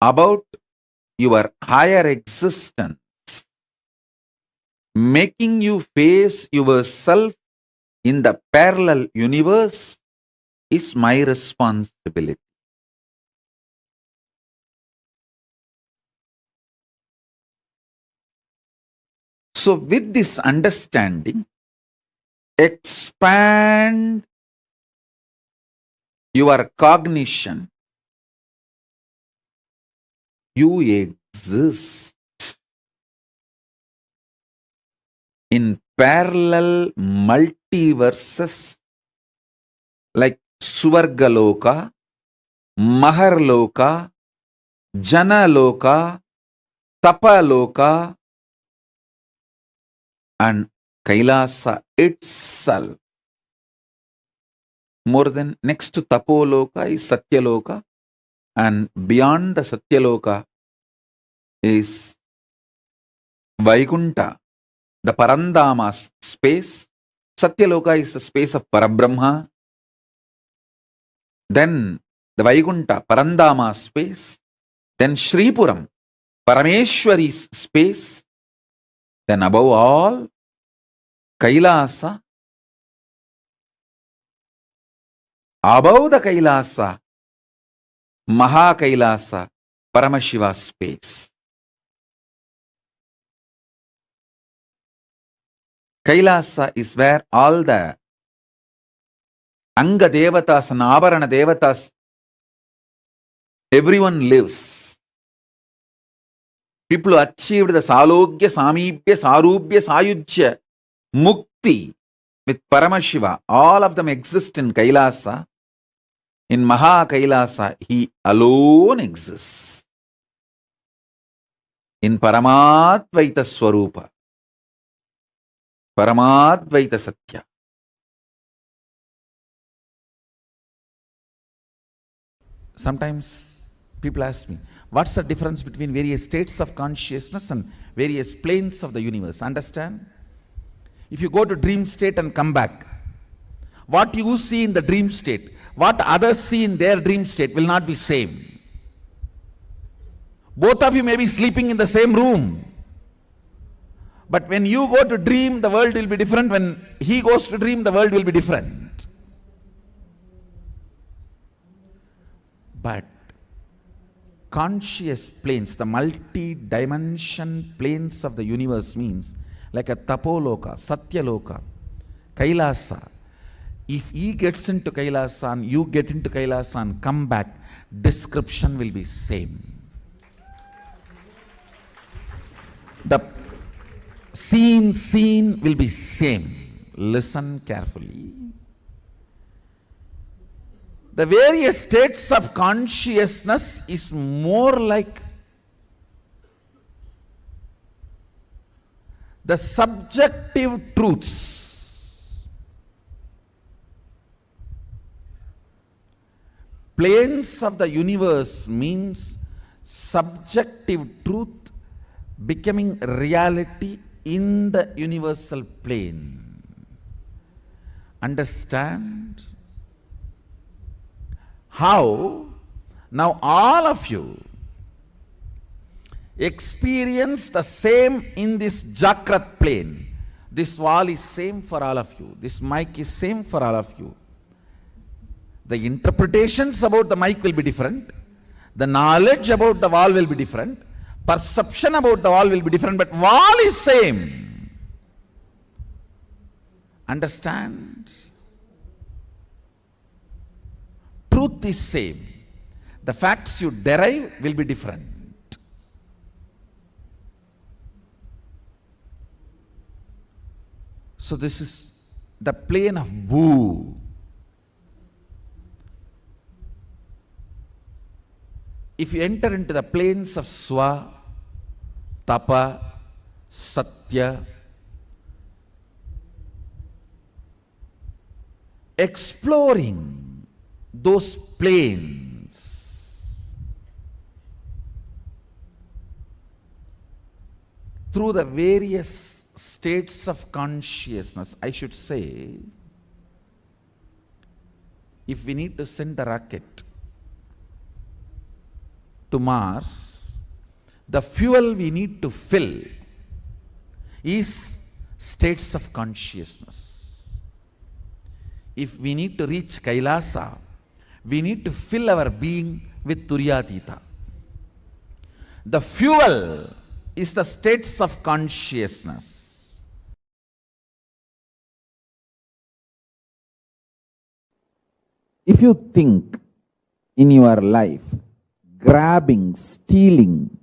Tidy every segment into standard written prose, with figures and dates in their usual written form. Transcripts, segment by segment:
about your higher existence, making you face yourself in the parallel universe, is my responsibility. So with this understanding, expand your cognition. You exist in parallel multiverses like Swargaloka, Maharloka, Janaloka, Tapaloka, and Kailasa itself. More than next to Tapoloka is Satyaloka, and beyond the Satyaloka is Vaikunta, the Parandama space. Satyaloka is the space of Parabrahma. Then the Vaikunta, Parandama space. Then Shripuram, Parameshwari's space. Then above all, Kailasa. Above the Kailasa, Maha Kailasa, Paramashiva space. Kailasa is where all the Anga Devatas and Avarana Devatas, everyone lives. People who achieved the Salogya, Samipya, Sarubhya, Sayujya, Mukti with Paramashiva, all of them exist in Kailasa. In Maha Kailasa, he alone exists. In Paramadvaita Swarupa, Paramadvaita Satya. Sometimes people ask me, what's the difference between various states of consciousness and various planes of the universe? Understand? If you go to dream state and come back, what you see in the dream state, what others see in their dream state will not be same. Both of you may be sleeping in the same room. But when you go to dream, the world will be different. When he goes to dream, the world will be different. But conscious planes, the multi-dimension planes of the universe means like a Tapoloka, Satyaloka, Kailasa. If he gets into Kailasa and you get into Kailasa and come back, description will be same. The scene will be same. Listen carefully. The various states of consciousness is more like the subjective truths. Planes of the universe means subjective truth becoming reality in the universal plane. Understand? How now all of you experience the same in this Jakrat plane. This wall is same for all of you. This mic is same for all of you. The interpretations about the mic will be different. The knowledge about the wall will be different. Perception about the wall will be different, but wall is same. Understand? Truth is same. The facts you derive will be different. So this is the plane of Bhu. If you enter into the planes of Swa, Tapa, Satya, exploring those planes through the various states of consciousness, I should say, if we need to send a rocket, to Mars, the fuel we need to fill is states of consciousness. If we need to reach Kailasa, we need to fill our being with Turyatita. The fuel is the states of consciousness. If you think in your life, grabbing, stealing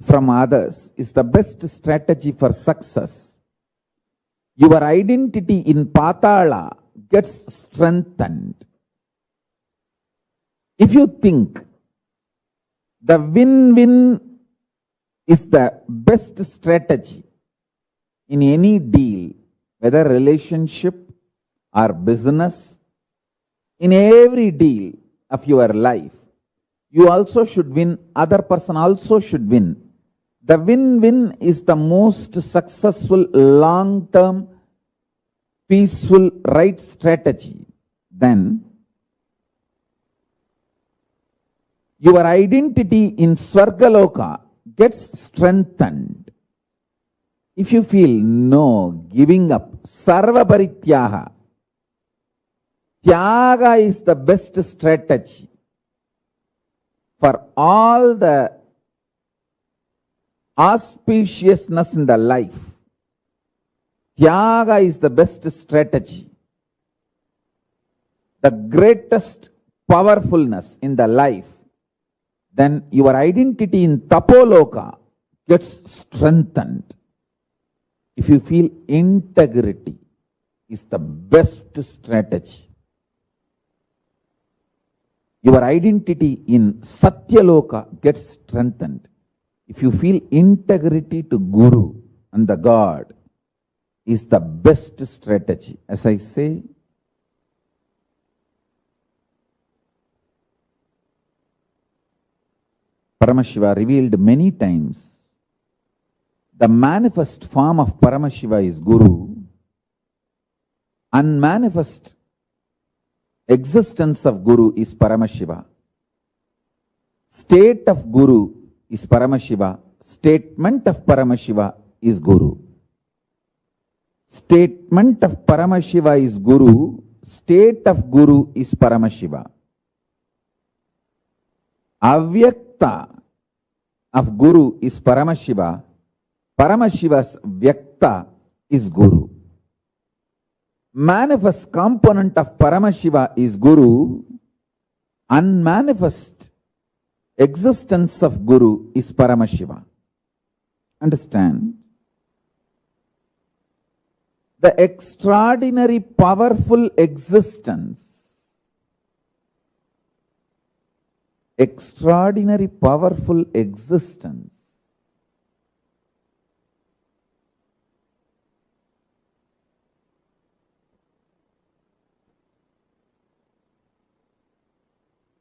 from others is the best strategy for success, your identity in Patala gets strengthened. If you think the win-win is the best strategy in any deal, whether relationship or business, in every deal of your life, you also should win, other person also should win. The win-win is the most successful, long-term, peaceful, right strategy. Then, your identity in Swargaloka gets strengthened. If you feel no, giving up, Sarva Parityaga, Tyaga is the best strategy for all the auspiciousness in the life. Tyaga is the best strategy. The greatest powerfulness in the life. Then your identity in Tapoloka gets strengthened. If you feel integrity is the best strategy. Your identity in Satyaloka gets strengthened. If you feel integrity to Guru and the God is the best strategy. As I say, Paramashiva revealed many times the manifest form of Paramashiva is Guru. Unmanifest existence of Guru is Paramashiva. State of Guru is Paramashiva. Statement of Paramashiva is Guru. Statement of Paramashiva is Guru. State of Guru is Paramashiva. Avyakta of Guru is Paramashiva. Paramashiva's Vyakta is Guru. Manifest component of Paramashiva is Guru. Unmanifest existence of Guru is Paramashiva. Understand? The extraordinary powerful existence, extraordinary powerful existence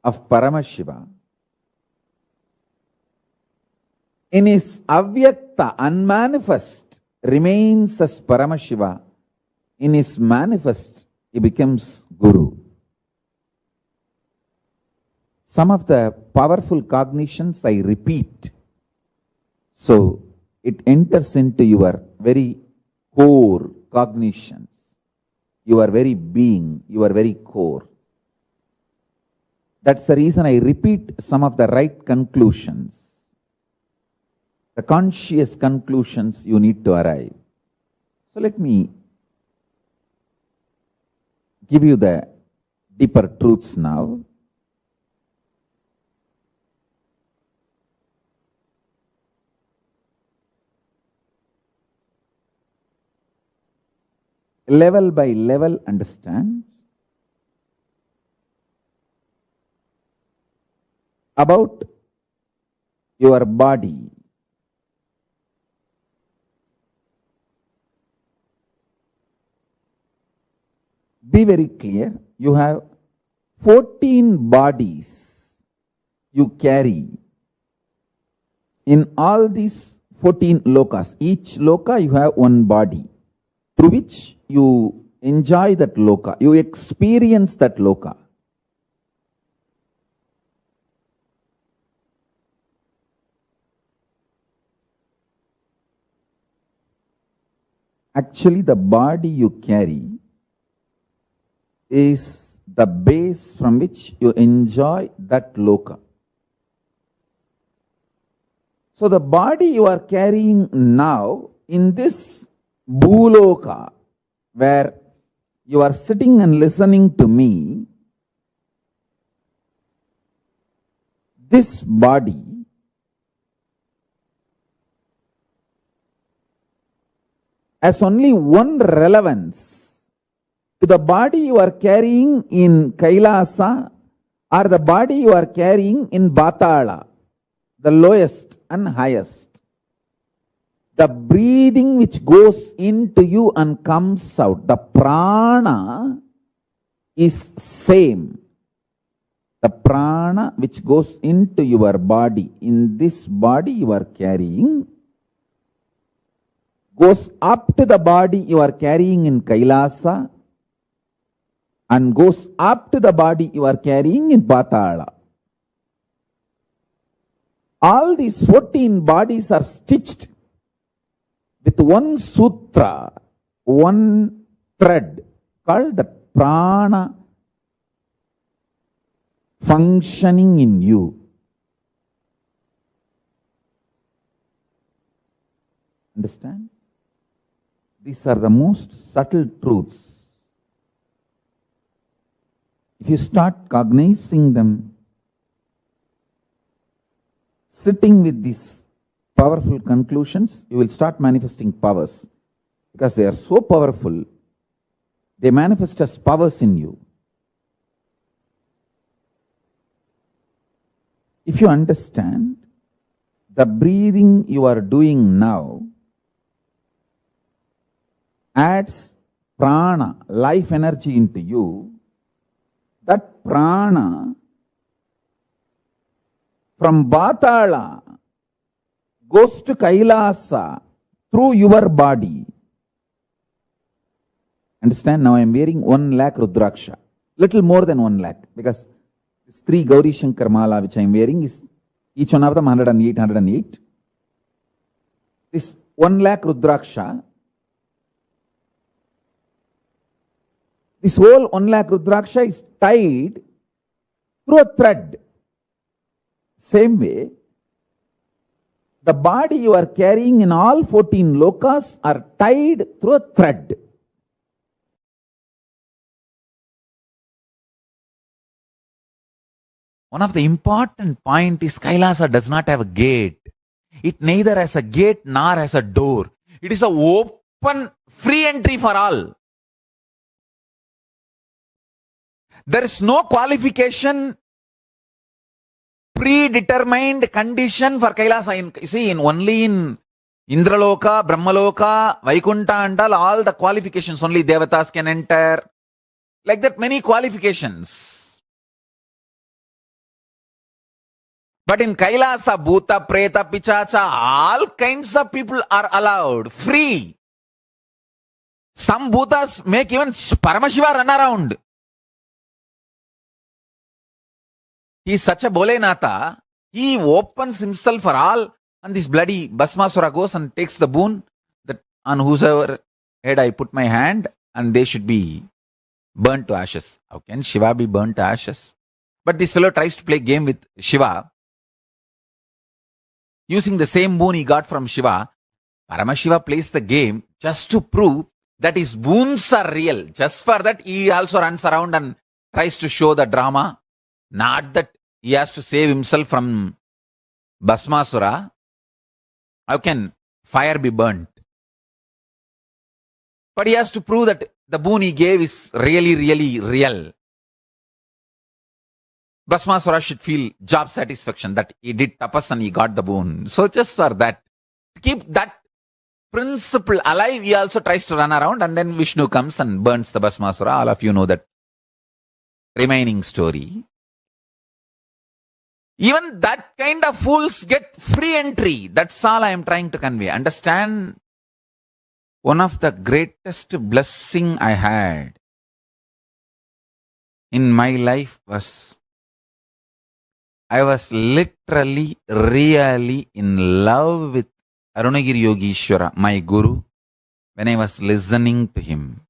of Paramashiva in his avyakta, unmanifest, remains as Paramashiva. In his manifest, he becomes Guru. Some of the powerful cognitions I repeat, so it enters into your very core cognitions, your very being, your very core. That's the reason I repeat some of the right conclusions. The conscious conclusions you need to arrive. So let me give you the deeper truths now. Level by level, understand. About your body. Be very clear. You have 14 bodies you carry. In all these 14 lokas, each loka you have one body through which you enjoy that loka, you experience that loka. Actually, the body you carry is the base from which you enjoy that loka. So the body you are carrying now in this bhuloka, where you are sitting and listening to me, this body has only one relevance to the body you are carrying in Kailasa or the body you are carrying in Batala, the lowest and highest. The breathing which goes into you and comes out, the prana is same. The prana which goes into your body, in this body you are carrying, goes up to the body you are carrying in Kailasa and goes up to the body you are carrying in Patala. All these 14 bodies are stitched with one sutra, one thread called the prana functioning in you. Understand? These are the most subtle truths. If you start cognizing them, sitting with these powerful conclusions, you will start manifesting powers. Because they are so powerful, they manifest as powers in you. If you understand the breathing you are doing now adds prana, life energy into you, that prana from Batala goes to Kailasa through your body. Understand? Now I am wearing 1 lakh Rudraksha. Little more than 1 lakh, because this 3 Gauri Shankar Mala which I am wearing is each one of them 108, 108. This 1 lakh Rudraksha, this whole 1 lakh Rudraksha is tied through a thread. Same way, the body you are carrying in all 14 lokas are tied through a thread. One of the important point is Kailasa does not have a gate. It neither has a gate nor has a door. It is an open, free entry for all. There is no qualification, predetermined condition for Kailasa. Only in Indraloka, Brahmaloka, Vaikunta and all the qualifications, only Devatas can enter. Like that, many qualifications. But in Kailasa, Bhuta, Preta, Pichacha, all kinds of people are allowed, free. Some Bhutas make even Paramashiva run around. He is such a Bholenatha, he opens himself for all, and this bloody Bhasmasura goes and takes the boon that on whosoever head I put my hand, and they should be burnt to ashes. How can Shiva be burnt to ashes? But this fellow tries to play game with Shiva. Using the same boon he got from Shiva, Paramashiva plays the game just to prove that his boons are real. Just for that, he also runs around and tries to show the drama. Not that he has to save himself from Bhasmasura. How can fire be burnt? But he has to prove that the boon he gave is really, really real. Bhasmasura should feel job satisfaction that he did tapas and he got the boon. So just for that, to keep that principle alive, he also tries to run around, and then Vishnu comes and burns the Bhasmasura. All of you know that remaining story. Even that kind of fools get free entry. That's all I am trying to convey. Understand? One of the greatest blessing I had in my life was, I was literally, really in love with Arunagiri Yogishwara, my guru. when I was listening to him.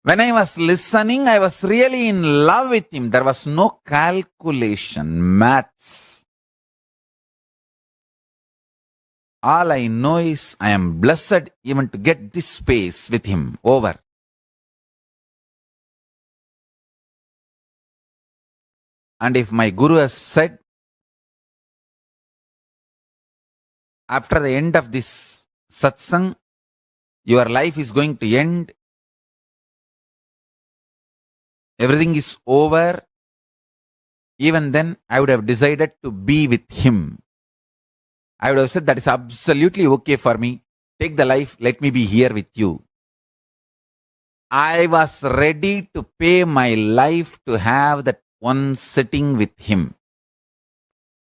When I was listening, I was really in love with him. There was no calculation, maths. All I know is I am blessed even to get this space with him over. And if my Guru has said, after the end of this satsang, your life is going to end, everything is over, even then I would have decided to be with him. I would have said, that is absolutely okay for me. Take the life, let me be here with you. I was ready to pay my life to have that one sitting with him.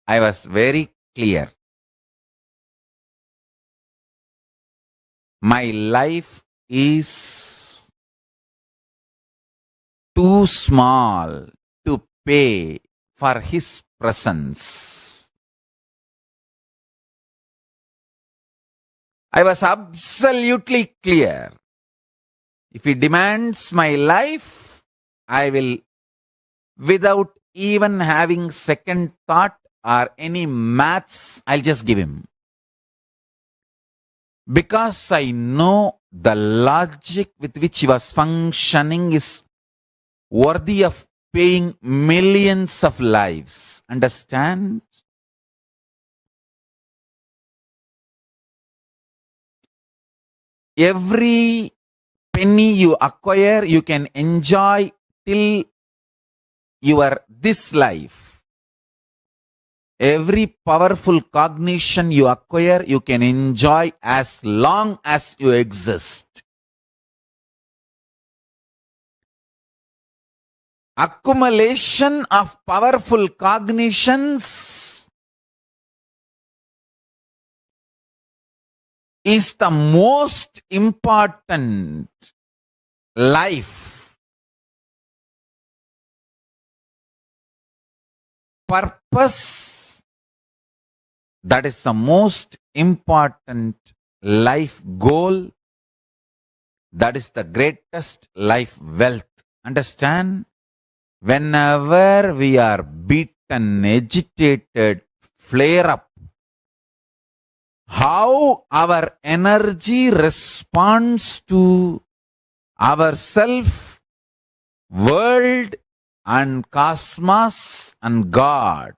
I was very clear. My life is too small to pay for his presence. I was absolutely clear. If he demands my life, I will, without even having second thought or any maths, I'll just give him. Because I know the logic with which he was functioning is worthy of paying millions of lives. Understand? Every penny you acquire, you can enjoy till your this life. Every powerful cognition you acquire, you can enjoy as long as you exist. Accumulation of powerful cognitions is the most important life purpose. That is the most important life goal. That is the greatest life wealth. Understand? Whenever we are beaten, agitated, flare up, how our energy responds to ourself, world and cosmos and God.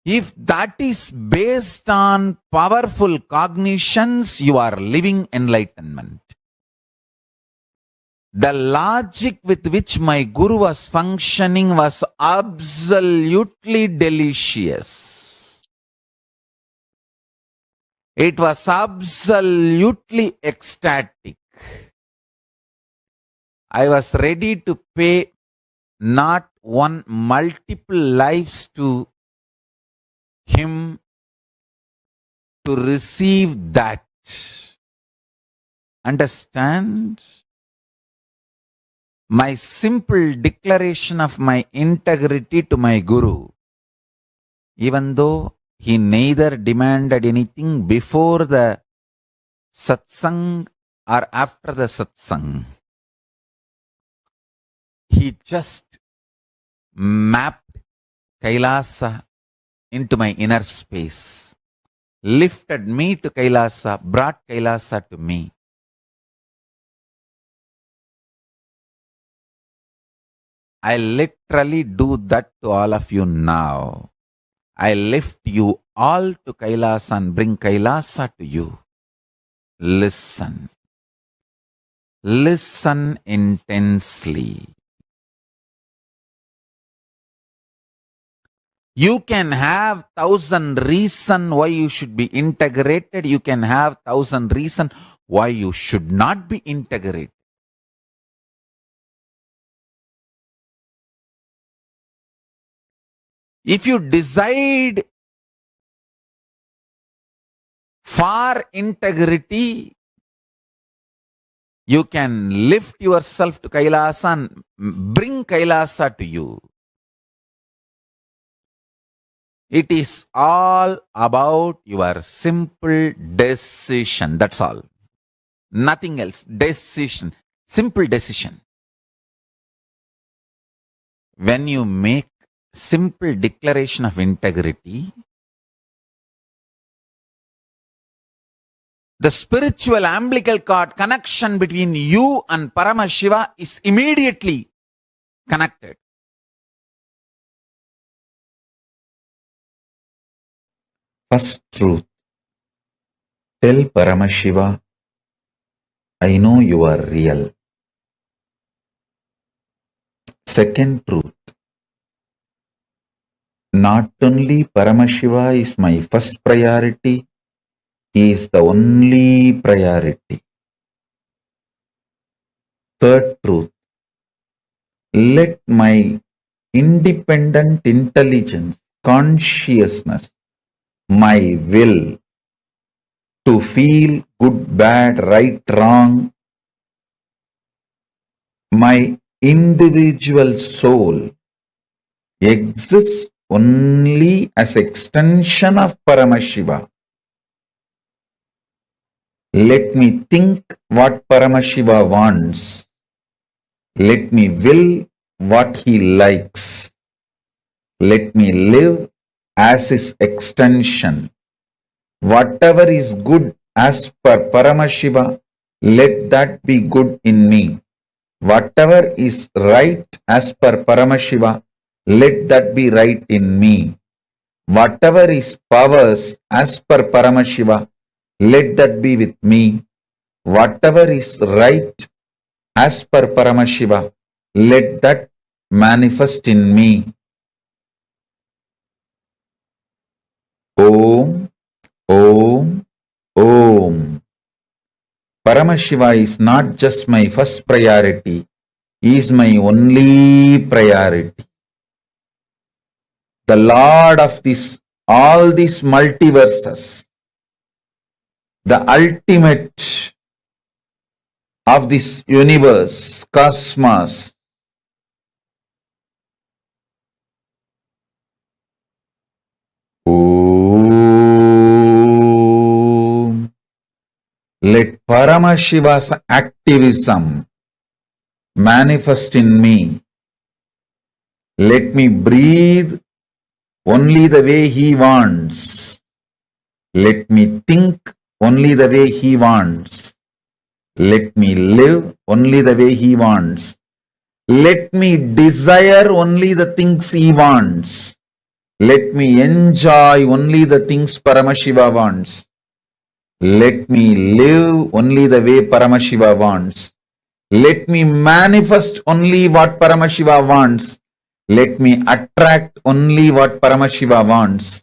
If that is based on powerful cognitions, you are living enlightenment. The logic with which my Guru was functioning was absolutely delicious. It was absolutely ecstatic. I was ready to pay not one, multiple lives to him to receive that. Understand? My simple declaration of my integrity to my Guru, even though he neither demanded anything before the satsang or after the satsang, he just mapped Kailasa into my inner space, lifted me to Kailasa, brought Kailasa to me. I literally do that to all of you now. I lift you all to Kailasa and bring Kailasa to you. Listen. Listen intensely. You can have 1,000 reasons why you should be integrated. You can have 1,000 reasons why you should not be integrated. If you decide for integrity, you can lift yourself to Kailasa and bring Kailasa to you. It is all about your simple decision. That's all. Nothing else. Decision. Simple decision. When you make simple declaration of integrity, the spiritual umbilical cord connection between you and Paramashiva is immediately connected. First truth. Tell Paramashiva, I know you are real. Second truth. Not only Paramashiva is my first priority, he is the only priority. Third truth. Let my independent intelligence, consciousness, my will to feel good, bad, right, wrong, my individual soul exists only as extension of Paramashiva. Let me think what Paramashiva wants. Let me will what he likes. Let me live as his extension. Whatever is good as per Paramashiva, let that be good in me. Whatever is right as per Paramashiva, let that be right in me. Whatever is powers as per Paramashiva, let that be with me. Whatever is right as per Paramashiva, let that manifest in me. Om, Om, Om. Paramashiva is not just my first priority, he is my only priority. The Lord of all these multiverses, the ultimate of this universe, cosmos. Om. Let Paramashiva's activism manifest in me. Let me breathe only the way he wants. Let me think only the way he wants. Let me live only the way he wants. Let me desire only the things he wants. Let me enjoy only the things Paramashiva wants. Let me live only the way Paramashiva wants. Let me manifest only what Paramashiva wants. Let me attract only what Paramashiva wants.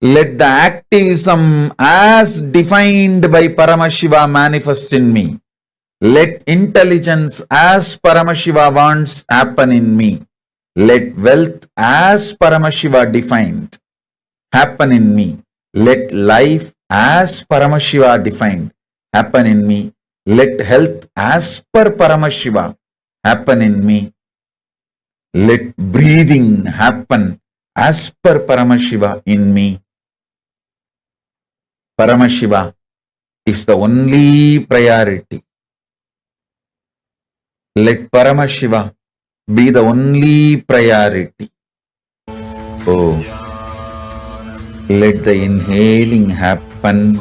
Let the activism as defined by Paramashiva manifest in me. Let intelligence as Paramashiva wants happen in me. Let wealth as Paramashiva defined happen in me. Let life as Paramashiva defined happen in me. Let health as per Paramashiva happen in me. Let breathing happen as per Paramashiva in me. Paramashiva is the only priority. Let Paramashiva be the only priority. Oh, let the inhaling happen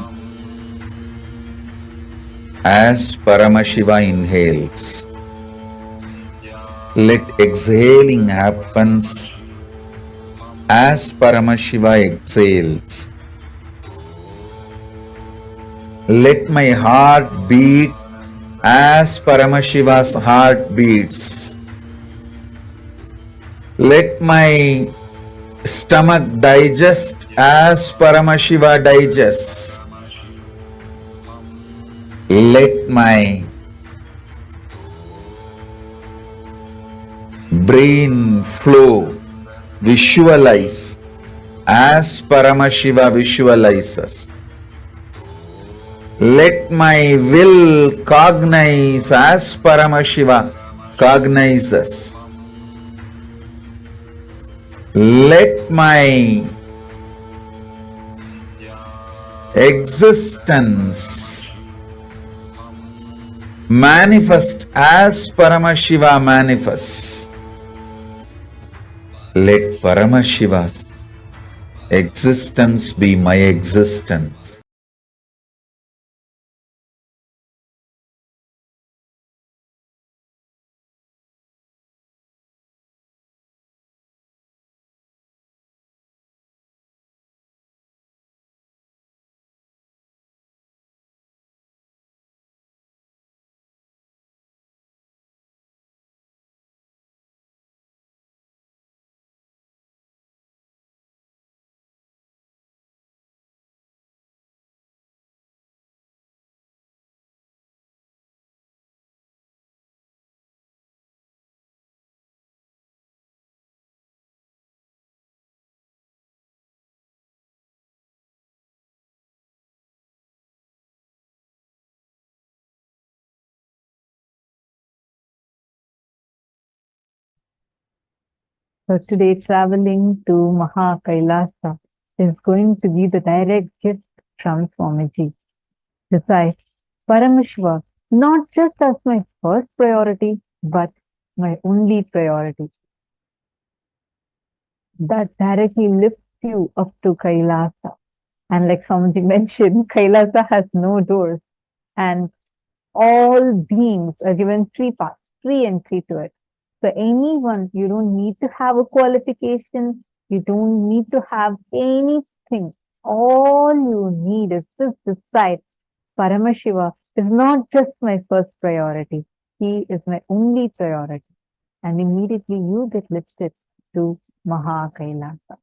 as Paramashiva inhales. Let exhaling happens as Paramashiva exhales. Let my heart beat as Paramashiva's heart beats. Let my stomach digest as Paramashiva digests. Let my brain flow, visualize as Paramashiva visualizes. Let my will cognize as Paramashiva cognizes. Let my existence manifest as Paramashiva manifests. Let Paramashiva's existence be my existence. So today traveling to KAILASA is going to be the direct gift from Swamiji. Besides, Paramashiva, not just as my first priority, but my only priority. That directly lifts you up to KAILASA. And like Swamiji mentioned, KAILASA has no doors. And all beings are given free pass, free entry to it. So anyone, you don't need to have a qualification, you don't need to have anything. All you need is just decide Paramashiva is not just my first priority. He is my only priority. And immediately you get lifted to Kailasa.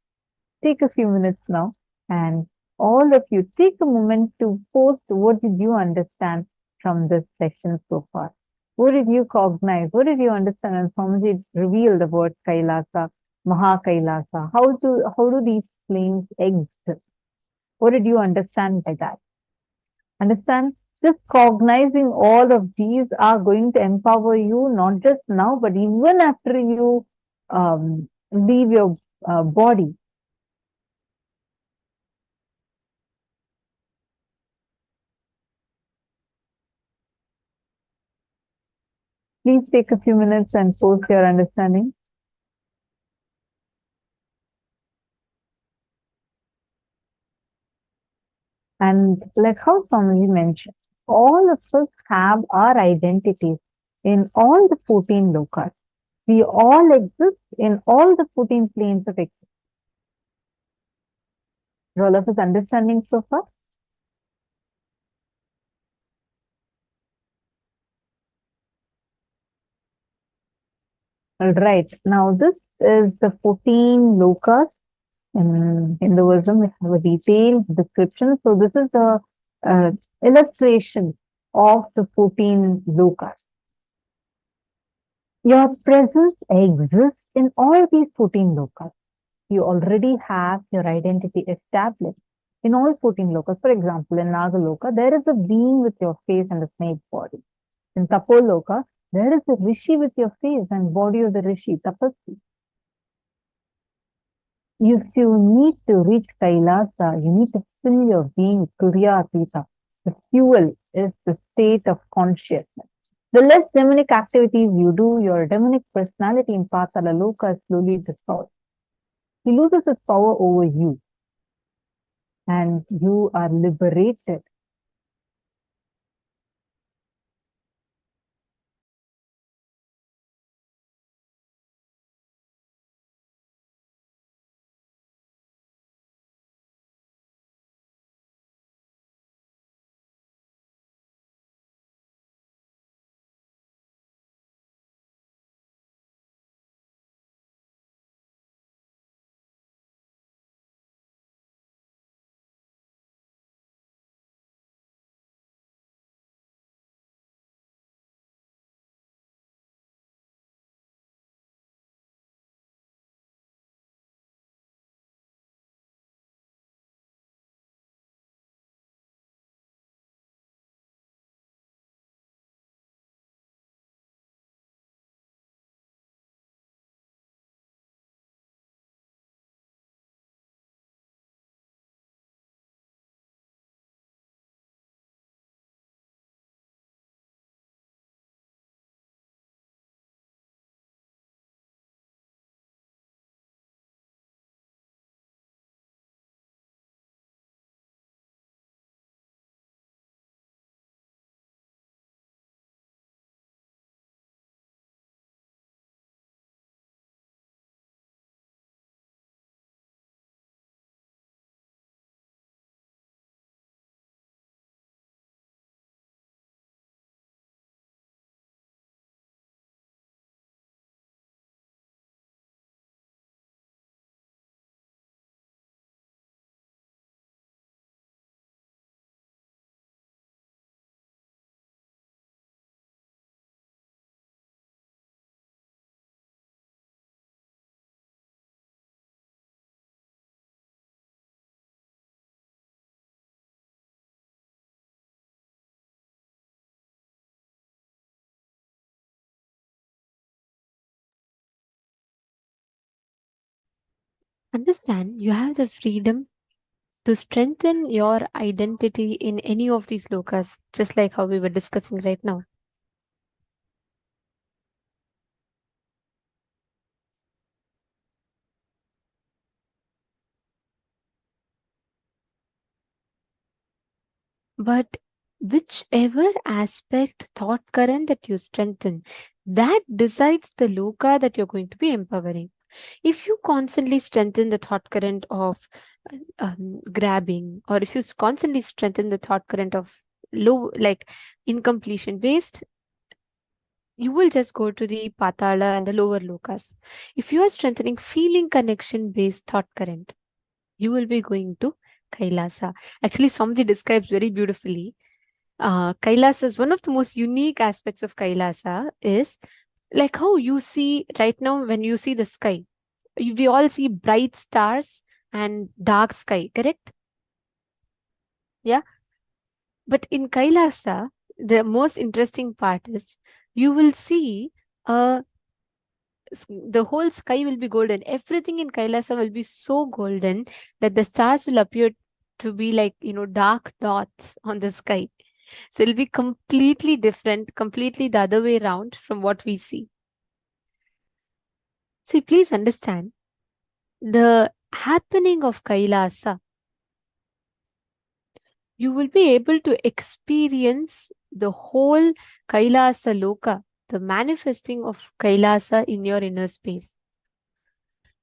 Take a few minutes now and all of you take a moment to post what did you understand from this session so far. What did you cognize? What did you understand? And Swamiji revealed the word Kailasa, Kailasa. How do these planes exist? What did you understand by that? Understand? Just cognizing all of these are going to empower you not just now, but even after you leave your body. Please take a few minutes and post your understanding. And like how Swamiji mentioned, all of us have our identities in all the 14 lokas. We all exist in all the 14 planes of existence. All of us understanding so far? All right. Now this is the 14 lokas. In Hinduism, we have a detailed description. So this is the illustration of the 14 lokas. Your presence exists in all these 14 lokas. You already have your identity established in all 14 lokas. For example, in Nagaloka, there is a being with your face and a snake body. In Tapoloka, there is a rishi with your face and body of the rishi, Tapasvi. If you need to reach Kailasa, you need to fill your being Turiya Atita. The fuel is the state of consciousness. The less demonic activities you do, your demonic personality in Patala Loka is slowly dissolved. He loses his power over you. And you are liberated Understand, you have the freedom to strengthen your identity in any of these lokas, just like how we were discussing right now. But whichever aspect, thought current that you strengthen, that decides the loka that you're going to be empowering. If you constantly strengthen the thought current of grabbing, or if you constantly strengthen the thought current of low, like incompletion based, you will just go to the patala and the lower lokas. If you are strengthening feeling connection based thought current, you will be going to Kailasa. Actually, Swamiji describes very beautifully. Kailasa is one of the most unique aspects of Kailasa is like how you see right now when you see the sky. We all see bright stars and dark sky, correct? Yeah. But in Kailasa, the most interesting part is you will see uh, the whole sky will be golden. Everything in Kailasa will be so golden that the stars will appear to be like, dark dots on the sky. So it'll be completely different, completely the other way around from what we see. See, please understand the happening of Kailasa. You will be able to experience the whole Kailasa Loka, the manifesting of Kailasa in your inner space.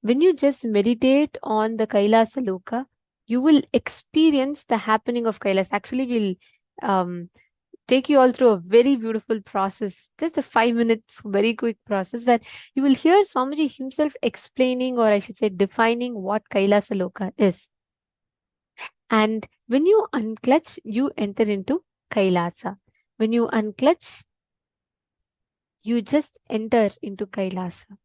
When you just meditate on the Kailasa Loka, you will experience the happening of Kailasa. Actually, we'll take you all through a very beautiful process, just a 5 minutes, very quick process where you will hear Swamiji himself explaining, or I should say, defining what Kailasa Loka is. And when you unclutch, you enter into Kailasa. When you unclutch, you just enter into Kailasa.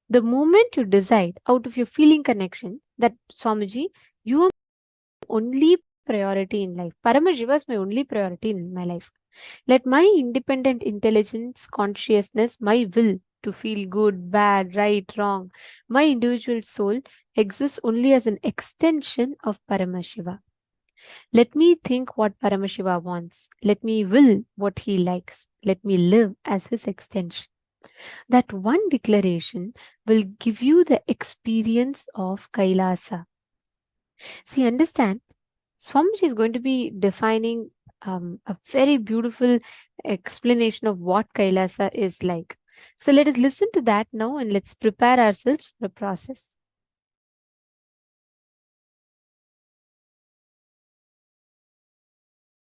The moment you decide out of your feeling connection that Swamiji, you are only priority in life. Paramashiva is my only priority in my life. Let my independent intelligence, consciousness, my will to feel good, bad, right, wrong, my individual soul exists only as an extension of Paramashiva. Let me think what Paramashiva wants. Let me will what he likes. Let me live as his extension. That one declaration will give you the experience of Kailasa. See, understand, Swamiji is going to be defining a very beautiful explanation of what Kailasa is like. So let us listen to that now and let's prepare ourselves for the process.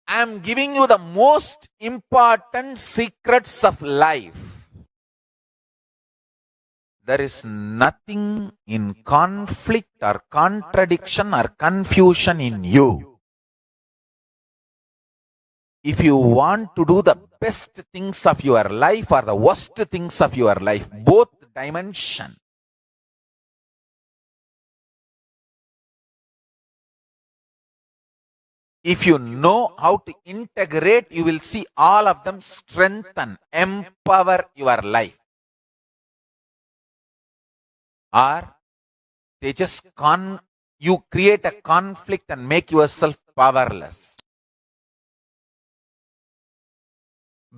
I am giving you the most important secrets of life. There is nothing in conflict or contradiction or confusion in you. If you want to do the best things of your life or the worst things of your life, both dimension, if you know how to integrate, you will see all of them strengthen, empower your life. Or they just you create a conflict and make yourself powerless.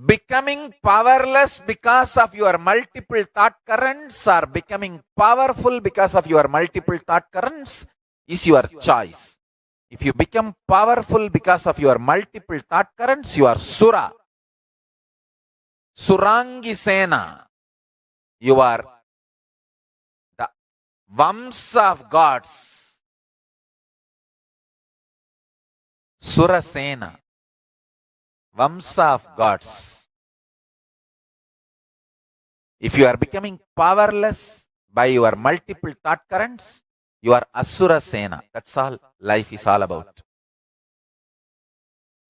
Becoming powerless because of your multiple thought currents or becoming powerful because of your multiple thought currents is your choice. If you become powerful because of your multiple thought currents, you are Sura. Surangi Sena. You are the Vamsa of gods. Sura Sena. Vamsa of gods. If you are becoming powerless by your multiple thought currents, you are Asura Sena. That's all life is all about.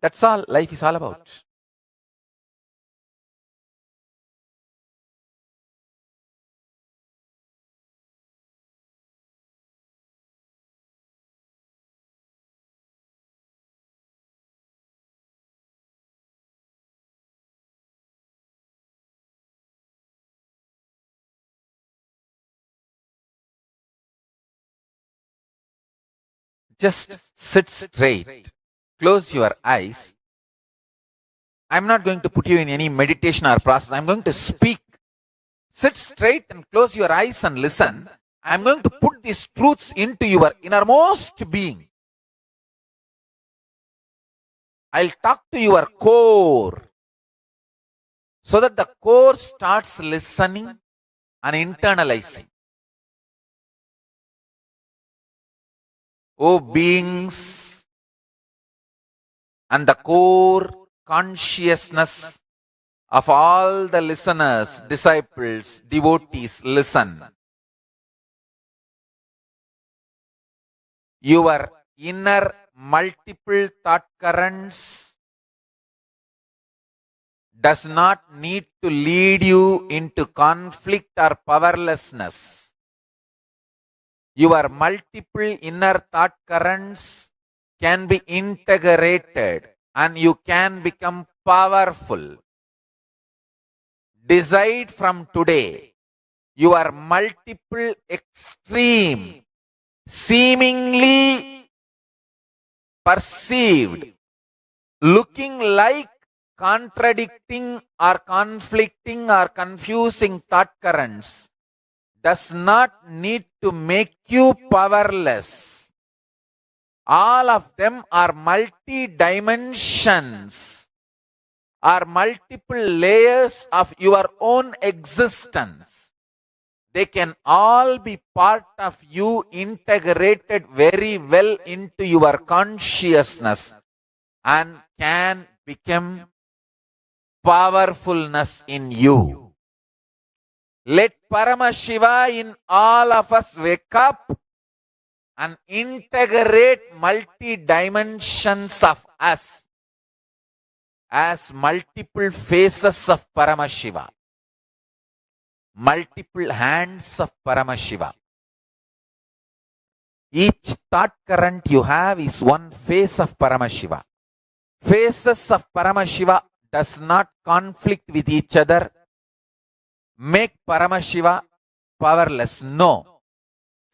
That's all life is all about. Just sit straight. Close your eyes. I'm not going to put you in any meditation or process. I'm going to speak. Sit straight and close your eyes and listen. I'm going to put these truths into your innermost being. I'll talk to your core so that the core starts listening and internalizing. O beings and the core consciousness of all the listeners, disciples, devotees, listen. Your inner multiple thought currents does not need to lead you into conflict or powerlessness. Your multiple inner thought currents can be integrated and you can become powerful. Decide from today, your multiple extreme, seemingly perceived, looking like contradicting or conflicting or confusing thought currents does not need to make you powerless. All of them are multi-dimensions, are multiple layers of your own existence. They can all be part of you, integrated very well into your consciousness and can become powerfulness in you. Let Paramashiva in all of us wake up and integrate multi-dimensions of us as multiple faces of Paramashiva, multiple hands of Paramashiva. Each thought current you have is one face of Paramashiva. Faces of Paramashiva does not conflict with each other, make Paramashiva powerless. No.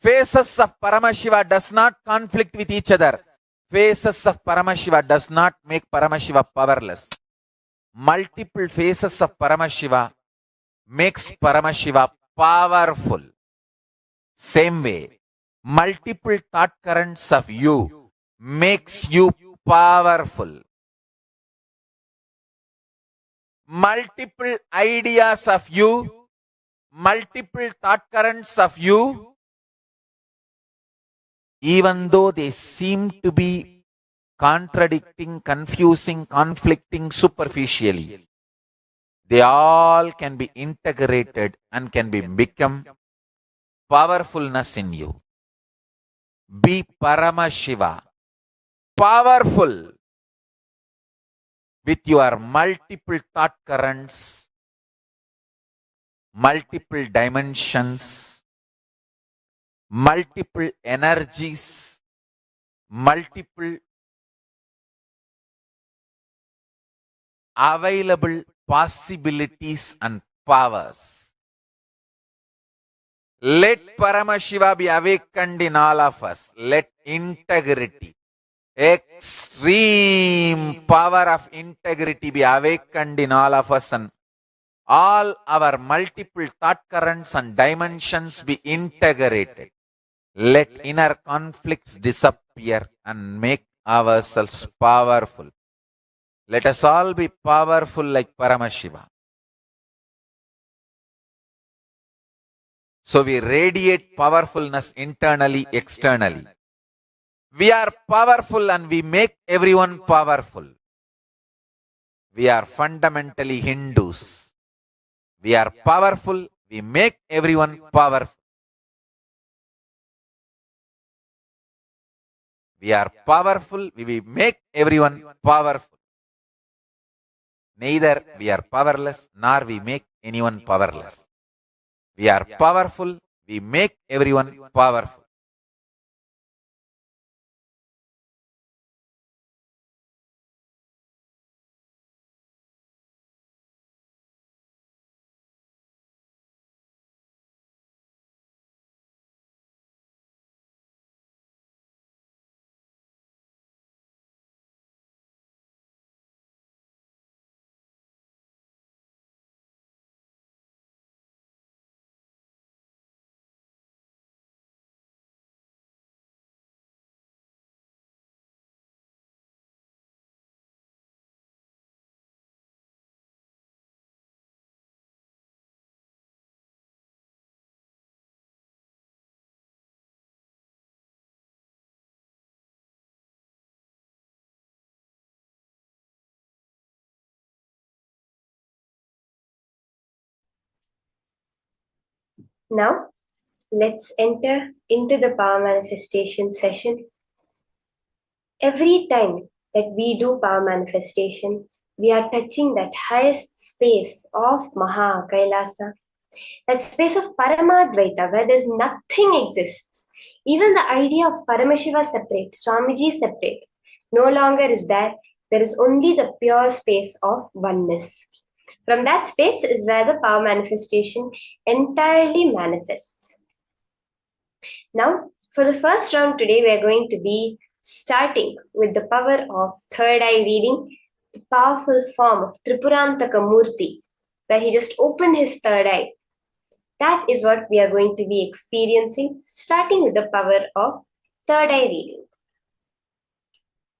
Faces of Paramashiva does not conflict with each other. Faces of Paramashiva does not make Paramashiva powerless. Multiple faces of Paramashiva makes Paramashiva powerful. Same way, multiple thought currents of you makes you powerful. Multiple ideas of you, multiple thought currents of you, even though they seem to be contradicting, confusing, conflicting superficially, they all can be integrated and can become powerfulness in you. Be Paramashiva, powerful with your multiple thought currents, multiple dimensions, multiple energies, multiple available possibilities and powers. Let Paramashiva be awakened in all of us. Let integrity, extreme power of integrity be awakened in all of us, and all our multiple thought currents and dimensions be integrated. Let inner conflicts disappear and make ourselves powerful. Let us all be powerful like Paramashiva. So we radiate powerfulness internally, externally. We are powerful and we make everyone powerful. We are fundamentally Hindus. We are powerful, we make everyone powerful. We are powerful, we make everyone powerful. Neither we are powerless nor we make anyone powerless. We are powerful, we make everyone powerful. Now, let's enter into the power manifestation session. Every time that we do power manifestation, we are touching that highest space of Maha Kailasa, that space of Paramadvaita, where there's nothing exists. Even the idea of Paramashiva separate, Swamiji separate, no longer is there. There is only the pure space of oneness. From that space is where the power manifestation entirely manifests. Now, for the first round today, we are going to be starting with the power of third eye reading, the powerful form of Tripurantaka Murti, where he just opened his third eye. That is what we are going to be experiencing, starting with the power of third eye reading.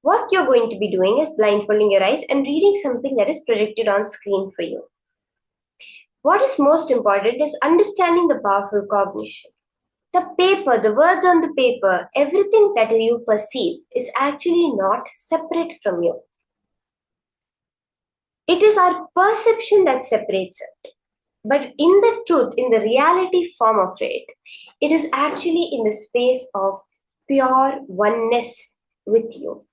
What you're going to be doing is blindfolding your eyes and reading something that is projected on screen for you. What is most important is understanding the powerful cognition. The paper, the words on the paper, everything that you perceive is actually not separate from you. It is our perception that separates it. But in the truth, in the reality form of it, it is actually in the space of pure oneness with you.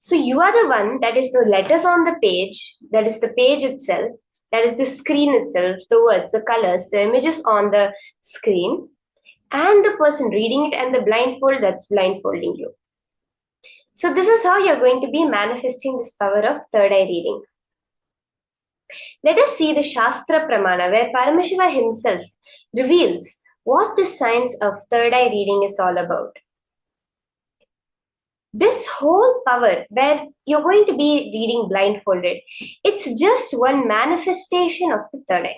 So you are the one that is the letters on the page, that is the page itself, that is the screen itself, the words, the colors, the images on the screen, and the person reading it and the blindfold that's blindfolding you. So this is how you're going to be manifesting this power of third eye reading. Let us see the Shastra Pramana, where Paramashiva himself reveals what the science of third eye reading is all about. This whole power, where you're going to be reading blindfolded, it's just one manifestation of the third eye.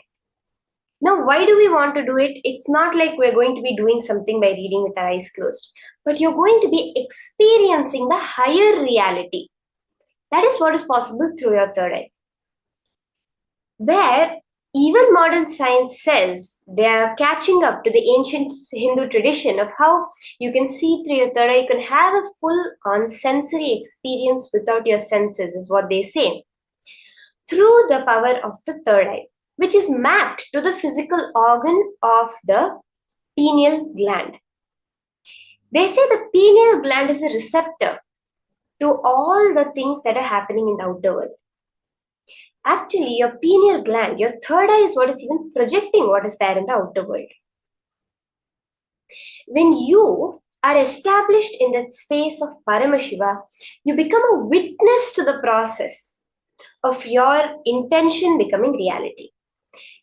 Now, why do we want to do it? It's not like we're going to be doing something by reading with our eyes closed, but you're going to be experiencing the higher reality. That is what is possible through your third eye. Where even modern science says they are catching up to the ancient Hindu tradition of how you can see through your third eye, you can have a full on sensory experience without your senses, is what they say, through the power of the third eye, which is mapped to the physical organ of the pineal gland. They say the pineal gland is a receptor to all the things that are happening in the outer world. Actually, your pineal gland, your third eye, is what is even projecting what is there in the outer world. When you are established in that space of Paramashiva, you become a witness to the process of your intention becoming reality.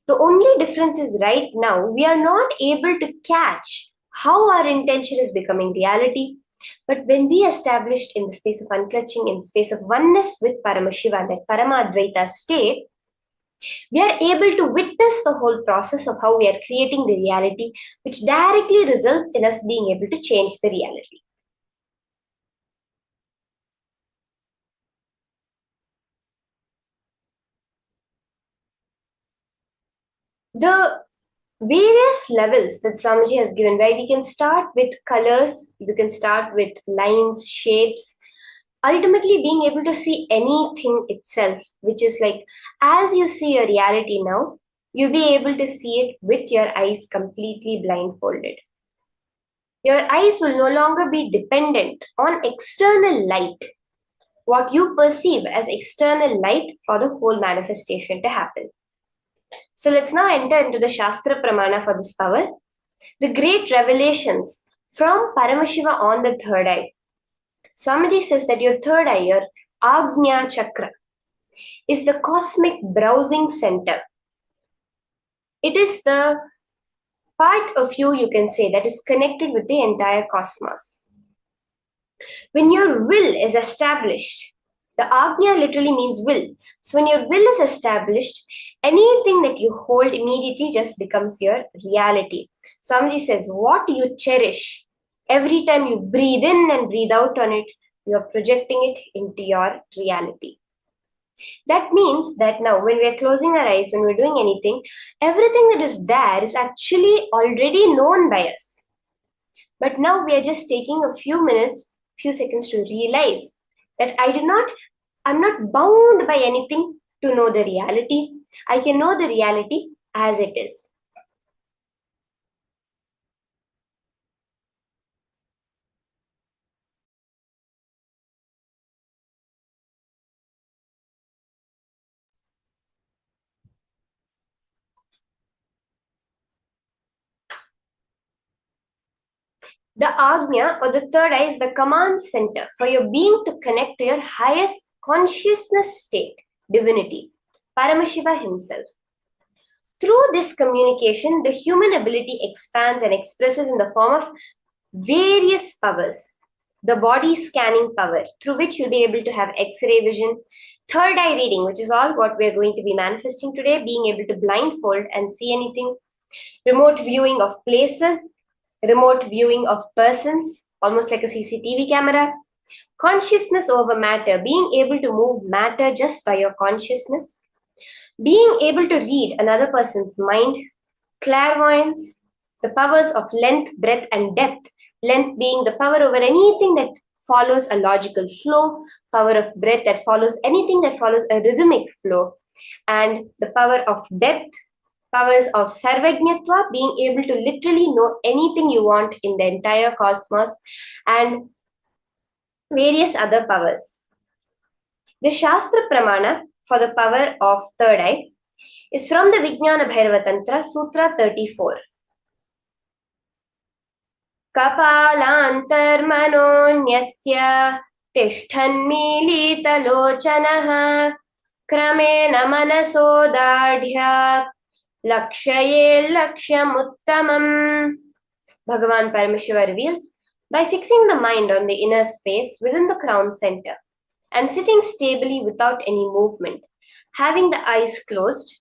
The only difference is right now, we are not able to catch how our intention is becoming reality. But when we established in the space of unclutching, in the space of oneness with Paramashiva, that Paramadvaita state, we are able to witness the whole process of how we are creating the reality, which directly results in us being able to change the reality. The various levels that Swamiji has given, where we can start with colors, you can start with lines, shapes, ultimately being able to see anything itself, which is like, as you see your reality now, you'll be able to see it with your eyes completely blindfolded. Your eyes will no longer be dependent on external light, what you perceive as external light for the whole manifestation to happen. So let's now enter into the Shastra Pramana for this power. The great revelations from Paramashiva on the third eye. Swamiji says that your third eye, your Agnya Chakra, is the cosmic browsing center. It is the part of you can say, that is connected with the entire cosmos. When your will is established, the Agnya literally means will. So when your will is established, anything that you hold immediately just becomes your reality. Swamiji says, what you cherish, every time you breathe in and breathe out on it, you are projecting it into your reality. That means that now when we are closing our eyes, when we're doing anything, everything that is there is actually already known by us. But now we are just taking a few minutes, few seconds to realize that I'm not bound by anything to know the reality. I can know the reality as it is. The Agnya or the third eye is the command center for your being to connect to your highest consciousness state, divinity, Paramashiva himself. Through this communication, the human ability expands and expresses in the form of various powers. The body scanning power, through which you'll be able to have X-ray vision, third eye reading, which is all what we're going to be manifesting today, being able to blindfold and see anything, remote viewing of places, remote viewing of persons, almost like a CCTV camera, consciousness over matter, being able to move matter just by your consciousness, being able to read another person's mind, clairvoyance, the powers of length, breadth, and depth, length being the power over anything that follows a logical flow, power of breadth that follows anything that follows a rhythmic flow, and the power of depth, powers of sarvajñatva, being able to literally know anything you want in the entire cosmos, and various other powers. The Shastra Pramana for the power of third eye is from the Vijnana Bhairava Tantra, Sutra 34. Kapalantarmanonyasya tishthanmilitalochanaha kramena manasodadhyat lakshaye lakshyamuttamam. Bhagavan Paramashiva reveals, by fixing the mind on the inner space within the crown center and sitting stably without any movement, having the eyes closed,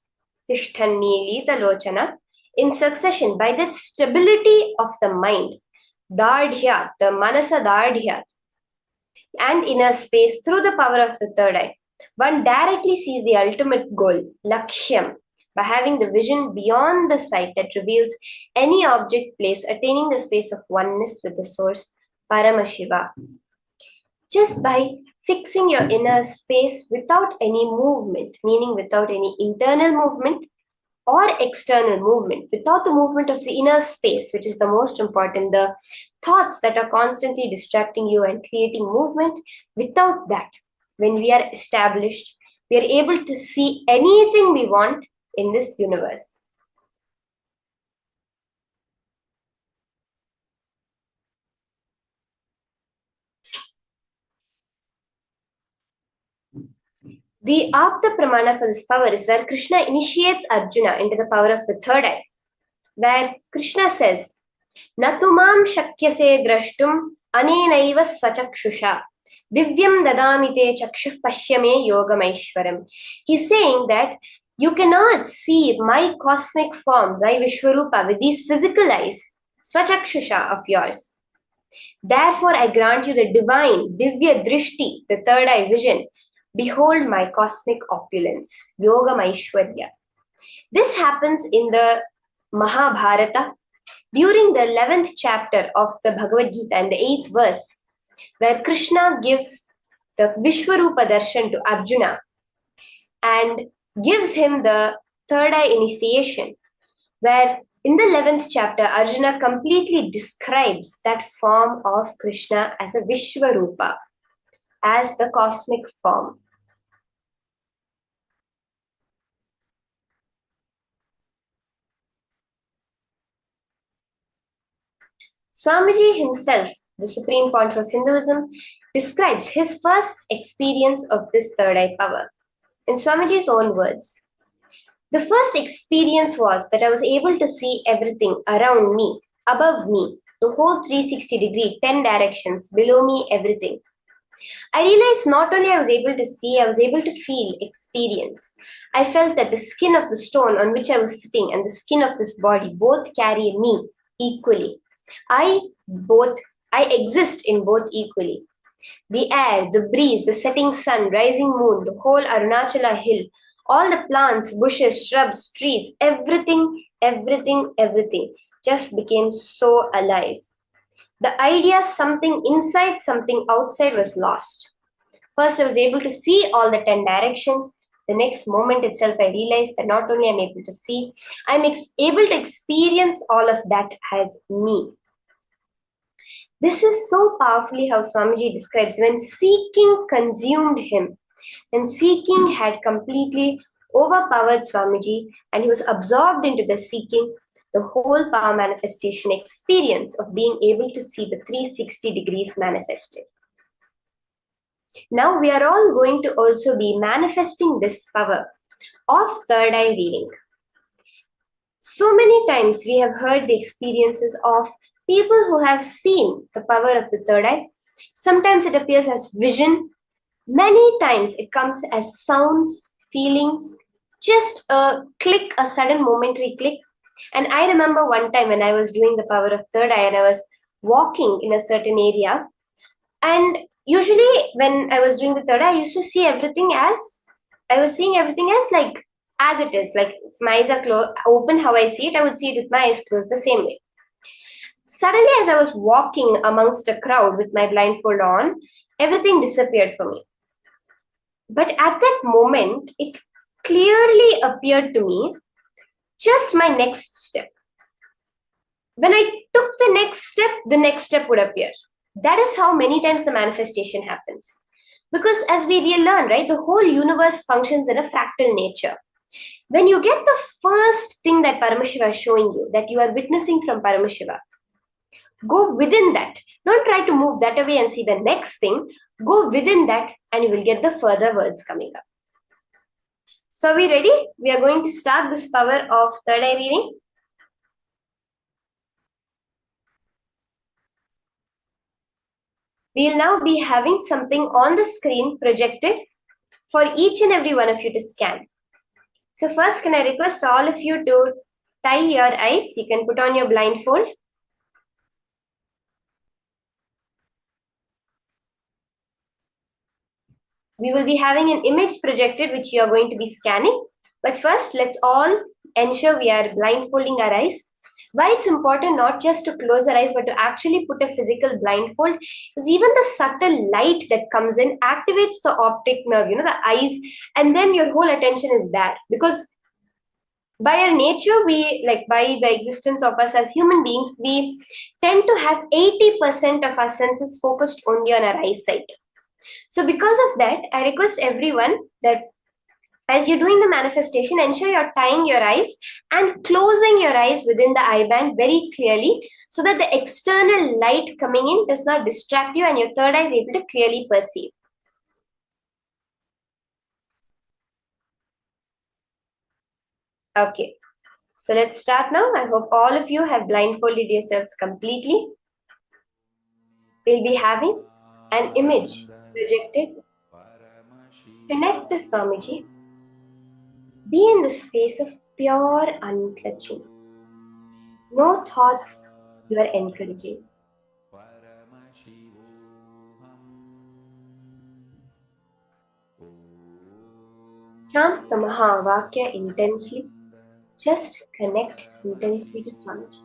tishthanmilitalochana, in succession by that stability of the mind, Dardhyat, the Manasa Dardhyat, and inner space through the power of the third eye, one directly sees the ultimate goal, Lakshyam, by having the vision beyond the sight that reveals any object, place, attaining the space of oneness with the source, Paramashiva. Just by fixing your inner space without any movement, meaning without any internal movement or external movement, without the movement of the inner space, which is the most important, the thoughts that are constantly distracting you and creating movement, without that, when we are established, we are able to see anything we want in this universe. The Apta Pramana for this power is where Krishna initiates Arjuna into the power of the third eye, where Krishna says, Natumam shakyase drashtum anenaiva svachakshusha divyam dadamite chakshuh pashyame yogamaishwaram. He's saying that you cannot see my cosmic form, my Vishwarupa, with these physical eyes, svachakshusha of yours. Therefore, I grant you the divine, divya drishti, the third eye vision. Behold my cosmic opulence, Yogam Aishwarya. This happens in the Mahabharata during the 11th chapter of the Bhagavad Gita and the 8th verse, where Krishna gives the Vishwarupa darshan to Arjuna and gives him the third eye initiation, where in the 11th chapter, Arjuna completely describes that form of Krishna as a Vishwarupa, as the cosmic form. Swamiji himself, the supreme pontiff of Hinduism, describes his first experience of this third eye power. In Swamiji's own words, the first experience was that I was able to see everything around me, above me, the whole 360 degree, 10 directions, below me, everything. I realized not only I was able to see, I was able to feel, experience. I felt that the skin of the stone on which I was sitting and the skin of this body both carry me equally. I exist in both equally. The air, the breeze, the setting sun, rising moon, the whole Arunachala hill, all the plants, bushes, shrubs, trees, everything just became so alive. The idea something inside, something outside was lost. First, I was able to see all the 10 directions. The next moment itself, I realized that not only I'm able to see, I'm able to experience all of that as me. This is so powerfully how Swamiji describes when seeking consumed him, when seeking had completely overpowered Swamiji and he was absorbed into the seeking, the whole power manifestation experience of being able to see the 360 degrees manifested. Now we are all going to also be manifesting this power of third eye reading. So many times we have heard the experiences of people who have seen the power of the third eye. Sometimes it appears as vision. Many times it comes as sounds, feelings, just a click, a sudden momentary click. And I remember one time when I was doing the power of third eye and I was walking in a certain area. And usually when I was doing the third eye, I used to see everything as, I was seeing everything as like, as it is. Like if my eyes are open, how I see it, I would see it with my eyes closed the same way. Suddenly, as I was walking amongst a crowd with my blindfold on, everything disappeared for me. But at that moment, it clearly appeared to me just my next step. When I took the next step would appear. That is how many times the manifestation happens. Because as we learn, right, the whole universe functions in a fractal nature. When you get the first thing that Paramashiva is showing you, that you are witnessing from Paramashiva, go within that. Don't try to move that away and see the next thing. Go within that and you will get the further words coming up. So are we ready? We are going to start this power of third eye reading. We'll now be having something on the screen projected for each and every one of you to scan. So first, can I request all of you to tie your eyes? You can put on your blindfold. We will be having an image projected which you are going to be scanning. But first, let's all ensure we are blindfolding our eyes. Why it's important not just to close our eyes, but to actually put a physical blindfold is even the subtle light that comes in activates the optic nerve, the eyes, and then your whole attention is there. Because by our nature, by the existence of us as human beings, we tend to have 80% of our senses focused only on our eyesight. So because of that, I request everyone that as you're doing the manifestation, ensure you're tying your eyes and closing your eyes within the eye band very clearly so that the external light coming in does not distract you and your third eye is able to clearly perceive. Okay, so let's start now. I hope all of you have blindfolded yourselves completely. We'll be having an image projected. Connect to Swamiji. Be in the space of pure unclutching. No thoughts you are encouraging. Chant the Mahavakya intensely. Just connect intensely to Swamiji.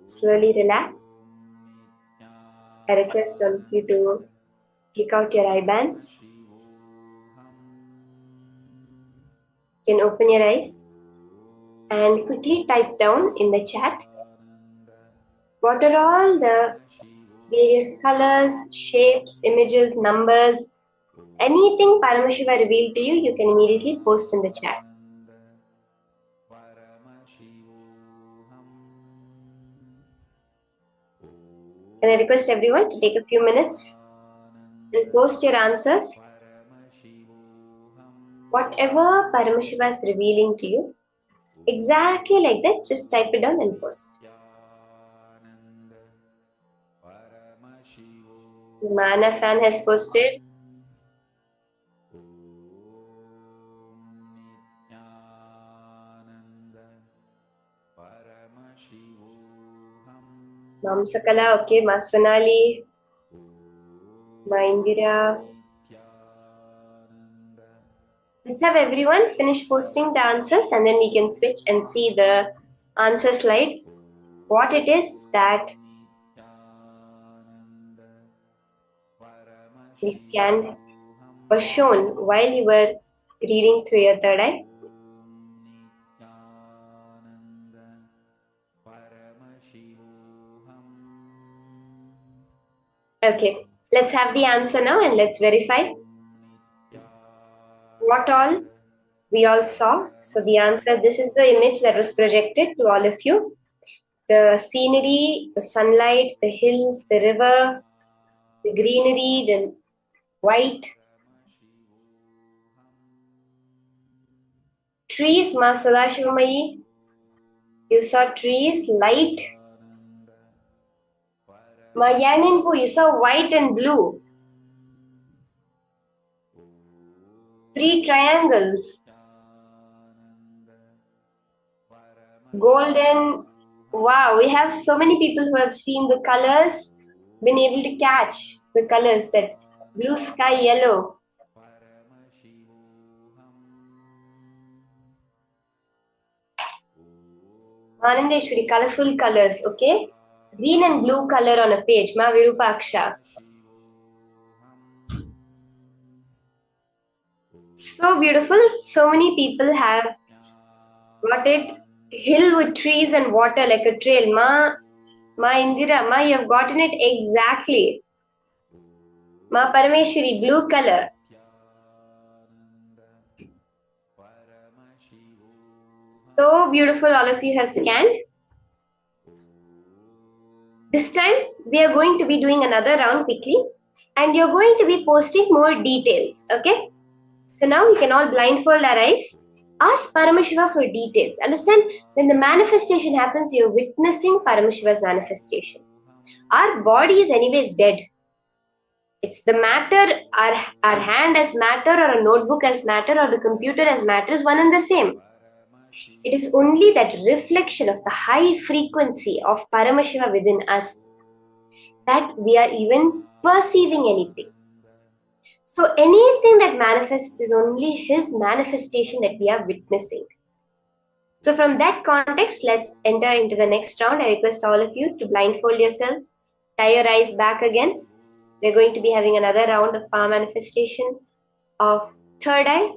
Slowly relax. I request all of you to take out your eye bands. You can open your eyes and quickly type down in the chat what are all the various colors, shapes, images, numbers, anything Paramashiva revealed to you, you can immediately post in the chat. And I request everyone to take a few minutes and post your answers. Whatever Paramashiva is revealing to you, exactly like that, just type it down and post. Mana fan has posted. Mam Sakala, okay, Ma Sonali, Ma Indira. Let's have everyone finish posting the answers and then we can switch and see the answer slide. What it is that we scanned or shown while you were reading through your third eye. Okay, let's have the answer now and let's verify what all we all saw. So the answer, this is the image that was projected to all of you. The scenery, the sunlight, the hills, the river, the greenery, the white trees, Ma Sadashivamayi. You saw trees, light. Ma Yaninpu, you saw white and blue. 3 triangles. Golden. Wow, we have so many people who have seen the colors, been able to catch the colors, that blue sky, yellow. Anandeshwari, colorful colors, okay? Green and blue color on a page, Ma Virupaksha. So beautiful, so many people have got it. Hill with trees and water like a trail. Ma Indira, Ma, you have gotten it exactly. Ma Parameshwari, blue color. So beautiful, all of you have scanned. This time, we are going to be doing another round quickly and you're going to be posting more details, okay? So now we can all blindfold our eyes. Ask Paramashiva for details. Understand, when the manifestation happens, you're witnessing Paramashiva's manifestation. Our body is anyways dead. It's the matter, our hand as matter or a notebook as matter or the computer as matter is one and the same. It is only that reflection of the high frequency of Paramashiva within us that we are even perceiving anything. So anything that manifests is only his manifestation that we are witnessing. So from that context, let's enter into the next round. I request all of you to blindfold yourselves, tie your eyes back again. We're going to be having another round of power manifestation of third eye.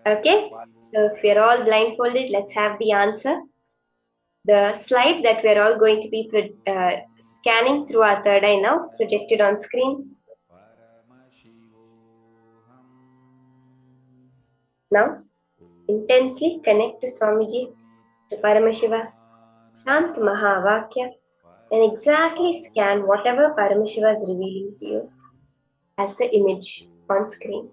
Okay, so if we're all blindfolded, let's have the answer. the slide that we're all going to be scanning through our third eye now, projected on screen. Now, intensely connect to Swamiji, to Paramashiva, Shant Mahavakya, and exactly scan whatever Paramashiva is revealing to you as the image on screen.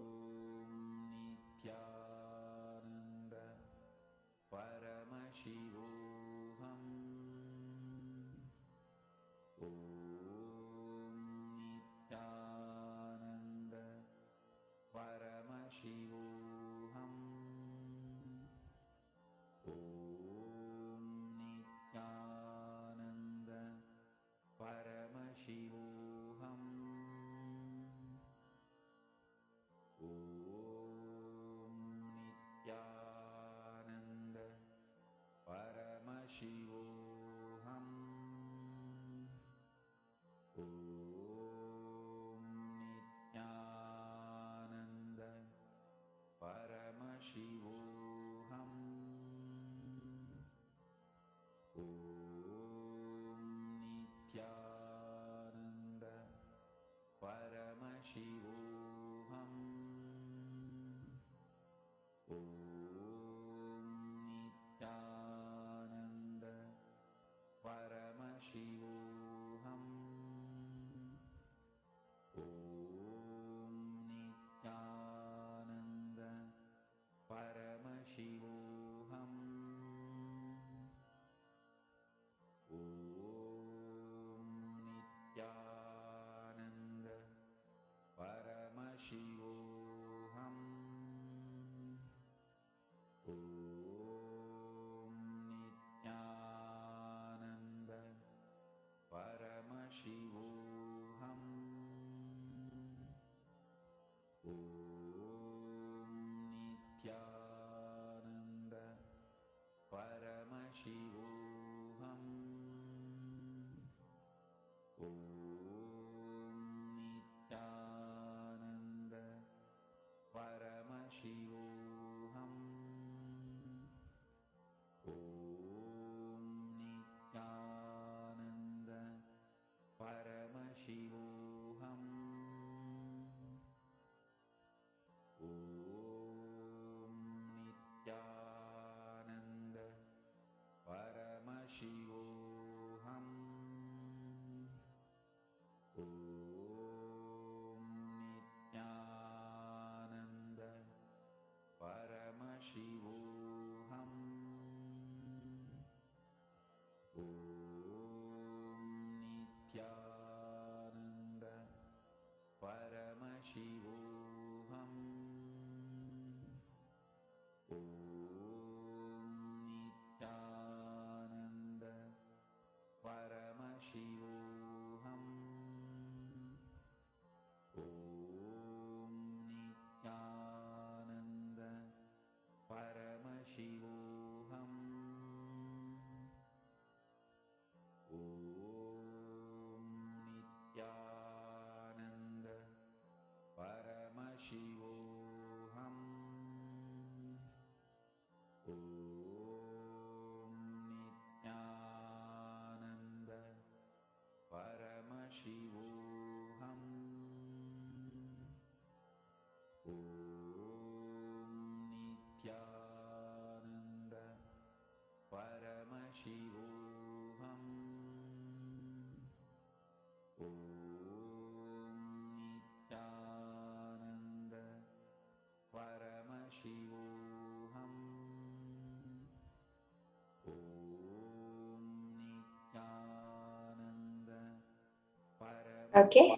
Okay.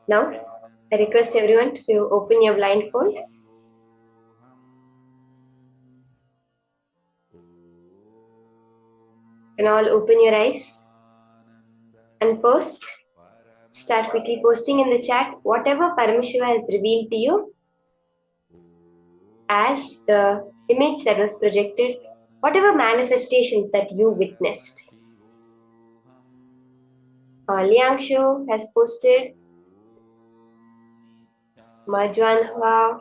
Now, I request everyone to open your blindfold. And all open your eyes and post. Start quickly posting in the chat whatever Paramashiva has revealed to you as the image that was projected, whatever manifestations that you witnessed. Liangshu has posted, Majwanhva.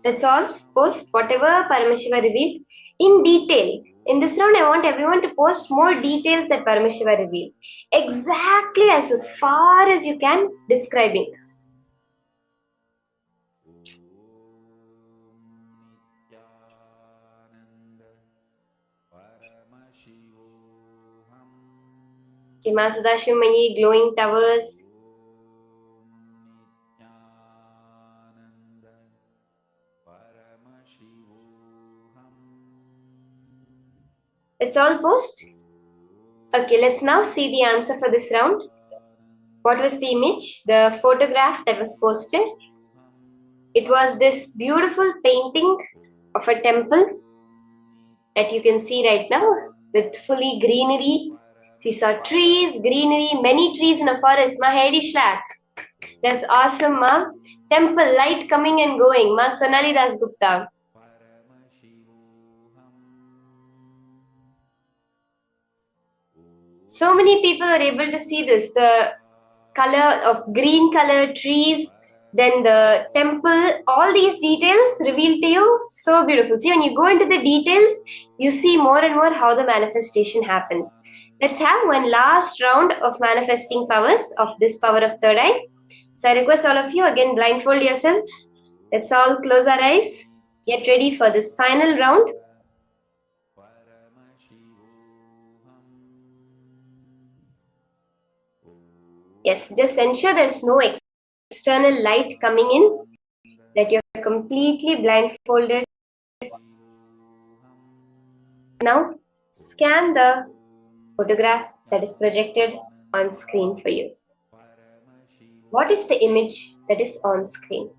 That's all. Post whatever Paramashiva revealed in detail. In this round, I want everyone to post more details that Paramashiva revealed. Exactly as far as you can, describing. Himasadashimayi, glowing towers. It's all post. Okay, let's now see the answer for this round. What was the image? The photograph that was posted. It was this beautiful painting of a temple that you can see right now with fully greenery. If you saw trees, greenery, many trees in a forest, Ma Heidi Shlak. That's awesome, Ma. Temple, light coming and going, Ma Sonali Das Gupta. So many people are able to see this, the color of green colored trees, then the temple, all these details revealed to you, so beautiful. See, when you go into the details, you see more and more how the manifestation happens. Let's have one last round of manifesting powers of this power of third eye. So I request all of you, again, blindfold yourselves. Let's all close our eyes. Get ready for this final round. Yes, just ensure there's no external light coming in, that you're completely blindfolded. Now, scan the photograph that is projected on screen for you. What is the image that is on screen?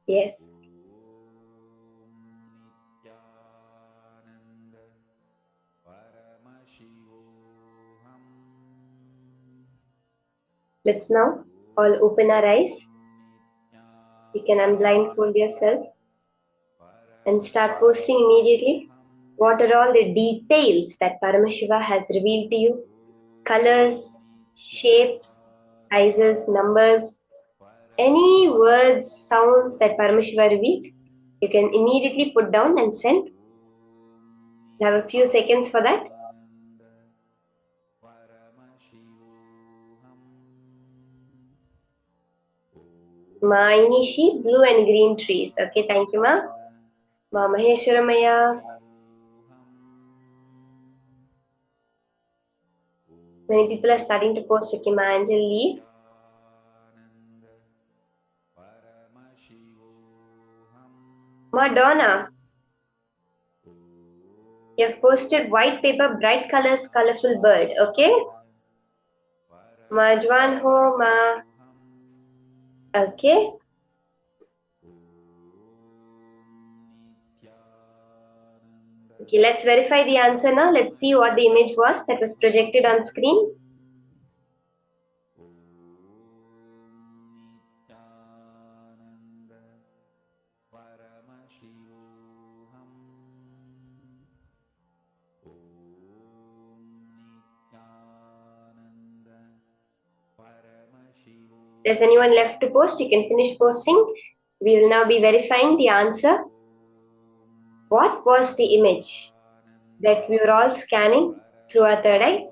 Yes. Let's now all open our eyes. You can unblindfold yourself. and start posting immediately. What are all the details that Paramashiva has revealed to you? Colors, shapes, sizes, numbers, any words, sounds that Paramashiva revealed, you can immediately put down and send. You have a few seconds for that. Ma Inishi, blue and green trees. Okay, thank you, Ma. Ma Maheshwaramaya. Many people are starting to post. Okay, Ma Anjali. Ma Donna. You have posted white paper, bright colors, colorful bird. Okay. Ma Jwan Ho, Ma. Okay. Okay, let's verify the answer now. Let's see what the image was that was projected on screen. There's anyone left to post? You can finish posting. We will now be verifying the answer. What was the image that we were all scanning through our third eye?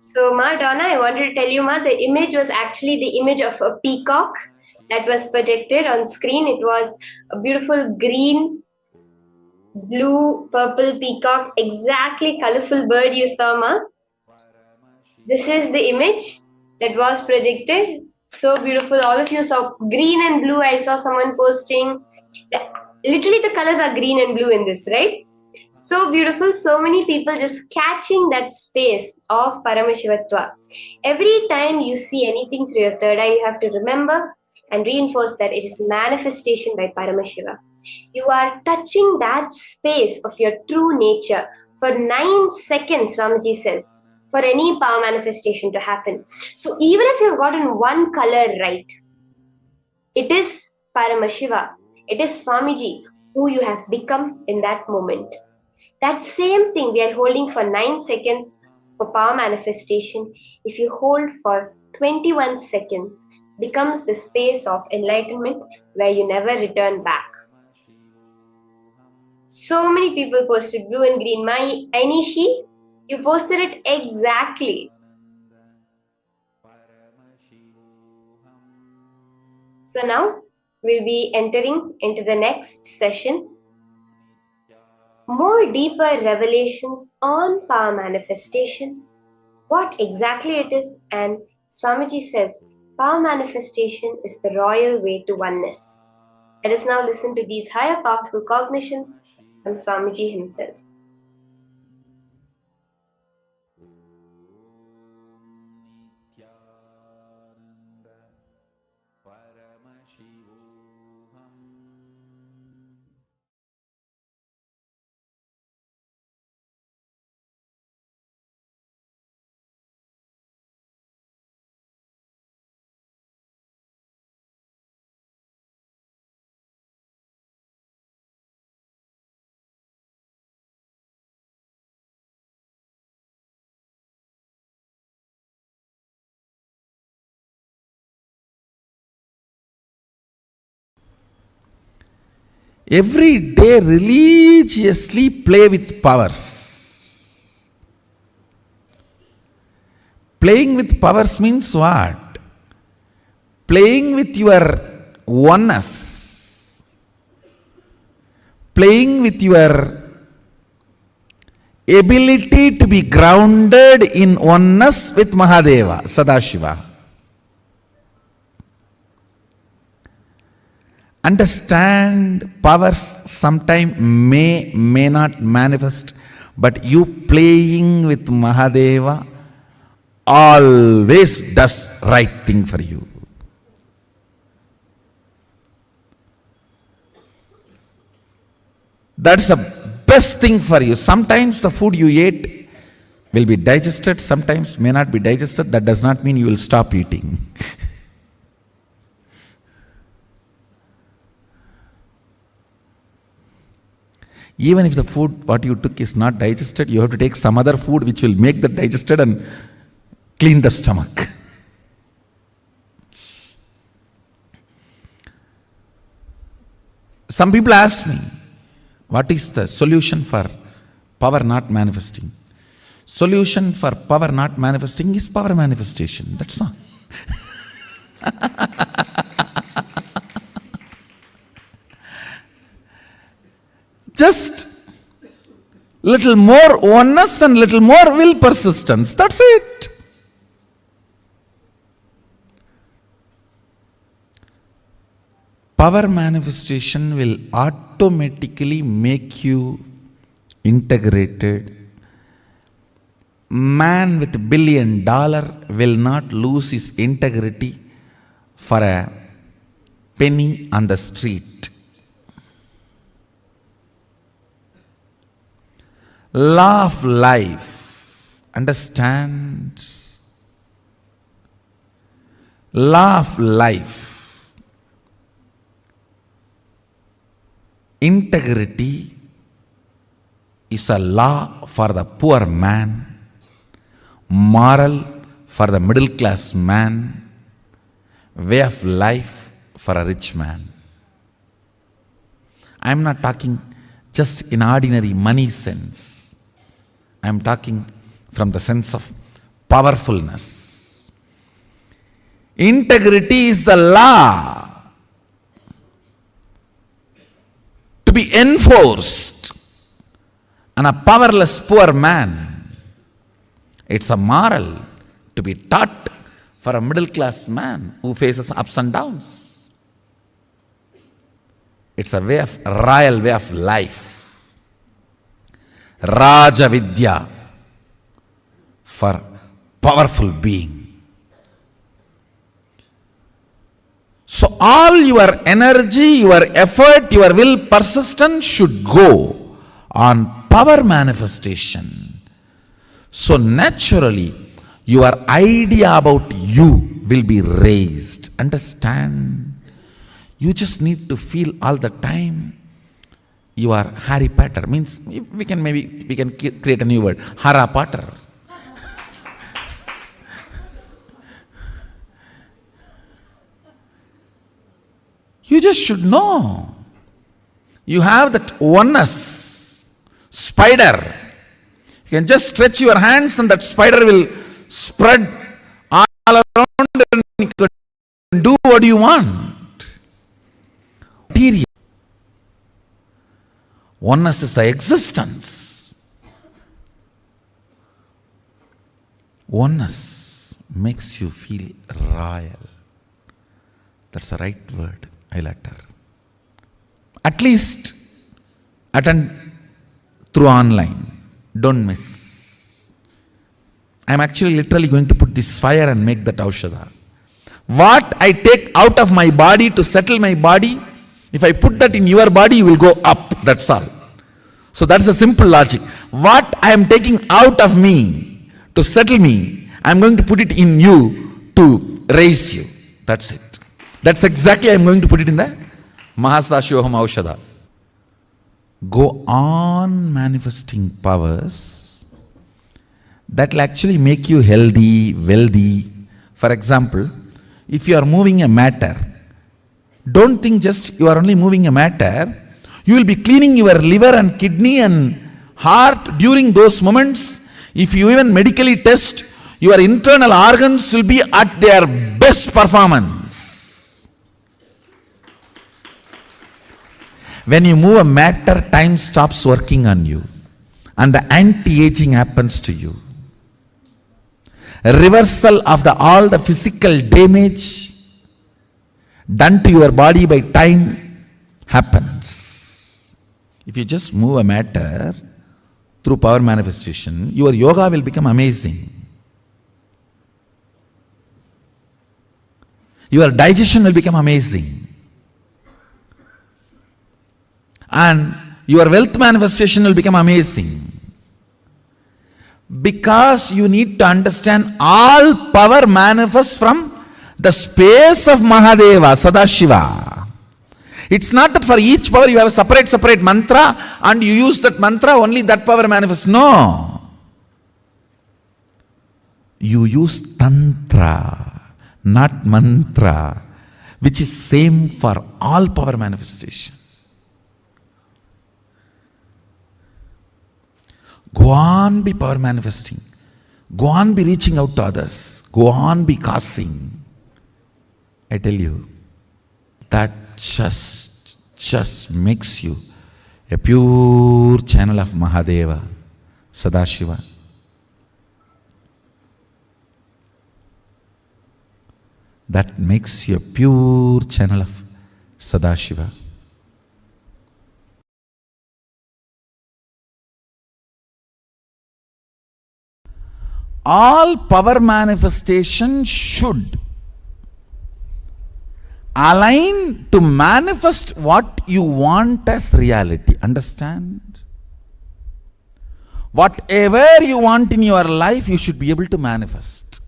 So, Ma Donna, I wanted to tell you, Ma, the image was actually the image of a peacock that was projected on screen. It was a beautiful green, blue, purple peacock, exactly colorful bird you saw, Ma. This is the image that was projected. So beautiful. All of you saw green and blue. I saw someone posting. Literally, the colors are green and blue in this, right? So beautiful. So many people just catching that space of Paramashivatva. Every time you see anything through your third eye, you have to remember and reinforce that it is manifestation by Paramashiva. You are touching that space of your true nature for 9 seconds, Swamiji says, for any power manifestation to happen. So even if you've gotten one color right, it is Paramashiva, it is Swamiji who you have become in that moment. That same thing we are holding for 9 seconds for power manifestation. If you hold for 21 seconds, becomes the space of enlightenment where you never return back. So many people posted blue and green. My Ainishi, you posted it exactly. So now we'll be entering into the next session. More deeper revelations on power manifestation, what exactly it is, and Swamiji says power manifestation is the royal way to oneness. Let us now listen to these higher powerful cognitions from Swamiji himself. Every day religiously play with powers. Playing with powers means what? Playing with your oneness. Playing with your ability to be grounded in oneness with Mahadeva, Sadashiva. Understand, powers sometime may not manifest, but you playing with Mahadeva always does right thing for you. That's the best thing for you. Sometimes the food you ate will be digested, sometimes may not be digested. That does not mean you will stop eating. Even if the food what you took is not digested, you have to take some other food which will make that digested and clean the stomach. Some people ask me, what is the solution for power not manifesting? Solution for power not manifesting is power manifestation. That's all. Just little more oneness and little more will persistence. That's it. Power manifestation will automatically make you integrated. Man with $1 billion will not lose his integrity for a penny on the street. Law of life. Understand? Law of life. Integrity is a law for the poor man, moral for the middle class man, way of life for a rich man. I am not talking just in ordinary money sense. I am talking from the sense of powerfulness. Integrity is the law to be enforced on a powerless poor man. It's a moral to be taught for a middle class man who faces ups and downs. It's a way of royal way of life. Raja Vidya for powerful being. So all your energy, your effort, your will, persistence should go on power manifestation. So naturally, your idea about you will be raised. Understand? You just need to feel all the time you are Harry Potter. Means we can create a new word. Hara Potter. You just should know. You have that oneness. Spider. You can just stretch your hands and that spider will spread all around and you can do what you want. Material. Oneness is the existence. Oneness makes you feel royal. That's the right word, I'll utter. At least attend through online. Don't miss. I'm actually literally going to put this fire and make that aushadha. What I take out of my body to settle my body, if I put that in your body, you will go up. That's all. So that's a simple logic. What I am taking out of me to settle me, I am going to put it in you to raise you. That's it. That's exactly I am going to put it in the Mahastashivoham Aushadha. Go on manifesting powers that will actually make you healthy, wealthy. For example, if you are moving a matter, don't think just you are only moving a matter. You will be cleaning your liver and kidney and heart during those moments. If you even medically test, your internal organs will be at their best performance. When you move a matter, time stops working on you and the anti-aging happens to you. A reversal of all the physical damage done to your body by time happens. If you just move a matter through power manifestation, your yoga will become amazing. Your digestion will become amazing. And Your wealth manifestation will become amazing. Because you need to understand all power manifests from the space of Mahadeva, Sadashiva. It's not that for each power you have a separate mantra and you use that mantra, only that power manifests. No. You use tantra, not mantra, which is same for all power manifestation. Go on be power manifesting. Go on be reaching out to others. Go on be causing. I tell you, that just makes you a pure channel of Mahadeva, Sadashiva. That makes you a pure channel of Sadashiva. All power manifestation should align to manifest what you want as reality. Understand? Whatever you want in your life, you should be able to manifest.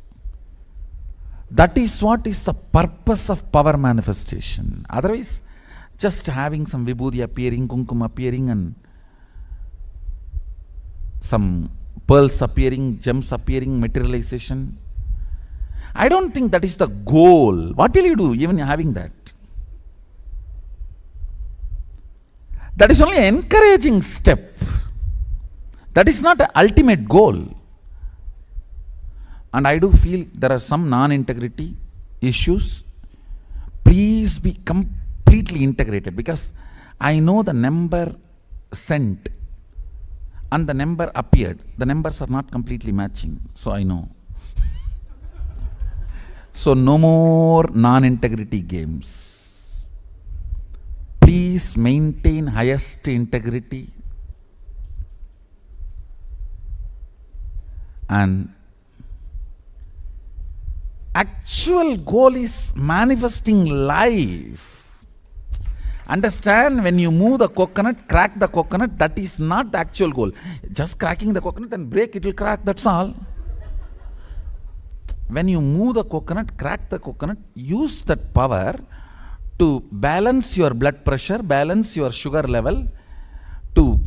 That is what is the purpose of power manifestation. Otherwise, just having some vibhuti appearing, kumkum appearing, and some pearls appearing, gems appearing, materialization. I don't think that is the goal. What will you do even having that? That is only an encouraging step. That is not the ultimate goal. And I do feel there are some non-integrity issues. Please be completely integrated, because I know the number sent and the number appeared. The numbers are not completely matching. So I know. So no more non-integrity games. Please maintain highest integrity. And actual goal is manifesting life. Understand, when you move the coconut, crack the coconut, that is not the actual goal. Just cracking the coconut and break, it will crack, that's all. When you move the coconut, crack the coconut, use that power to balance your blood pressure, balance your sugar level, to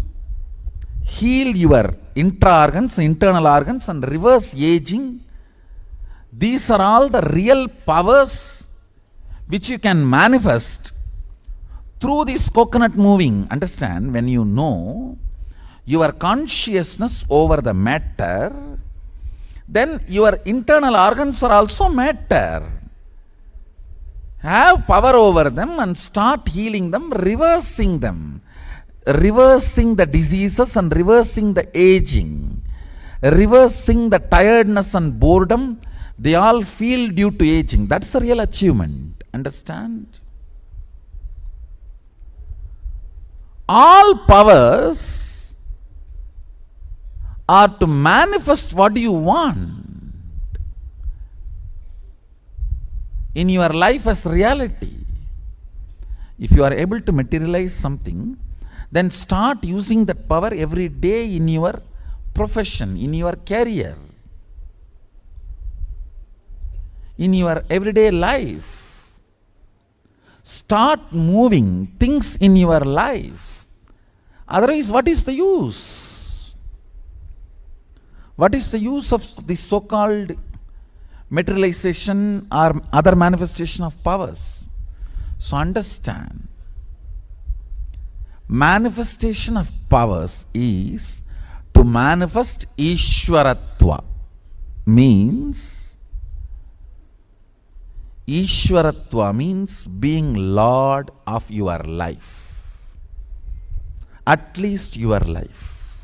heal your intra-organs, internal organs, and reverse aging. These are all the real powers which you can manifest through this coconut moving. Understand, when you know your consciousness over the matter, then your internal organs are also matter. Have power over them and start healing them, reversing them. Reversing the diseases and reversing the aging. Reversing the tiredness and boredom they all feel due to aging. That's the real achievement. Understand? All powers are to manifest what you want in your life as reality. If you are able to materialize something, then start using that power every day in your profession, in your career, in your everyday life. Start moving things in your life. Otherwise, what is the use? What is the use of this so-called materialization or other manifestation of powers? So understand, manifestation of powers is to manifest Ishwaratva. Means, Ishwaratva means being Lord of your life. At least your life.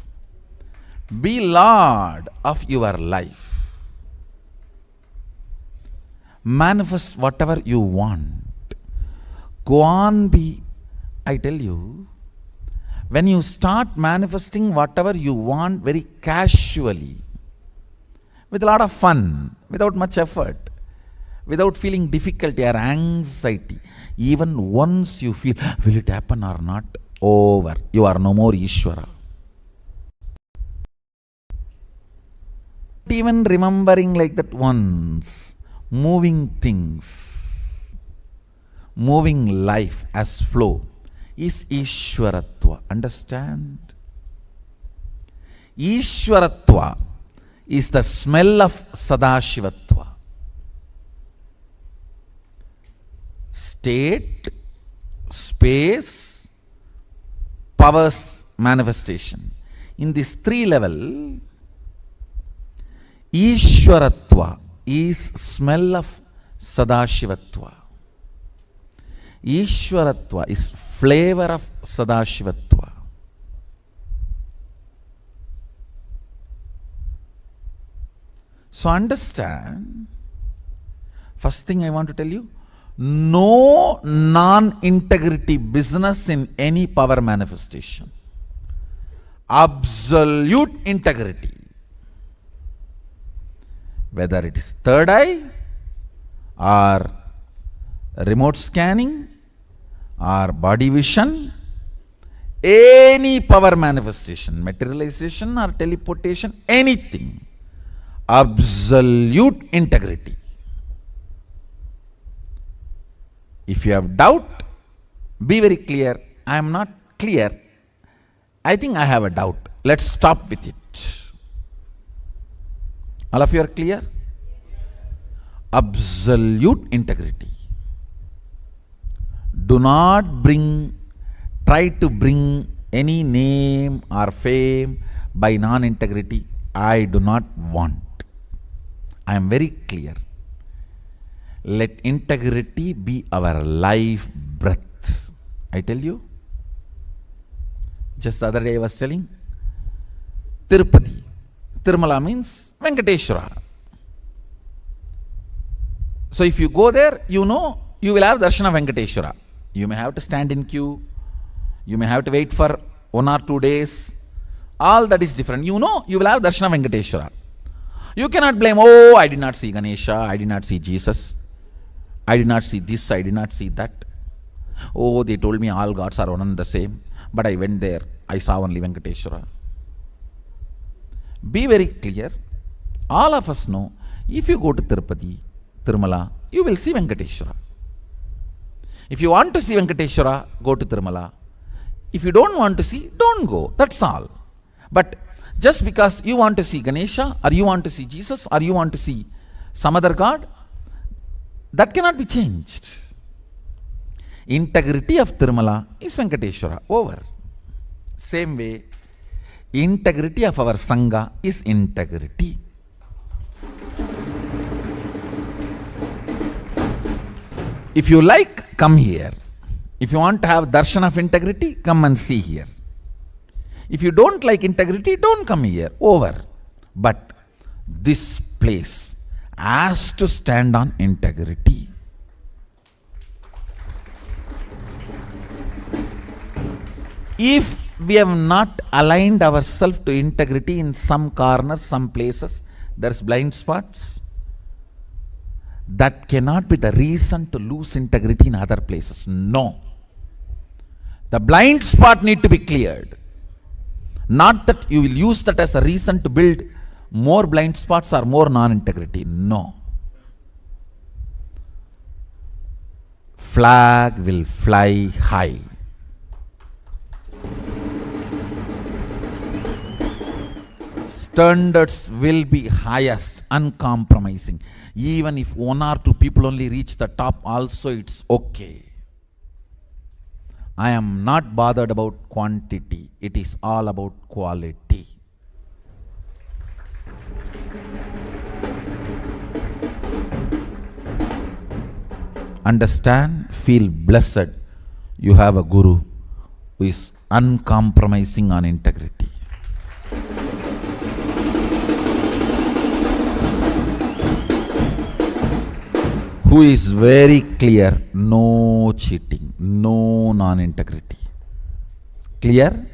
Be Lord of your life. Manifest whatever you want. Go on be, I tell you, when you start manifesting whatever you want very casually, with a lot of fun, without much effort, without feeling difficulty or anxiety, even once you feel, will it happen or not? Over. You are no more Ishvara. Even remembering like that once, moving things, moving life as flow is Ishwaratva. Understand? Ishwaratva is the smell of Sadashivatva. State, space, powers, manifestation. In this three level, Ishwaratva is smell of Sadashivatva. Ishwaratva is flavor of Sadashivatva. So understand, first thing I want to tell you, no non-integrity business in any power manifestation. Absolute integrity. Whether it is third eye or remote scanning or body vision, any power manifestation, materialization or teleportation, anything, absolute integrity. If you have doubt, be very clear. I am not clear. I think I have a doubt. Let's stop with it. All of you are clear? Absolute integrity. Do not try to bring any name or fame by non-integrity. I do not want. I am very clear. Let integrity be our life breath. I tell you. Just the other day I was telling. Tirupati. Tirumala means Venkateshwara. So if you go there, you know you will have darshan of Venkateshwara. You may have to stand in queue. You may have to wait for 1 or 2 days. All that is different. You know you will have darshan of Venkateshwara. You cannot blame, oh, I did not see Ganesha, I did not see Jesus, I did not see this, I did not see that. Oh, they told me all gods are one and the same, but I went there, I saw only Venkateshwara. Be very clear. All of us know, if you go to Tirupati, Tirumala, you will see Venkateshwara. If you want to see Venkateshwara, go to Tirumala. If you don't want to see, don't go. That's all. But just because you want to see Ganesha, or you want to see Jesus, or you want to see some other god, that cannot be changed. Integrity of Tirumala is Venkateshwara. Over. Same way, integrity of our Sangha is integrity. If you like, come here. If you want to have darshan of integrity, come and see here. If you don't like integrity, don't come here. Over. But this place has to stand on integrity. If we have not aligned ourselves to integrity in some corners, some places, there's blind spots. That cannot be the reason to lose integrity in other places. No. The blind spot need to be cleared. Not that you will use that as a reason to build more blind spots or more non-integrity. No. Flag will fly high. Standards will be highest, uncompromising. Even if 1 or 2 people only reach the top, also it's okay. I am not bothered about quantity. It is all about quality. Understand, feel blessed. You have a guru who is uncompromising on integrity. Who is very clear, no cheating, no non-integrity. Clear?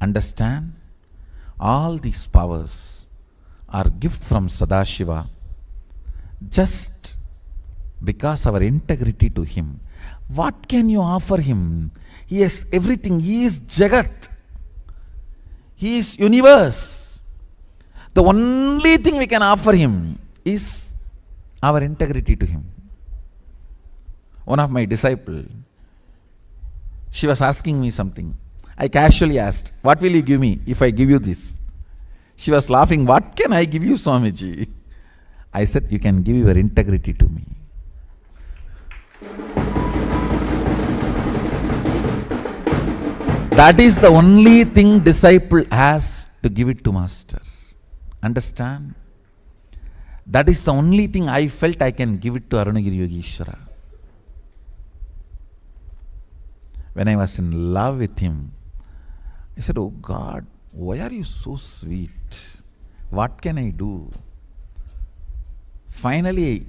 Understand? All these powers are gift from Sadashiva. Just Because our integrity to him. What can you offer him? He has everything. He is Jagat. He is universe. The only thing we can offer him is our integrity to him. One of my disciples, she was asking me something. I casually asked, what will you give me if I give you this? She was laughing, what can I give you, Swamiji? I said, you can give your integrity to me. That is the only thing disciple has to give it to Master. Understand? That is the only thing I felt I can give it to Arunagiri Yogeshwara. When I was in love with him, I said, oh God, why are you so sweet? What can I do? Finally,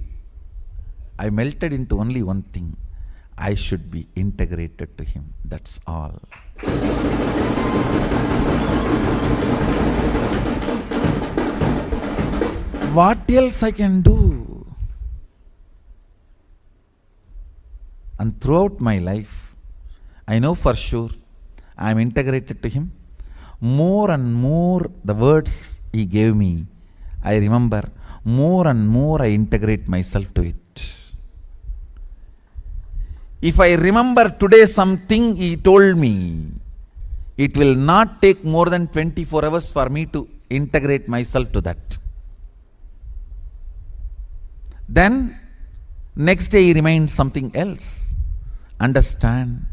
I melted into only one thing. I should be integrated to him. That's all. What else I can do? And throughout my life, I know for sure I am integrated to him. More and more the words he gave me, I remember, more and more I integrate myself to it. If I remember today something he told me, it will not take more than 24 hours for me to integrate myself to that. Then, next day he reminds something else. Understand?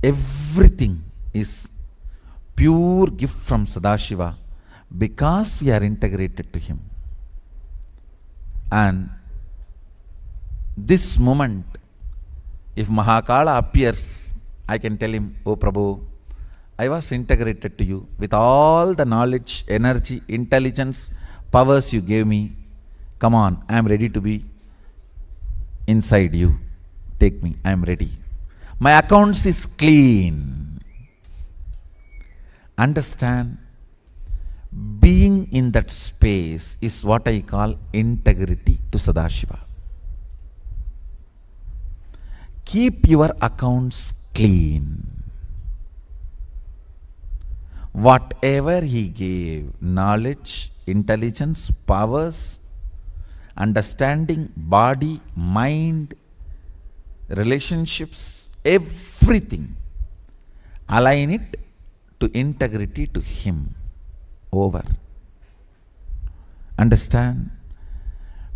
Everything is pure gift from Sadashiva because we are integrated to him. And this moment, if Mahakala appears, I can tell him, oh Prabhu, I was integrated to you with all the knowledge, energy, intelligence, powers you gave me. Come on, I am ready to be inside you. Take me, I am ready. My accounts is clean. Understand? Being in that space is what I call integrity to Sadashiva. Keep your accounts clean. Whatever he gave, knowledge, intelligence, powers, understanding, body, mind, relationships, everything, align it to integrity to him. Over. Understand?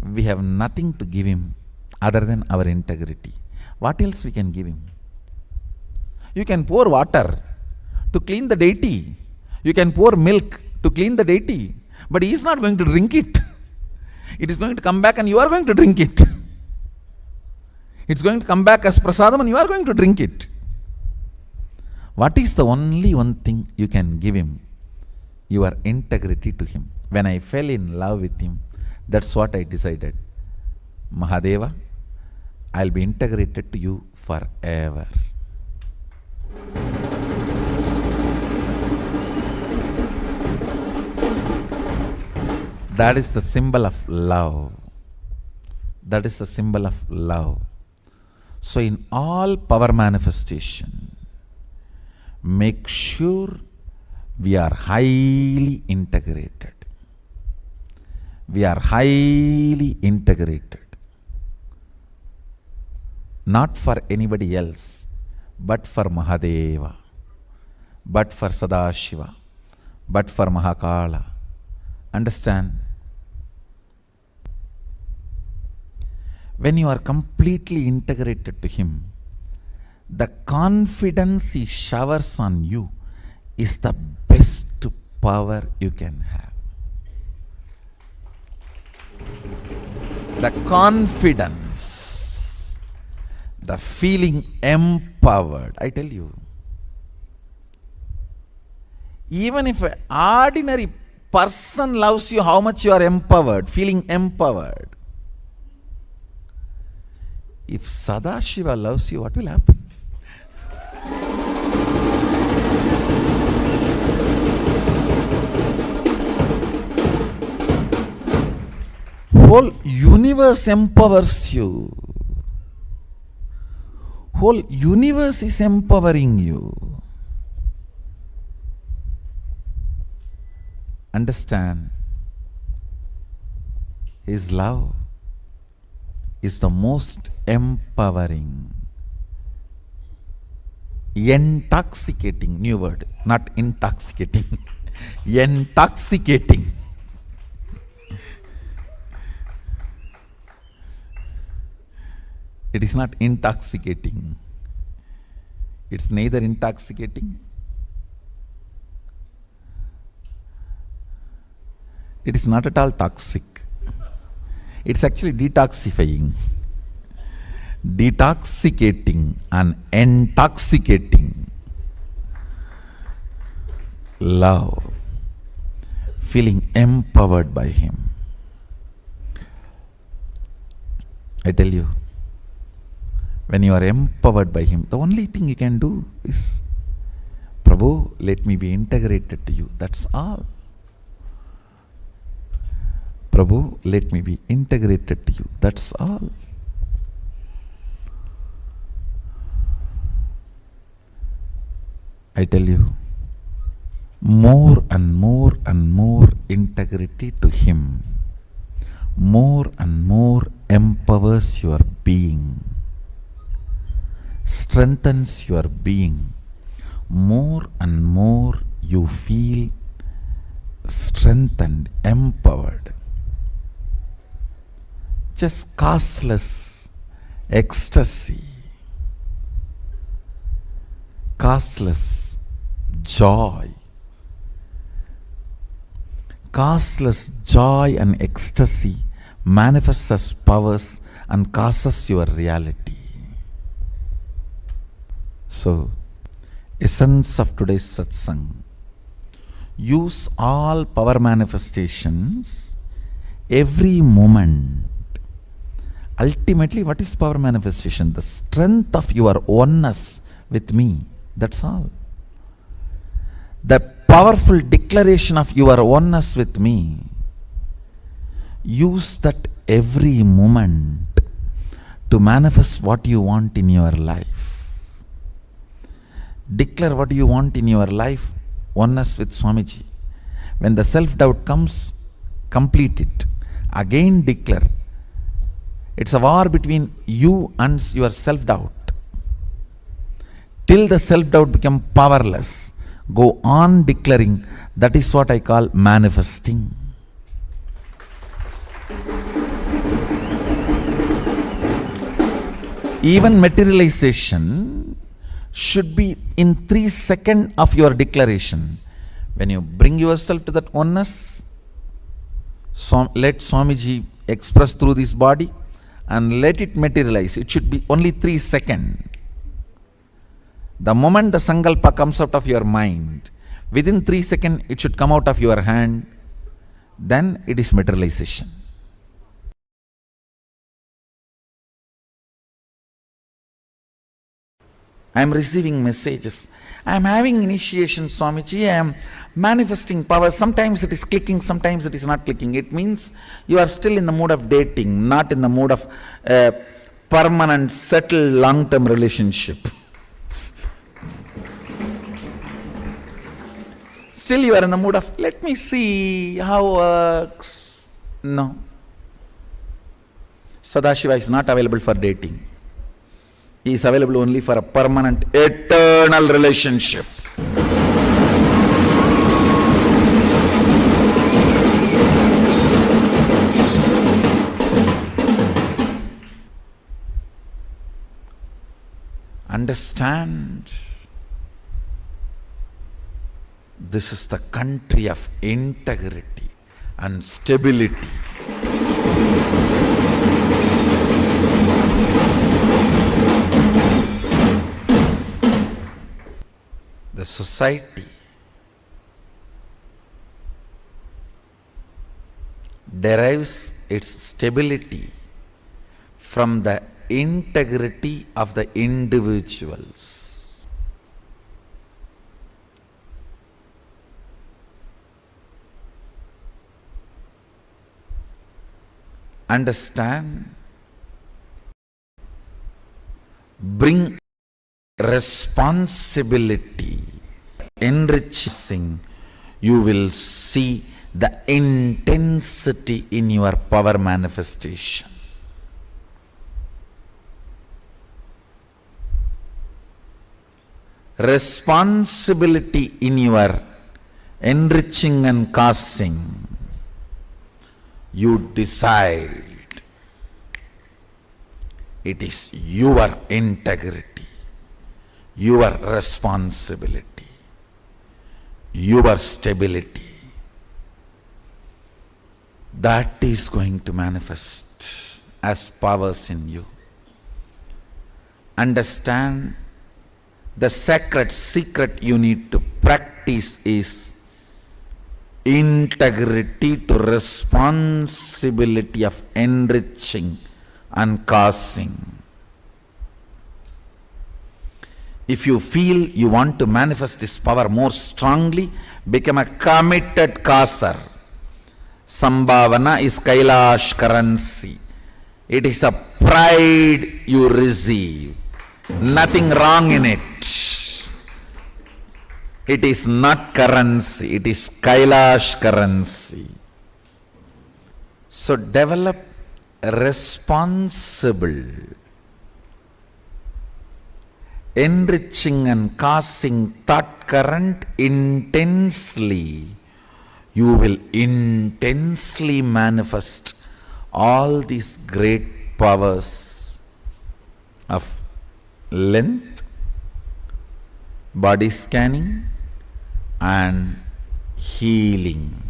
We have nothing to give him other than our integrity. What else we can give him? You can pour water to clean the deity. You can pour milk to clean the deity. But he is not going to drink it. It is going to come back and you are going to drink it. It's going to come back as prasadam and you are going to drink it. What is the only one thing you can give him? Your integrity to him. When I fell in love with him, that's what I decided. Mahadeva, I'll be integrated to you forever. That is the symbol of love. That is the symbol of love. So in all power manifestation, make sure we are highly integrated. We are highly integrated. Not for anybody else, but for Mahadeva, but for Sadashiva, but for Mahakala. Understand? When you are completely integrated to him, the confidence he showers on you is the best power you can have. The confidence, the feeling empowered. I tell you, even if an ordinary person loves you, how much you are empowered, feeling empowered. If Sadashiva loves you, what will happen? Whole universe empowers you. Whole universe is empowering you. Understand? His love is the most empowering, intoxicating, new word, not intoxicating, intoxicating. It is not intoxicating. It's neither intoxicating, it is not at all toxic. It's actually detoxifying, detoxicating and intoxicating. Love, feeling empowered by Him. I tell you, when you are empowered by Him, the only thing you can do is, Prabhu, let me be integrated to you. That's all. Prabhu, let me be integrated to you. That's all. I tell you, more and more and more integrity to Him, more and more empowers your being, strengthens your being. More and more you feel strengthened, empowered. Just causeless ecstasy, causeless joy. Causeless joy and ecstasy manifests as powers and causes your reality. So, essence of today's satsang, use all power manifestations every moment. Ultimately, what is power manifestation? The strength of your oneness with me. That's all. The powerful declaration of your oneness with me. Use that every moment to manifest what you want in your life. Declare what you want in your life, oneness with Swamiji. When the self-doubt comes, complete it. Again declare. It's a war between you and your self-doubt. Till the self-doubt becomes powerless, go on declaring. That is what I call manifesting. Even materialization should be in 3 seconds of your declaration. When you bring yourself to that oneness, let Swamiji express through this body and let it materialize. It should be only 3 seconds. The moment the sankalpa comes out of your mind, within 3 seconds it should come out of your hand, then it is materialization. I am receiving messages. I am having initiation, Swamiji. I am manifesting power. Sometimes it is clicking, sometimes it is not clicking. It means you are still in the mood of dating, not in the mood of permanent, settled, long-term relationship. Still you are in the mood of, let me see how works. No. Sadashiva is not available for dating. He is available only for a permanent, eternal relationship. Understand, this is the country of integrity and stability. The society derives its stability from the integrity of the individuals. understand, bring responsibility, enriching, you will see the intensity in your power manifestation. Responsibility in your enriching and causing. You decide. It is your integrity, your responsibility, your stability. That is going to manifest as powers in you. Understand, the sacred secret you need to practice is integrity to responsibility of enriching and causing. If you feel you want to manifest this power more strongly, become a committed causer. Sambhavana is Kailash currency. It is a pride you receive. Nothing wrong in it. It is not currency, it is Kailash currency. So develop responsible, enriching and causing thought current intensely. You will intensely manifest all these great powers of length, body scanning and healing.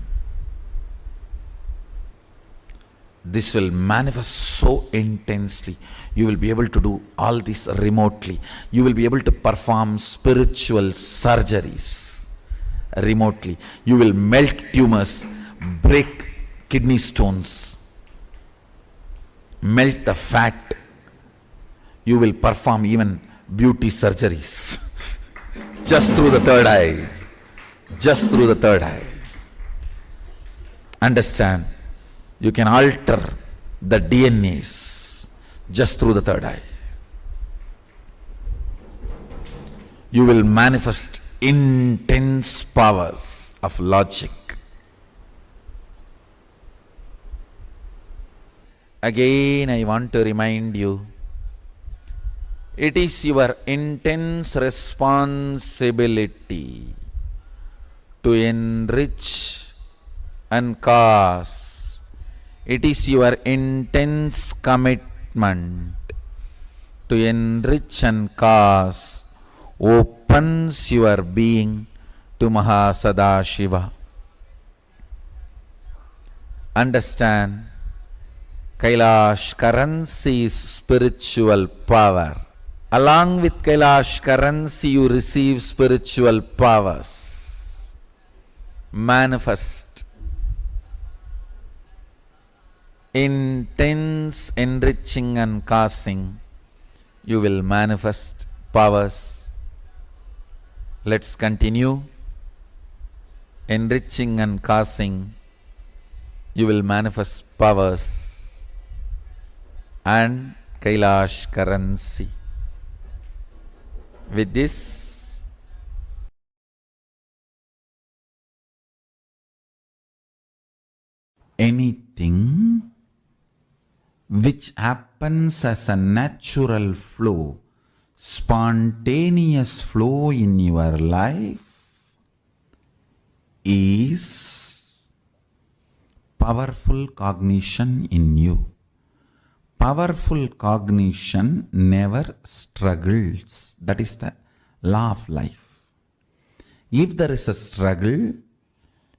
This will manifest so intensely. You will be able to do all this remotely. You will be able to perform spiritual surgeries remotely. You will melt tumors, break kidney stones, melt the fat. You will perform even beauty surgeries just through the third eye. Just through the third eye. Understand? You can alter the DNAs just through the third eye. You will manifest intense powers of logic. Again, I want to remind you, it is your intense responsibility to enrich and cause. It is your intense commitment to enrich and cause opens your being to Mahasadashiva. Understand, Kailash currency is spiritual power. Along with Kailash currency, you receive spiritual powers. Manifest intense enriching and causing. You will manifest powers. Let's continue. Enriching and causing. You will manifest powers and Kailash currency. With this, anything which happens as a natural flow, spontaneous flow in your life is powerful cognition in you. Powerful cognition never struggles. That is the law of life. If there is a struggle,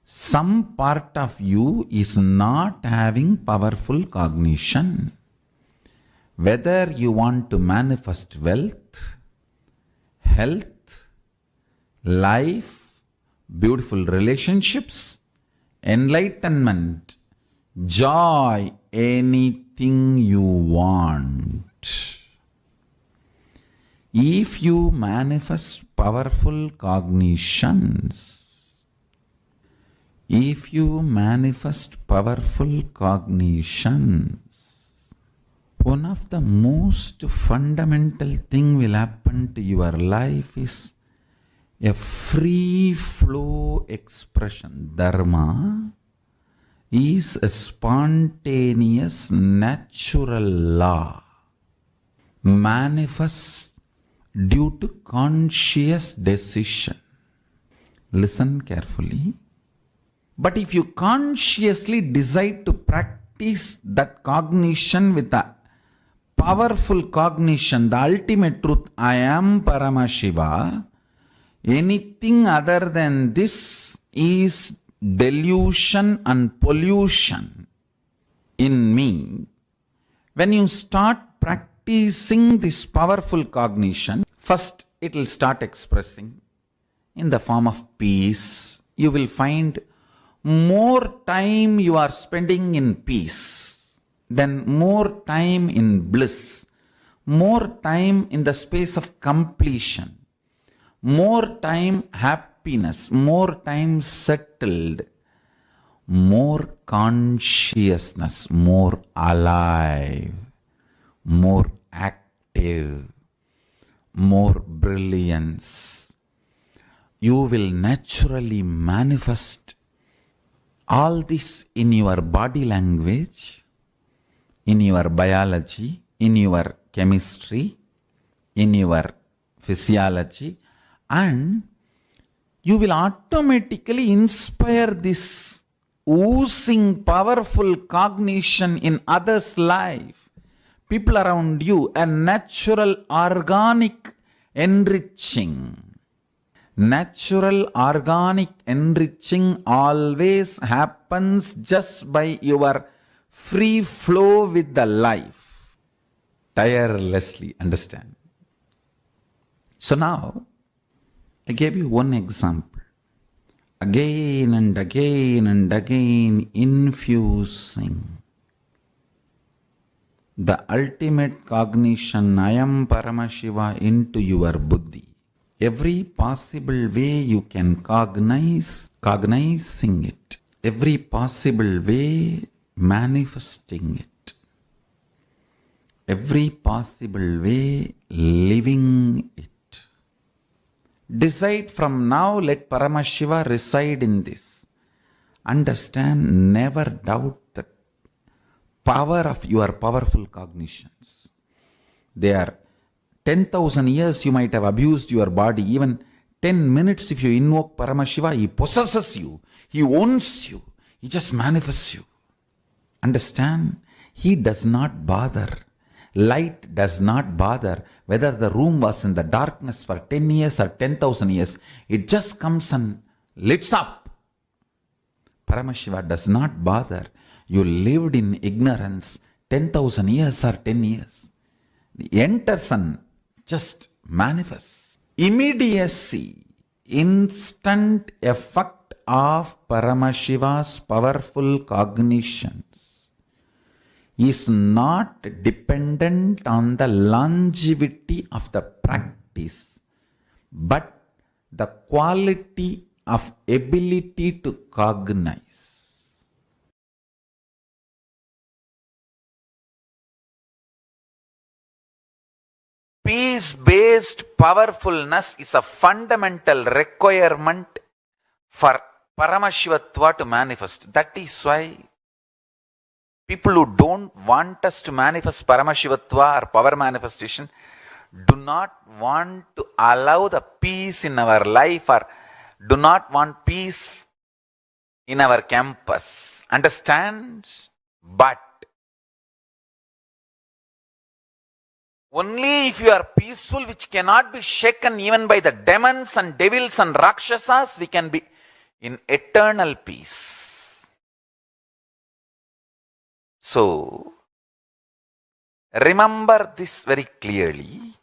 some part of you is not having powerful cognition. Whether you want to manifest wealth, health, life, beautiful relationships, enlightenment, joy, anything you want. If you manifest powerful cognitions, if you manifest powerful cognitions, one of the most fundamental thing will happen to your life is a free flow expression. Dharma is a spontaneous natural law manifests due to conscious decision. Listen carefully. But if you consciously decide to practice that cognition with a powerful cognition, the ultimate truth, I am Paramashiva, anything other than this is delusion and pollution in me. When you start practicing this powerful cognition, first it will start expressing in the form of peace. You will find more time you are spending in peace, then more time in bliss, more time in the space of completion, more time happiness, more time settled, more consciousness, more alive, more active, more brilliance. You will naturally manifest all this in your body language, in your biology, in your chemistry, in your physiology, and you will automatically inspire this oozing, powerful cognition in others' life, people around you, a natural, organic, enriching. Natural, organic, enriching always happens just by your free flow with the life. Tirelessly, understand. So now, I gave you one example. Again and again and again infusing the ultimate cognition, I am Paramashiva, into your buddhi. Every possible way you can cognizing it. Every possible way manifesting it. Every possible way living it. Decide from now, let Paramashiva reside in this. Understand, never doubt the power of your powerful cognitions. They are 10,000 years you might have abused your body. Even 10 minutes if you invoke Paramashiva, he possesses you. He owns you. He just manifests you. Understand? He does not bother. Light does not bother whether the room was in the darkness for 10 years or 10,000 years. It just comes and lights up. Paramashiva does not bother. You lived in ignorance 10,000 years or 10 years. He enters and just manifests. Immediacy, instant effect of Paramashiva's powerful cognitions is not dependent on the longevity of the practice, but the quality of ability to cognize. Peace-based powerfulness is a fundamental requirement for Paramashivatva to manifest. That is why people who don't want us to manifest Paramashivatva or power manifestation do not want to allow the peace in our life or do not want peace in our campus. Understand? But only if you are peaceful, which cannot be shaken even by the demons and devils and rakshasas, we can be in eternal peace. So, remember this very clearly.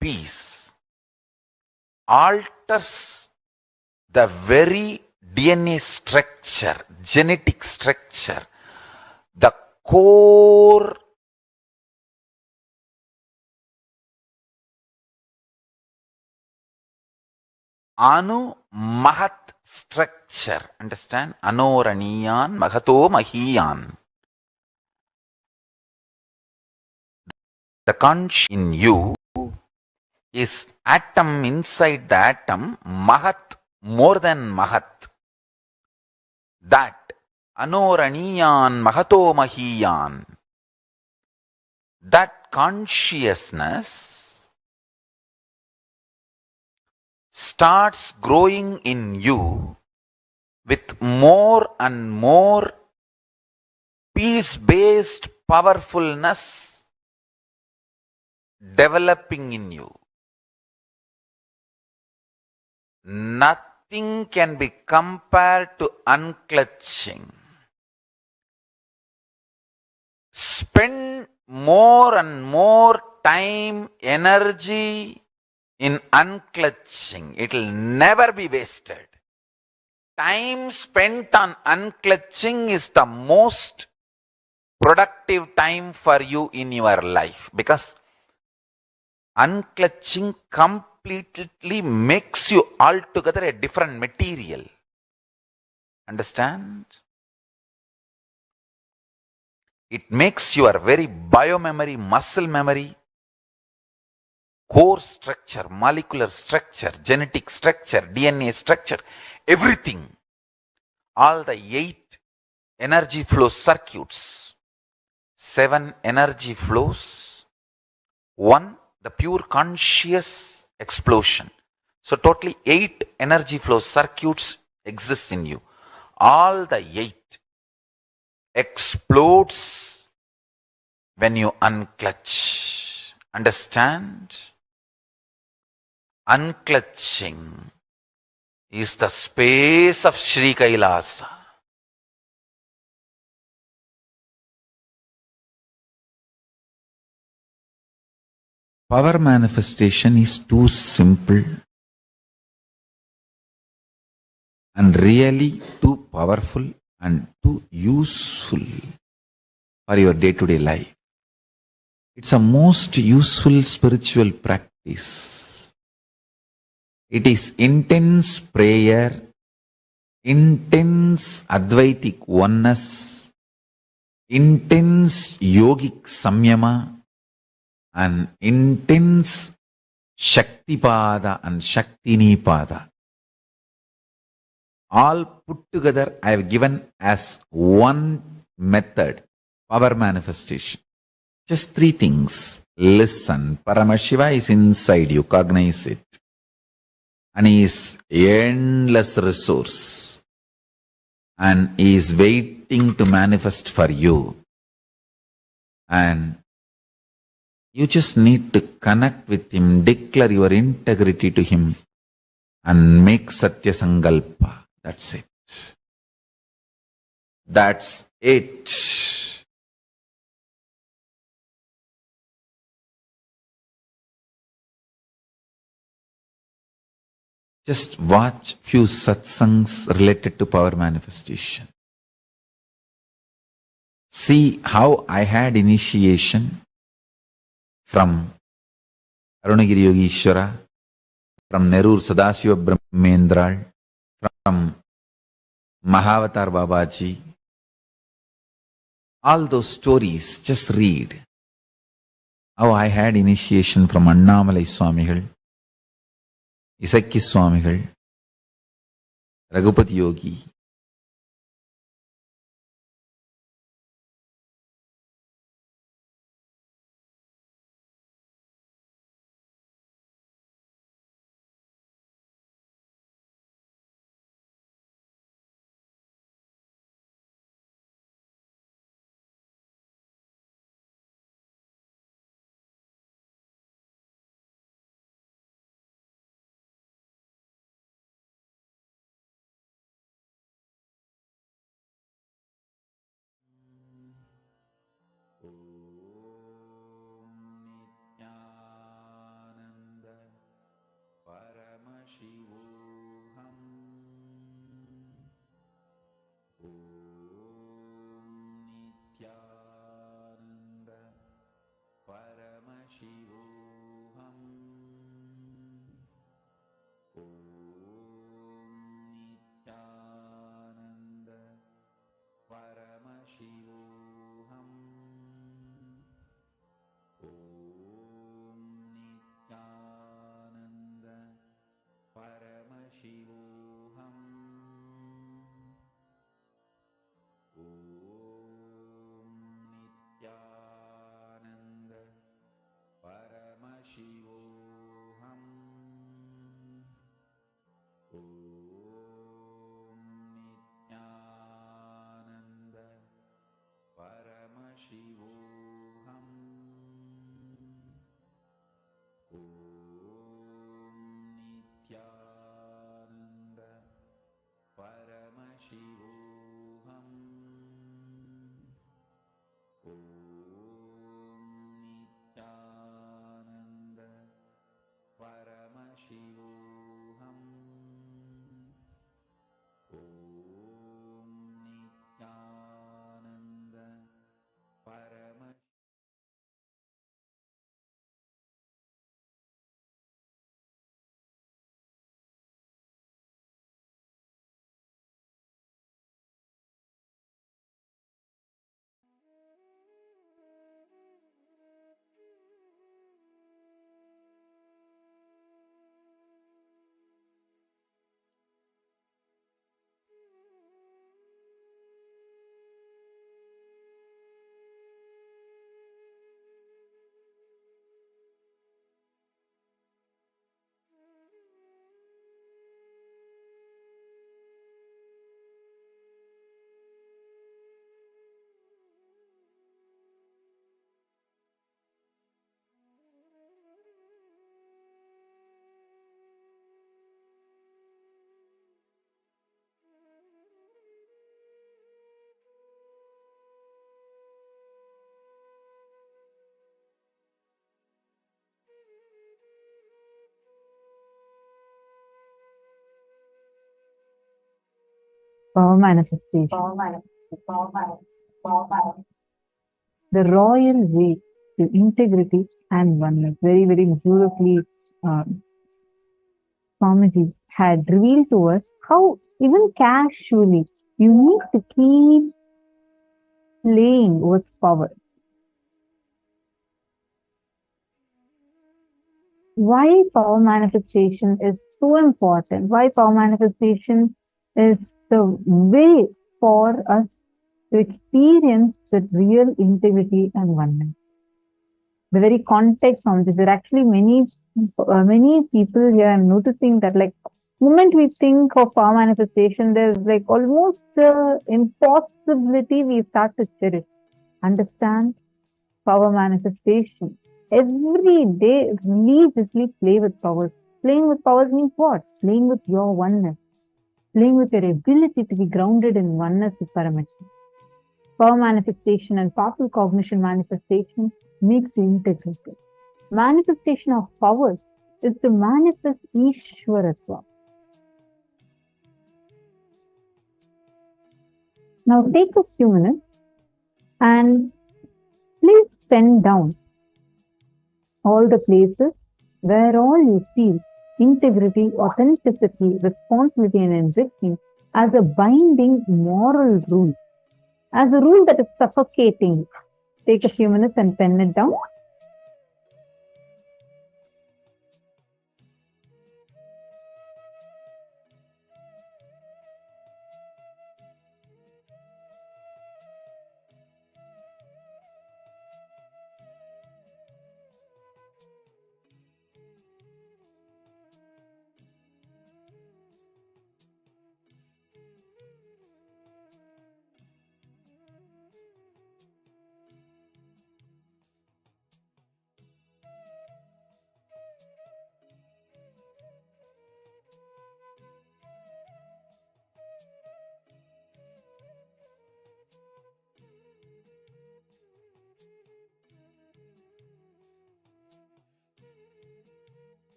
Peace alters the very DNA structure, genetic structure, the core Anu Mahat structure. Understand? Anoraniyan Mahato Mahiyan. The conscious in you is atom inside the atom, Mahat, more than Mahat. That Anoraniyan Mahato Mahiyan. That consciousness starts growing in you with more and more peace-based powerfulness developing in you. Nothing can be compared to unclutching. Spend more and more time, energy in unclutching. It will never be wasted. Time spent on unclutching is the most productive time for you in your life, because unclutching completely makes you altogether a different material. Understand? It makes your very biomemory, muscle memory, core structure, molecular structure, genetic structure, DNA structure, everything, all the 8 energy flow circuits, 7 energy flows, 1 the pure conscious explosion. So totally 8 energy flow circuits exist in you. All the 8 explodes when you unclutch. Understand? Unclutching is the space of Sri Kailasa. Power manifestation is too simple and really too powerful and too useful for your day-to-day life. It's a most useful spiritual practice. It is intense prayer, intense Advaitic oneness, intense yogic samyama, and intense Shaktipada and Shaktinipada. All put together I have given as one method, power manifestation. Just 3 things. Listen, Paramashiva is inside you, cognize it. And he is endless resource. And he is waiting to manifest for you. And you just need to connect with him, declare your integrity to him, and make Satya Sankalpa. That's it. That's it. Just watch few satsangs related to power manifestation. See how I had initiation from Arunagiri Yogishwara, from Nerur Sadasiva Brahmendral, from Mahavatar Babaji. All those stories, just read. How I had initiation from Annamalai Swamigal, Isakki Swamigal, Raghupati Yogi, Power manifestation. The royal way to integrity and oneness. Very, very beautifully, Swamiji had revealed to us how even casually you need to keep playing with power. Why power manifestation is so important, why power manifestation is the way for us to experience the real integrity and oneness. The very context of this, there are actually many people here. I'm noticing that, like, moment we think of power manifestation, there's like almost impossibility we start to cherish. Understand power manifestation. Every day, religiously play with powers. Playing with powers means what? Playing with your oneness. Playing with your ability to be grounded in oneness with Paramashivam. Power manifestation and powerful cognition manifestation makes you integrated. Manifestation of powers is to manifest Ishwaratva. Now take a few minutes and please pen down all the places where all you feel integrity, authenticity, responsibility, and enriching as a binding moral rule, as a rule that is suffocating. Take a few minutes and pen it down.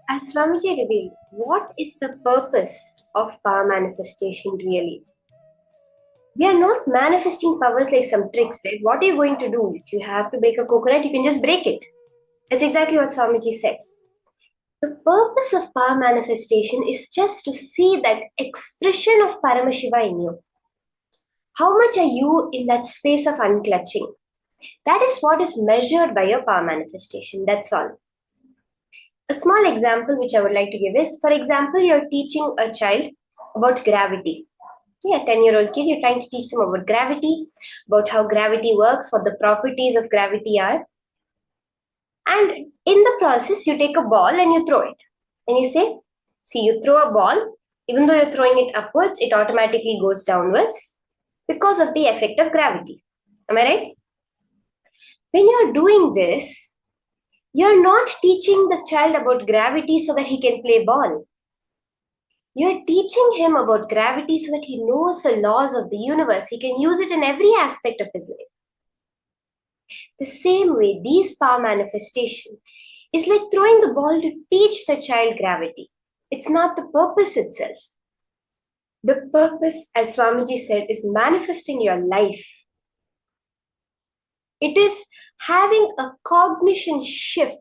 As Swamiji revealed, what is the purpose of power manifestation really? We are not manifesting powers like some tricks, right? What are you going to do? If you have to break a coconut, you can just break it. That's exactly what Swamiji said. The purpose of power manifestation is just to see that expression of Paramashiva in you. How much are you in that space of unclutching? That is what is measured by your power manifestation. That's all. A small example which I would like to give is, for example, you're teaching a child about gravity. Yeah, a 10-year-old kid, you're trying to teach them about gravity, about how gravity works, what the properties of gravity are. And in the process, you take a ball and you throw it. And you say, see, you throw a ball, even though you're throwing it upwards, it automatically goes downwards because of the effect of gravity. Am I right? When you're doing this, you're not teaching the child about gravity so that he can play ball. You're teaching him about gravity so that he knows the laws of the universe. He can use it in every aspect of his life. The same way, these power manifestation is like throwing the ball to teach the child gravity. It's not the purpose itself. The purpose, as Swamiji said, is manifesting your life. It is having a cognition shift,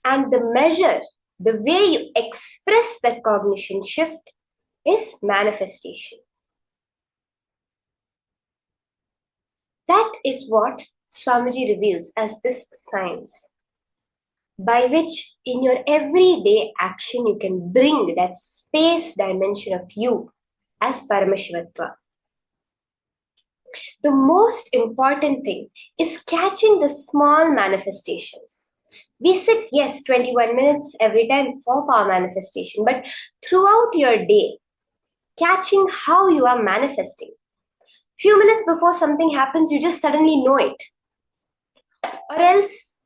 and the measure, the way you express that cognition shift is manifestation. That is what Swamiji reveals as this science, by which in your everyday action you can bring that space dimension of you as Paramashivatva. The most important thing is catching the small manifestations. We sit, yes, 21 minutes every time for power manifestation, but throughout your day, catching how you are manifesting. Few minutes before something happens, you just suddenly know it. Or else,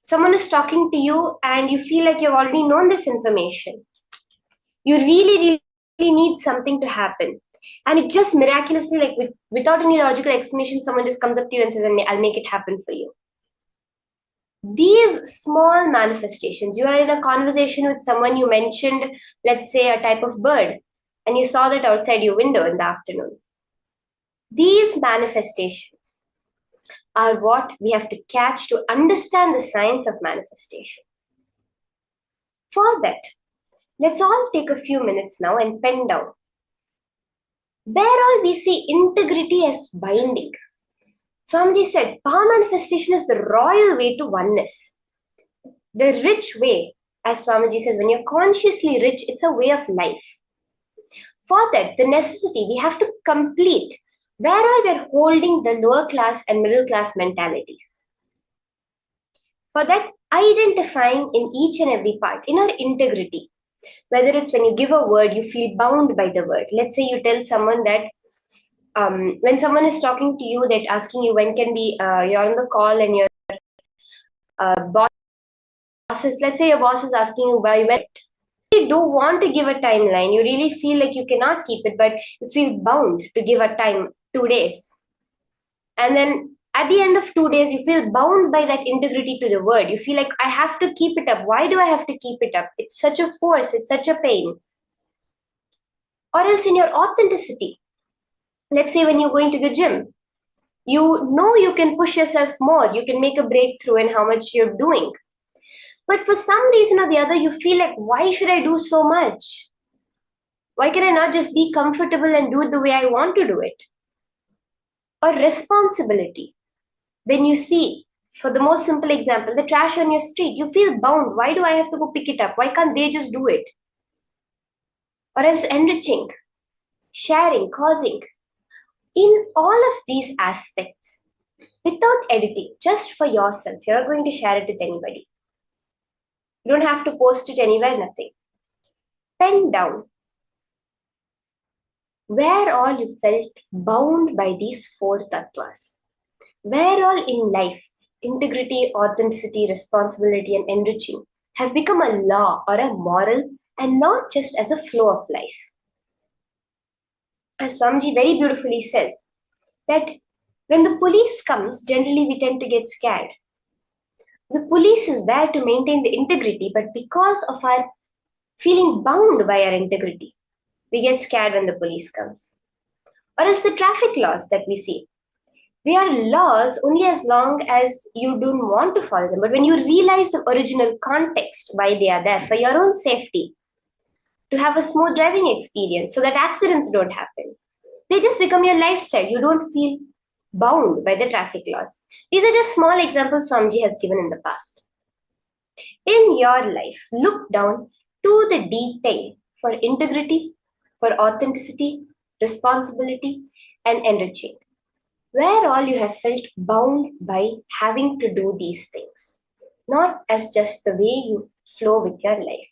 someone is talking to you and you feel like you've already known this information. You really, really need something to happen. And it just miraculously, like without any logical explanation, someone just comes up to you and says, I'll make it happen for you. These small manifestations, you are in a conversation with someone, you mentioned, let's say, a type of bird, and you saw that outside your window in the afternoon. These manifestations are what we have to catch to understand the science of manifestation. For that, let's all take a few minutes now and pen down where all we see integrity as binding. Swamiji said, power manifestation is the royal way to oneness. The rich way, as Swamiji says, when you're consciously rich, it's a way of life. For that, the necessity we have to complete where all we're holding the lower class and middle class mentalities. For that, identifying in each and every part, in our integrity, whether it's when you give a word, you feel bound by the word. Let's say you tell someone that when someone is talking to you, that asking you when can be, you're on the call and your boss is, let's say your boss is asking you by when. You do want to give a timeline, you really feel like you cannot keep it, but you feel bound to give a time, 2 days. And then at the end of 2 days, you feel bound by that integrity to the word. You feel like, I have to keep it up. Why do I have to keep it up? It's such a force, it's such a pain. Or else in your authenticity, let's say when you're going to the gym, you know you can push yourself more, you can make a breakthrough in how much you're doing. But for some reason or the other, you feel like, why should I do so much? Why can I not just be comfortable and do it the way I want to do it? Or responsibility. When you see, for the most simple example, the trash on your street, you feel bound. Why do I have to go pick it up? Why can't they just do it? Or else enriching, sharing, causing. In all of these aspects, without editing, just for yourself, you're not going to share it with anybody. You don't have to post it anywhere, nothing. Pen down where all you felt bound by these 4 tattvas. Where all in life, integrity, authenticity, responsibility, and enriching have become a law or a moral and not just as a flow of life. As Swamiji very beautifully says, that when the police comes, generally we tend to get scared. The police is there to maintain the integrity, but because of our feeling bound by our integrity, we get scared when the police comes. Or else the traffic laws that we see, they are laws only as long as you don't want to follow them. But when you realize the original context, why they are there, for your own safety, to have a smooth driving experience so that accidents don't happen, they just become your lifestyle. You don't feel bound by the traffic laws. These are just small examples Swamiji has given in the past. In your life, look down to the detail for integrity, for authenticity, responsibility, and enriching. Where all you have felt bound by having to do these things, not as just the way you flow with your life.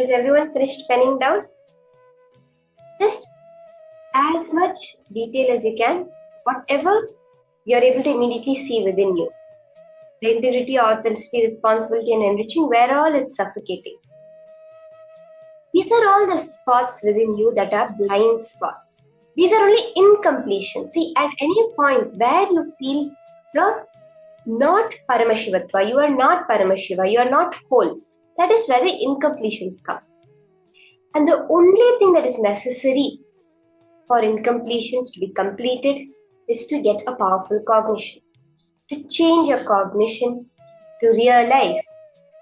Has everyone finished penning down? Just as much detail as you can, whatever you're able to immediately see within you. The integrity, authenticity, responsibility, and enriching, where all it's suffocating. These are all the spots within you that are blind spots. These are only incompletion. See, at any point where you feel the not Paramashivatva, you are not Paramashiva, you are not whole, that is where the incompletions come. And the only thing that is necessary for incompletions to be completed is to get a powerful cognition, to change your cognition, to realize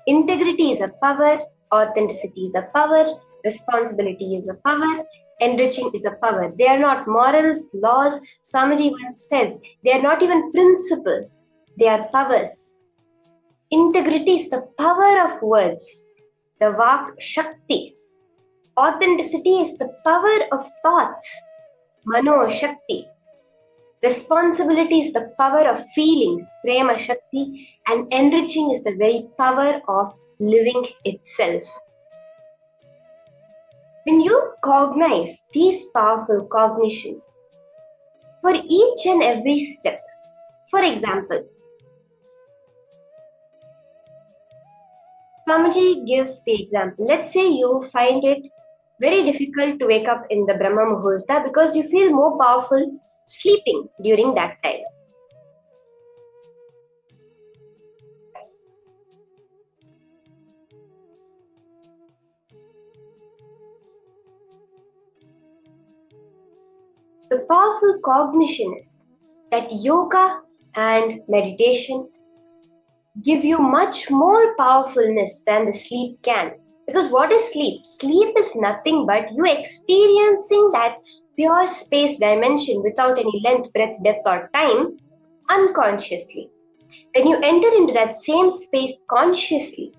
integrity is a power, authenticity is a power, responsibility is a power, enriching is a power. They are not morals, laws. Swamiji once says, they are not even principles, they are powers. Integrity is the power of words, the Vak Shakti. Authenticity is the power of thoughts, Mano Shakti. Responsibility is the power of feeling, Prema Shakti, and enriching is the very power of living itself. When you cognize these powerful cognitions for each and every step, for example, Swamiji gives the example. Let's say you find it very difficult to wake up in the Brahma Muhurta because you feel more powerful sleeping during that time. The powerful cognition is that yoga and meditation give you much more powerfulness than the sleep can. Because what is sleep? Sleep is nothing but you experiencing that pure space dimension without any length, breadth, depth or time unconsciously. When you enter into that same space consciously,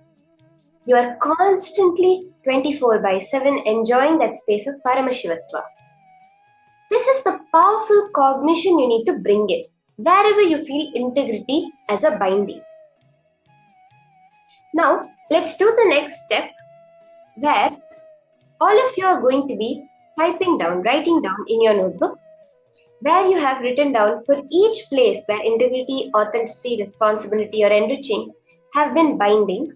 you are constantly 24/7 enjoying that space of Paramashivatva. This is the powerful cognition you need to bring in wherever you feel integrity as a binding. Now, let's do the next step where all of you are going to be typing down, writing down in your notebook where you have written down for each place where integrity, authenticity, responsibility or enriching have been binding.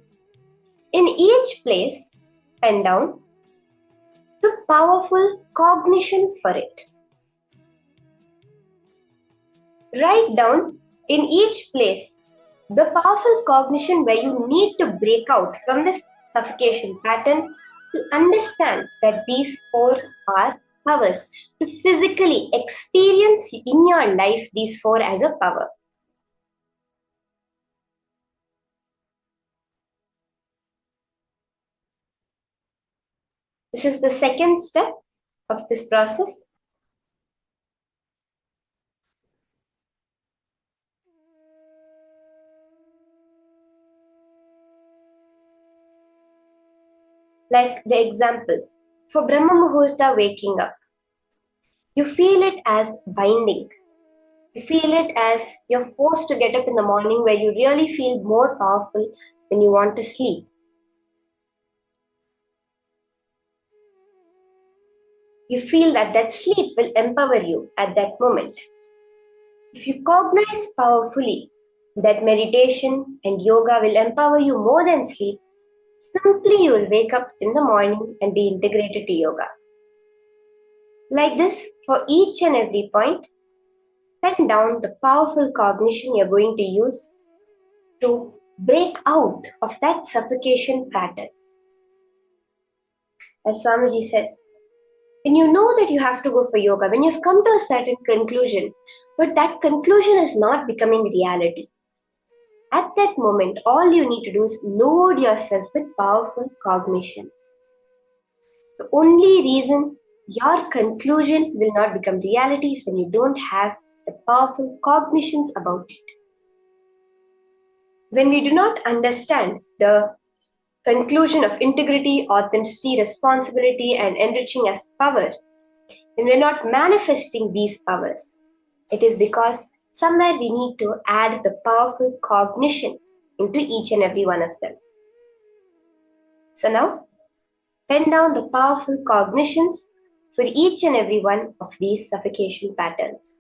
In each place, pen down the powerful cognition for it. Write down in each place the powerful cognition where you need to break out from this suffocation pattern to understand that these four are powers, to physically experience in your life these four as a power. This is the second step of this process. Like the example, for Brahma Muhurta waking up, you feel it as binding. You feel it as you're forced to get up in the morning where you really feel more powerful when you want to sleep. You feel that sleep will empower you at that moment. If you cognize powerfully that meditation and yoga will empower you more than sleep, simply you will wake up in the morning and be integrated to yoga. Like this, for each and every point, pen down the powerful cognition you're going to use to break out of that suffocation pattern. As Swamiji says, when you know that you have to go for yoga, when you've come to a certain conclusion, but that conclusion is not becoming reality, at that moment, all you need to do is load yourself with powerful cognitions. The only reason your conclusion will not become reality is when you don't have the powerful cognitions about it. When we do not understand the conclusion of integrity, authenticity, responsibility, and enriching as power, when we're not manifesting these powers, it is because somewhere we need to add the powerful cognition into each and every one of them. So now, pen down the powerful cognitions for each and every one of these suffocation patterns.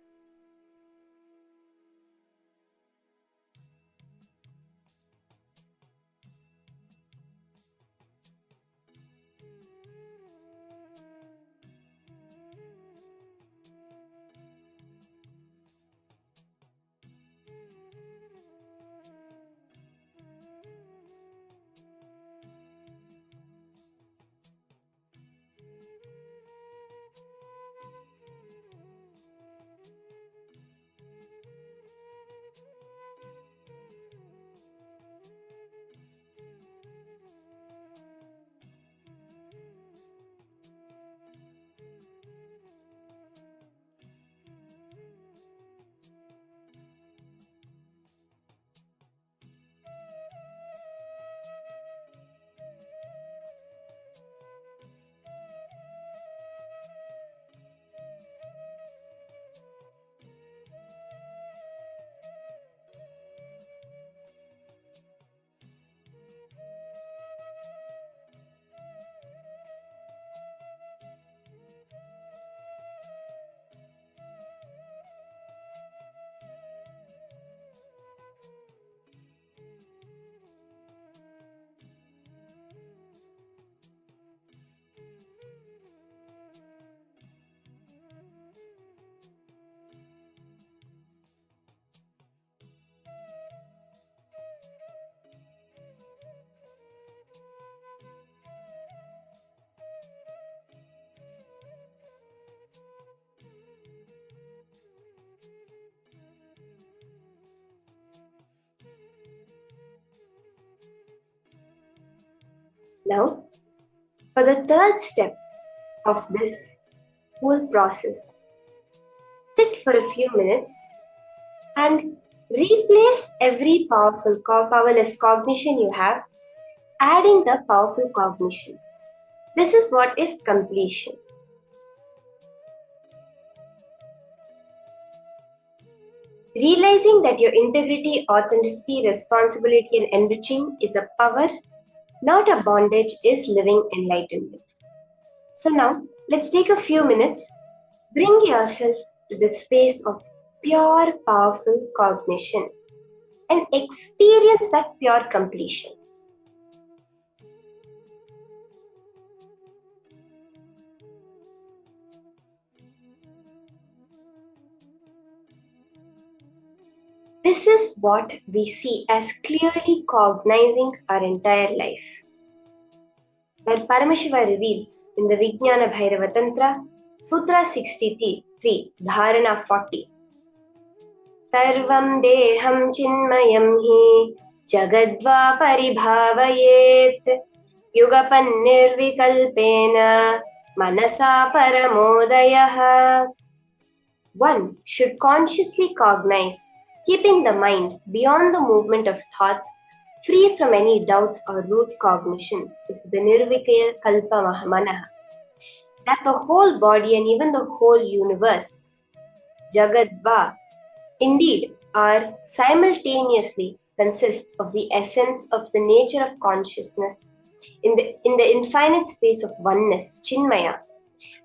Now, for the third step of this whole process, sit for a few minutes and replace every powerless cognition you have, adding the powerful cognitions. This is what is completion. Realizing that your integrity, authenticity, responsibility, and enriching is a power, not a bondage, is living enlightenment. So now, let's take a few minutes, bring yourself to the space of pure, powerful cognition and experience that pure completion. This is what we see as clearly cognizing our entire life. Where Paramashiva reveals in the Vijnana Bhairava Tantra, Sutra 63, Dharana 40. Sarvam deham chinmayam hi jagadva paribhavayet yugapan nirvikalpena manasa paramodayah. One should consciously cognize, keeping the mind beyond the movement of thoughts, free from any doubts or root cognitions. This is the Nirvikaya Kalpa Manaha. That the whole body and even the whole universe, Jagadva, indeed are simultaneously consists of the essence of the nature of consciousness in the infinite space of oneness, Chinmaya,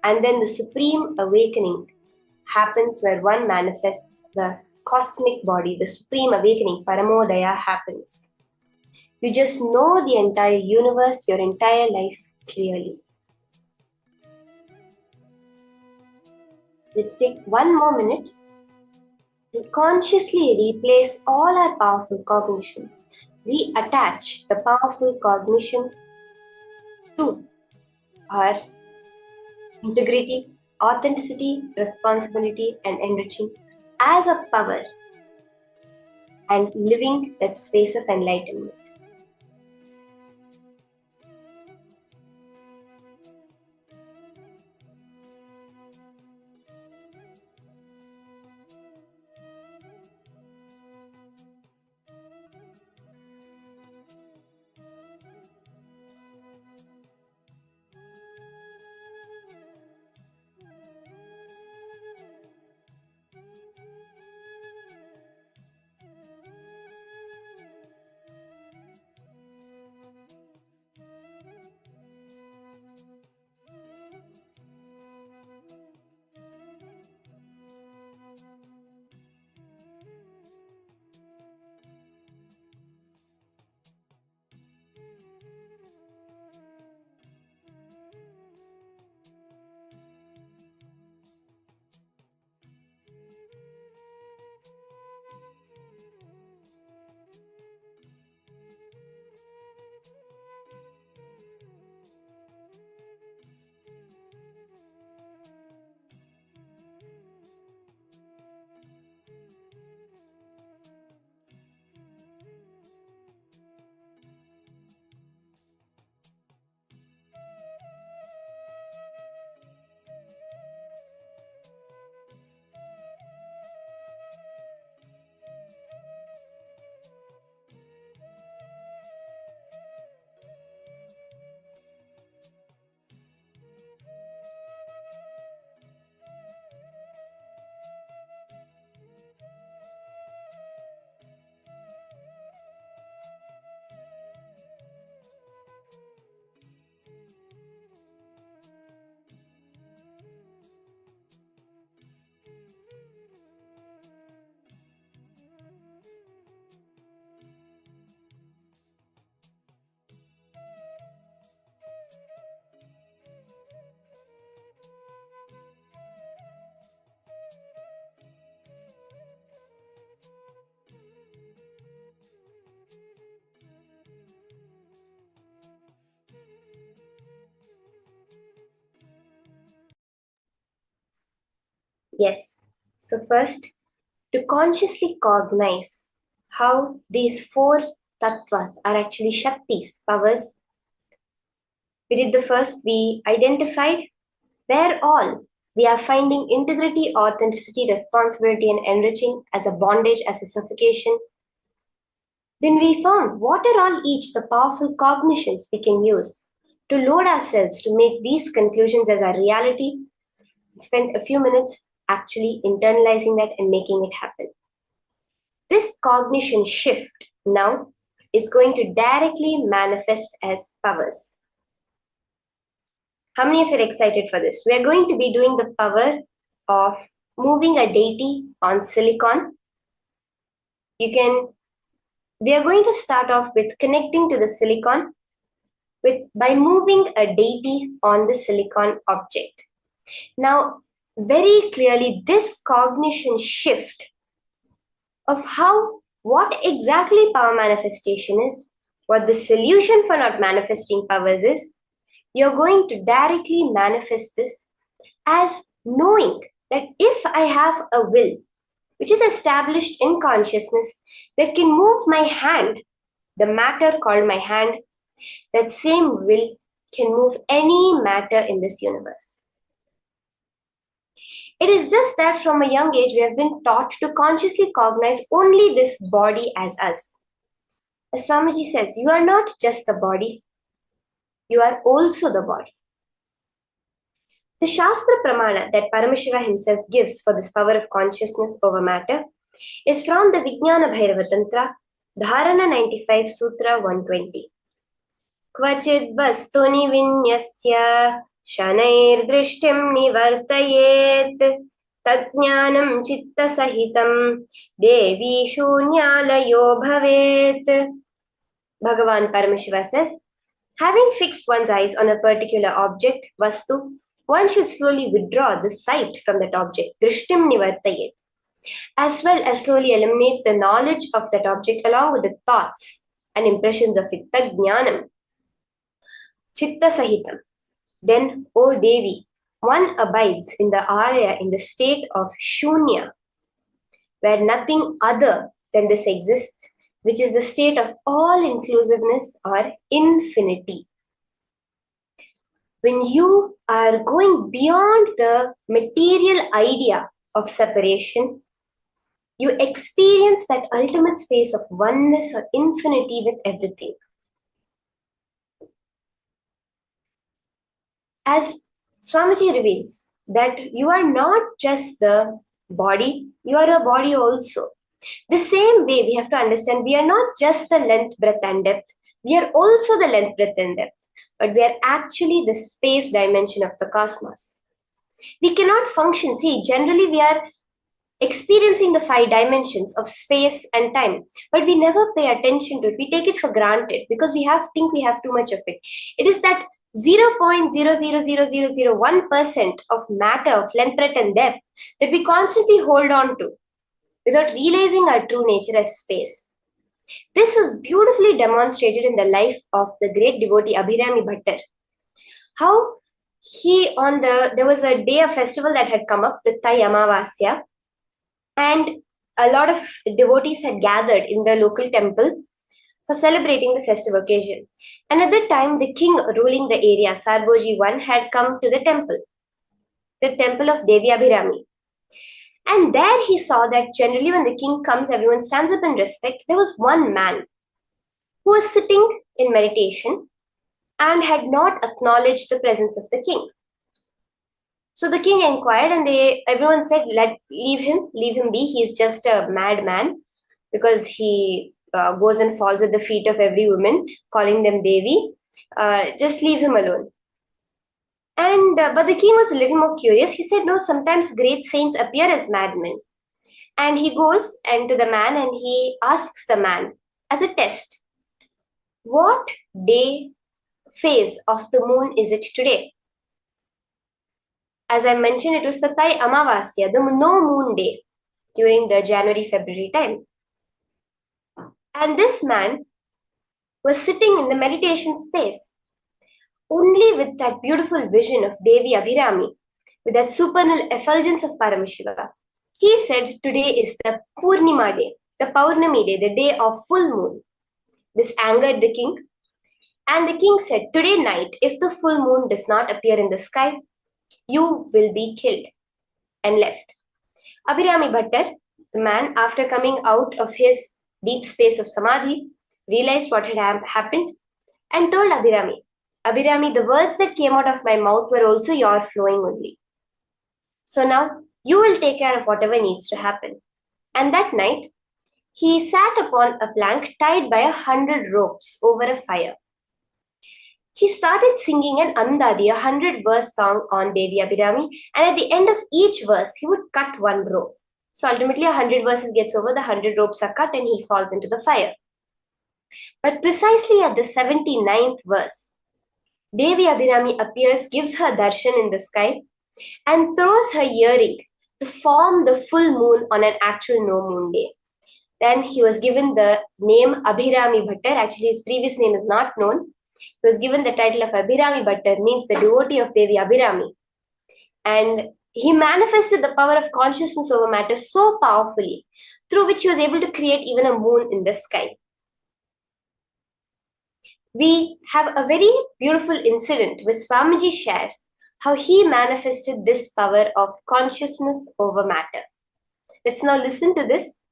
and then the supreme awakening happens where one manifests the cosmic body, the supreme awakening, Paramodaya, happens. You just know the entire universe, your entire life clearly. Let's take one more minute to consciously replace all our powerful cognitions. Reattach the powerful cognitions to our integrity, authenticity, responsibility, and enriching as a power and living that space of enlightenment. Yes. So first, to consciously cognize how these four tattvas are actually Shaktis, powers. We did the first, we identified where all we are finding integrity, authenticity, responsibility, and enriching as a bondage, as a suffocation. Then we found what are all each the powerful cognitions we can use to load ourselves to make these conclusions as our reality. Spent a few minutes actually internalizing that and making it happen. This cognition shift now is going to directly manifest as powers. How many of you are excited for this? We are going to be doing the power of moving a deity on silicon. We are going to start off with connecting to the silicon by moving a deity on the silicon object. Now, very clearly, this cognition shift of what exactly power manifestation is, what the solution for not manifesting powers is, you're going to directly manifest this as knowing that if I have a will, which is established in consciousness, that can move my hand, the matter called my hand, that same will can move any matter in this universe. It is just that from a young age, we have been taught to consciously cognize only this body as us. As Swamiji says, you are not just the body, you are also the body. The Shastra Pramana that Paramashiva himself gives for this power of consciousness over matter is from the Vijnana Bhairava Tantra, Dharana 95, Sutra 120. Kvachid vastuni vinyasya shanair drishtim nivartayet tadjnanam chitta sahitam devi shunyalayo bhavet. Bhagavan Paramashiva says, having fixed one's eyes on a particular object, vastu, one should slowly withdraw the sight from that object, drishtim nivartayet, as well as slowly eliminate the knowledge of that object along with the thoughts and impressions of it, tadjnanam, chitta sahitam. Then, O Devi, one abides in the area in the state of shunya, where nothing other than this exists, which is the state of all-inclusiveness or infinity. When you are going beyond the material idea of separation, you experience that ultimate space of oneness or infinity with everything. As Swamiji reveals, that you are not just the body, you are a body also. The same way we have to understand, we are not just the length, breadth, and depth, we are also the length, breadth, and depth, but we are actually the space dimension of the cosmos. We cannot function. See, generally we are experiencing the 5 dimensions of space and time, but we never pay attention to it. We take it for granted because we think we have too much of it. It is that 0.00001% of matter of length, breadth, and depth that we constantly hold on to without realizing our true nature as space. This was beautifully demonstrated in the life of the great devotee Abhirami Bhattar. How there was a day, a festival that had come up, the Thai Amavasya, and a lot of devotees had gathered in the local temple for celebrating the festive occasion. And at that time, the king ruling the area, Sarboji I, had come to the temple of Devi Abhirami. And there he saw that generally when the king comes, everyone stands up in respect. There was one man who was sitting in meditation and had not acknowledged the presence of the king. So the king inquired and everyone said, leave him be. He's just a madman because he goes and falls at the feet of every woman, calling them Devi. Just leave him alone. And but the king was a little more curious. He said, no, sometimes great saints appear as madmen. And he goes to the man and he asks the man as a test, what day phase of the moon is it today? As I mentioned, it was the Thai Amavasya, the no moon day during the January-February time. And this man was sitting in the meditation space, only with that beautiful vision of Devi Abhirami, with that supernal effulgence of Paramashiva. He said today is the Purnima day, the Paurnami day, the day of full moon. This angered the king, and the king said, today night, if the full moon does not appear in the sky, you will be killed, and left. Abhirami Bhattar, the man, after coming out of his deep space of samadhi, realized what had happened and told Abhirami, Abhirami, the words that came out of my mouth were also your flowing only. So now you will take care of whatever needs to happen. And that night, he sat upon a plank tied by 100 ropes over a fire. He started singing an Andadi, 100-verse song on Devi Abhirami, and at the end of each verse, he would cut one rope. So ultimately, 100 verses gets over, the 100 ropes are cut, and he falls into the fire. But precisely at the 79th verse, Devi Abhirami appears, gives her darshan in the sky, and throws her earring to form the full moon on an actual no moon day. Then he was given the name Abhirami Bhattar. Actually, his previous name is not known. He was given the title of Abhirami Bhattar, means the devotee of Devi Abhirami. And he manifested the power of consciousness over matter so powerfully, through which he was able to create even a moon in the sky. We have a very beautiful incident where Swamiji shares how he manifested this power of consciousness over matter. Let's now listen to this.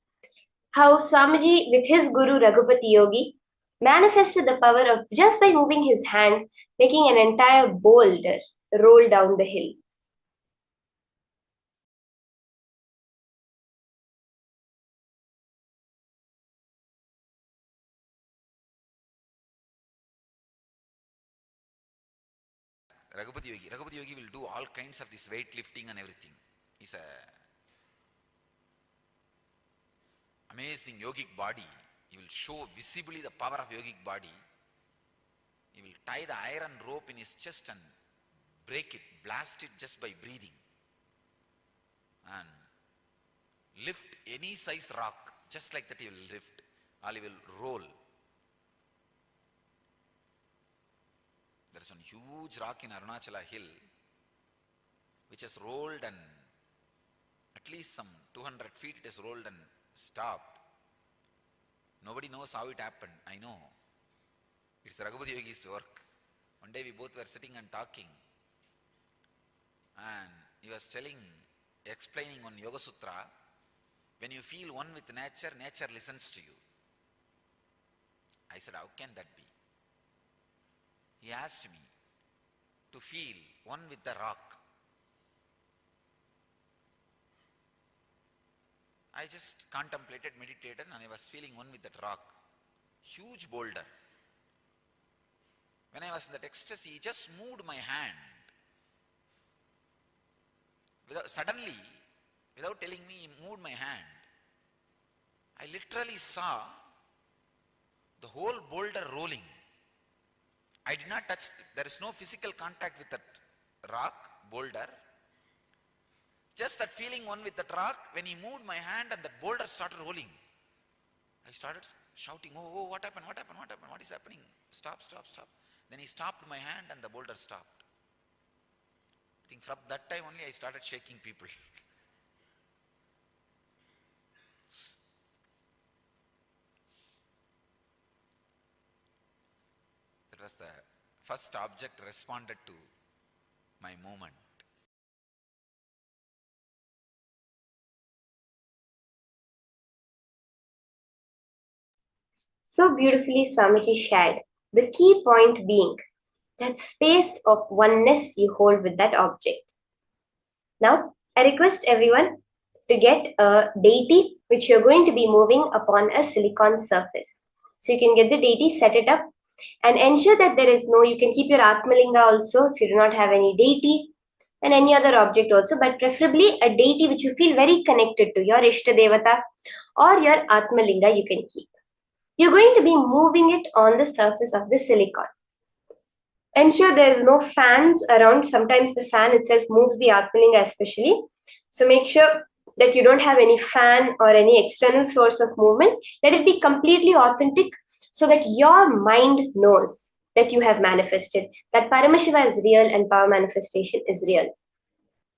How Swamiji, with his guru Raghupati Yogi, manifested the power of just by moving his hand, making an entire boulder roll down the hill. Raghupati Yogi will do all kinds of this weightlifting and everything. He's a amazing yogic body. He will show visibly the power of yogic body. He will tie the iron rope in his chest and break it, blast it just by breathing. And lift any size rock, just like that he will lift, or he will roll. There is one huge rock in Arunachala hill, which has rolled and at least some 200 feet it has rolled and stopped. Nobody knows how it happened. I know. It's Raghupati Yogi's work. One day we both were sitting and talking, and he was explaining on Yoga Sutra, when you feel one with nature, nature listens to you. I said, how can that be? He asked me to feel one with the rock. I just contemplated, meditated, and I was feeling one with that rock. Huge boulder. When I was in that ecstasy, he just moved my hand. Suddenly, without telling me, he moved my hand. I literally saw the whole boulder rolling. I did not touch, there is no physical contact with that rock, boulder. Just that feeling one with that rock, when he moved my hand and that boulder started rolling, I started shouting, oh, what happened, what happened, what happened, what is happening? Stop, stop, stop. Then he stopped my hand and the boulder stopped. I think from that time only I started shaking people. That was the first object responded to my movement. So beautifully Swamiji shared, the key point being that space of oneness you hold with that object. Now, I request everyone to get a deity which you're going to be moving upon a silicon surface. So you can get the deity, set it up, and ensure that there is no, you can keep your Atmalinga also if you do not have any deity, and any other object also, but preferably a deity which you feel very connected to, your Ishta Devata or your Atmalinga you can keep. You're going to be moving it on the surface of the silicon. Ensure there is no fans around. Sometimes the fan itself moves the Atmalinga especially. So make sure that you don't have any fan or any external source of movement. Let it be completely authentic so that your mind knows that you have manifested, that Paramashiva is real and power manifestation is real.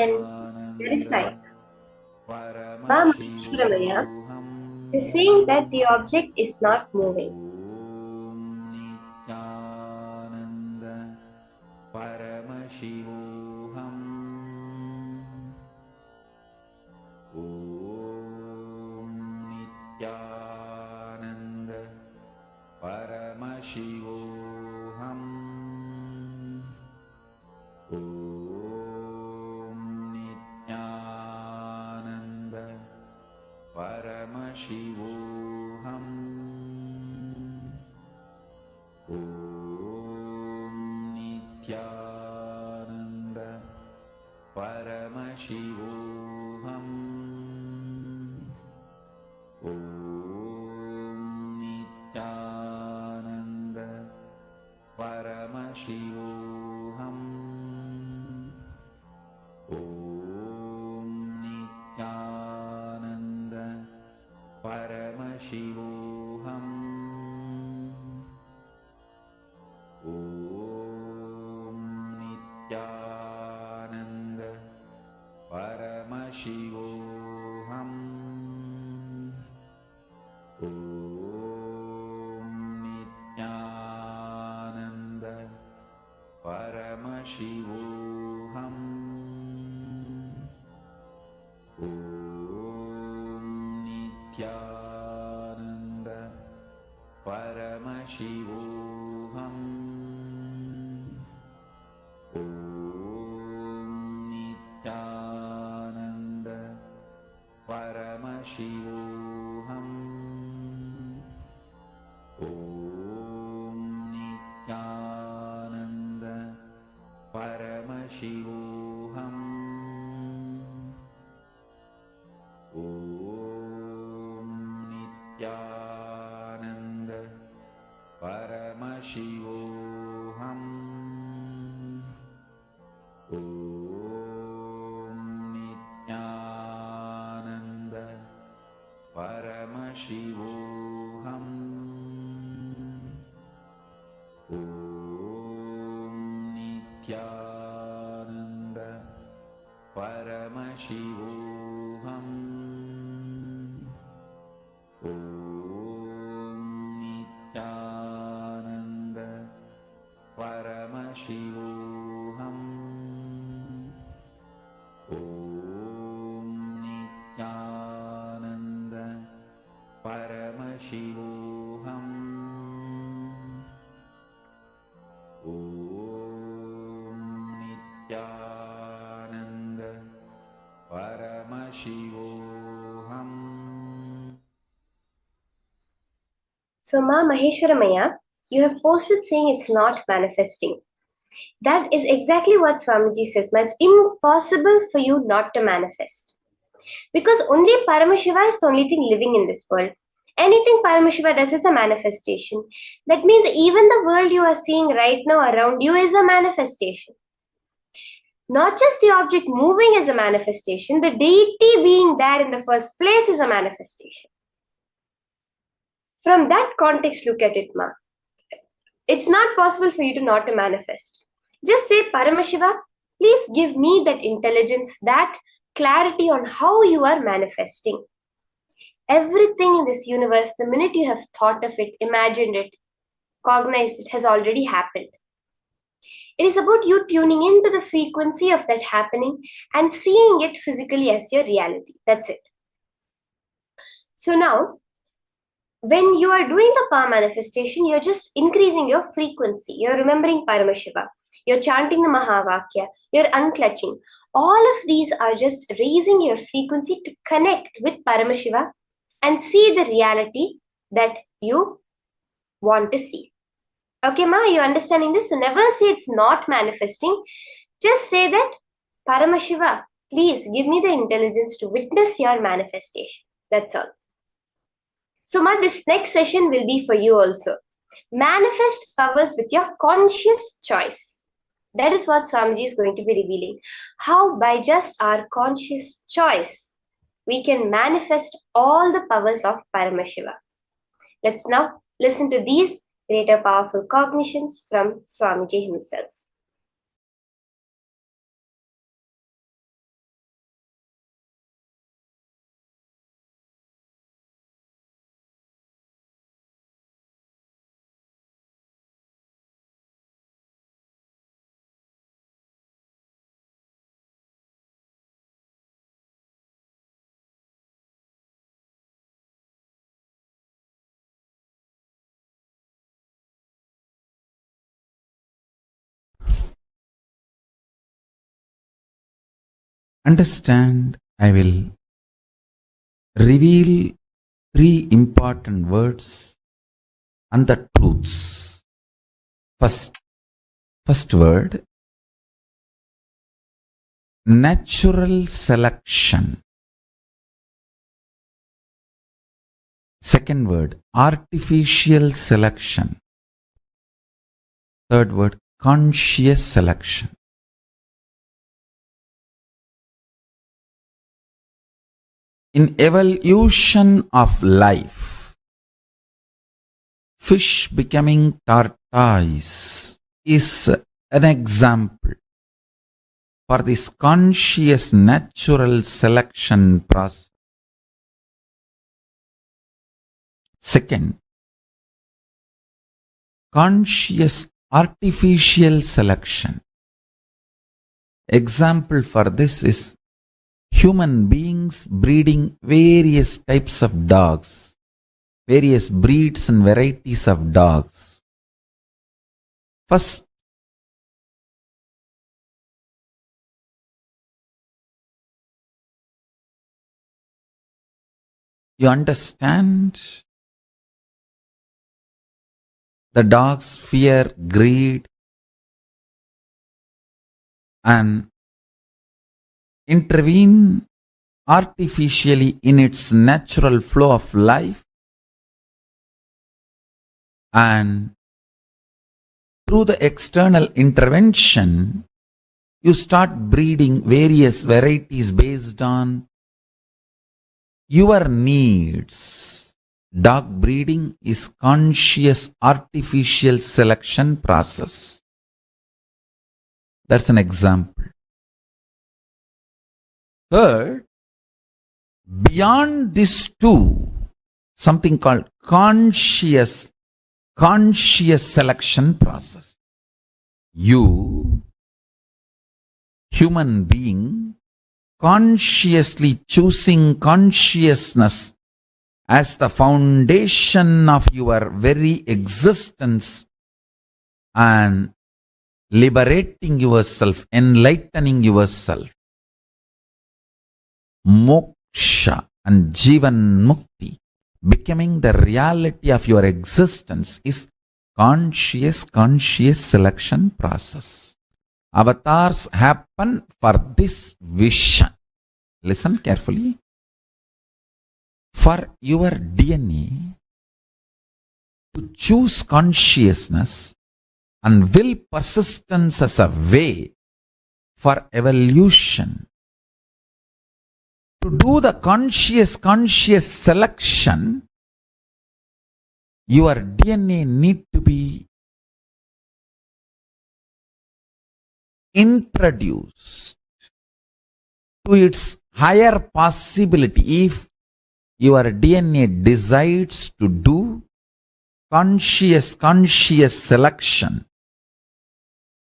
can verify. Paramashivoham is saying that the object is not moving. Nithyananda Paramashivoham Om Nithyananda Paramashivoham Om Nithyananda Paramashivoham Om Nithyananda Paramashivoham Om Nithyananda Paramashivoham Om Nithyananda Paramashivoham Om Nithyananda Paramashivoham Om Nithyananda Paramashivoham Om Nithyananda Paramashivoham Om Nithyananda Paramashivoham Om Nithyananda Paramashivoham Om Nithyananda Paramashivoham Om Nithyananda Paramashivoham Om Nithyananda Paramashivoham Om Nithyananda Paramashivoham Om Nithyananda Paramashivoham Om Nithyananda Paramashivoham. So, Ma Maheshwaramaya, you have posted saying it's not manifesting. That is exactly what Swamiji says. It's impossible for you not to manifest. Because only Paramashiva is the only thing living in this world. Anything Paramashiva does is a manifestation. That means even the world you are seeing right now around you is a manifestation. Not just the object moving is a manifestation, the deity being there in the first place is a manifestation. From that context, look at it, Ma. It's not possible for you to not to manifest. Just say, Paramashiva, please give me that intelligence, that clarity on how you are manifesting. Everything in this universe, the minute you have thought of it, imagined it, cognized it, has already happened. It is about you tuning into the frequency of that happening and seeing it physically as your reality. That's it. So now, when you are doing the power manifestation, you're just increasing your frequency. You're remembering Paramashiva. You're chanting the Mahavakya. You're unclutching. All of these are just raising your frequency to connect with Paramashiva and see the reality that you want to see. Okay, Ma, you understanding this? So never say it's not manifesting. Just say that, Paramashiva, please give me the intelligence to witness your manifestation. That's all. So, Ma, this next session will be for you also. Manifest powers with your conscious choice. That is what Swamiji is going to be revealing. How by just our conscious choice, we can manifest all the powers of Paramashiva. Let's now listen to these greater powerful cognitions from Swamiji himself. Understand, I will reveal three important words and the truths. First word, natural selection. Second word, artificial selection. Third word, conscious selection. In evolution of life, fish becoming tortoise is an example for this conscious natural selection process. Second, conscious artificial selection. Example for this is human beings breeding various types of dogs, various breeds and varieties of dogs. First, you understand the dogs fear greed and intervene artificially in its natural flow of life, and through the external intervention you start breeding various varieties based on your needs. Dog breeding is conscious artificial selection process. That's an example. Third, beyond these two, something called conscious selection process. You, human being, consciously choosing consciousness as the foundation of your very existence and liberating yourself, enlightening yourself. Moksha and Jivan Mukti, becoming the reality of your existence, is conscious selection process. Avatars happen for this vision. Listen carefully. For your DNA to choose consciousness and will persistence as a way for evolution, to do the conscious selection, your DNA need to be introduced to its higher possibility. If your DNA decides to do conscious selection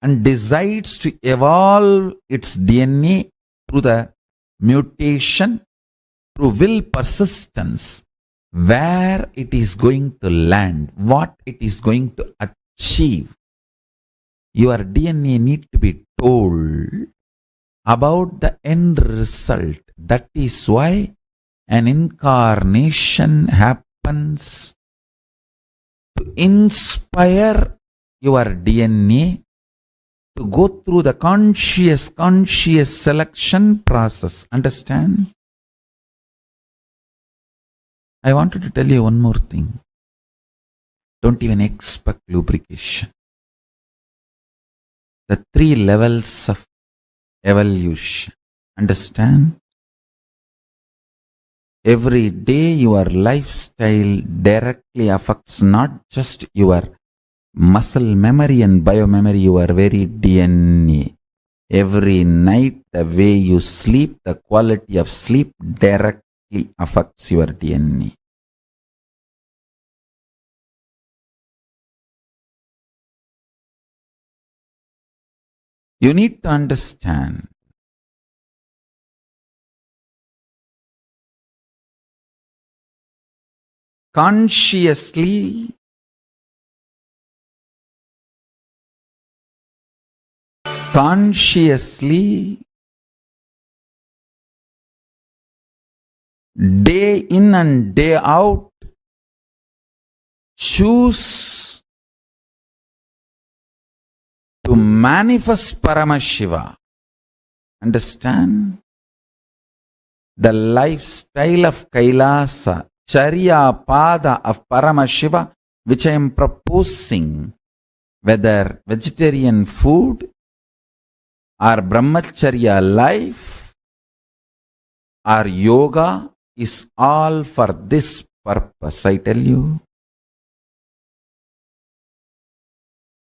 and decides to evolve its DNA through the mutation, through will persistence, where it is going to land, what it is going to achieve, your DNA need to be told about the end result. That is why an incarnation happens to inspire your DNA to go through the conscious selection process. Understand? I wanted to tell you one more thing. Don't even expect lubrication. The 3 levels of evolution. Understand? Every day your lifestyle directly affects not just your muscle memory and biomemory, your very DNA. Every night the way you sleep, the quality of sleep directly affects your DNA. You need to understand consciously day in and day out, choose to manifest Paramashiva. Understand? The lifestyle of Kailasa, Charya Pada of Paramashiva, which I am proposing, whether vegetarian food or Brahmacharya life or yoga, is all for this purpose, I tell you.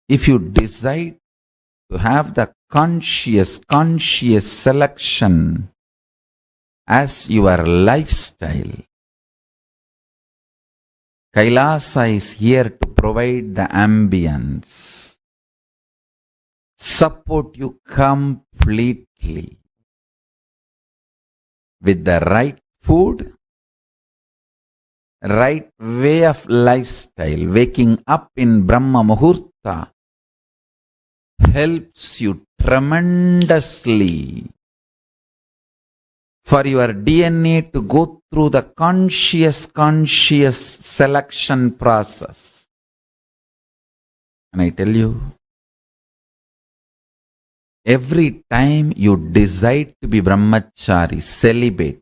If you decide to have the conscious selection as your lifestyle, Kailasa is here to provide the ambience, support you completely with the right food, right way of lifestyle. Waking up in Brahma Muhurta helps you tremendously for your DNA to go through the conscious selection process. And I tell you, every time you decide to be brahmachari, celibate,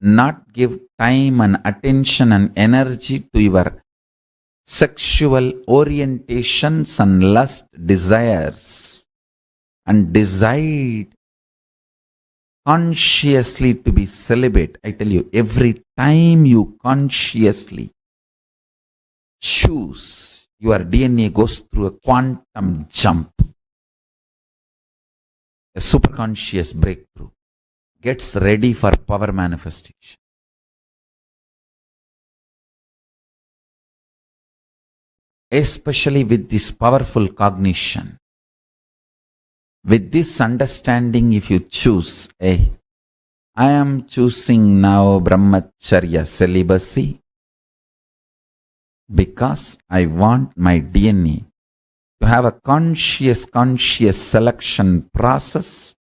not give time and attention and energy to your sexual orientations and lust desires, and decide consciously to be celibate, I tell you, every time you consciously choose, your DNA goes through a quantum jump, a superconscious breakthrough, gets ready for power manifestation. Especially with this powerful cognition, with this understanding, if you choose, I am choosing now Brahmacharya celibacy because I want my DNA to have a conscious selection process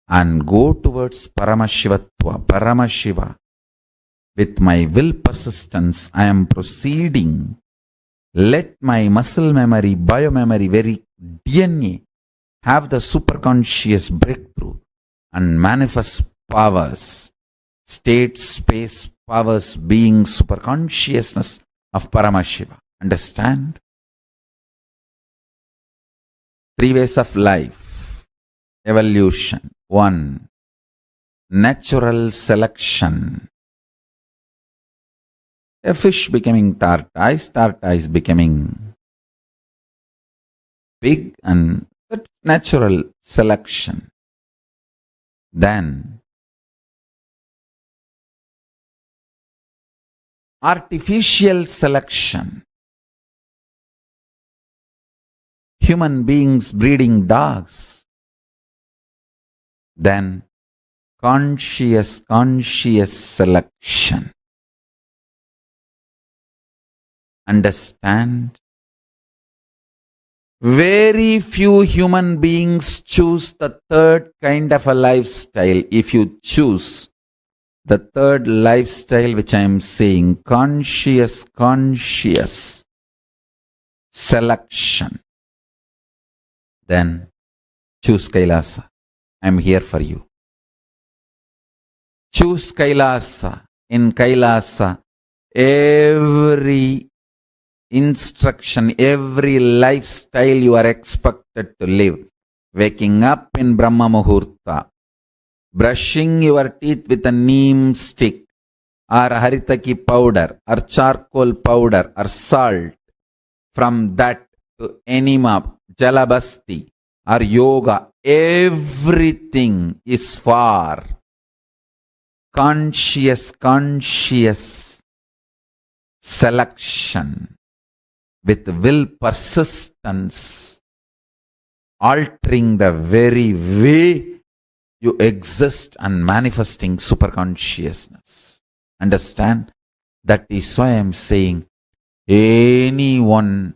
and go towards Paramashivatva, Paramashiva. With my will persistence, I am proceeding. Let my muscle memory, biomemory, very DNA have the superconscious breakthrough and manifest powers, state, space, powers, being, superconsciousness of Paramashiva. Understand? 3 ways of life. Evolution. 1. Natural selection. A fish becoming tortoise becoming pig, and that's natural selection. Then artificial selection. Human beings breeding dogs. Then conscious selection. Understand? Very few human beings choose the third kind of a lifestyle. If you choose the third lifestyle which I am saying, conscious selection, then choose Kailasa. I am here for you. Choose Kailasa. In Kailasa, every instruction, every lifestyle you are expected to live. Waking up in Brahma Muhurta, brushing your teeth with a neem stick, or haritaki powder, or charcoal powder, or salt. From that to enema, jalabasti, or yoga, everything is for conscious selection. With will persistence, altering the very way you exist and manifesting superconsciousness. Understand? That is why I am saying, anyone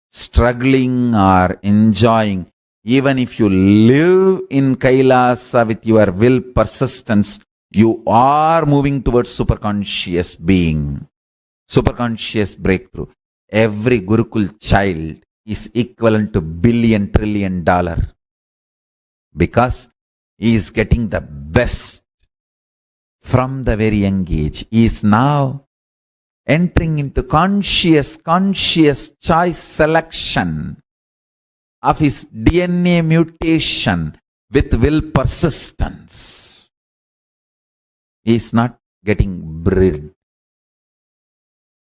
struggling or enjoying, even if you live in Kailasa with your will persistence, You are moving towards superconscious being, superconscious breakthrough. Every Gurukul child is equivalent to billion, trillion dollar because he is getting the best from the very young age. He is now entering into conscious choice selection of his DNA mutation with will persistence. He is not getting bred.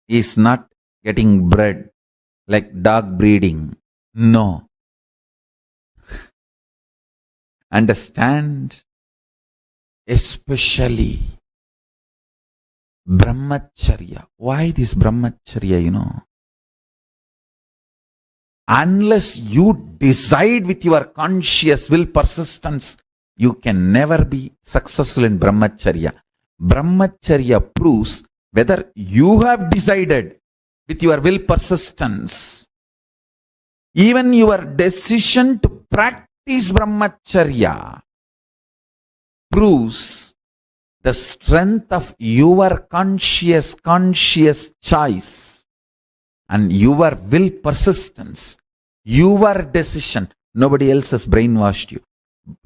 He is not getting bred like dog breeding. No. Understand? Especially Brahmacharya. Why this Brahmacharya, Unless you decide with your conscious will persistence, you can never be successful in Brahmacharya. Brahmacharya proves whether you have decided with your will persistence. Even your decision to practice Brahmacharya proves the strength of your conscious choice and your will persistence, your decision. Nobody else has brainwashed you.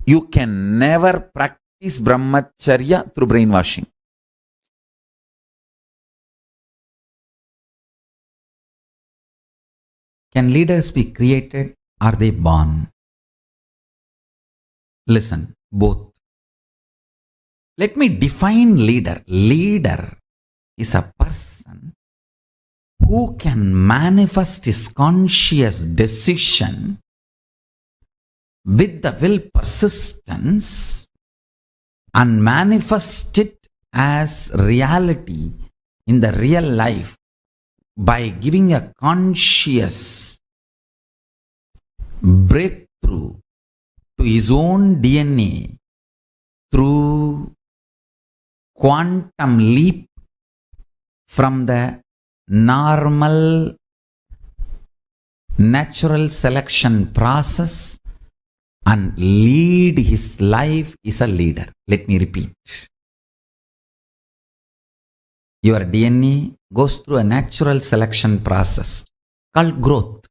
You can never practice Brahmacharya through brainwashing. Can leaders be created? Are they born? Listen, both. Let me define leader. Leader is a person who can manifest his conscious decision with the will persistence and manifest it as reality in the real life by giving a conscious breakthrough to his own DNA through quantum leap from the normal natural selection process and lead his life is a leader. Let me repeat. Your DNA goes through a natural selection process called growth.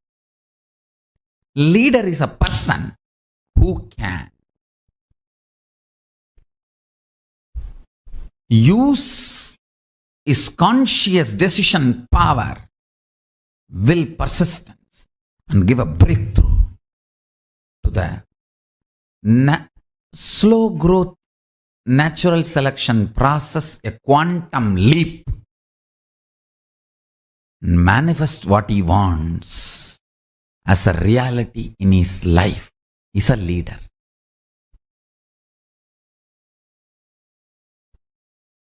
Leader is a person who can use his conscious decision power, will persistence, and give a breakthrough to the slow growth natural selection process, a quantum leap, manifest what he wants as a reality in his life. He's a leader.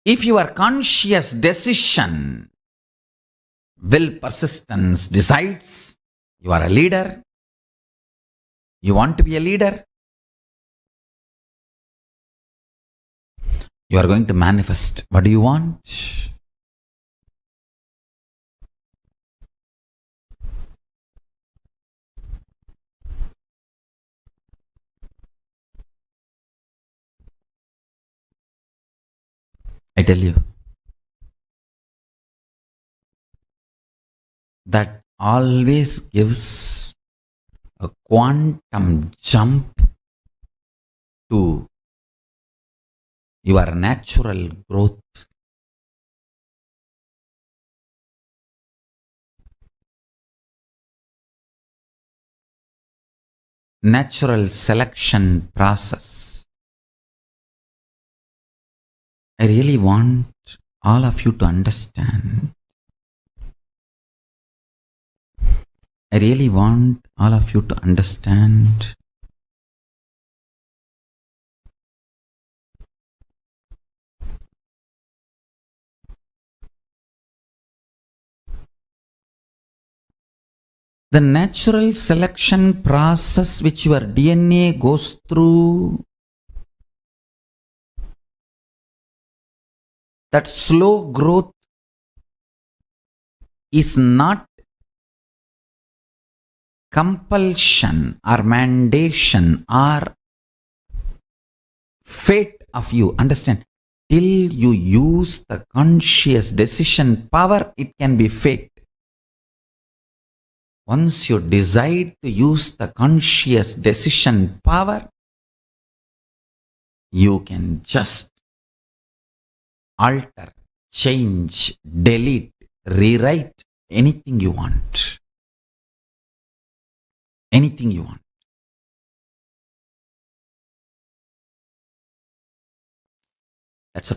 If your conscious decision, will persistence decides you are a leader, you want to be a leader, you are going to manifest. What do you want? I tell you, that always gives a quantum jump to your natural growth. Natural selection process. I really want all of you to understand. I really want all of you to understand the natural selection process which your DNA goes through. That slow growth is not compulsion or mandation or fate of you. Understand? you use the conscious decision power, it can be fate. Once you decide to use the conscious decision power, you can just alter, change, delete, rewrite anything you want. Anything you want. That's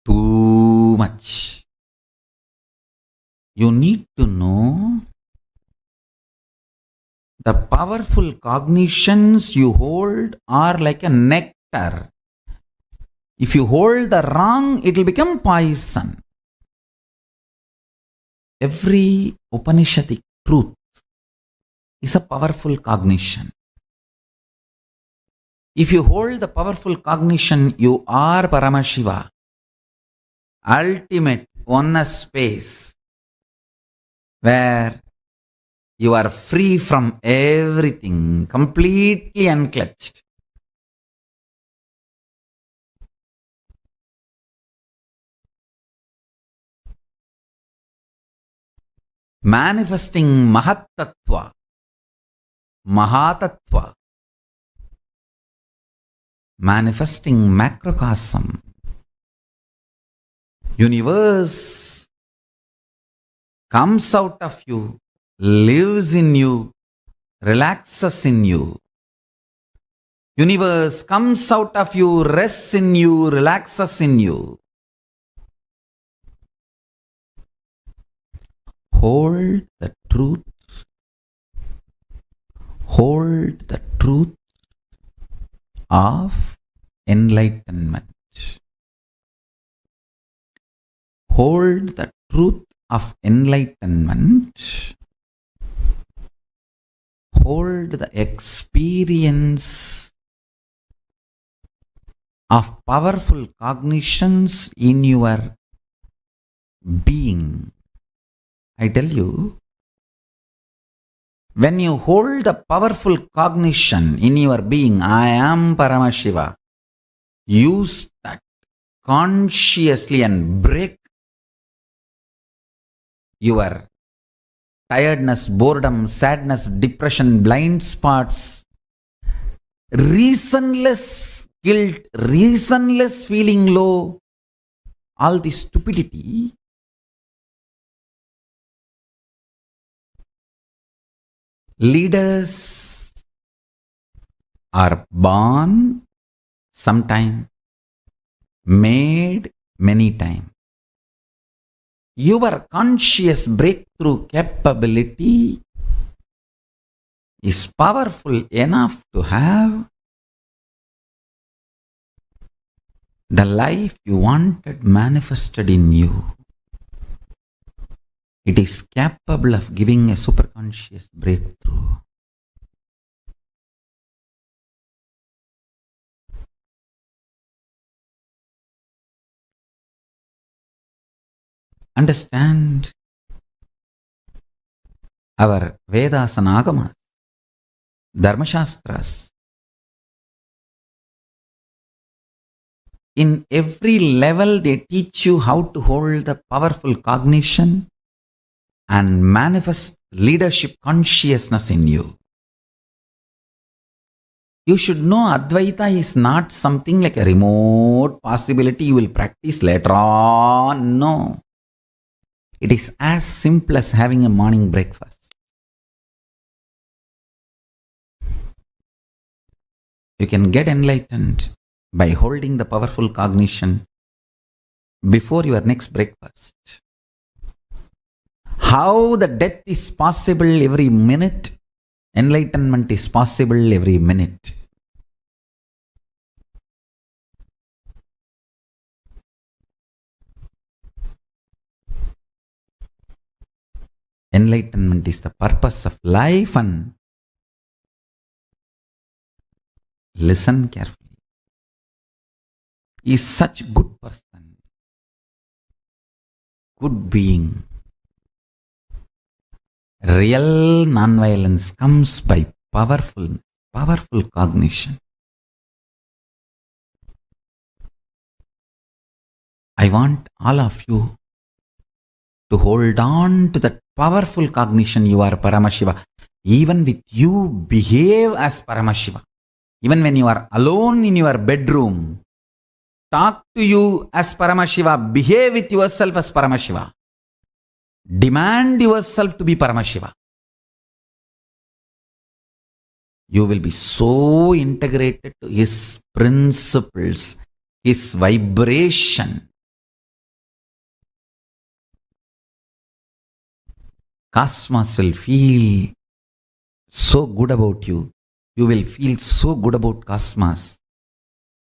too much. You need to know the powerful cognitions you hold are like a nectar. If you hold the wrong, it will become poison. Every Upanishadic truth is a powerful cognition. If you hold the powerful cognition, you are Paramashiva, ultimate oneness space, where you are free from everything, completely unclutched. Manifesting Mahatattva, Mahatattva, manifesting macrocosm, universe comes out of you, lives in you, relaxes in you. Universe comes out of you, rests in you, relaxes in you. Hold the truth. Hold the truth of enlightenment. Hold the truth of enlightenment. Hold the experience of powerful cognitions in your being. I tell you, when you hold the powerful cognition in your being, I am Paramashiva, use that consciously and break your tiredness, boredom, sadness, depression, blind spots, reasonless guilt, reasonless feeling low, all this stupidity. Leaders are born sometime, made many times. Your conscious breakthrough capability is powerful enough to have the life you wanted manifested in you. It is capable of giving a superconscious breakthrough. Understand our Vedas and Agamas, Dharmashastras. In every level, they teach you how to hold the powerful cognition and manifest leadership consciousness in you. You should know Advaita is not something like a remote possibility you will practice later on. No. It is as simple as having a morning breakfast. You can get enlightened by holding the powerful cognition before your next breakfast. How the death is possible every minute, enlightenment is possible every minute. Enlightenment is the purpose of life, and listen carefully. He is such a good person, good being. Real non-violence comes by powerful cognition. I want all of you to hold on to that powerful cognition you are Paramashiva. Even with you, behave as Paramashiva. Even when you are alone in your bedroom, talk to you as Paramashiva. Behave with yourself as Paramashiva. Demand yourself to be Paramashiva. You will be so integrated to His principles, His vibration. Cosmos will feel so good about you. You will feel so good about Cosmos.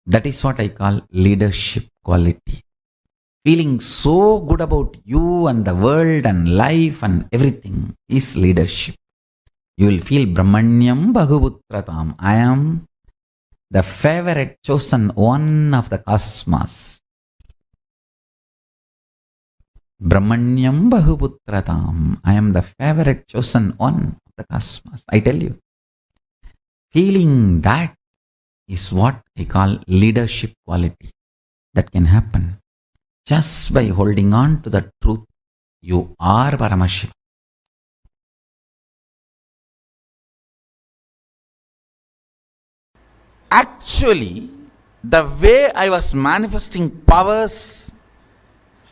That is what I call leadership quality. Feeling so good about you and the world and life and everything is leadership. You will feel Brahmanyam Bhaguputratam. I am the favorite chosen one of the cosmos. Brahmanyam Bahuputratam. I am the favorite chosen one of the cosmos. I tell you. Feeling that is what I call leadership quality. That can happen just by holding on to the truth. You are Paramashiva. Actually, the way I was manifesting powers,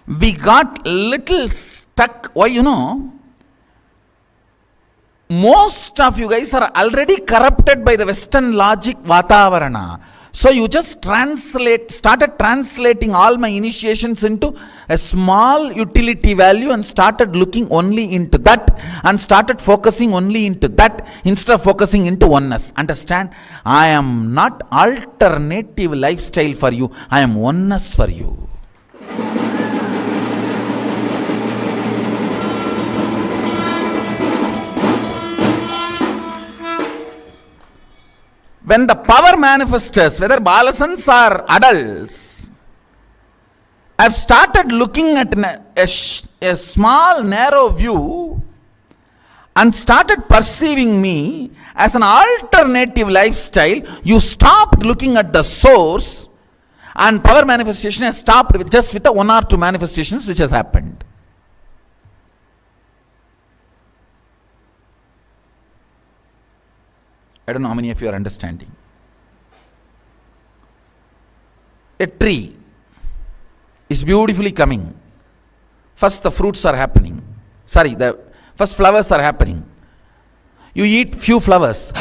we got little stuck. Why, most of you guys are already corrupted by the Western logic Vatavarana. So you just started translating all my initiations into a small utility value and started looking only into that and started focusing only into that instead of focusing into oneness. Understand? I am not alternative lifestyle for you. I am oneness for you. When the power manifestors, whether balasans or adults, have started looking at a small narrow view and started perceiving me as an alternative lifestyle, you stopped looking at the source, and power manifestation has stopped just with the one or two manifestations which has happened. I don't know how many of you are understanding. A tree is beautifully coming. First the fruits are happening. The first flowers are happening. You eat few flowers,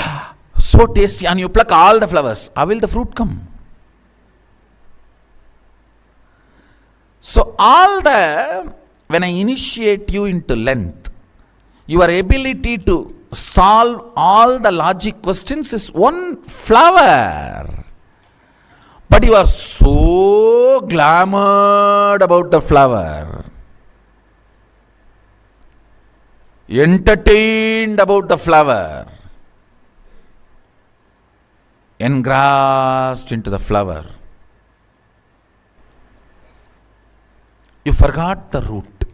so tasty, and you pluck all the flowers. How will the fruit come? So when I initiate you into length, your ability to solve all the logic questions is one flower. But you are so glamored about the flower, entertained about the flower, engrossed into the flower. You forgot the root.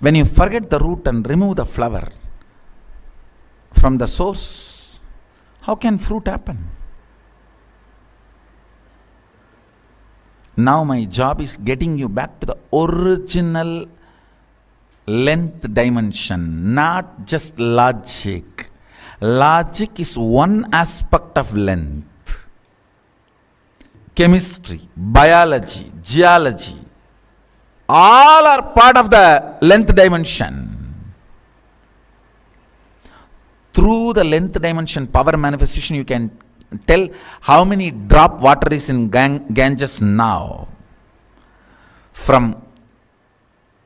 When you forget the root and remove the flower from the source, how can fruit happen? Now my job is getting you back to the original length dimension, not just logic. Logic is one aspect of length. Chemistry, biology, geology, all are part of the length dimension. Through the length dimension power manifestation, you can tell how many drop water is in Ganges now. From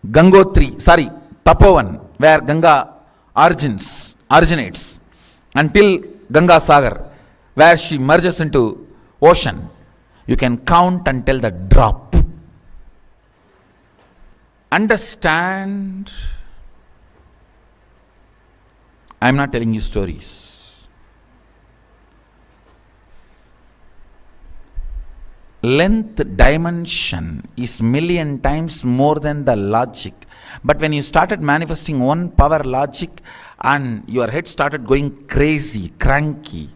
Tapovan, where Ganga originates, until Ganga Sagar, where she merges into ocean. You can count and tell the drop. Understand? I am not telling you stories. Length dimension is million times more than the logic. But when you started manifesting one power logic and your head started going crazy, cranky,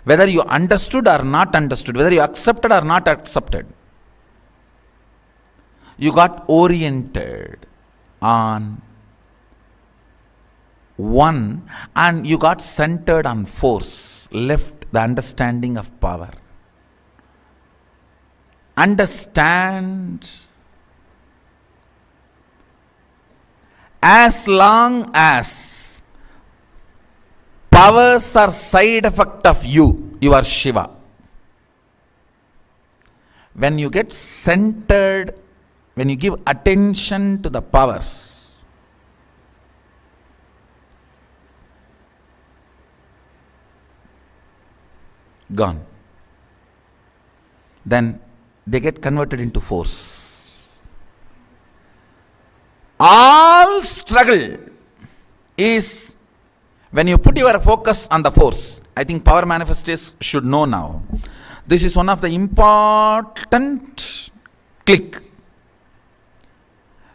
whether you understood or not understood, whether you accepted or not accepted, you got oriented on one and you got centered on force, left the understanding of power. Understand, as long as powers are side effect of you, you are Shiva. When you get centered, when you give attention to the powers, gone. Then they get converted into force. All struggle is when you put your focus on the force. I think power manifestors should know now. This is one of the important click.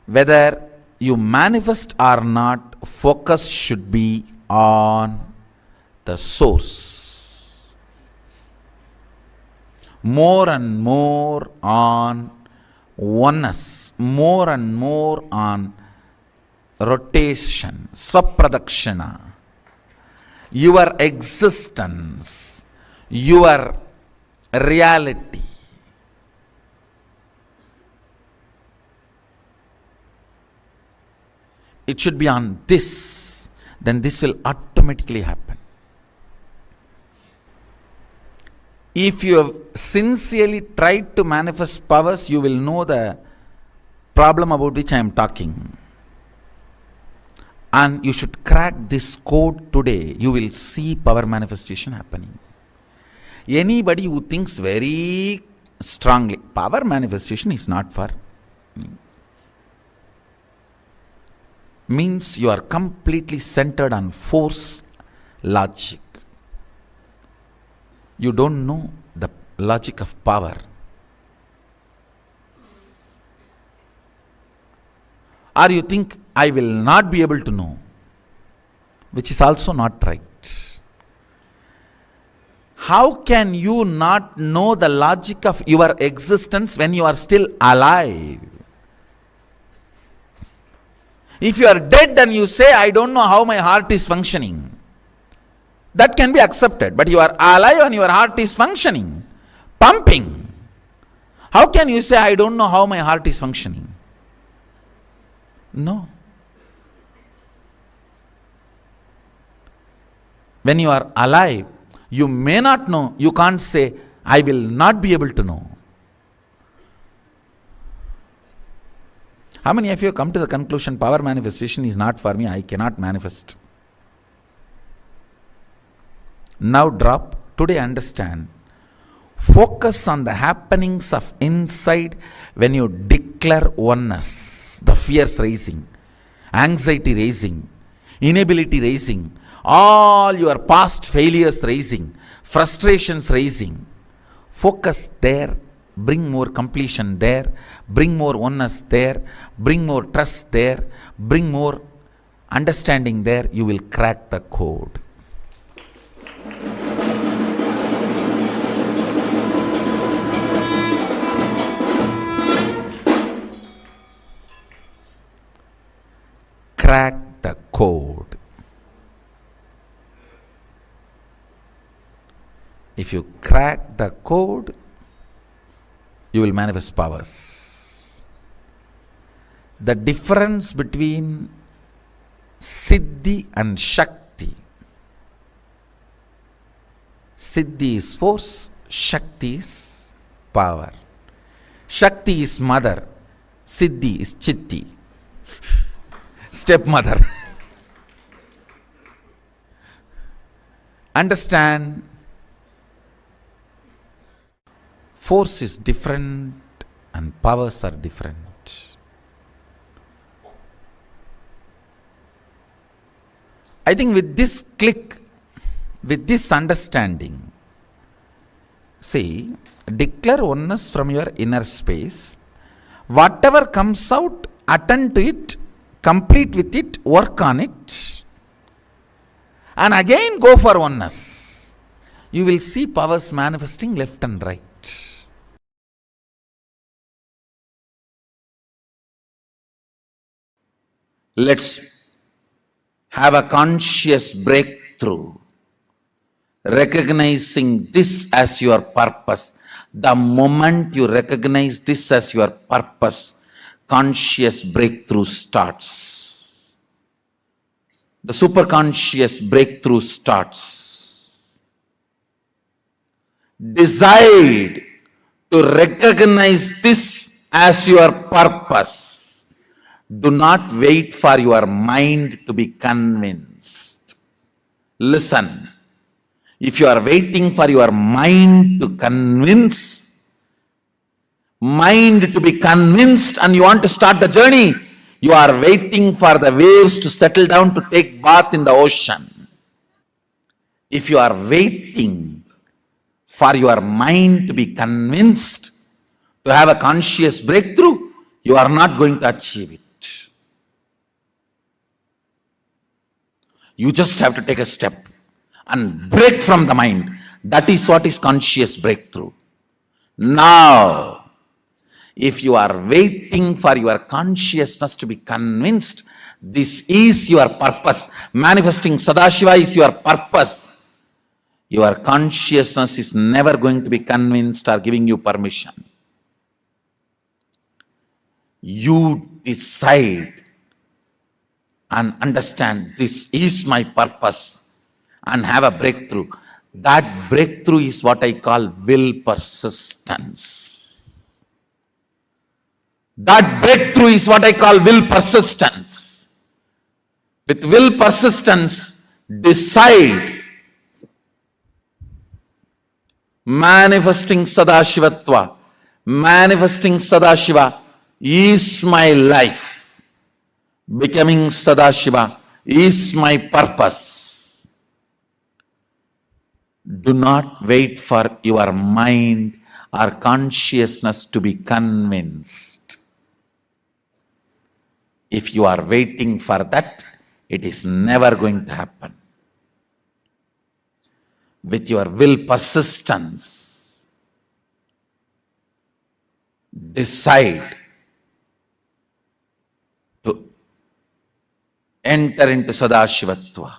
Whether you manifest or not, focus should be on the source. More and more on oneness, more and more on rotation, swapradakshina, your existence, your reality. It should be on this, then this will automatically happen. If you have sincerely tried to manifest powers, you will know the problem about which I am talking. And you should crack this code today. You will see power manifestation happening. Anybody who thinks very strongly, power manifestation is not for me, means you are completely centered on force, logic. You don't know the logic of power. Or you think, I will not be able to know, which is also not right. How can you not know the logic of your existence when you are still alive? If you are dead and you say, I don't know how my heart is functioning, that can be accepted. But you are alive and your heart is functioning, pumping. How can you say, I don't know how my heart is functioning? No. When you are alive, you may not know. You can't say, I will not be able to know. How many of you come to the conclusion, power manifestation is not for me, I cannot manifest? Now drop, today understand. Focus on the happenings of inside when you declare oneness. The fears rising, anxiety rising, inability rising, all your past failures rising, frustrations rising. Focus there, bring more completion there, bring more oneness there, bring more trust there, bring more understanding there. You will crack the code. Crack the code. If you crack the code, you will manifest powers. The difference between Siddhi and Shakti. Siddhi is force, Shakti is power. Shakti is mother, Siddhi is Chitti, stepmother. Understand? Force is different and powers are different. I think with this click, with this understanding, see, declare oneness from your inner space. Whatever comes out, attend to it, complete with it, work on it, and again go for oneness. You will see powers manifesting left and right. Let's have a conscious breakthrough, recognizing this as your purpose. The moment you recognize this as your purpose, conscious breakthrough starts. The superconscious breakthrough starts. Decide to recognize this as your purpose. Do not wait for your mind to be convinced. Listen. If you are waiting for your mind to be convinced and you want to start the journey, you are waiting for the waves to settle down to take bath in the ocean. If you are waiting for your mind to be convinced to have a conscious breakthrough, you are not going to achieve it. You just have to take a step and break from the mind. That is what is conscious breakthrough. Now, if you are waiting for your consciousness to be convinced, this is your purpose. Manifesting Sadashiva is your purpose. Your consciousness is never going to be convinced or giving you permission. You decide and understand this is my purpose and have a breakthrough. That breakthrough is what I call will persistence. That breakthrough is what I call will persistence. With will persistence, decide manifesting Sadashivatva. Manifesting Sadashiva is my life. Becoming Sadashiva is my purpose. Do not wait for your mind or consciousness to be convinced. If you are waiting for that, it is never going to happen. With your will persistence, decide to enter into Sadashivatva.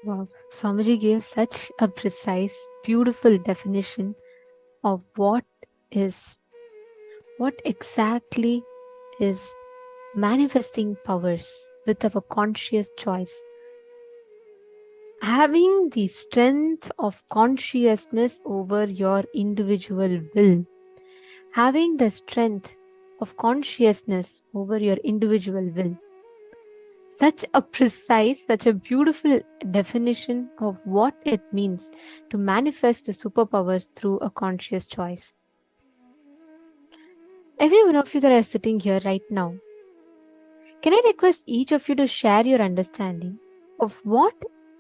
Wow, Swamiji gave such a precise, beautiful definition of what exactly is manifesting powers with our conscious choice. Having the strength of consciousness over your individual will, having the strength of consciousness over your individual will. Such a precise, such a beautiful definition of what it means to manifest the superpowers through a conscious choice. Every one of you that are sitting here right now, can I request each of you to share your understanding of what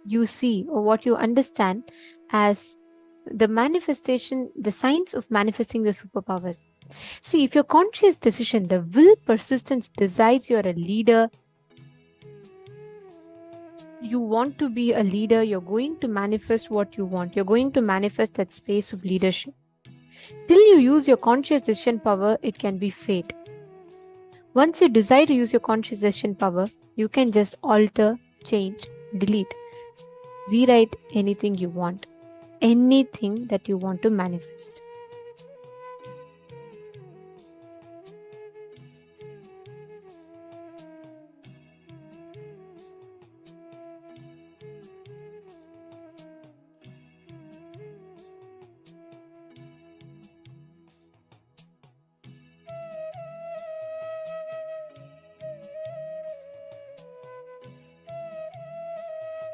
you see or what you understand as the manifestation, the signs of manifesting the superpowers? See, if your conscious decision, the will persistence decides you're a leader, you want to be a leader, you're going to manifest what you want. You're going to manifest that space of leadership. Till you use your conscious decision power, it can be fate. Once you decide to use your conscious decision power, you can just alter, change, delete, rewrite anything you want, anything that you want to manifest.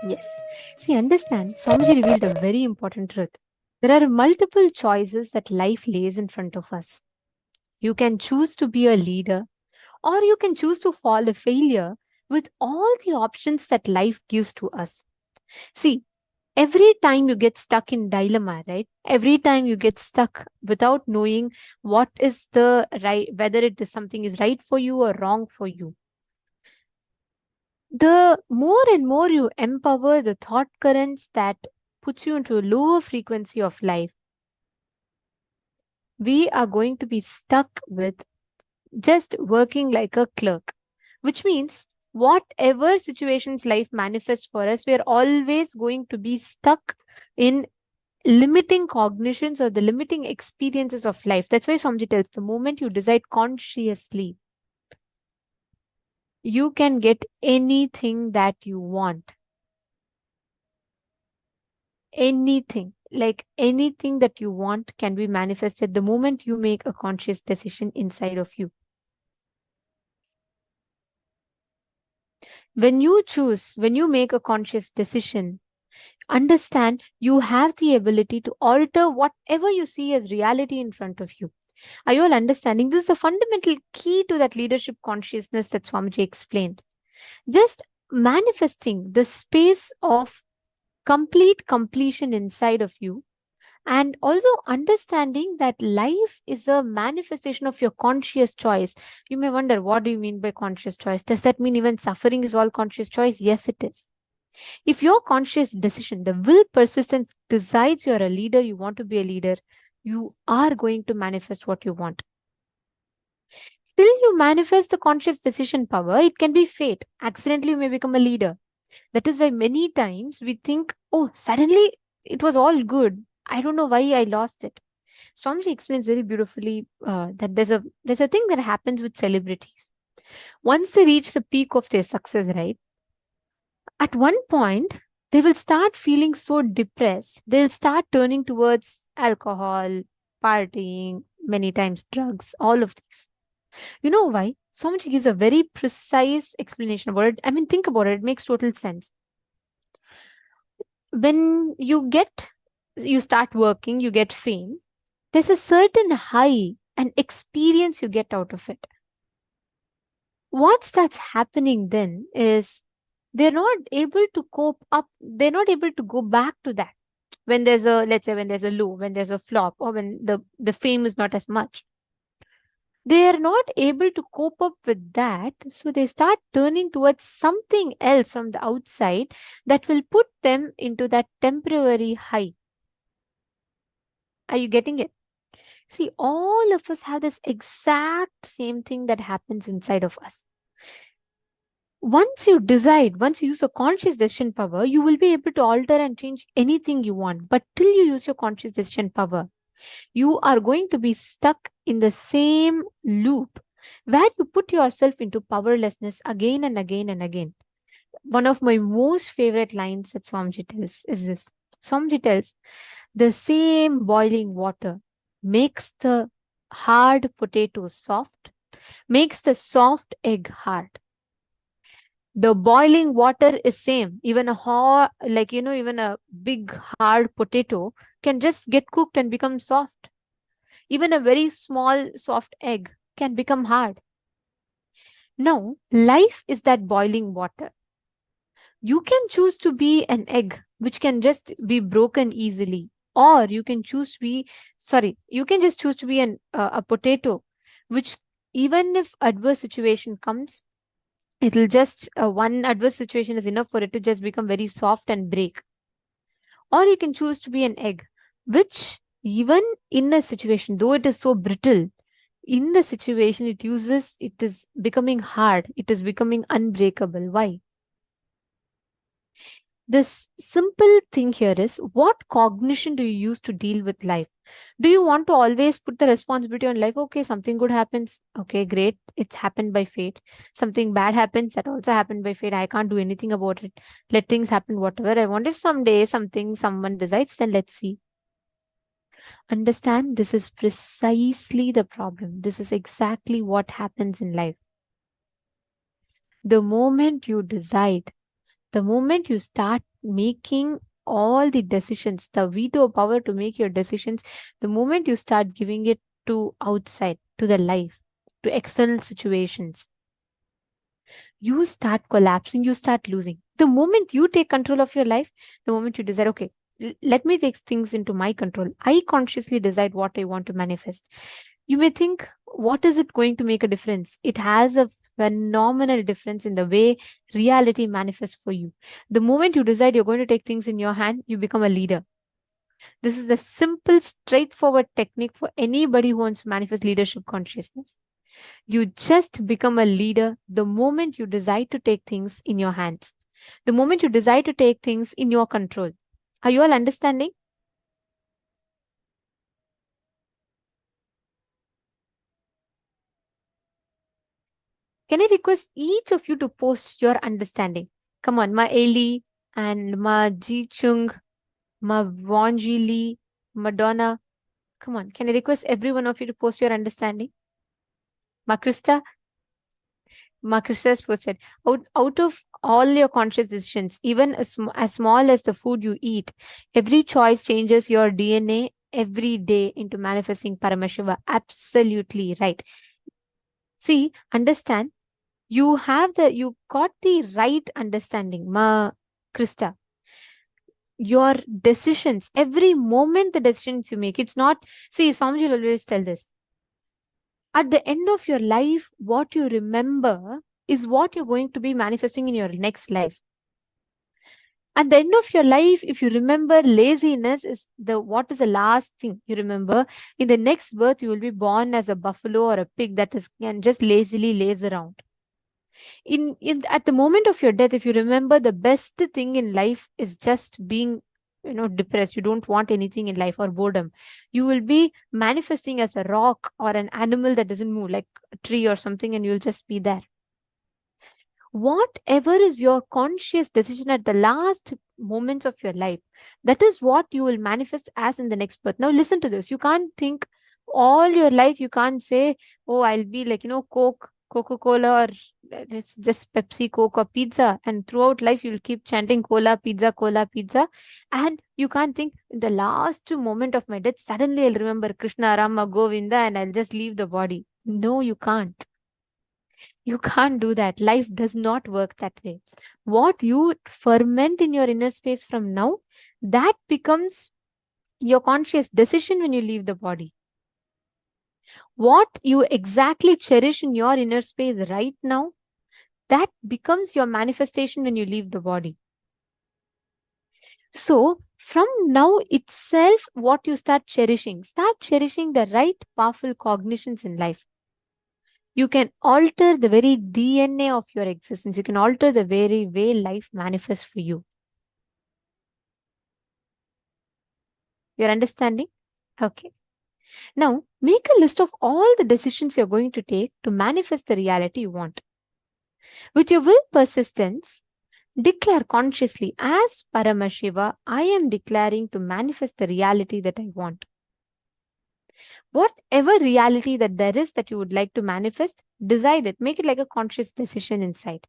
Yes. See, understand, Swamiji revealed a very important truth. There are multiple choices that life lays in front of us. You can choose to be a leader, or you can choose to fall a failure with all the options that life gives to us. See, every time you get stuck in dilemma, right? Every time you get stuck without knowing what is the right, whether it is something is right for you or wrong for you, the more and more you empower the thought currents that puts you into a lower frequency of life, we are going to be stuck with just working like a clerk, which means whatever situations life manifests for us, we are always going to be stuck in limiting cognitions or the limiting experiences of life. That's why Somji tells the moment you decide consciously, you can get anything that you want. Anything, like anything that you want can be manifested the moment you make a conscious decision inside of you. When you choose, when you make a conscious decision, understand you have the ability to alter whatever you see as reality in front of you. Are you all understanding? This is a fundamental key to that leadership consciousness that Swamiji explained. Just manifesting the space of complete completion inside of you, and also understanding that life is a manifestation of your conscious choice. You may wonder, what do you mean by conscious choice? Does that mean even suffering is all conscious choice? Yes, it is. If your conscious decision, the will persistence decides you're a leader, you want to be a leader, you are going to manifest what you want. Till you manifest the conscious decision power, it can be fate. Accidentally, you may become a leader. That is why many times we think, oh, suddenly it was all good. I don't know why I lost it. Swamiji explains very beautifully that there's a thing that happens with celebrities. Once they reach the peak of their success, right? At one point, they will start feeling so depressed. They'll start turning towards alcohol, partying, many times drugs, all of these. You know why? Swamiji gives a very precise explanation about it. I mean, think about it. It makes total sense. When you start working, you get fame, there's a certain high and experience you get out of it. What starts happening then is they're not able to cope up, they're not able to go back to that. When there's a, let's say, when there's a low, when there's a flop, or when the fame is not as much, they are not able to cope up with that. So they start turning towards something else from the outside that will put them into that temporary high. Are you getting it? See, all of us have this exact same thing that happens inside of us. Once you decide, once you use a conscious decision power, you will be able to alter and change anything you want. But till you use your conscious decision power, you are going to be stuck in the same loop where you put yourself into powerlessness again and again and again. One of my most favorite lines that Swamiji tells is this. Swamiji tells, the same boiling water makes the hard potato soft, makes the soft egg hard. The boiling water is same. Even a hot, even a big hard potato can just get cooked and become soft. Even a very small soft egg can become hard. Now, life is that boiling water. You can choose to be an egg, which can just be broken easily. Or you can choose to be, you can just choose to be a potato, which even if adverse situation comes, it'll just, one adverse situation is enough for it to just become very soft and break. Or you can choose to be an egg, which even in a situation, though it is so brittle, in the situation it is becoming hard, it is becoming unbreakable. Why? This simple thing here is, what cognition do you use to deal with life? Do you want to always put the responsibility on life? Okay, something good happens. Okay, great. It's happened by fate. Something bad happens. That also happened by fate. I can't do anything about it. Let things happen, whatever I want. If someday someone decides, then let's see. Understand, this is precisely the problem. This is exactly what happens in life. The moment you decide, the moment you start making all the decisions, the veto power to make your decisions, the moment you start giving it to outside, to the life, to external situations, you start collapsing, you start losing. The moment you take control of your life, the moment you decide, okay, let me take things into my control. I consciously decide what I want to manifest. You may think, what is it going to make a difference? It has a phenomenal difference in the way reality manifests for you. The moment you decide you're going to take things in your hand, you become a leader. This is the simple, straightforward technique for anybody who wants to manifest leadership consciousness. You just become a leader the moment you decide to take things in your hands, the moment you decide to take things in your control. Are you all understanding? Can I request each of you to post your understanding? Come on, Ma Eli and Ma Ji Chung, Ma Wanji Lee, Madonna. Come on, can I request every one of you to post your understanding? Ma Krista? Ma Krista has posted. Out of all your conscious decisions, even as small as the food you eat, every choice changes your DNA every day into manifesting Paramashiva. Absolutely right. See, understand, you got the right understanding, Ma Krista. Your decisions, every moment the decisions you make, it's not, see, Swamiji will always tell this. At the end of your life, what you remember is what you're going to be manifesting in your next life. At the end of your life, if you remember laziness is what is the last thing you remember, in the next birth, you will be born as a buffalo or a pig that can just lazily laze around. At the moment of your death, if you remember, the best thing in life is just being depressed, you don't want anything in life, or boredom, you will be manifesting as a rock or an animal that doesn't move, like a tree or something, and you'll just be there. Whatever is your conscious decision at the last moments of your life, that is what you will manifest as in the next birth. Now listen to this. You can't think all your life, you can't say, oh, I'll be like Coca-Cola, or it's just Pepsi, Coke, or pizza, and throughout life you'll keep chanting cola, pizza, and you can't think, in the last moment of my death, suddenly I'll remember Krishna, Rama, Govinda, and I'll just leave the body. No, you can't. You can't do that. Life does not work that way. What you ferment in your inner space from now, that becomes your conscious decision when you leave the body. What you exactly cherish in your inner space right now, that becomes your manifestation when you leave the body. So from now itself, what you start cherishing the right powerful cognitions in life. You can alter the very DNA of your existence. You can alter the very way life manifests for you. You're understanding? Okay. Now, make a list of all the decisions you're going to take to manifest the reality you want. With your will persistence, declare consciously, as Paramashiva, I am declaring to manifest the reality that I want. Whatever reality that there is that you would like to manifest, decide it. Make it like a conscious decision inside.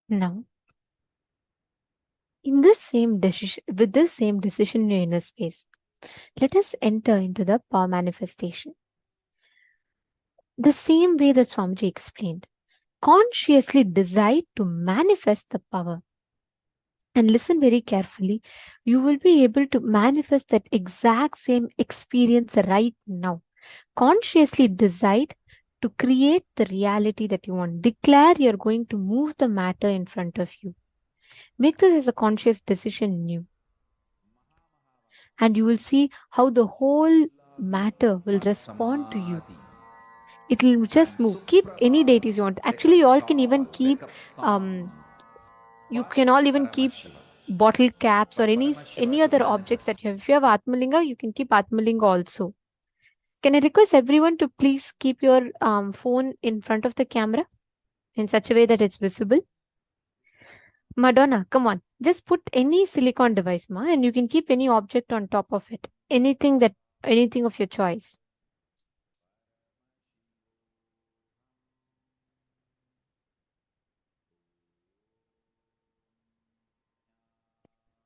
Now, in this same decision, with this same decision in your inner space, let us enter into the power manifestation. The same way that Swamiji explained. Consciously decide to manifest the power. And listen very carefully. You will be able to manifest that exact same experience right now. Consciously decide to create the reality that you want. Declare you're going to move the matter in front of you. Make this as a conscious decision in you. And you will see how the whole matter will respond to you. It will just move. Keep any deities you want. Actually, you all can even keep you can all even keep bottle caps or any other objects that you have. If you have Atmalinga, you can keep Atmalinga also. Can I request everyone to please keep your phone in front of the camera in such a way that it's visible? Madonna, come on. Just put any silicon device, ma, and you can keep any object on top of it. Anything of your choice.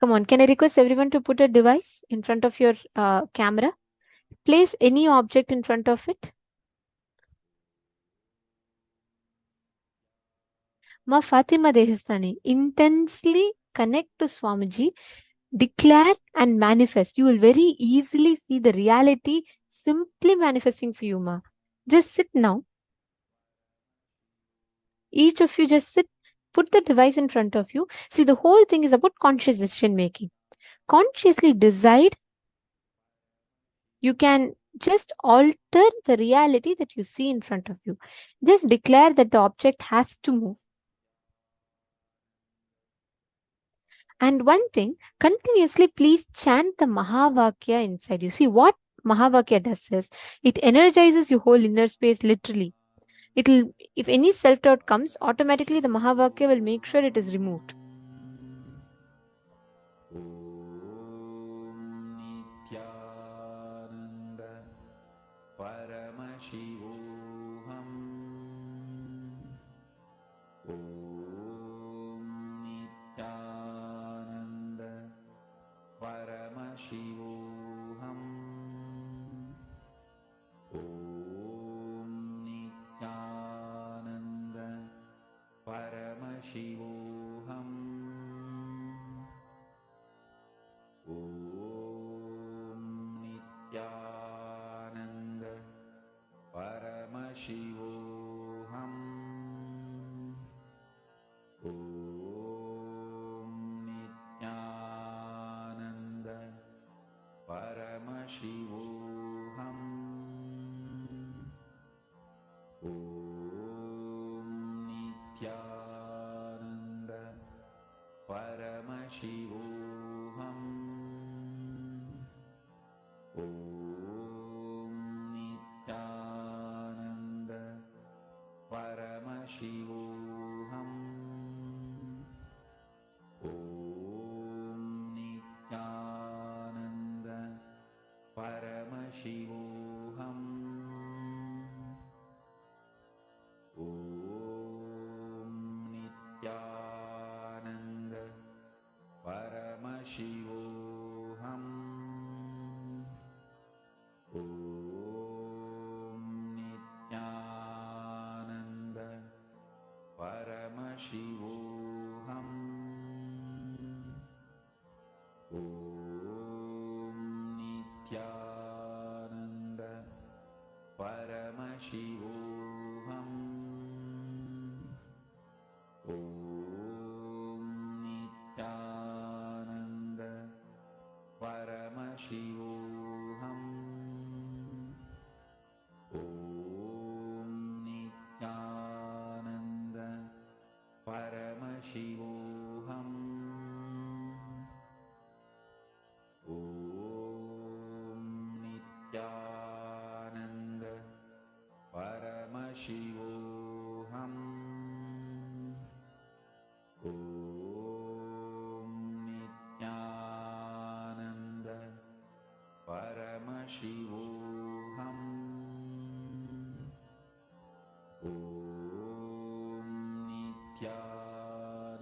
Come on, can I request everyone to put a device in front of your camera? Place any object in front of it. Ma Fatima Dehastani, intensely connect to Swamiji, declare and manifest. You will very easily see the reality simply manifesting for you, ma. Just sit now. Each of you just sit, put the device in front of you. See, the whole thing is about conscious decision making. Consciously decide. You can just alter the reality that you see in front of you. Just declare that the object has to move. And one thing, continuously please chant the Mahavakya inside you. See, what Mahavakya does is, it energizes your whole inner space literally. It'll, if any self-doubt comes, automatically the Mahavakya will make sure it is removed. Nithyananda Paramashivoham Nithyananda Paramashivoham Nithyananda Paramashivoham Nithyananda Paramashivoham Nithyananda Paramashivoham Nithyananda Paramashivoham Nithyananda Paramashivoham Nithyananda Paramashivoham Nithyananda Paramashivoham Nithyananda Paramashivoham Nithyananda Paramashivoham Nithyananda Paramashivoham Nithyananda Paramashivoham Nithyananda Paramashivoham Nithyananda Paramashivoham Nithyananda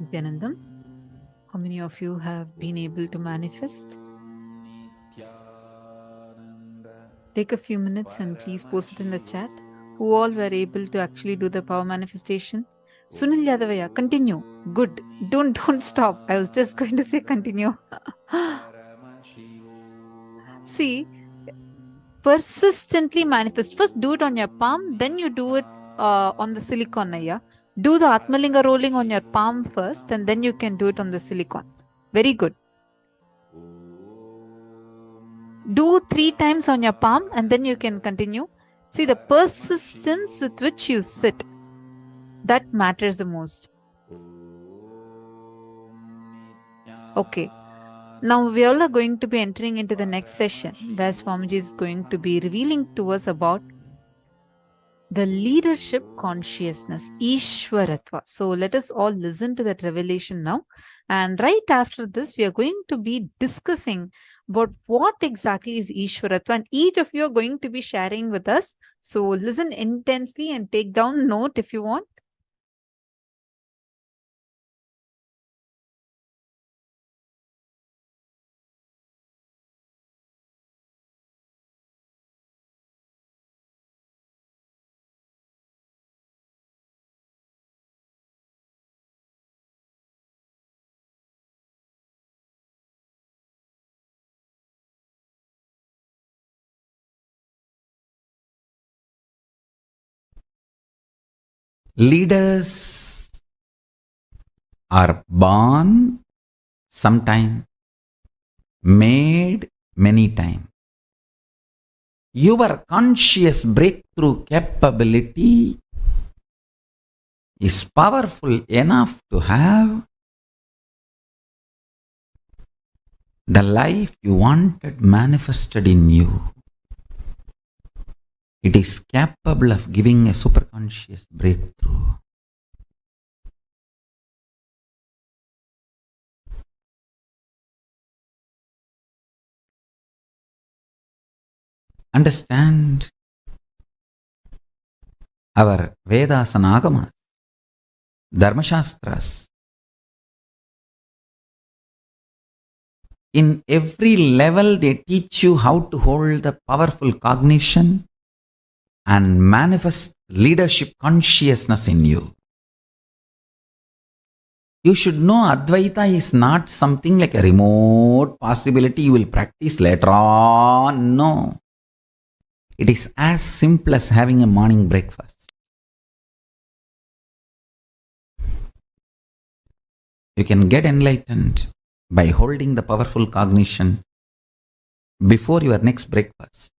Nithyanandam, how many of you have been able to manifest? Take a few minutes and please post it in the chat. Who all were able to actually do the power manifestation? Sunil Yadavaya, continue. Good. Don't stop. I was just going to say continue. See, persistently manifest. First do it on your palm, then you do it on the silicon. Do the Atmalinga rolling on your palm first, and then you can do it on the silicon. Very good. Do 3 times on your palm, and then you can continue. See, the persistence with which you sit, that matters the most. Okay. Now we all are going to be entering into the next session, where Swamiji is going to be revealing to us about the leadership consciousness, Ishwaratva. So let us all listen to that revelation now. And right after this, we are going to be discussing about what exactly is Ishwaratva. And each of you are going to be sharing with us. So listen intensely and take down note if you want. Leaders are born sometime, made many times. Your conscious breakthrough capability is powerful enough to have the life you wanted manifested in you. It is capable of giving a superconscious breakthrough. Understand our Vedas and Agamas, Dharmashastras. In every level, they teach you how to hold the powerful cognition and manifest leadership consciousness in you. You should know Advaita is not something like a remote possibility you will practice later on. No. It is as simple as having a morning breakfast. You can get enlightened by holding the powerful cognition before your next breakfast.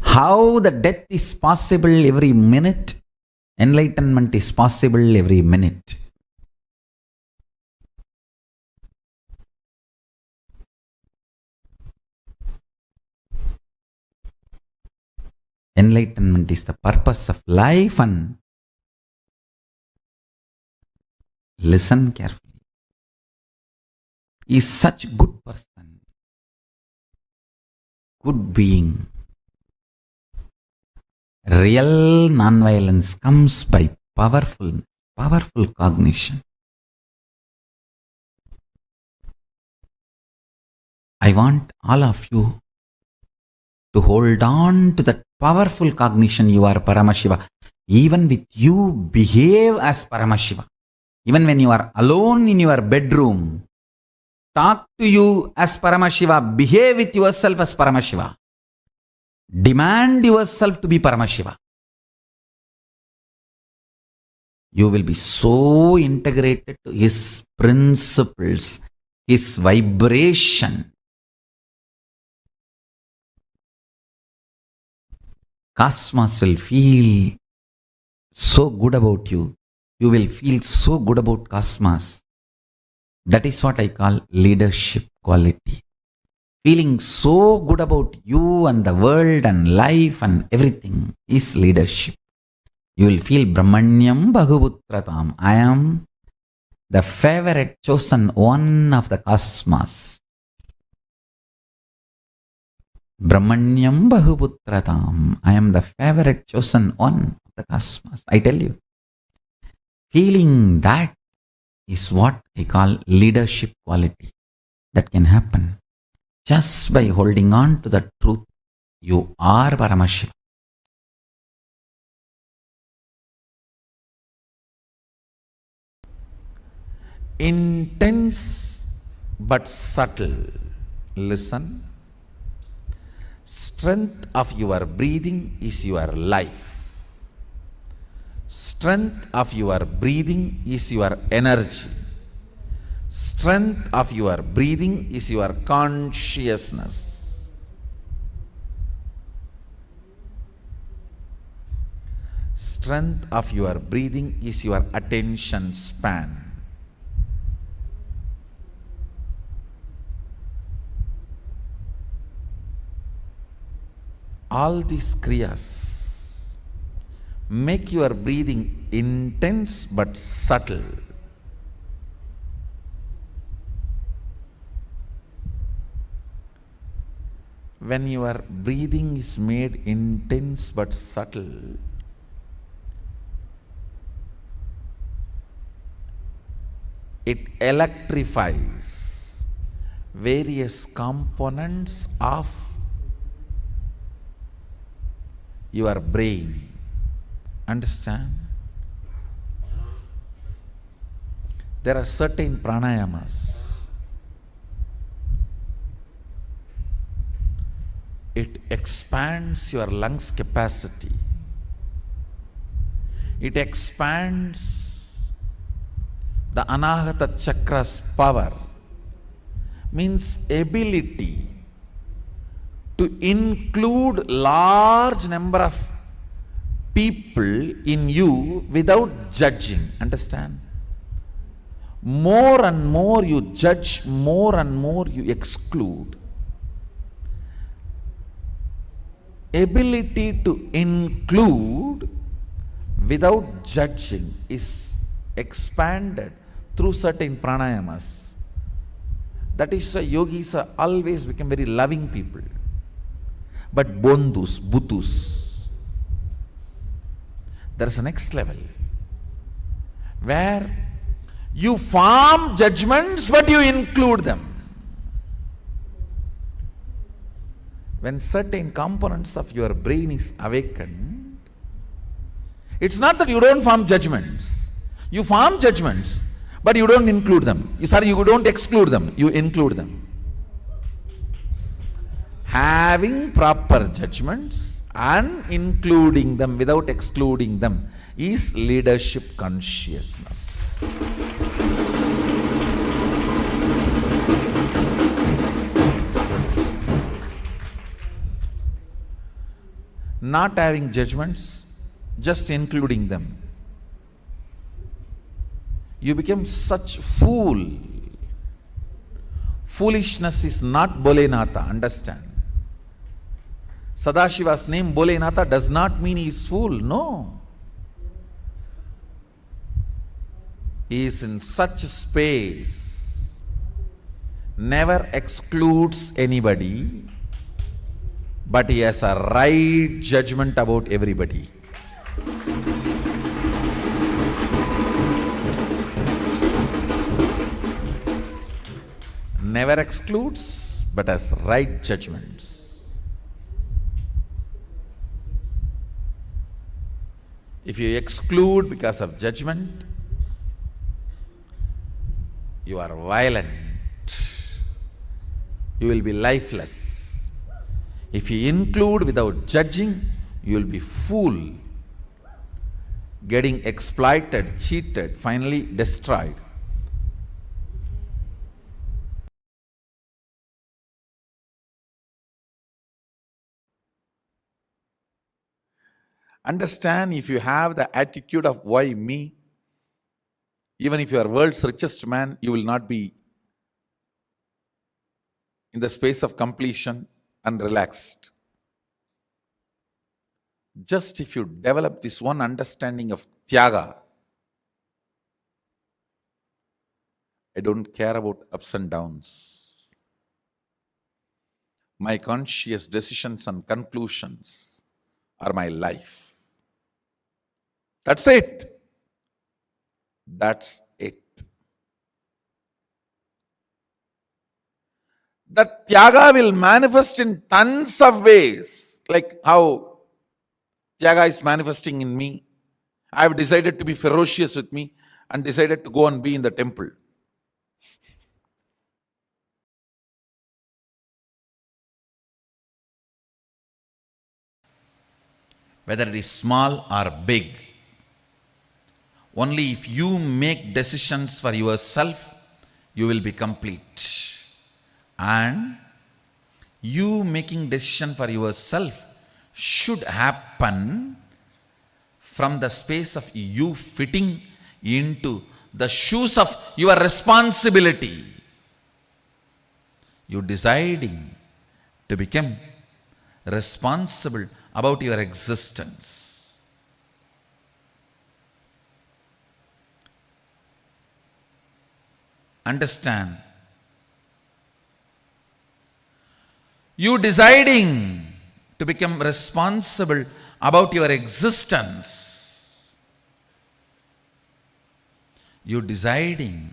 How the death is possible every minute, enlightenment is possible every minute. Enlightenment is the purpose of life, and listen carefully. He is such a good person, good being. Real non-violence comes by powerful cognition. I want all of you to hold on to that powerful cognition. You are Paramashiva. Even with you, behave as Paramashiva. Even when you are alone in your bedroom, talk to you as Paramashiva. Behave with yourself as Paramashiva. Demand yourself to be Paramashiva. You will be so integrated to His principles, His vibration. Cosmos will feel so good about you. You will feel so good about cosmos. That is what I call leadership quality. Feeling so good about you and the world and life and everything is leadership. You will feel Brahmanyam Bhaguputratam. I am the favorite chosen one of the cosmos. Brahmanyam Bhaguputratam. I am the favorite chosen one of the cosmos. I tell you. Feeling that is what I call leadership quality. That can happen just by holding on to the truth. You are Paramashivam. Intense but subtle. Listen. Strength of your breathing is your life. Strength of your breathing is your energy. Strength of your breathing is your consciousness. Strength of your breathing is your attention span. All these kriyas make your breathing intense but subtle. When your breathing is made intense but subtle, it electrifies various components of your brain. Understand? There are certain pranayamas. It expands your lungs capacity. It expands the Anahata chakra's power. Means ability to include large number of people in you without judging. Understand? More and more you judge, more and more you exclude. Ability to include without judging is expanded through certain pranayamas. That is why yogis are always become very loving people. But bondhus, buddhus, there is a next level where you form judgments but you include them. When certain components of your brain is awakened, it's not that you don't form judgments. You form judgments, but you don't include them. You don't exclude them, you include them. Having proper judgments and including them without excluding them is leadership consciousness. Not having judgments, just including them. You become such fool. Foolishness is not Bholenatha, understand? Sadashiva's name Bholenatha does not mean he is fool, no. He is in such space, never excludes anybody, but he has a right judgment about everybody. Never excludes, but has right judgments. If you exclude because of judgment, you are violent. You will be lifeless. If you include without judging, you will be fool. getting exploited, cheated, finally destroyed. Understand, if you have the attitude of why me, even if you are world's richest man, you will not be in the space of completion and relaxed. Just if you develop this one understanding of Tyaga, I don't care about ups and downs. My conscious decisions and conclusions are my life. That's it. That's it. That Tyaga will manifest in tons of ways, like how Tyaga is manifesting in me. I have decided to be ferocious with me and decided to go and be in the temple. Whether it is small or big, only if you make decisions for yourself, you will be complete. And you making decision for yourself should happen from the space of you fitting into the shoes of your responsibility. You deciding to become responsible about your existence. Understand? You deciding to become responsible about your existence. You deciding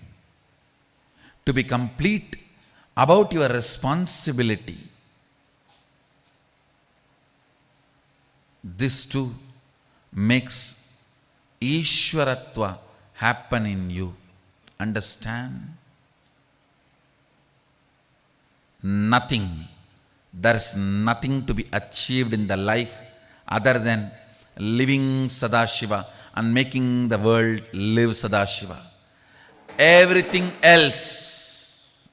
to be complete about your responsibility. This too makes Ishwaratva happen in you. Understand? Nothing. There is nothing to be achieved in the life other than living Sadashiva and making the world live Sadashiva. Everything else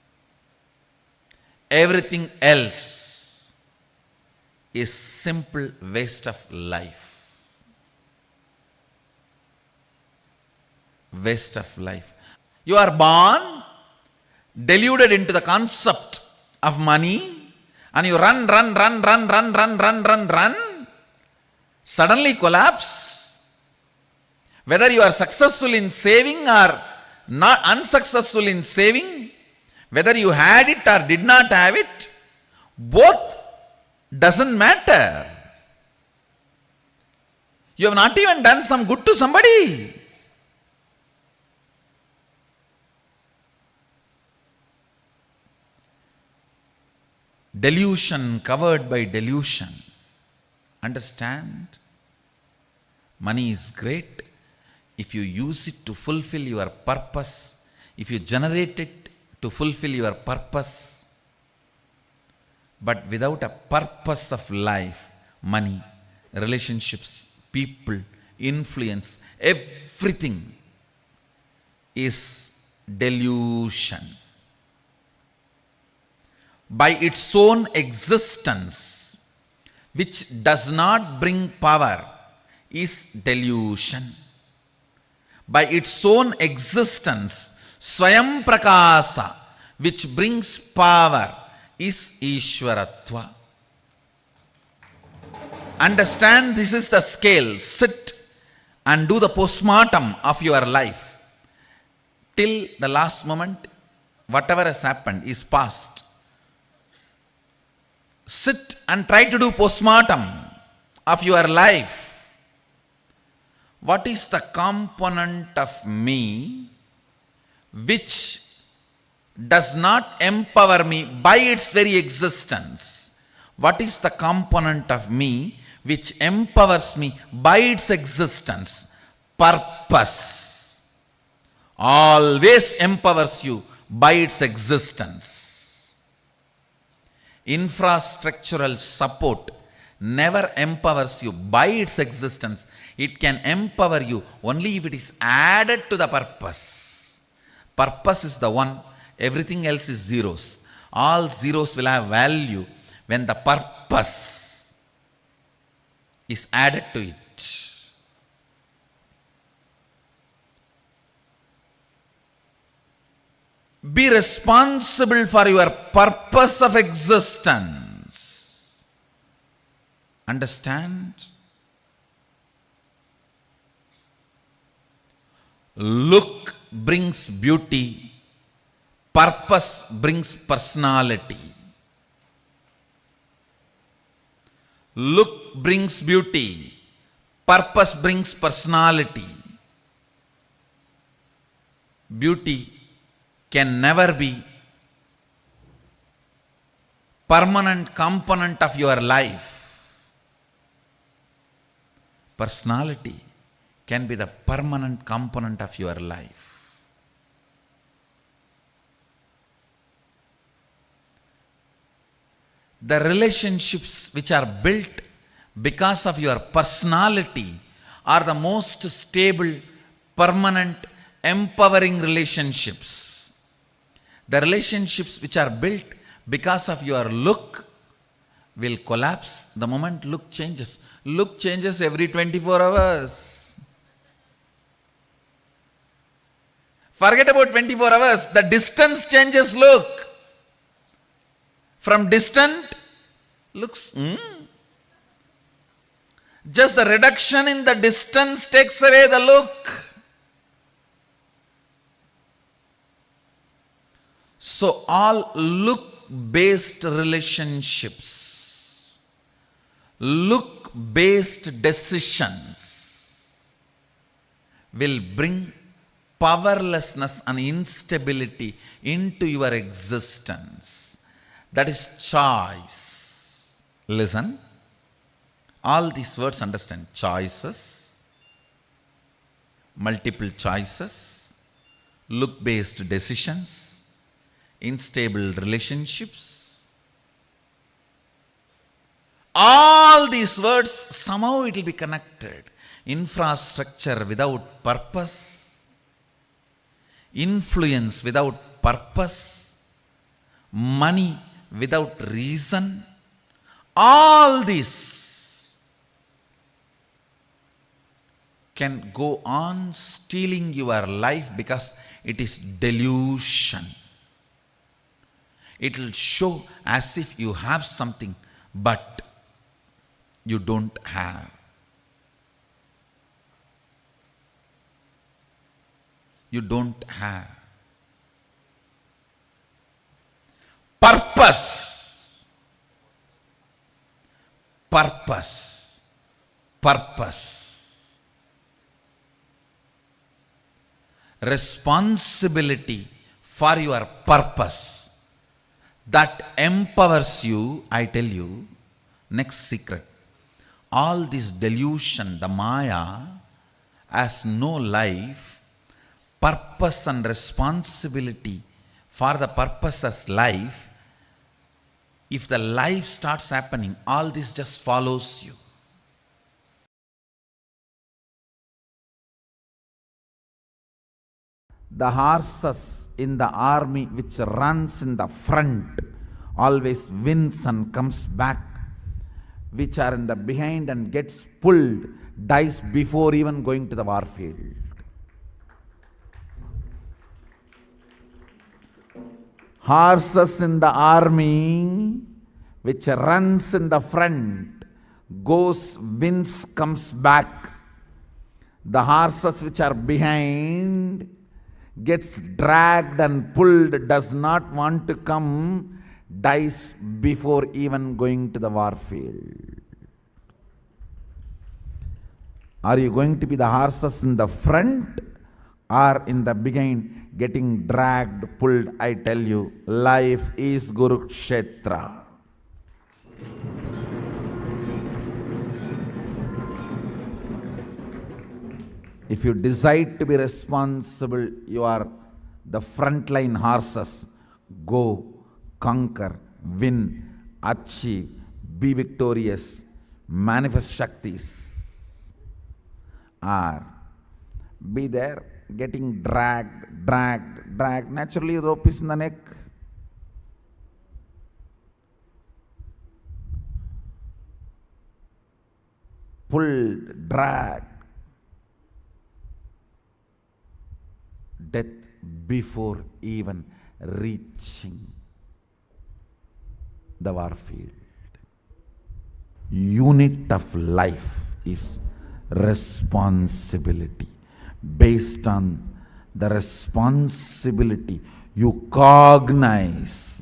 is simple waste of life. Waste of life. You are born deluded into the concept of money, and you run, suddenly collapse. Whether you are successful in saving or not unsuccessful in saving, whether you had it or did not have it, both doesn't matter. You have not even done some good to somebody. Delusion covered by delusion. Understand? Money is great if you use it to fulfill your purpose, if you generate it to fulfill your purpose. But without a purpose of life, money, relationships, people, influence, everything is delusion. By its own existence, which does not bring power, is delusion. By its own existence, Swayam Prakasa, which brings power, is Ishwaratva. Understand, this is the scale. Sit and do the postmortem of your life. Till the last moment, whatever has happened is past. Sit and try to do postmortem of your life. What is the component of me which does not empower me by its very existence? What is the component of me which empowers me by its existence? Purpose always empowers you by its existence. Infrastructural support never empowers you by its existence. It can empower you only if it is added to the purpose. Purpose is the one, everything else is zeros. All zeros will have value when the purpose is added to it. Be responsible for your purpose of existence. Understand? Look brings beauty. Purpose brings personality. Look brings beauty. Purpose brings personality. Beauty can never be permanent component of your life. Personality can be the permanent component of your life. The relationships which are built because of your personality are the most stable, permanent, empowering relationships. The relationships which are built because of your look will collapse the moment look changes. Look changes every 24 hours. Forget about 24 hours. The distance changes look. From distant looks, just the reduction in the distance takes away the look. So all look-based relationships, look-based decisions will bring powerlessness and instability into your existence. That is choice. Listen. All these words understand. Choices, multiple choices, look-based decisions, unstable relationships. All these words, somehow it will be connected. Infrastructure without purpose, influence without purpose, money without reason, all this can go on stealing your life because it is delusion. It will show as if you have something, but you don't have. You don't have. Purpose. Purpose. Purpose. Responsibility for your purpose that empowers you. I tell you, next secret. All this delusion, the Maya, has no life. Purpose and responsibility for the purpose as life. If the life starts happening, all this just follows you. The horses in the army which runs in the front always wins and comes back. Which are in the behind and gets pulled, dies before even going to the war field. Horses in the army which runs in the front, goes, wins, comes back. The horses which are behind gets dragged and pulled, does not want to come, dies before even going to the war field. Are you going to be the horses in the front or in the behind, getting dragged, pulled? I tell you, life is Kurukshetra. If you decide to be responsible, you are the frontline horses. Go, conquer, win, achieve, be victorious. manifest Shaktis are be there getting dragged. Naturally, rope is in the neck. Pulled, dragged. Death before even reaching the warfield. Unit of life is responsibility. Based on the responsibility you cognize,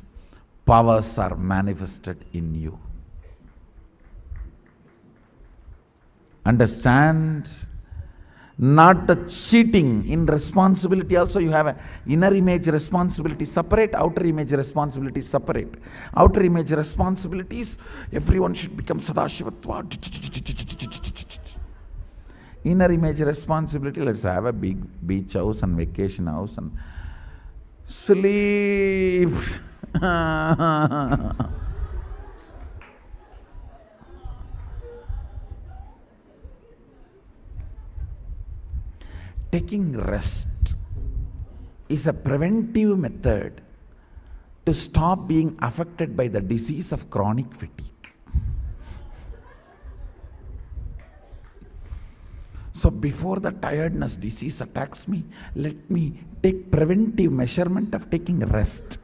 powers are manifested in you. Understand? Not the cheating. In responsibility also you have an inner image responsibility separate, outer image responsibility separate. Outer image responsibilities, everyone should become Sadashivatva. Inner image responsibility, let's have a big beach house and vacation house and sleep. Taking rest is a preventive method to stop being affected by the disease of chronic fatigue. So before the tiredness disease attacks me, let me take preventive measurement of taking rest.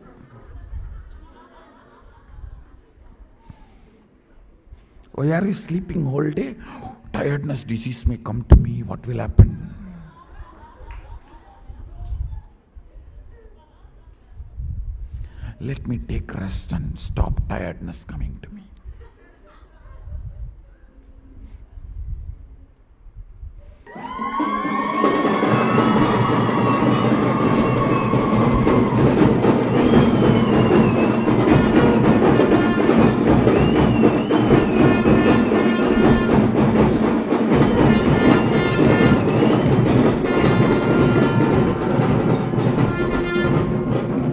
Why are you sleeping whole day? Tiredness disease may come to me. What will happen? Let me take rest and stop tiredness coming to me.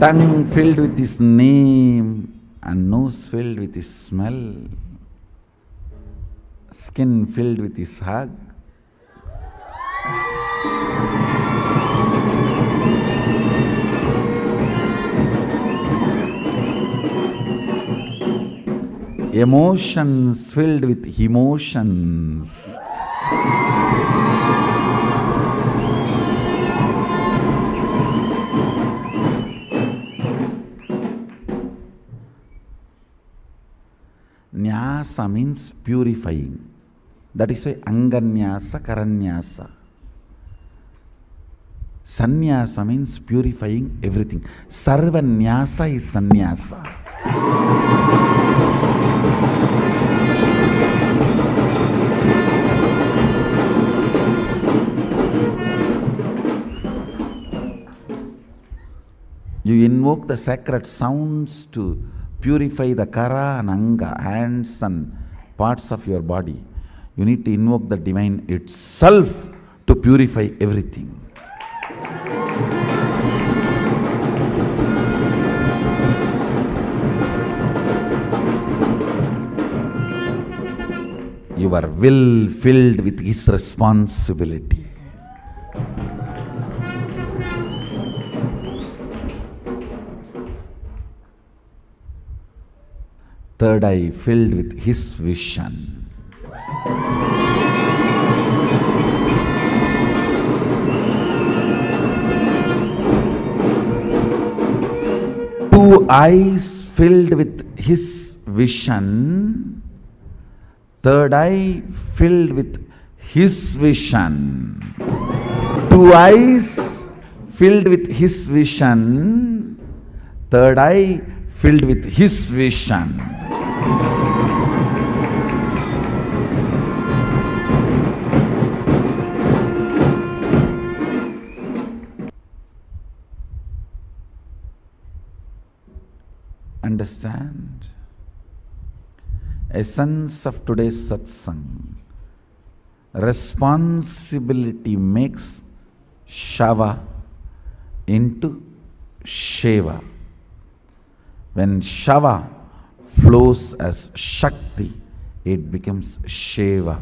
Tongue filled with His name and nose filled with His smell, skin filled with His hug. Emotions filled with emotions. Nyasa means purifying. That is why Anganyasa, Karanyasa. Sannyasa means purifying everything. Sarvanyasa is sannyasa. You invoke the sacred sounds to purify the kara and anga, hands and parts of your body. You need to invoke the divine itself to purify everything. Your will filled with His responsibility. Third eye filled with His vision. Two eyes filled with His vision. Third eye filled with His vision. Two eyes filled with His vision. Third eye filled with His vision. Understand? Essence of today's satsang. Responsibility makes Shava into Sheva. When Shava flows as Shakti it becomes Sheva.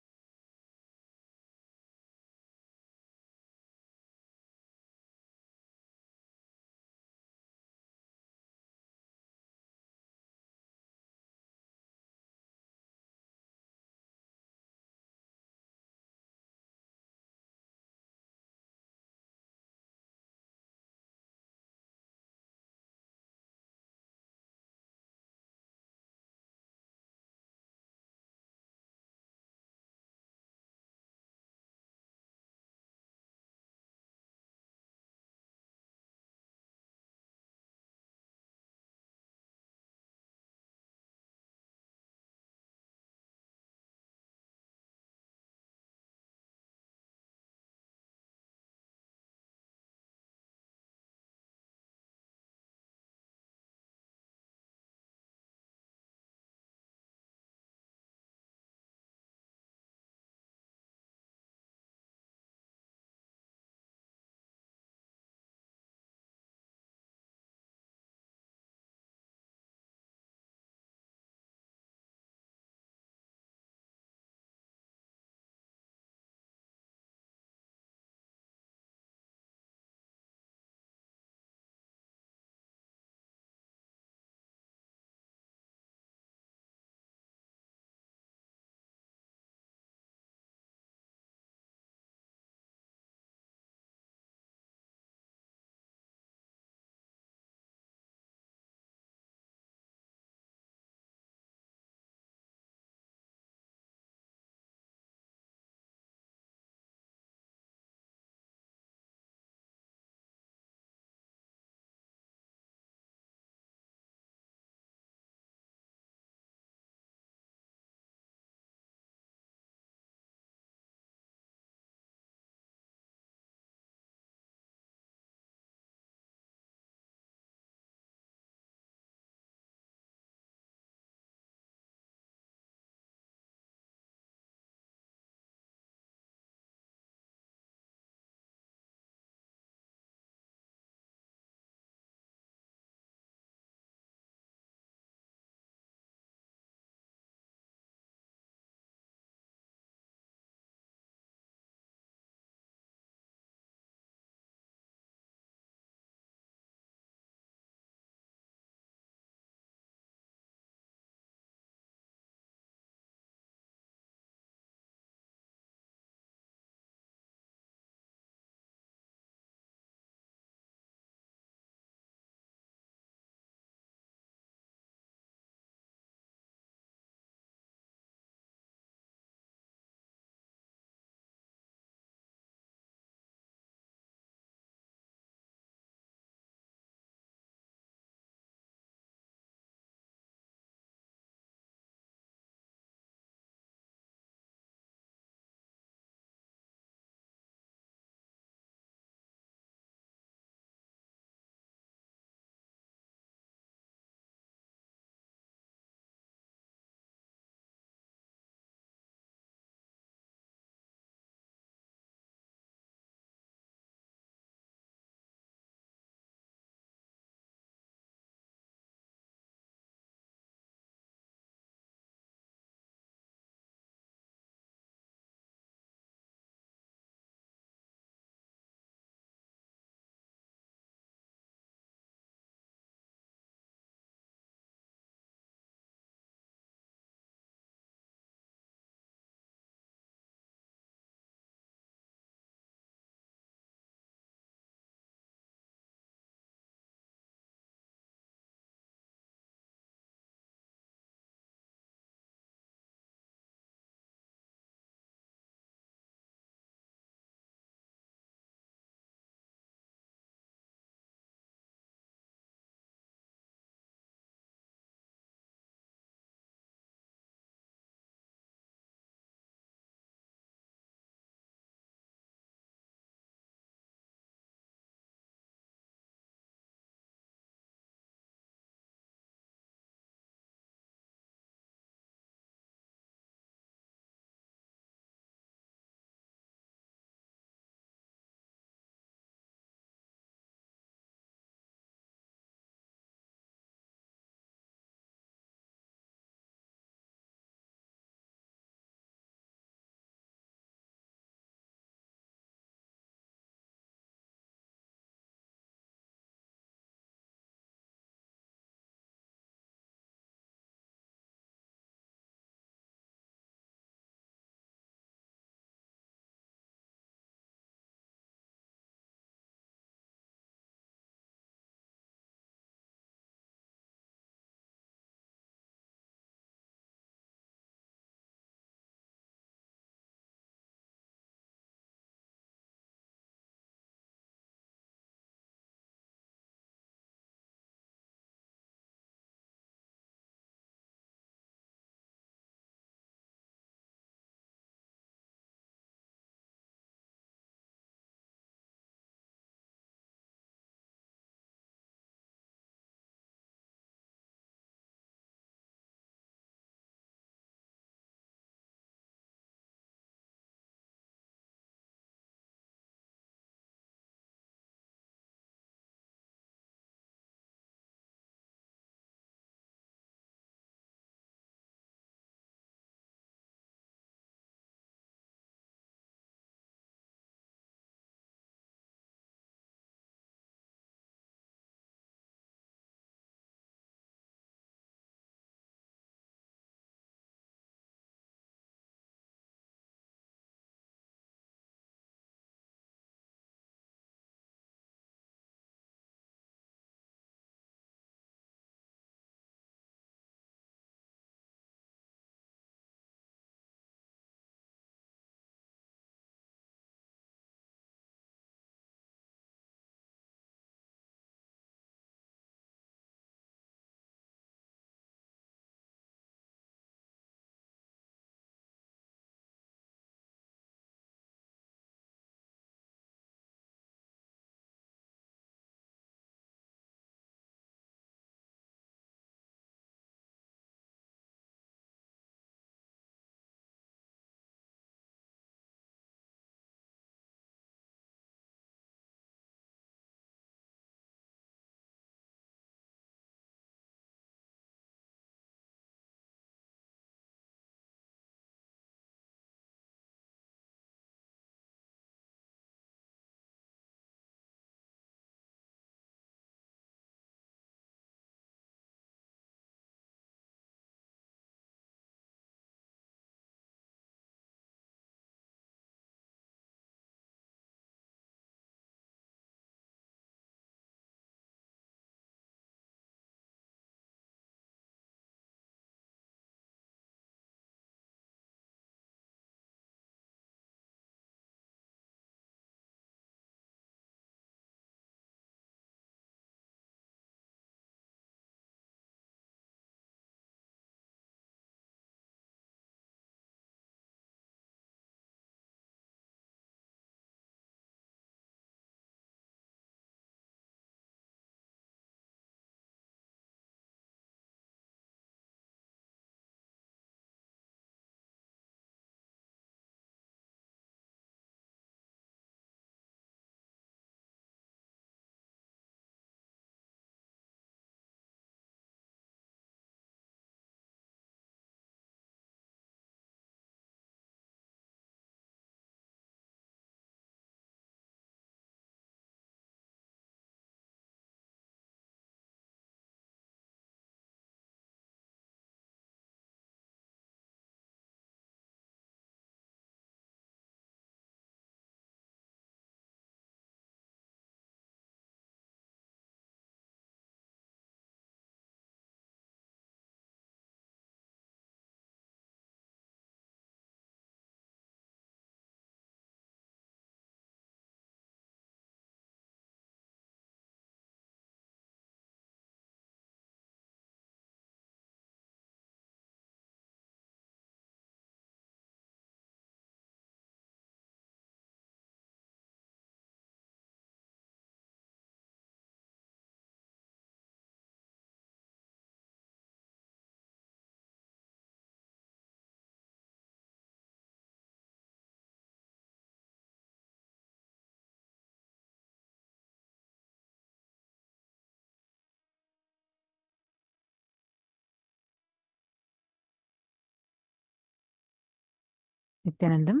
Nithyanandam.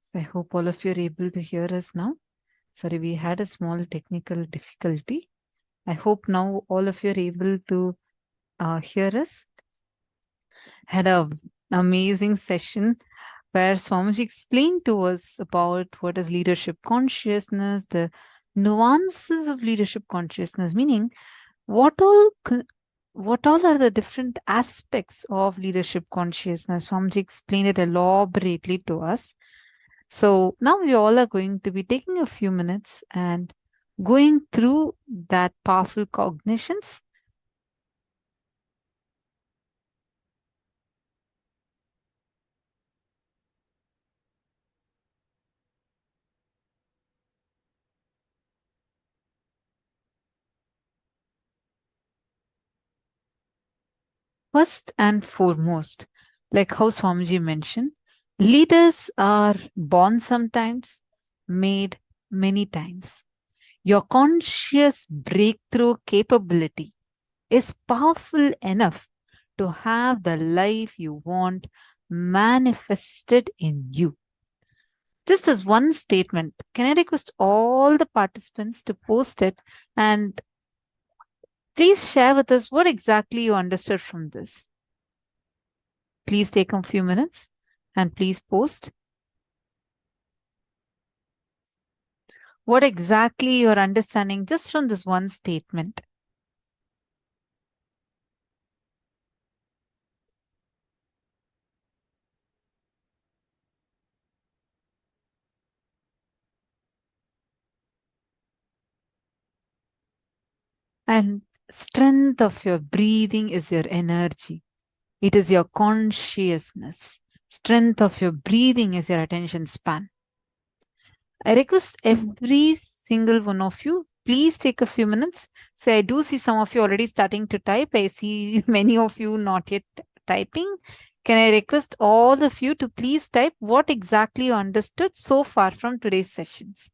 So I hope all of you are able to hear us now. Sorry, we had a small technical difficulty. I hope now all of you are able to hear us. Had an amazing session where Swamiji explained to us about what is leadership consciousness, the nuances of leadership consciousness, meaning what all are the different aspects of leadership consciousness. Swamiji explained it elaborately to us. So now we all are going to be taking a few minutes and going through that powerful cognitions. First and foremost, like how Swamiji mentioned, leaders are born sometimes, made many times. Your conscious breakthrough capability is powerful enough to have the life you want manifested in you. Just as one statement, can I request all the participants to post it and please share with us what exactly you understood from this. Please take a few minutes and please post what exactly you're understanding just from this one statement. And strength of your breathing is your energy. It is your consciousness. Strength of your breathing is your attention span. I request every single one of you, please take a few minutes. Say, I do see some of you already starting to type. I see many of you not yet typing. Can I request all of you to please type what exactly you understood so far from today's sessions?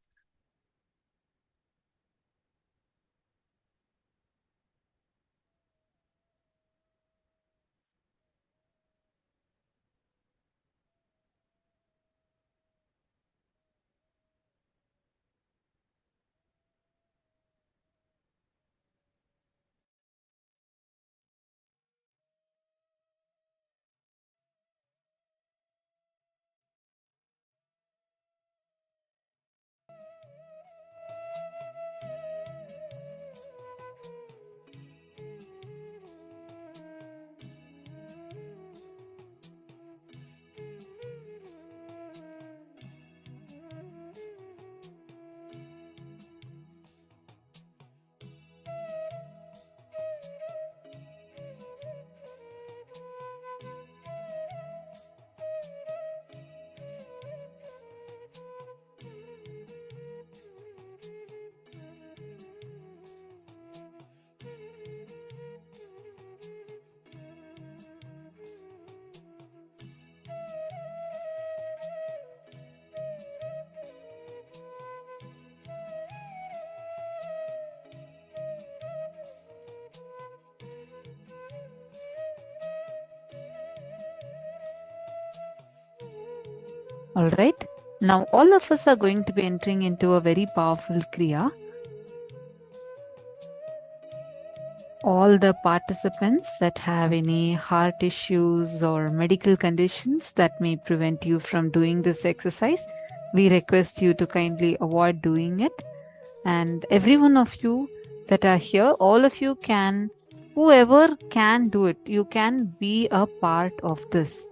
All right. Now, all of us are going to be entering into a very powerful Kriya. All the participants that have any heart issues or medical conditions that may prevent you from doing this exercise, we request you to kindly avoid doing it. And every one of you that are here, all of you can, whoever can do it, you can be a part of this.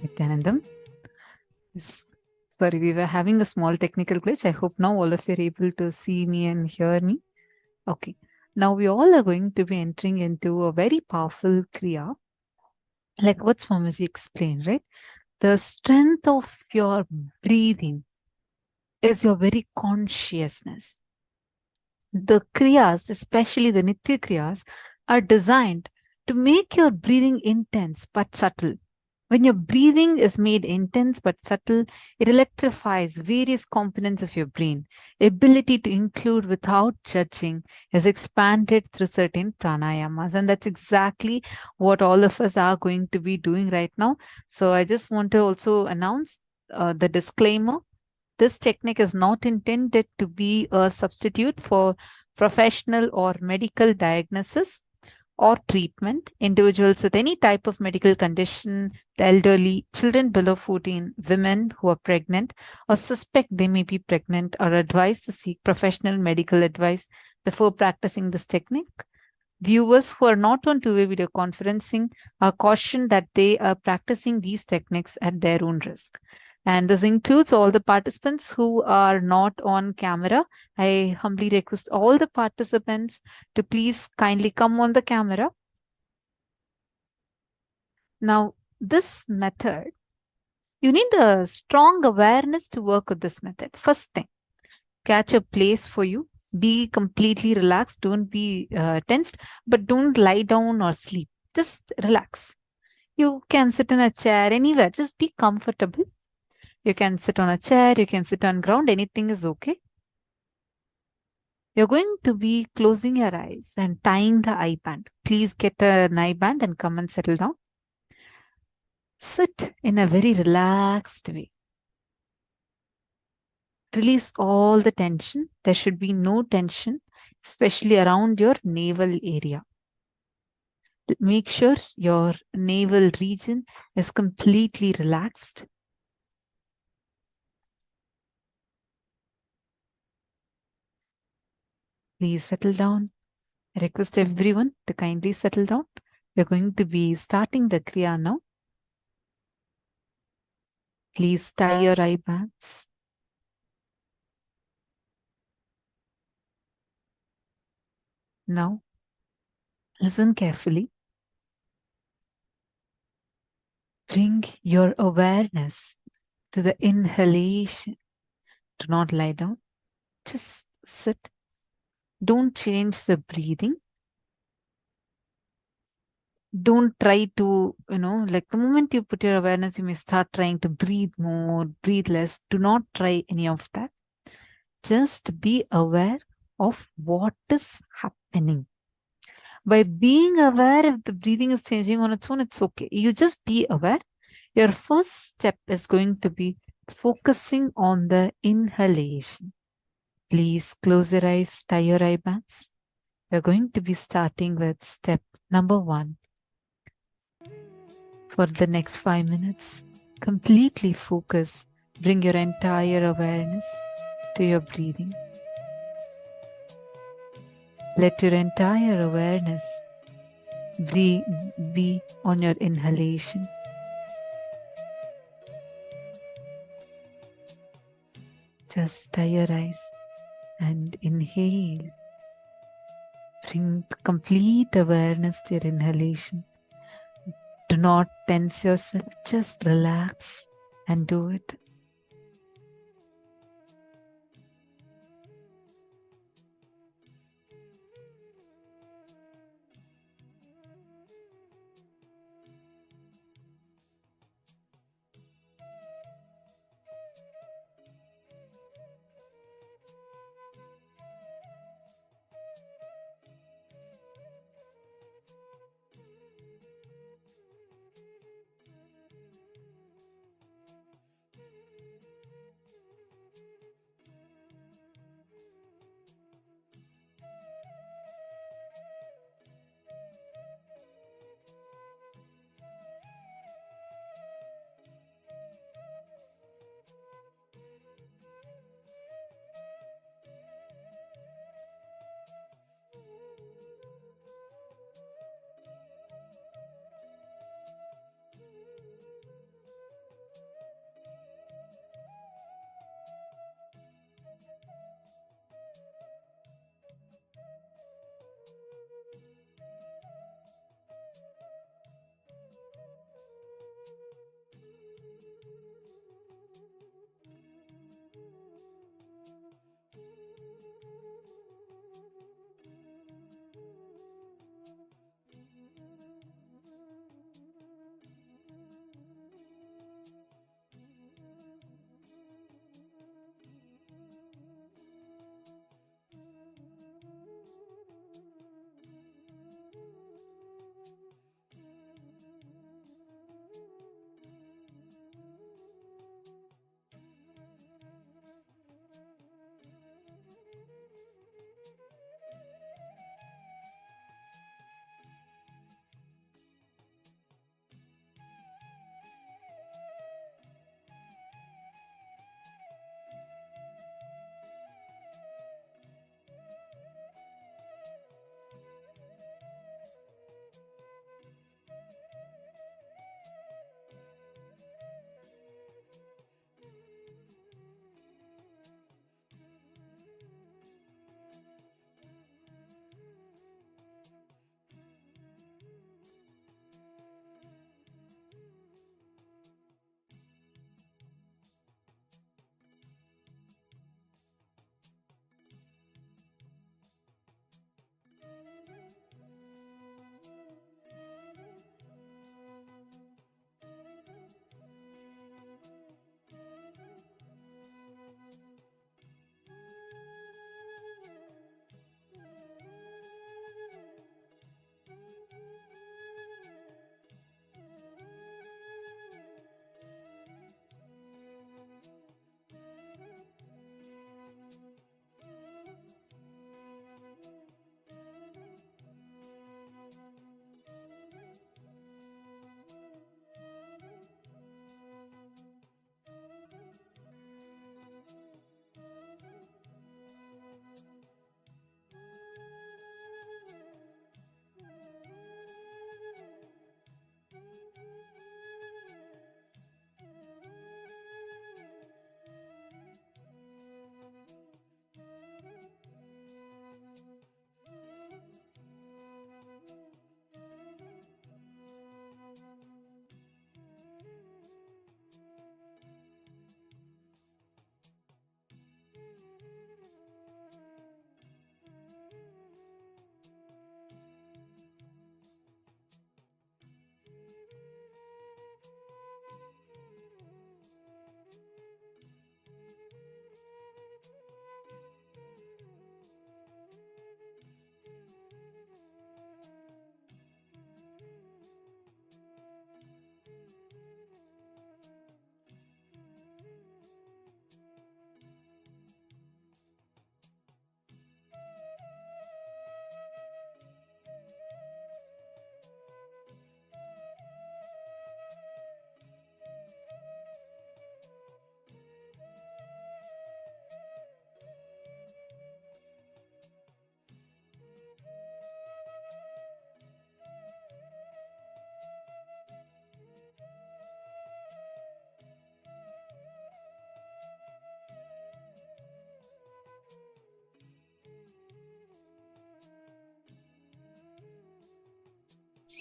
Nithyanandam. Yes. Sorry, we were having a small technical glitch. I hope now all of you are able to see me and hear me. Okay. Now we all are going to be entering into a very powerful Kriya. Like what Swamiji explained, right? The strength of your breathing is your very consciousness. The Kriyas, especially the Nitya Kriyas, are designed to make your breathing intense but subtle. When your breathing is made intense but subtle, it electrifies various components of your brain. Ability to include without judging is expanded through certain pranayamas. And that's exactly what all of us are going to be doing right now. So I just want to also announce the disclaimer. This technique is not intended to be a substitute for professional or medical diagnosis or treatment. Individuals with any type of medical condition, the elderly, children below 14, women who are pregnant or suspect they may be pregnant are advised to seek professional medical advice before practicing this technique. Viewers who are not on two-way video conferencing are cautioned that they are practicing these techniques at their own risk. And this includes all the participants who are not on camera. I humbly request all the participants to please kindly come on the camera. Now, this method, you need a strong awareness to work with this method. First thing, catch a place for you. Be completely relaxed. Don't be tensed, but don't lie down or sleep. Just relax. You can sit in a chair anywhere. Just be comfortable. You can sit on a chair. You can sit on ground. Anything is okay. You're going to be closing your eyes and tying the eye band. Please get an eye band and come and settle down. Sit in a very relaxed way. Release all the tension. There should be no tension, especially around your navel area. Make sure your navel region is completely relaxed. Please settle down. I request everyone to kindly settle down. We're going to be starting the Kriya now. Please tie your eye bands. Now, listen carefully. Bring your awareness to the inhalation. Do not lie down. Just sit. Don't change the breathing. Don't try to, like the moment you put your awareness, you may start trying to breathe more, breathe less. Do not try any of that. Just be aware of what is happening. By being aware, if the breathing is changing on its own, it's okay. You just be aware. Your first step is going to be focusing on the inhalation. Please close your eyes, tie your eye bands. We're going to be starting with step number 1. For the next 5 minutes, completely focus. Bring your entire awareness to your breathing. Let your entire awareness be on your inhalation. Just tie your eyes and inhale. Bring complete awareness to your inhalation. Do not tense yourself, just relax and do it.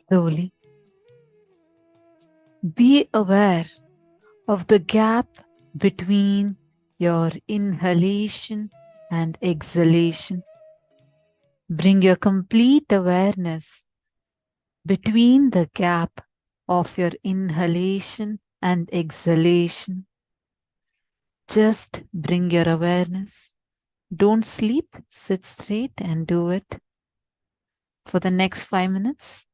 slowly. Be aware of the gap between your inhalation and exhalation. Bring your complete awareness between the gap of your inhalation and exhalation. Just bring your awareness. Don't sleep, sit straight and do it for the next 5 minutes.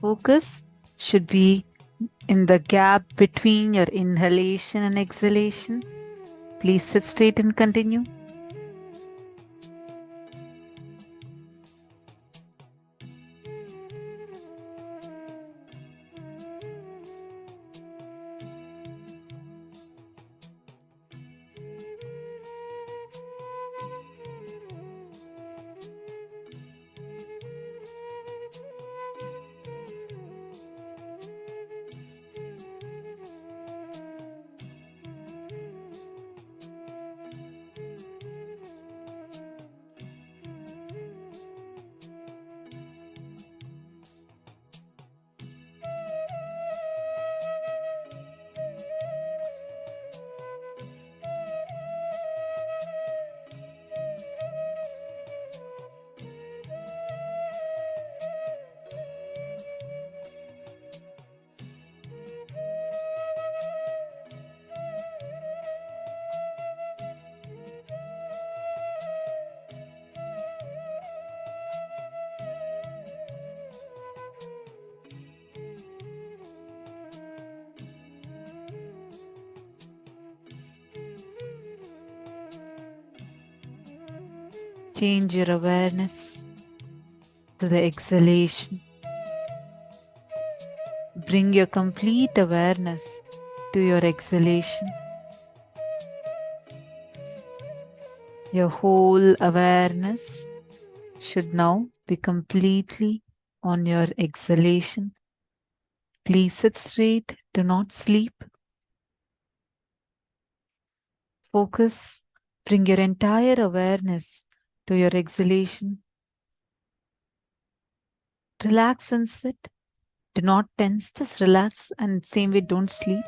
Focus should be in the gap between your inhalation and exhalation. Please sit straight and continue. Change your awareness to the exhalation. Bring your complete awareness to your exhalation. Your whole awareness should now be completely on your exhalation. Please sit straight, do not sleep. Focus, bring your entire awareness to your exhalation. Relax and sit. Do not tense, just relax, and same way, don't sleep.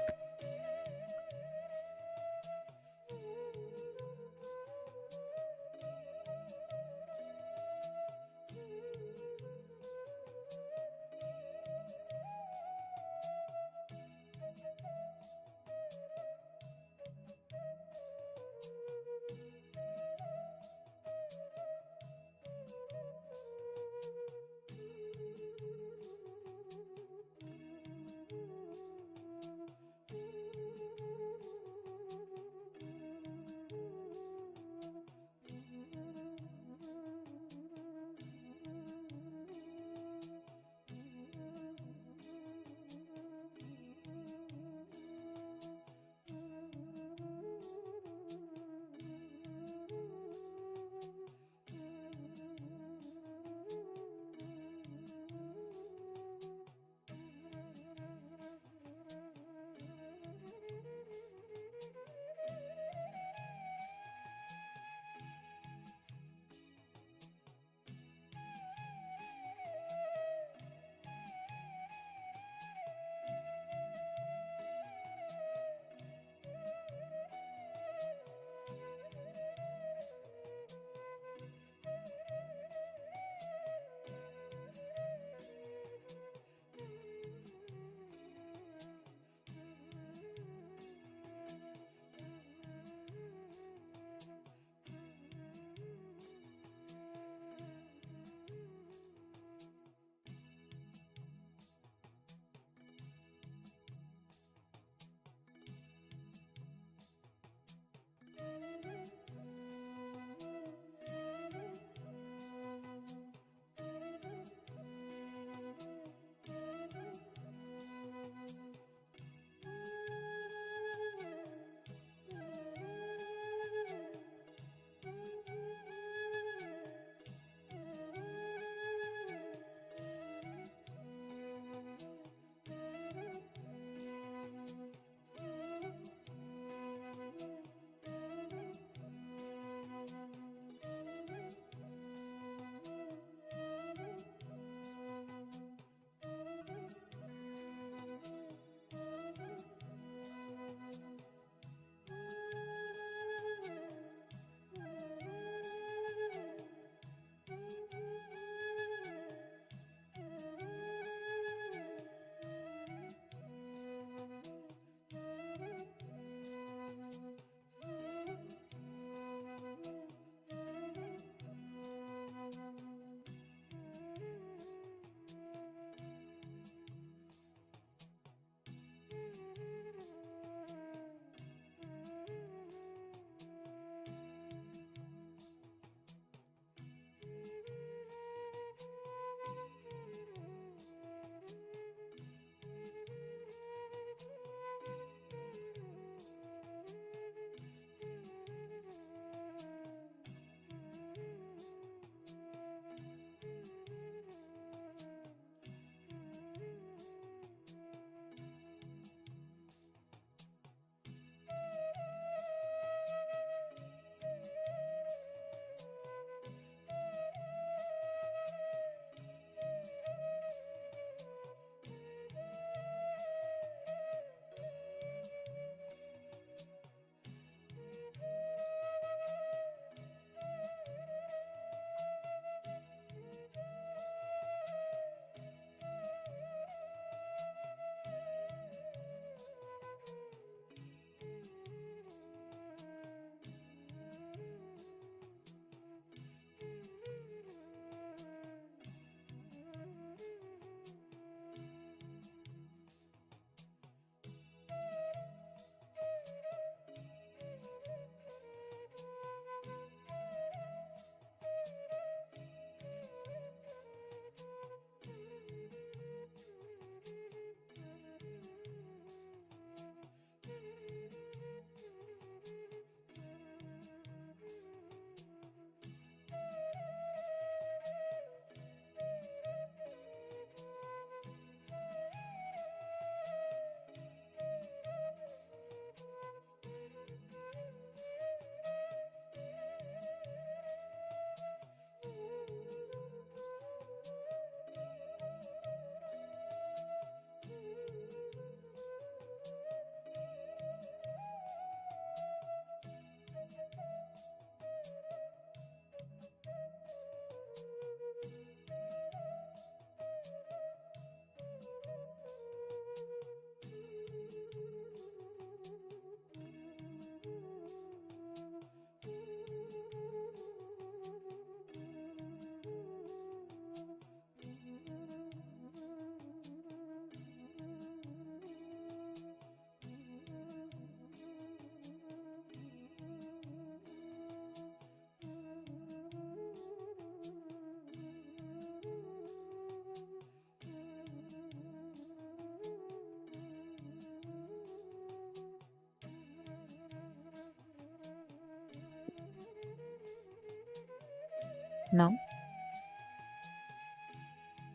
Now,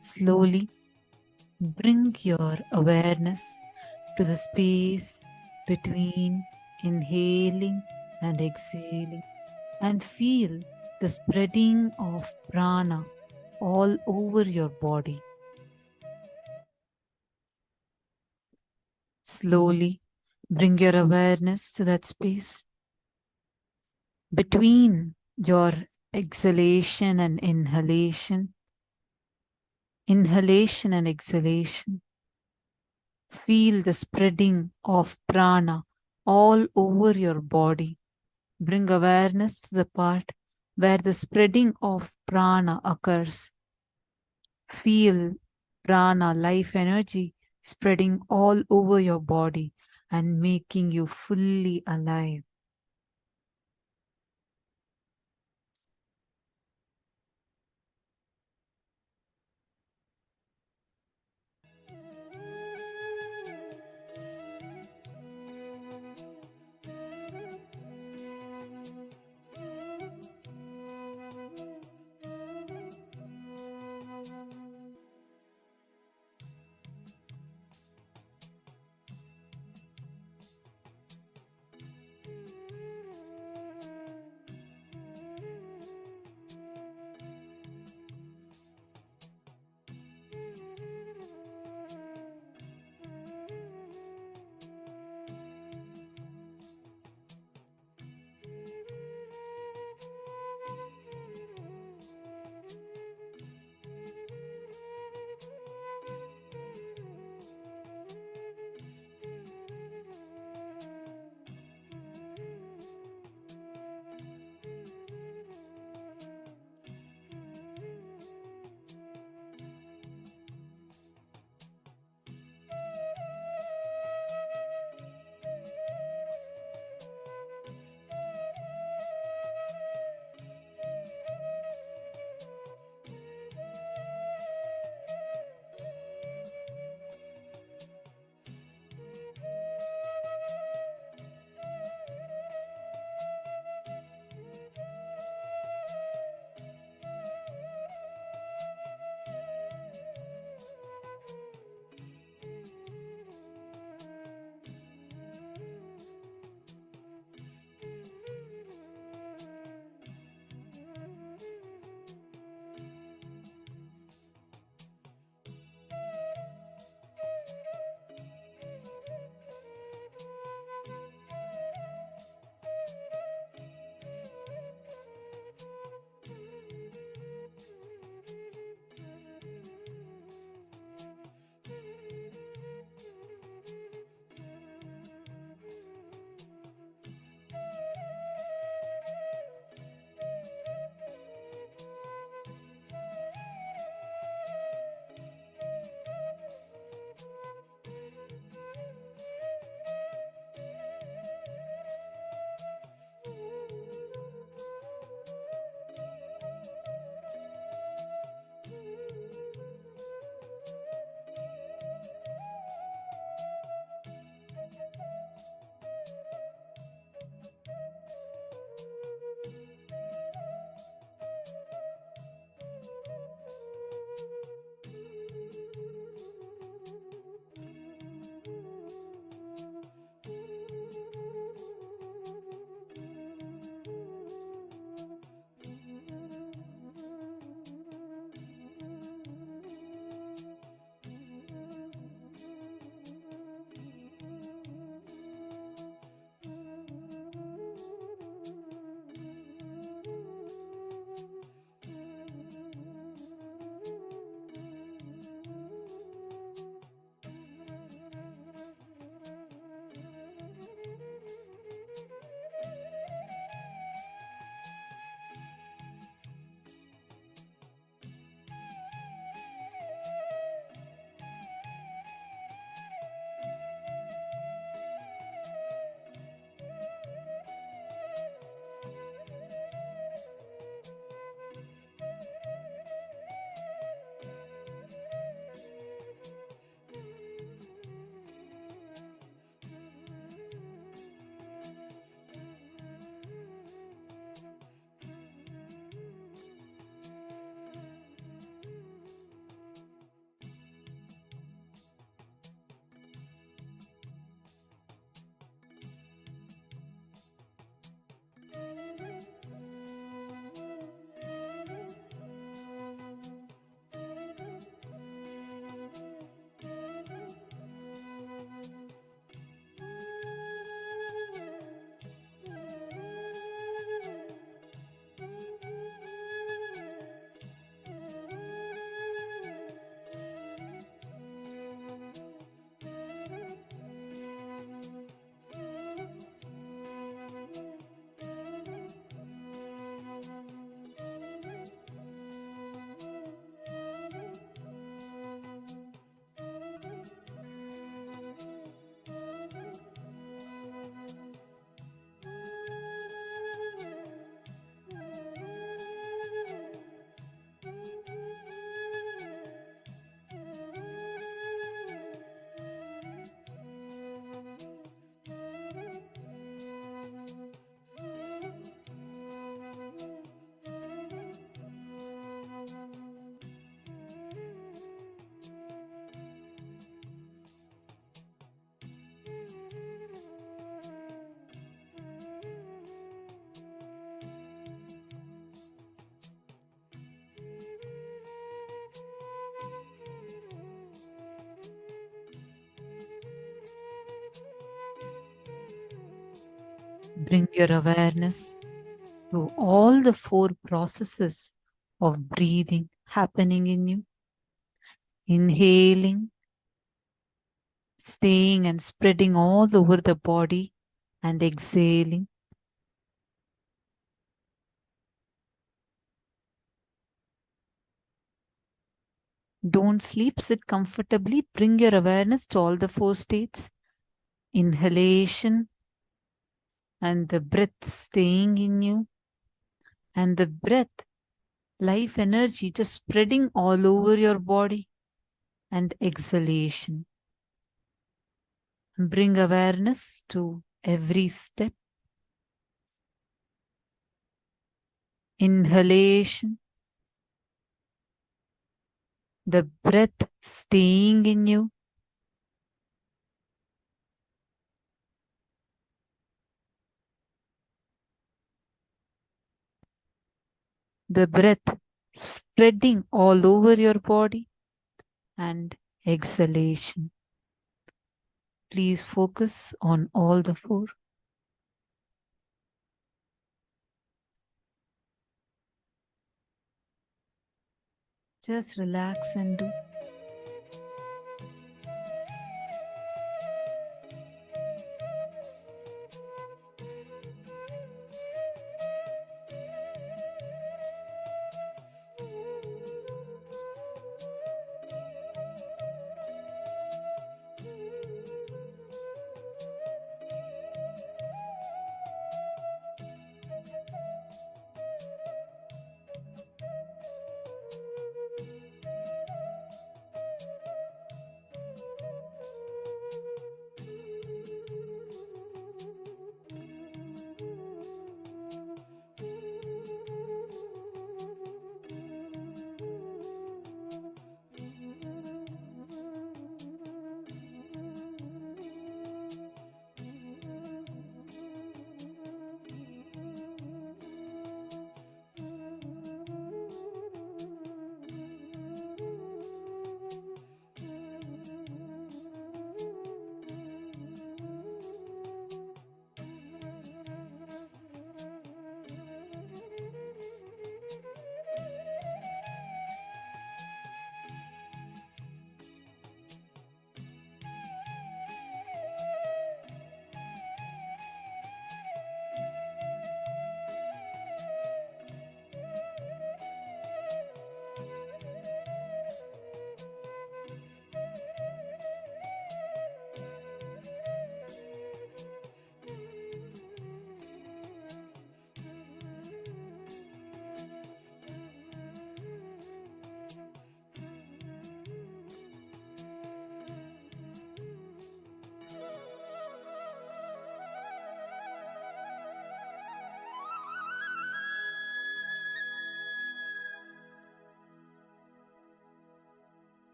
slowly bring your awareness to the space between inhaling and exhaling, and feel the spreading of prana all over your body. Slowly bring your awareness to that space between your exhalation and inhalation, inhalation and exhalation. Feel the spreading of prana all over your body. Bring awareness to the part where the spreading of prana occurs. Feel prana, life energy, spreading all over your body and making you fully alive. Bring your awareness to all the four processes of breathing happening in you. Inhaling, staying and spreading all over the body, and exhaling. Don't sleep, sit comfortably. Bring your awareness to all the four states. Inhalation and the breath staying in you, and the breath, life energy just spreading all over your body, and exhalation. Bring awareness to every step. Inhalation, the breath staying in you, the breath spreading all over your body, and exhalation. Please focus on all the four. Just relax and do.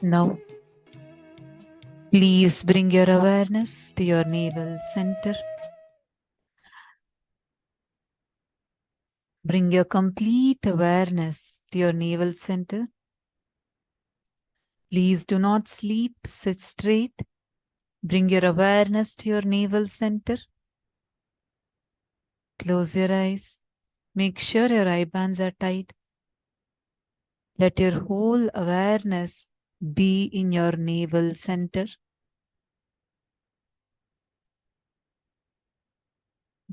Now, please bring your awareness to your navel center. Bring your complete awareness to your navel center. Please do not sleep, sit straight. Bring your awareness to your navel center. Close your eyes. Make sure your eye bands are tight. Let your whole awareness be in your navel center.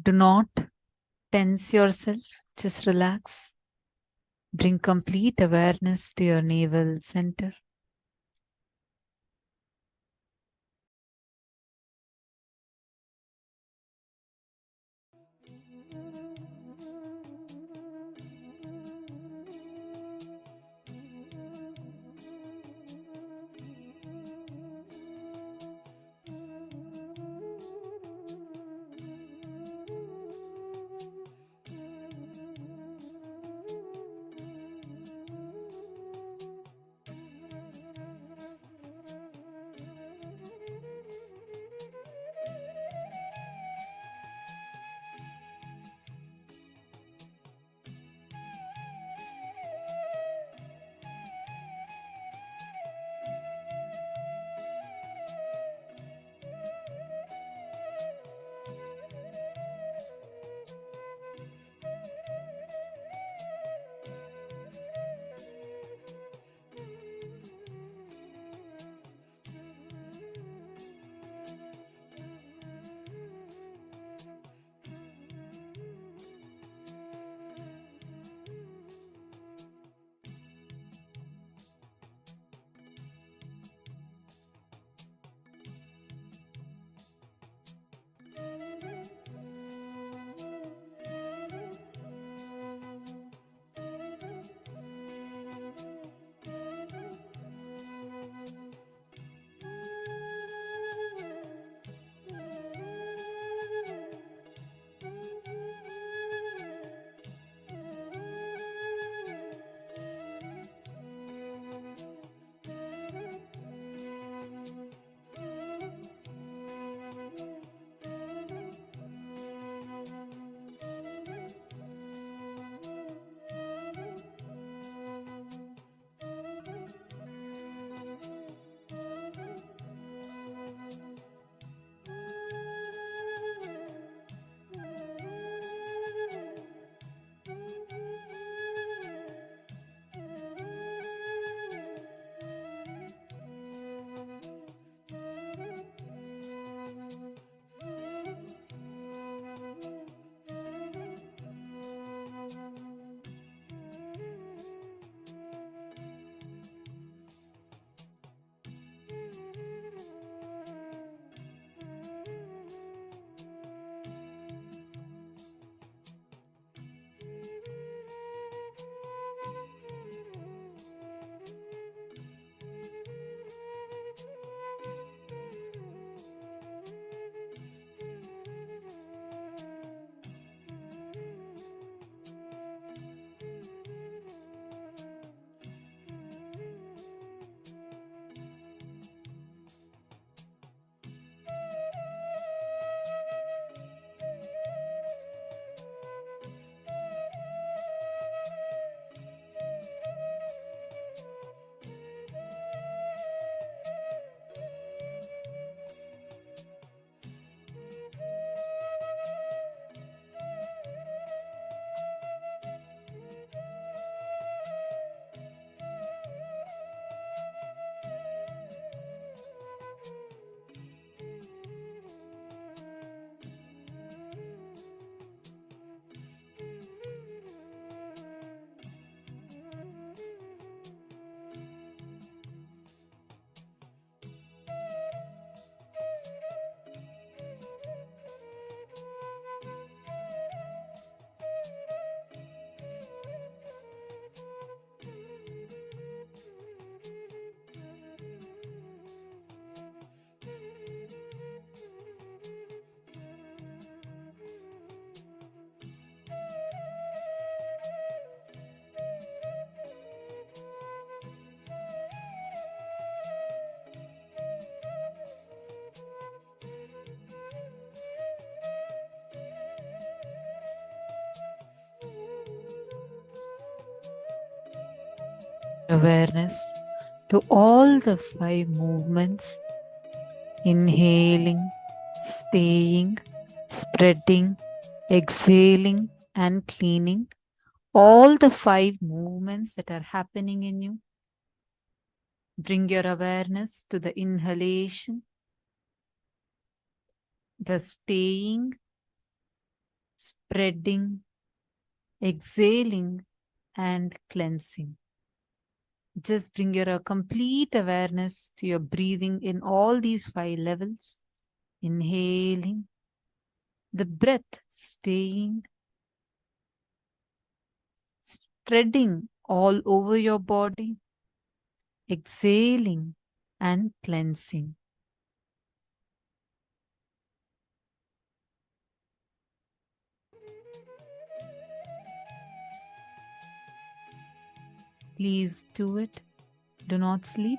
Do not tense yourself, just relax. Bring complete awareness to your navel center. Awareness to all the 5 movements: inhaling, staying, spreading, exhaling, and cleaning. All the 5 movements that are happening in you. Bring your awareness to the inhalation, the staying, spreading, exhaling, and cleansing. Just bring your complete awareness to your breathing in all these 5 levels. Inhaling, the breath staying, spreading all over your body, exhaling, and cleansing. Please do it. Do not sleep.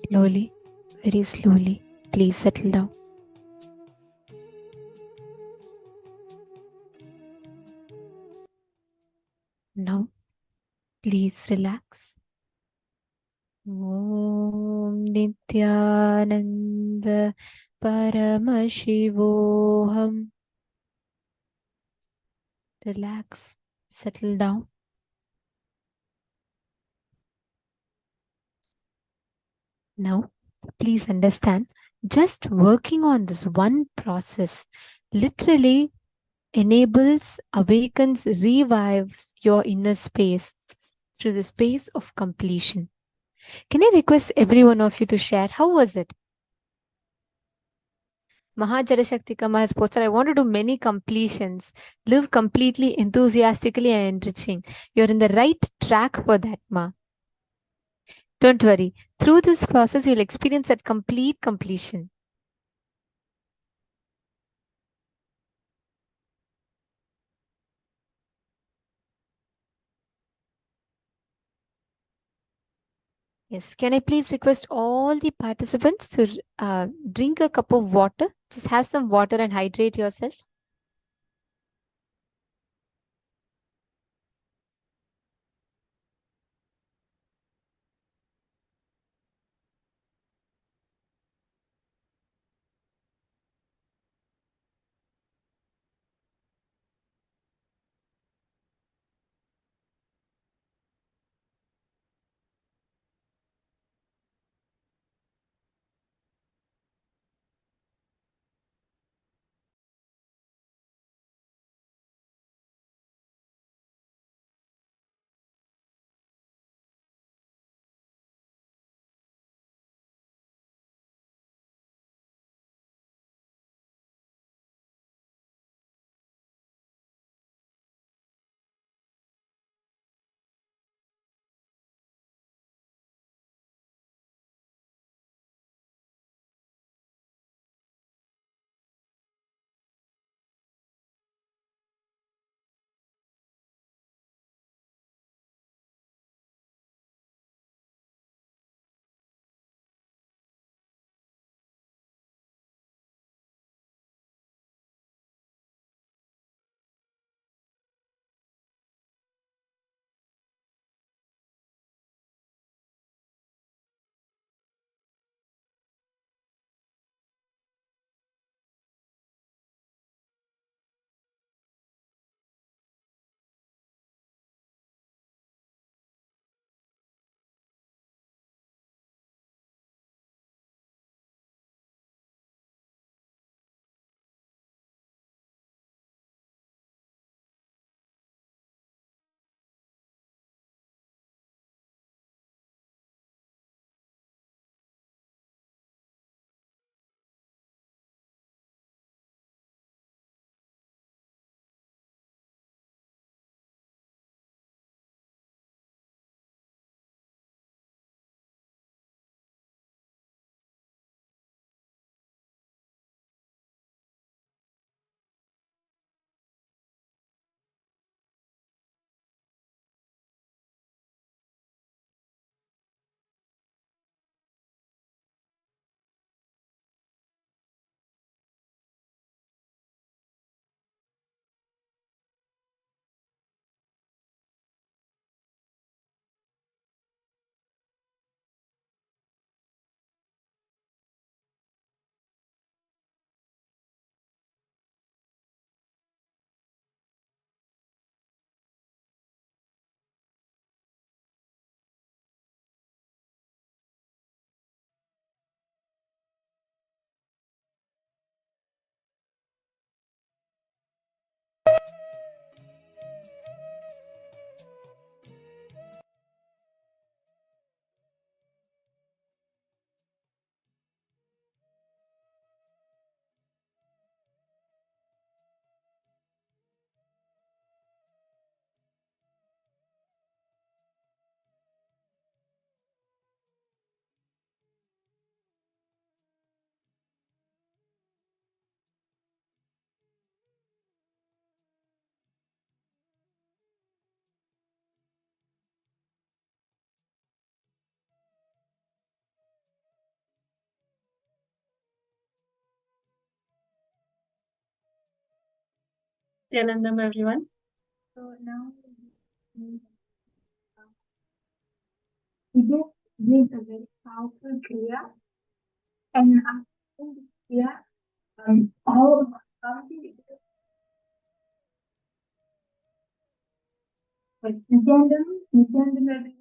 Slowly, very slowly, please settle down. Now, please relax. Om Nithyananda Paramashivoham. Relax, settle down. Now, please understand, just working on this one process literally enables, awakens, revives your inner space through the space of completion. Can I request every one of you to share? How was it? Mahajada Kama has posted, I want to do many completions, live completely, enthusiastically and enriching. You're in the right track for that, Ma. Don't worry. Through this process, you'll experience that complete completion. Yes, can I please request all the participants to drink a cup of water? Just have some water and hydrate yourself. Nithyananda, everyone. So now we just did a very powerful kriya, and after the kriya, all something. But Nithyananda, everyone.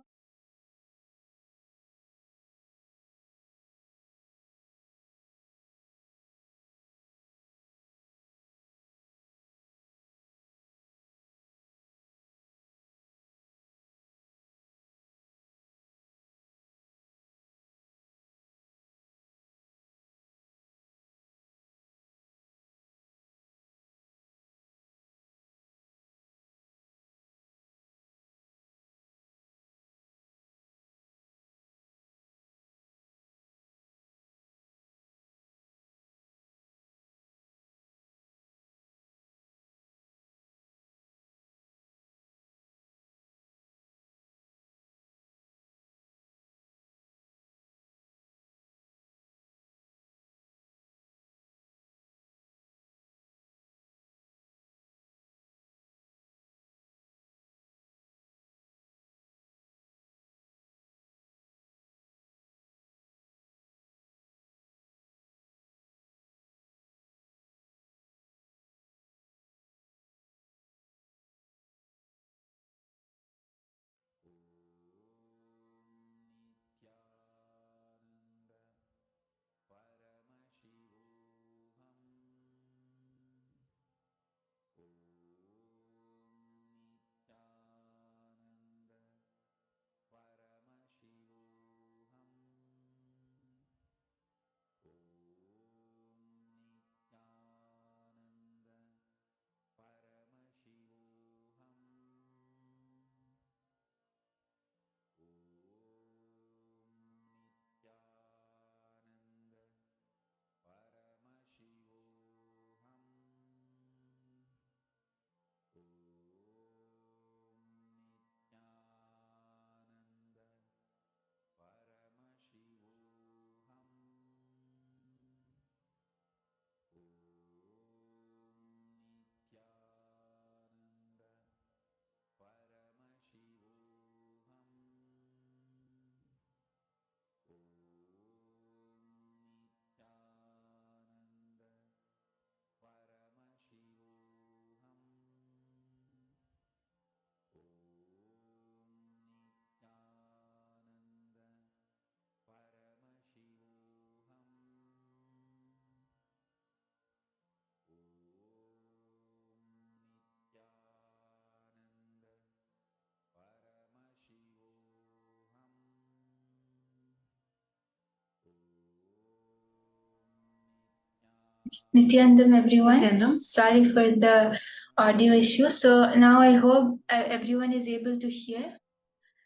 Nithyananda, everyone. Sorry for the audio issue. So now I hope everyone is able to hear.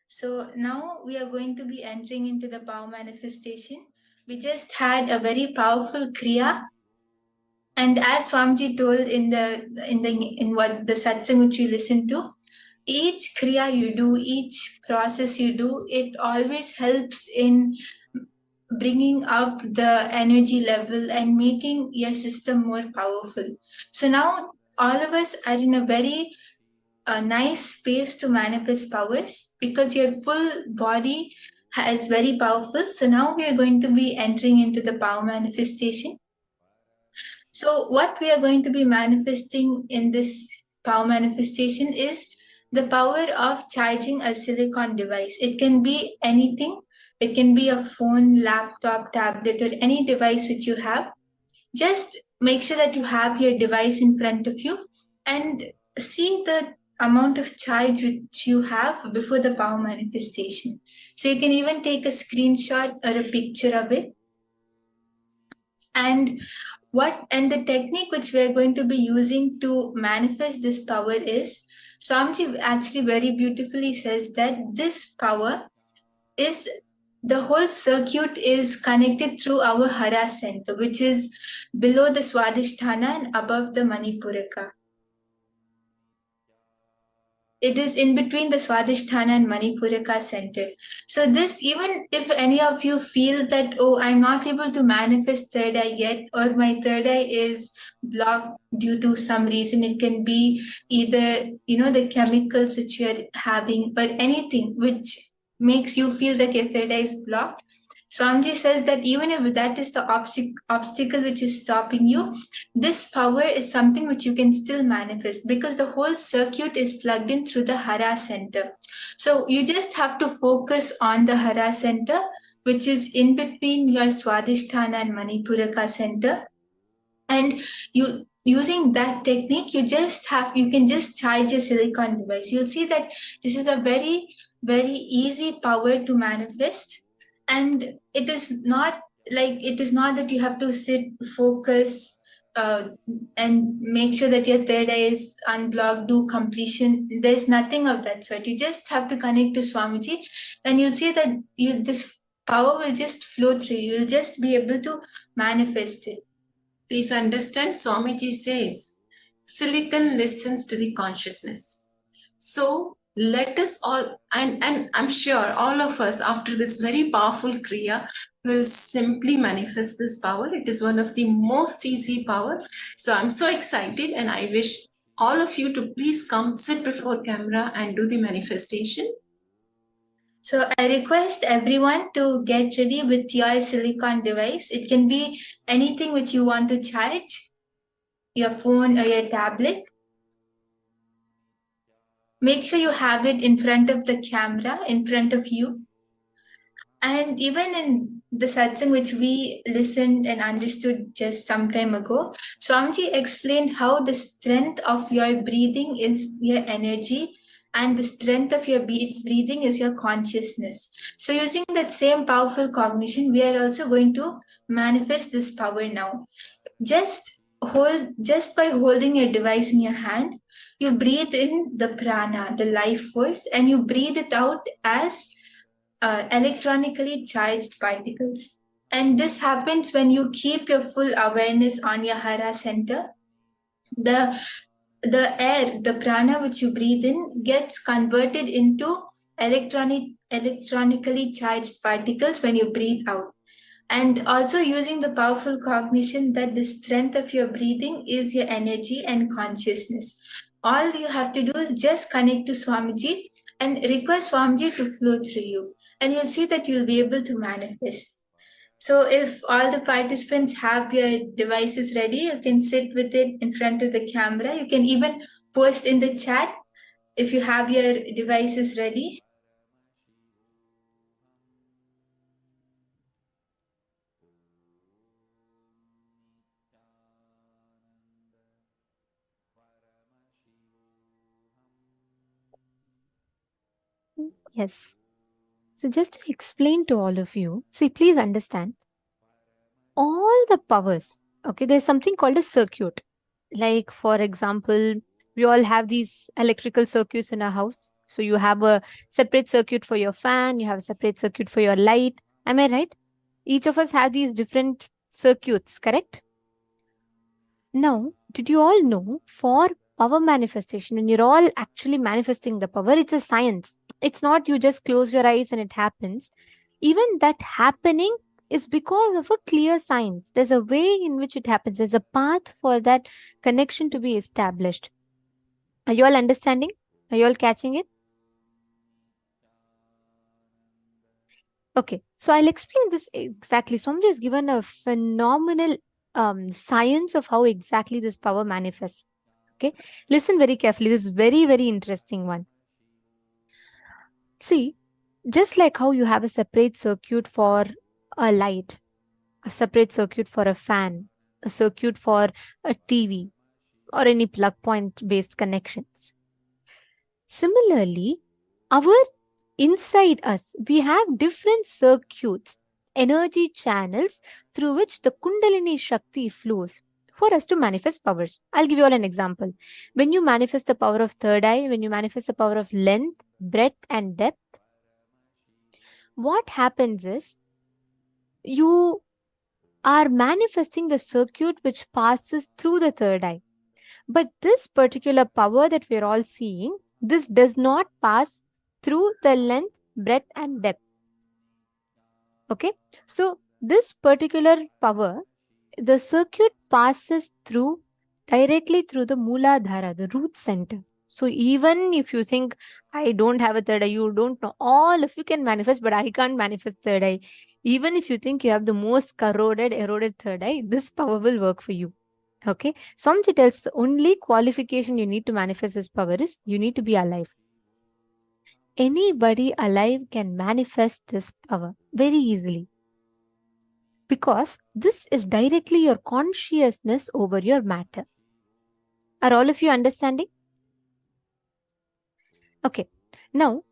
So now we are going to be entering into the power manifestation. We just had a very powerful kriya, and as Swamiji told in what the satsang which we listened to, each kriya you do, each process you do, it always helps in bringing up the energy level and making your system more powerful. So now all of us are in a very nice space to manifest powers because your full body is very powerful. So now we are going to be entering into the power manifestation. So what we are going to be manifesting in this power manifestation is the power of charging a silicon device. It can be anything. It can be a phone, laptop, tablet, or any device which you have. Just make sure that you have your device in front of you and see the amount of charge which you have before the power manifestation. So you can even take a screenshot or a picture of it. And the technique which we are going to be using to manifest this power is, Swamiji actually very beautifully says that this power is, the whole circuit is connected through our Hara center, which is below the Swadhisthana and above the Manipuraka. it is in between the Swadhisthana and Manipuraka center. So this, even if any of you feel that, oh, I'm not able to manifest third eye yet, or my third eye is blocked due to some reason, it can be either, the chemicals which you're having or anything which makes you feel that your third eye is blocked. Swamiji says that even if that is the obstacle which is stopping you, this power is something which you can still manifest because the whole circuit is plugged in through the Hara center. So you just have to focus on the Hara center, which is in between your Swadhisthana and Manipuraka center. And using that technique, you can just charge your silicon device. You'll see that this is a very, very easy power to manifest. And it is not that you have to sit, focus, and make sure that your third eye is unblocked, do completion. There's nothing of that sort. You just have to connect to Swamiji, and you'll see that this power will just flow through you. You'll just be able to manifest it. Please understand, Swamiji says, silicon listens to the consciousness. So let us all, and I'm sure all of us after this very powerful Kriya will simply manifest this power. It is one of the most easy power. So I'm so excited, and I wish all of you to please come sit before camera and do the manifestation. So I request everyone to get ready with your silicon device. It can be anything which you want to charge, your phone or your tablet. Make sure you have it in front of the camera, in front of you. And even in the satsang which we listened and understood just some time ago, Swamiji explained how the strength of your breathing is your energy, and the strength of your breathing is your consciousness. So using that same powerful cognition, we are also going to manifest this power now. Just by holding your device in your hand, you breathe in the prana, the life force, and you breathe it out as electronically charged particles. And this happens when you keep your full awareness on your Hara center. The air, the prana which you breathe in, gets converted into electronically charged particles when you breathe out. And also using the powerful cognition that the strength of your breathing is your energy and consciousness. All you have to do is just connect to Swamiji and request Swamiji to flow through you. And you'll see that you'll be able to manifest. So if all the participants have your devices ready, you can sit with it in front of the camera. You can even post in the chat if you have your devices ready. Yes. So just to explain to all of you, see, please understand, all the powers, okay, there's something called a circuit. Like, for example, we all have these electrical circuits in our house. So you have a separate circuit for your fan, you have a separate circuit for your light. Am I right? Each of us have these different circuits, correct? Now, did you all know, for power manifestation, when you're all actually manifesting the power, it's a science. It's not you just close your eyes and it happens. Even that happening is because of a clear science. There's a way in which it happens. There's a path for that connection to be established. Are you all understanding? Are you all catching it? Okay, so I'll explain this exactly. Swamiji has given a phenomenal science of how exactly this power manifests. Okay, listen very carefully. This is very, very interesting one. See, just like how you have a separate circuit for a light, a separate circuit for a fan, a circuit for a TV, or any plug point based connections. Similarly, inside us, we have different circuits, energy channels through which the Kundalini Shakti flows for us to manifest powers. I'll give you all an example. When you manifest the power of third eye, when you manifest the power of length, breadth, and depth, what happens is you are manifesting the circuit which passes through the third eye. But this particular power that we're all seeing This does not pass through the length, breadth and depth. Okay, so this particular power, the circuit passes through directly through the Mooladhara, the root center. So even if you think, I don't have a third eye, you don't know, all of you can manifest, but I can't manifest third eye. Even if you think you have the most corroded, eroded third eye, this power will work for you. Okay, Swamiji tells the only qualification you need to manifest this power is you need to be alive. Anybody alive can manifest this power very easily, because this is directly your consciousness over your matter. Are all of you understanding? Okay, now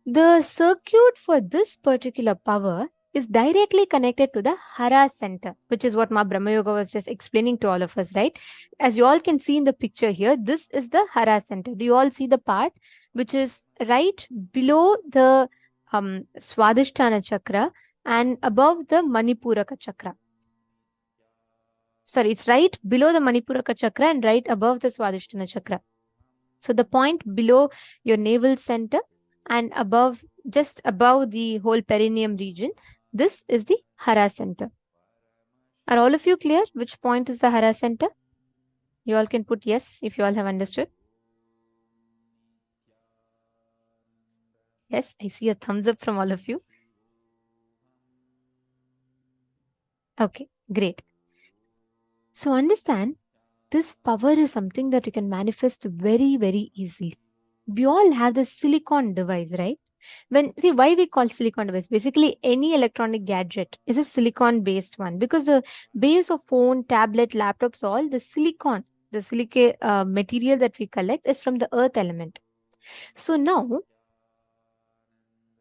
the circuit for this particular power is directly connected to the Hara center, which is what Ma Brahma Yoga was just explaining to all of us, right? As you all can see in the picture here, this is the Hara center. Do you all see the part which is right below the Swadhisthana chakra and above the Manipuraka chakra? Sorry, it's right below the Manipuraka chakra and right above the Swadhisthana chakra. So the point below your navel center and above, just above the whole perineum region, this is the Hara center. Are all of you clear which point is the Hara center? You all can put yes if you all have understood. Yes, I see a thumbs up from all of you. Okay, great. So understand, this power is something that you can manifest very, very easily. We all have the silicon device, right? See, why we call silicon device? Basically, any electronic gadget is a silicon based one, because the base of phone, tablet, laptops, all the silicon, the silica material that we collect is from the earth element. So now,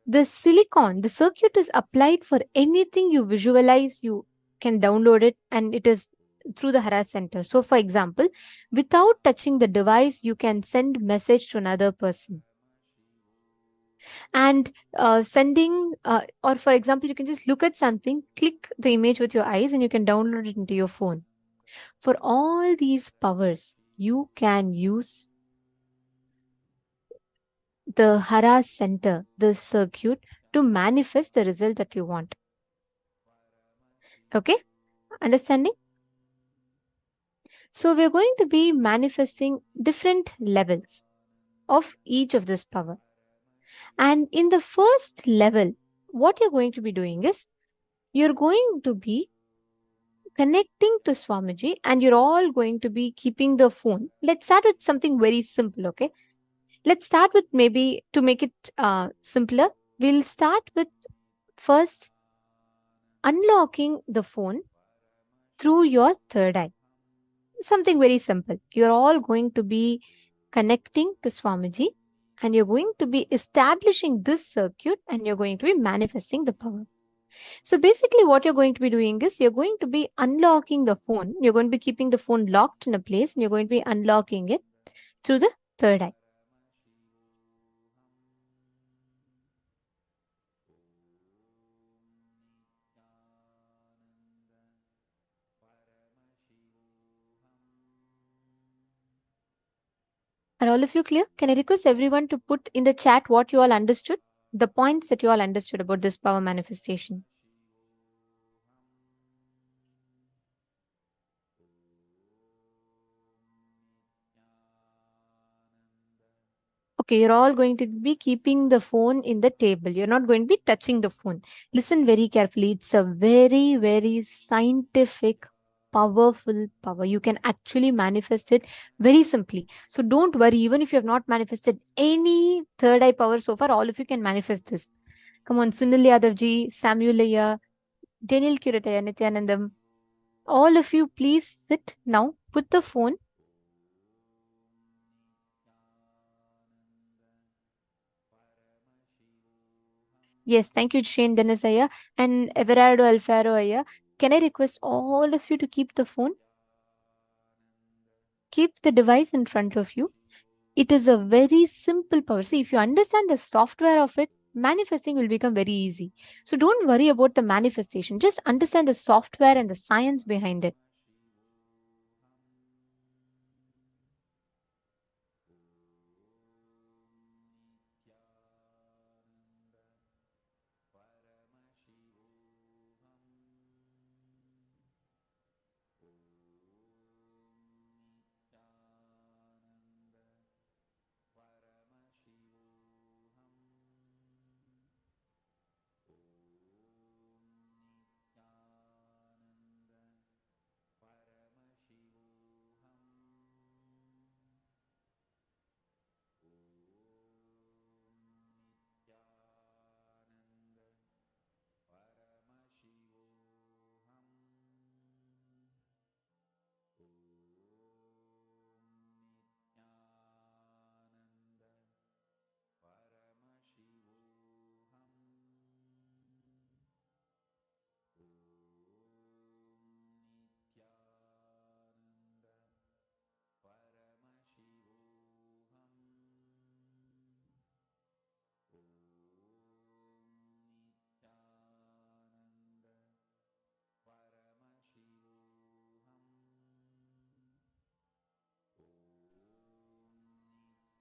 the silicon, the circuit is applied for anything you visualize, you can download it, and it is through the Hara center. So for example, without touching the device, you can send message to another person. And sending, or for example, you can just look at something, click the image with your eyes, and you can download it into your phone. For all these powers, you can use the Hara center, the circuit, to manifest the result that you want. Okay, understanding? So we're going to be manifesting different levels of each of this power. And in the first level, what you're going to be doing is, you're going to be connecting to Swamiji, and you're all going to be keeping the phone. Let's start with something very simple, okay? Let's start with, maybe to make it simpler, we'll start with first unlocking the phone through your third eye. Something very simple. You're all going to be connecting to Swamiji, and you're going to be establishing this circuit, and you're going to be manifesting the power. So basically what you're going to be doing is, you're going to be unlocking the phone. You're going to be keeping the phone locked in a place, and you're going to be unlocking it through the third eye. Are all of you clear? Can I request everyone to put in the chat what you all understood? The points that you all understood about this power manifestation. Okay, you're all going to be keeping the phone in the table. You're not going to be touching the phone. Listen very carefully. It's a very, very scientific, powerful power. You can actually manifest it very simply. So don't worry, even if you have not manifested any third eye power so far, all of you can manifest this. Come on, Sunil Yadavji, Samuel Ayya, Daniel Kurataya, Nithyanandam. All of you, please sit now. Put the phone. Yes, thank you, Shane Dennis Ayya and Everardo Alfaro Ayya. Can I request all of you to keep the phone? Keep the device in front of you. It is a very simple power. See, if you understand the software of it, manifesting will become very easy. So don't worry about the manifestation. Just understand the software and the science behind it.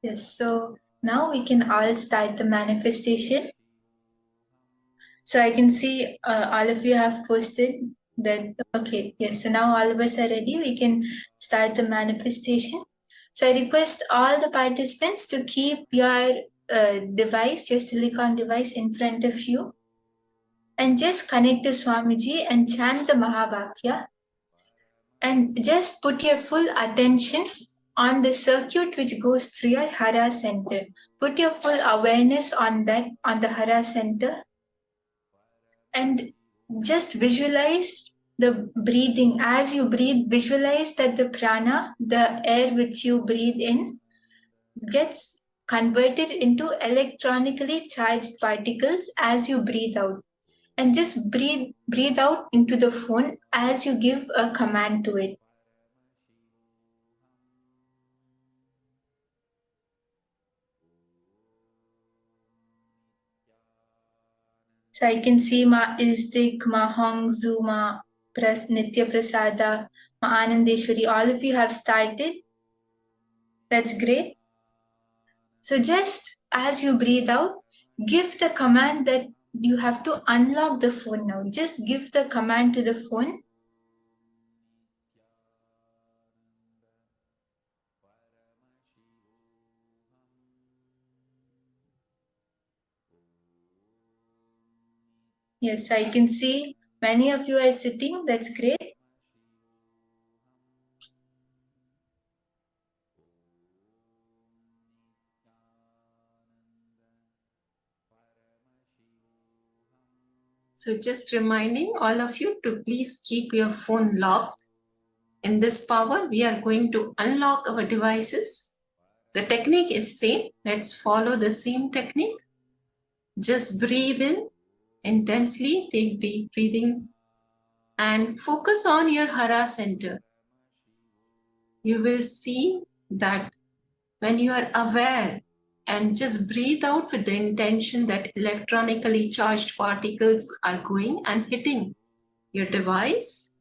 Yes, so now we can all start the manifestation. So I can see all of you have posted that. Okay, yes, so now all of us are ready. We can start the manifestation. So I request all the participants to keep your device, your silicon device in front of you, and just connect to Swamiji and chant the Mahavakya. And just put your full attention on the circuit which goes through your Hara center. Put your full awareness on that, on the Hara center, and just visualize the breathing. As you breathe, visualize that the prana, the air which you breathe in, gets converted into electronically charged particles as you breathe out. And just breathe out into the phone as you give a command to it. So I can see Ma Isdik, Ma Hongzu, Ma Nitya Prasada, Ma Anandeshwari, all of you have started. That's great. So just as you breathe out, give the command that you have to unlock the phone now. Just give the command to the phone. Yes, I can see many of you are sitting. That's great. So just reminding all of you to please keep your phone locked. In this power, we are going to unlock our devices. The technique is same. Let's follow the same technique. Just breathe in intensely, take deep breathing and focus on your Hara center. You will see that when you are aware and just breathe out with the intention that electronically charged particles are going and hitting your device,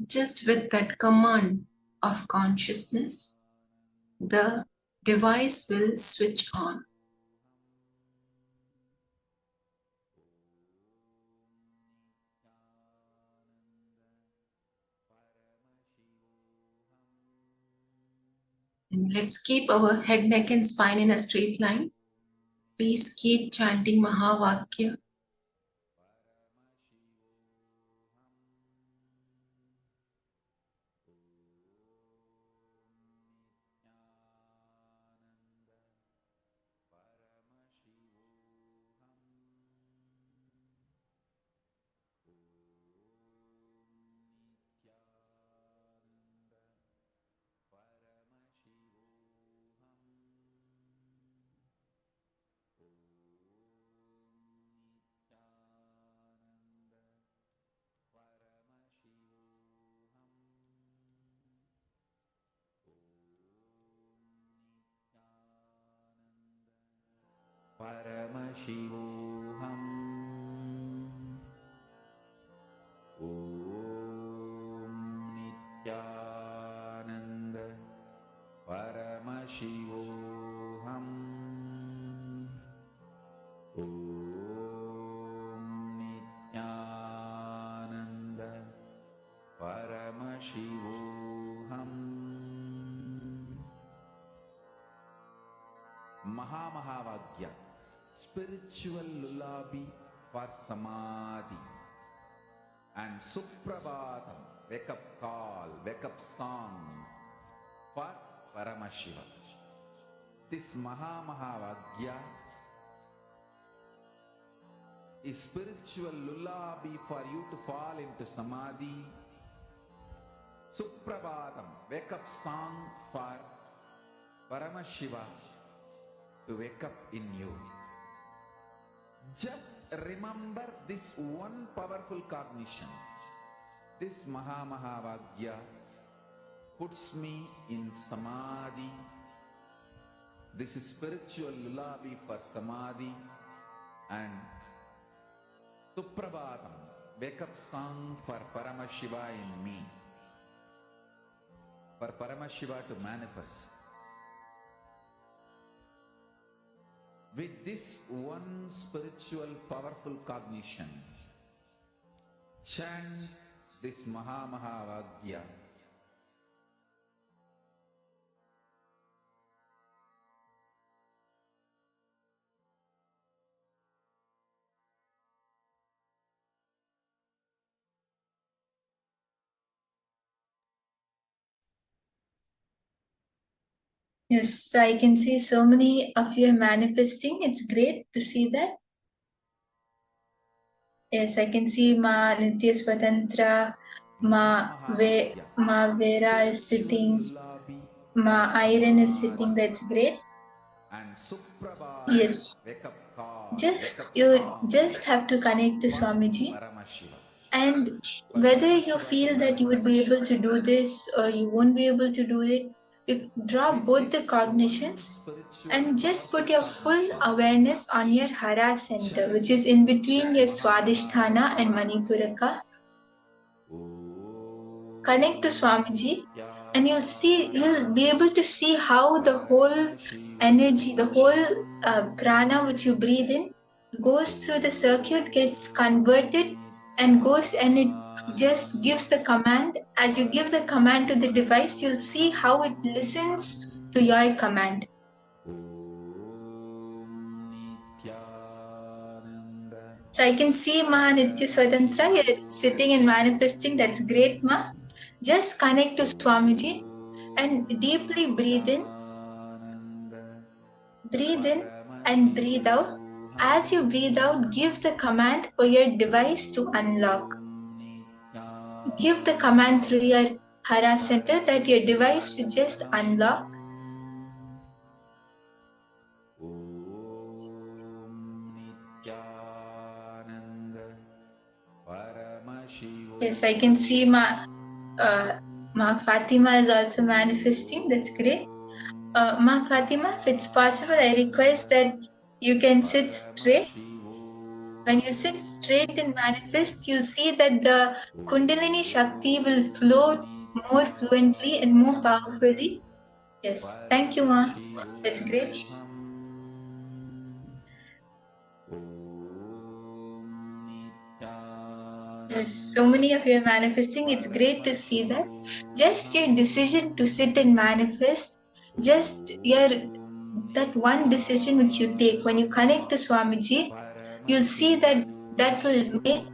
just with that command of consciousness, the device will switch on. And let's keep our head, neck and spine in a straight line. Please keep chanting Mahavakya. Paramashivoham. Om Nithyananda. Paramashivoham. Om Nithyananda. Paramashivoham. Mahavagya, spiritual lullaby for samadhi, and Suprabhatam, wake up call, wake up song for Paramashiva. This Mahavagya is spiritual lullaby for you to fall into samadhi. Suprabhatam, wake up song for Paramashiva to wake up in you. Just remember this one powerful cognition. This Mahavagya puts me in samadhi. This is spiritual lullaby for samadhi, and Suprabhatam, wake up song for Paramashiva in me. For Paramashiva to manifest. with this one spiritual powerful cognition, chant this Mahavagya. Yes, I can see so many of you are manifesting. It's great to see that. Yes, I can see Ma Nitya Swatantra, Ma Vera is sitting, Ma Iron is sitting. That's great. And Suprabha, Yes, wake up call, you just have to connect to Swamiji. Paramashivam. And whether you feel that you would be able to do this or you won't be able to do it, you drop both the cognitions and just put your full awareness on your Hara center, which is in between your Swadhisthana and Manipuraka. Connect to Swamiji and you'll be able to see how the whole energy, the whole prana which you breathe in goes through the circuit, gets converted and goes and it just gives the command. As you give the command to the device, you'll see how it listens to your command. So I can see Ma Nitya Swatantra, you're sitting and manifesting. That's great, Ma. Just connect to Swamiji and deeply breathe in and breathe out. As you breathe out, give the command for your device to unlock. Give the command through your Hara center that your device should just unlock. Yes, I can see Ma Fatima is also manifesting. That's great. Ma Fatima, if it's possible, I request that you can sit straight. When you sit straight and manifest, you'll see that the Kundalini Shakti will flow more fluently and more powerfully. Yes, thank you, Ma. That's great. Yes, so many of you are manifesting. It's great to see that. Just your decision to sit and manifest, just that one decision which you take when you connect to Swamiji, you'll see that that will make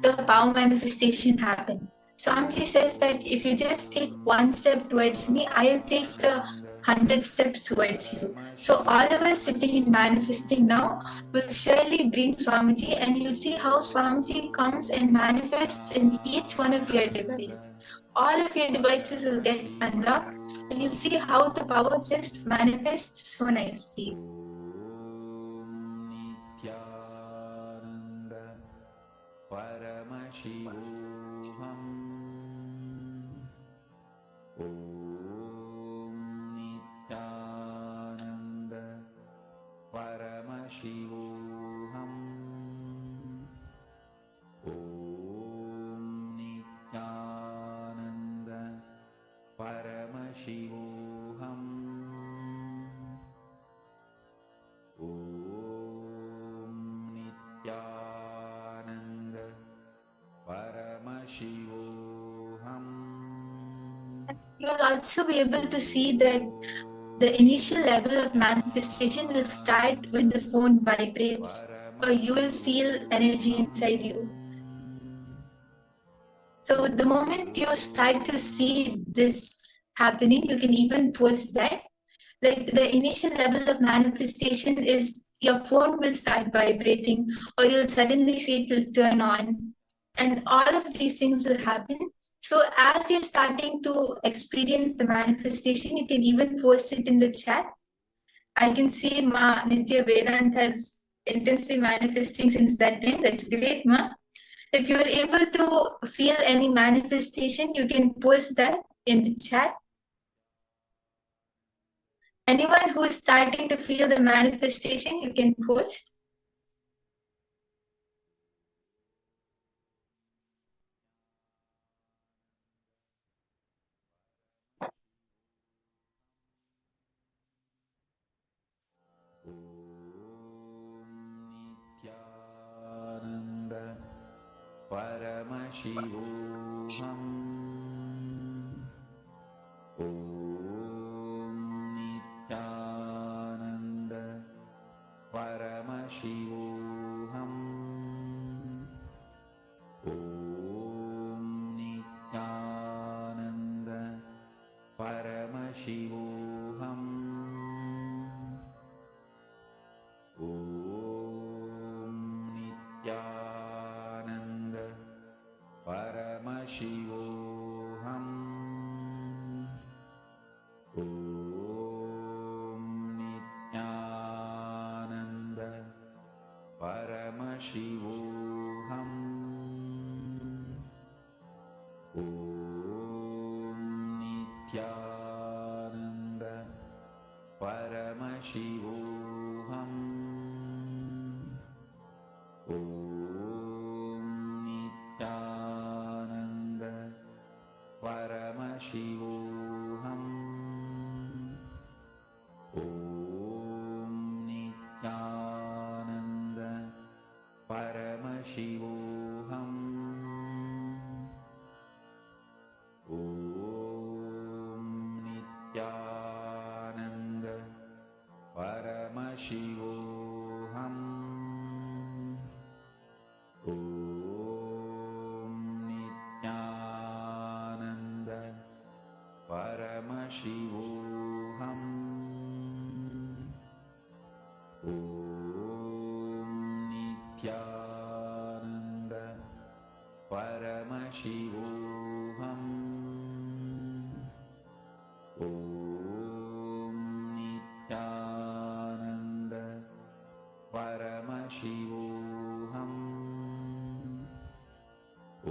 the power manifestation happen. Swamiji says that if you just take one step towards me, I'll take the 100 steps towards you. So all of us sitting and manifesting now will surely bring Swamiji, and you'll see how Swamiji comes and manifests in each one of your devices. All of your devices will get unlocked, and you'll see how the power just manifests so nicely. Paramashivoham. Om Nithyananda. Paramashivoham. Om Nithyananda. Paramashivoham. Om Nithyananda. Paramashivoham. You'll also be able to see that the initial level of manifestation will start when the phone vibrates, or you will feel energy inside you. So the moment you start to see this happening, you can even post that. Like the initial level of manifestation is your phone will start vibrating, or you'll suddenly see it will turn on. And all of these things will happen. So as you're starting to experience the manifestation, you can even post it in the chat. I can see Ma Nitya Vedant has intensely manifesting since that time. That's great, Ma. If you're able to feel any manifestation, you can post that in the chat. Anyone who is starting to feel the manifestation, you can post. Paramashivoham. Om Nithyananda Paramashivoham. Om Nithyananda Paramashivoham. Om Nithyananda Paramashivoham. Om Nithyananda Paramashivoham. Om Nithyananda Paramashivoham. Om Nithyananda Paramashivoham. Om Nithyananda Paramashivoham. Om Nithyananda Paramashivoham. Om Nithyananda Paramashivoham. Om Nithyananda Paramashivoham. Om Nithyananda Paramashivoham.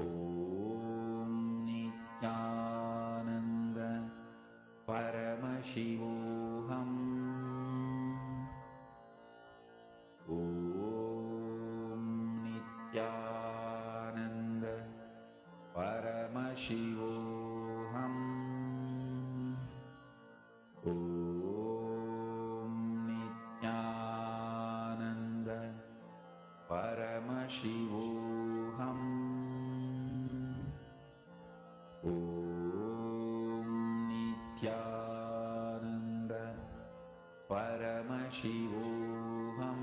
Om Nithyananda Paramashivoham. Om Nithyananda Paramashivoham. Om Nithyananda Paramashivoham. Om Nithyananda Paramashivoham.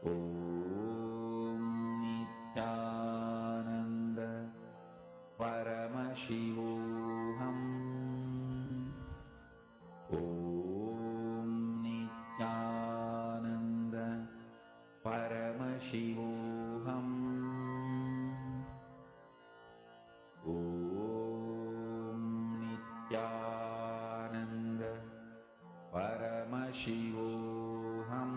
Om Nithyananda Paramashivoham. Om Nithyananda Paramashivoham. Om Nithyananda Paramashivoham.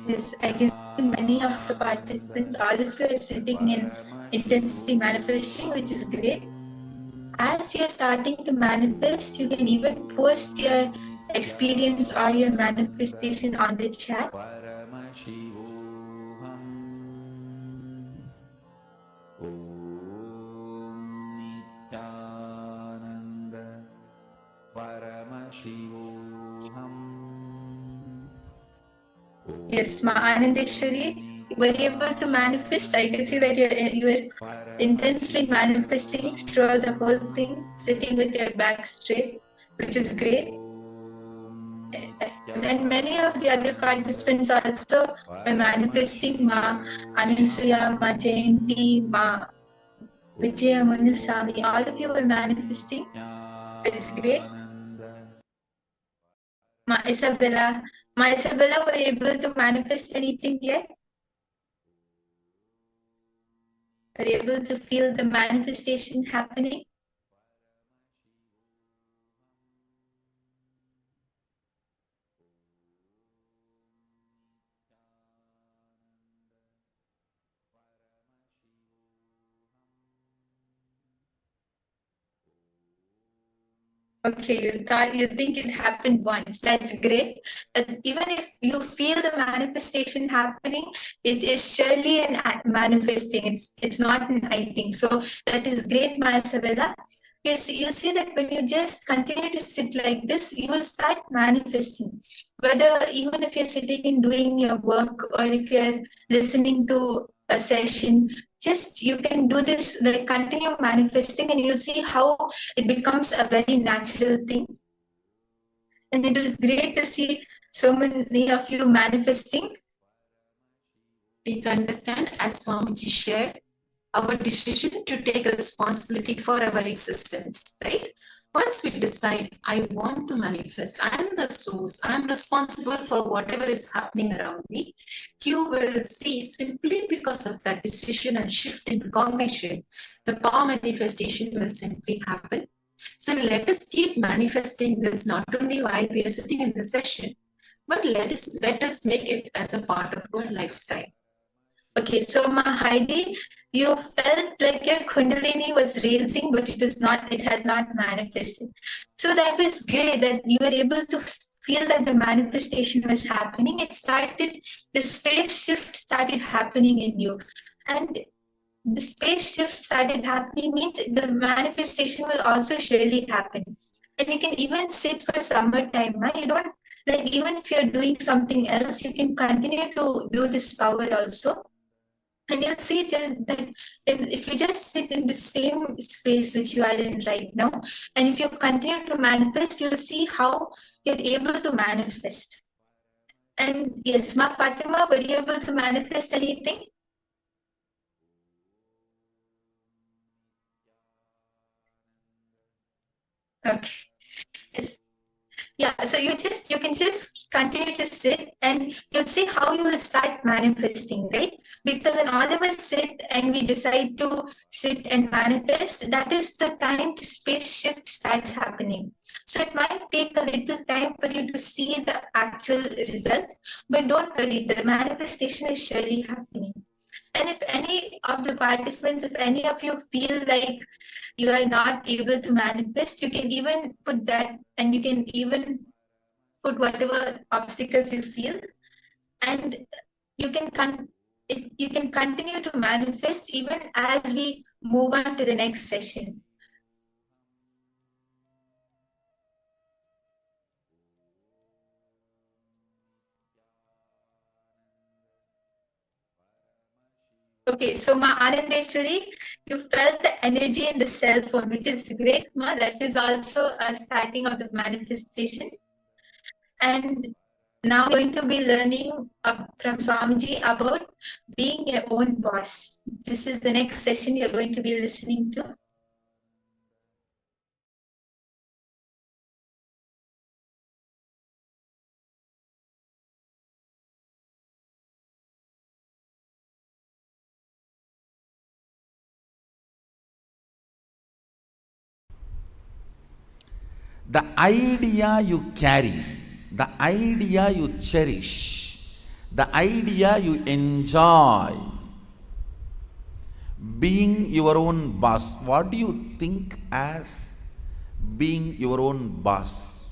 Yes, I can see many of the participants, all of you are sitting in intensity manifesting, which is great. As you're starting to manifest, you can even post your experience or your manifestation on the chat. Paramashivoham. Om Nithyananda Paramashivoham. Yes, Ma Anandeshwari, you were able to manifest. I can see that you were intensely manifesting throughout the whole thing, sitting with your back straight, which is great. And many of the other participants also were manifesting. Ma Anusuya, Ma Jayanti, Ma Vijaya Manusami, all of you were manifesting. It's great. Ma Isabella, were you able to manifest anything yet? Are you able to feel the manifestation happening? Okay, you think it happened once. That's great. But even if you feel the manifestation happening, it is surely an manifesting. It's not an I think. So that is great, Ma Isabella. Yes, you'll see that when you just continue to sit like this, you will start manifesting. Whether even if you're sitting and doing your work or if you're listening to a session, just you can do this, like continue manifesting, and you'll see how it becomes a very natural thing. And it is great to see so many of you manifesting. Please understand, as Swamiji shared, our decision to take responsibility for our existence, right? Once we decide, I want to manifest, I am the source, I am responsible for whatever is happening around me, you will see simply because of that decision and shift in cognition, the power manifestation will simply happen. So let us keep manifesting this not only while we are sitting in the session, but let us make it as a part of our lifestyle. Okay, so Heidi, you felt like your Kundalini was raising, but it has not manifested. So that was great that you were able to feel that the manifestation was happening. The space shift started happening in you. And the space shift started happening means the manifestation will also surely happen. And you can even sit for summertime. You don't, like, even if you're doing something else, you can continue to do this power also. And you'll see that if you just sit in the same space which you are in right now, and if you continue to manifest, you'll see how you're able to manifest. And yes, Ma Fatima, were you able to manifest anything? Okay. Yes. Yeah, so you can just continue to sit and you'll see how you will start manifesting, right? Because when all of us sit and we decide to sit and manifest, that is the time the space shift starts happening. So it might take a little time for you to see the actual result, but don't worry, the manifestation is surely happening. And if any of the participants, if any of you feel like you are not able to manifest, you can even put that, and you can even put whatever obstacles you feel, and you can you can continue to manifest even as we move on to the next session. Okay, so Ma Anandeshwari, you felt the energy in the cell phone, which is great, Ma. That is also a starting of the manifestation. And now we're going to be learning from Swamiji about being your own boss. This is the next session you're going to be listening to. The idea you carry, the idea you cherish, the idea you enjoy, being your own boss. What do you think as being your own boss?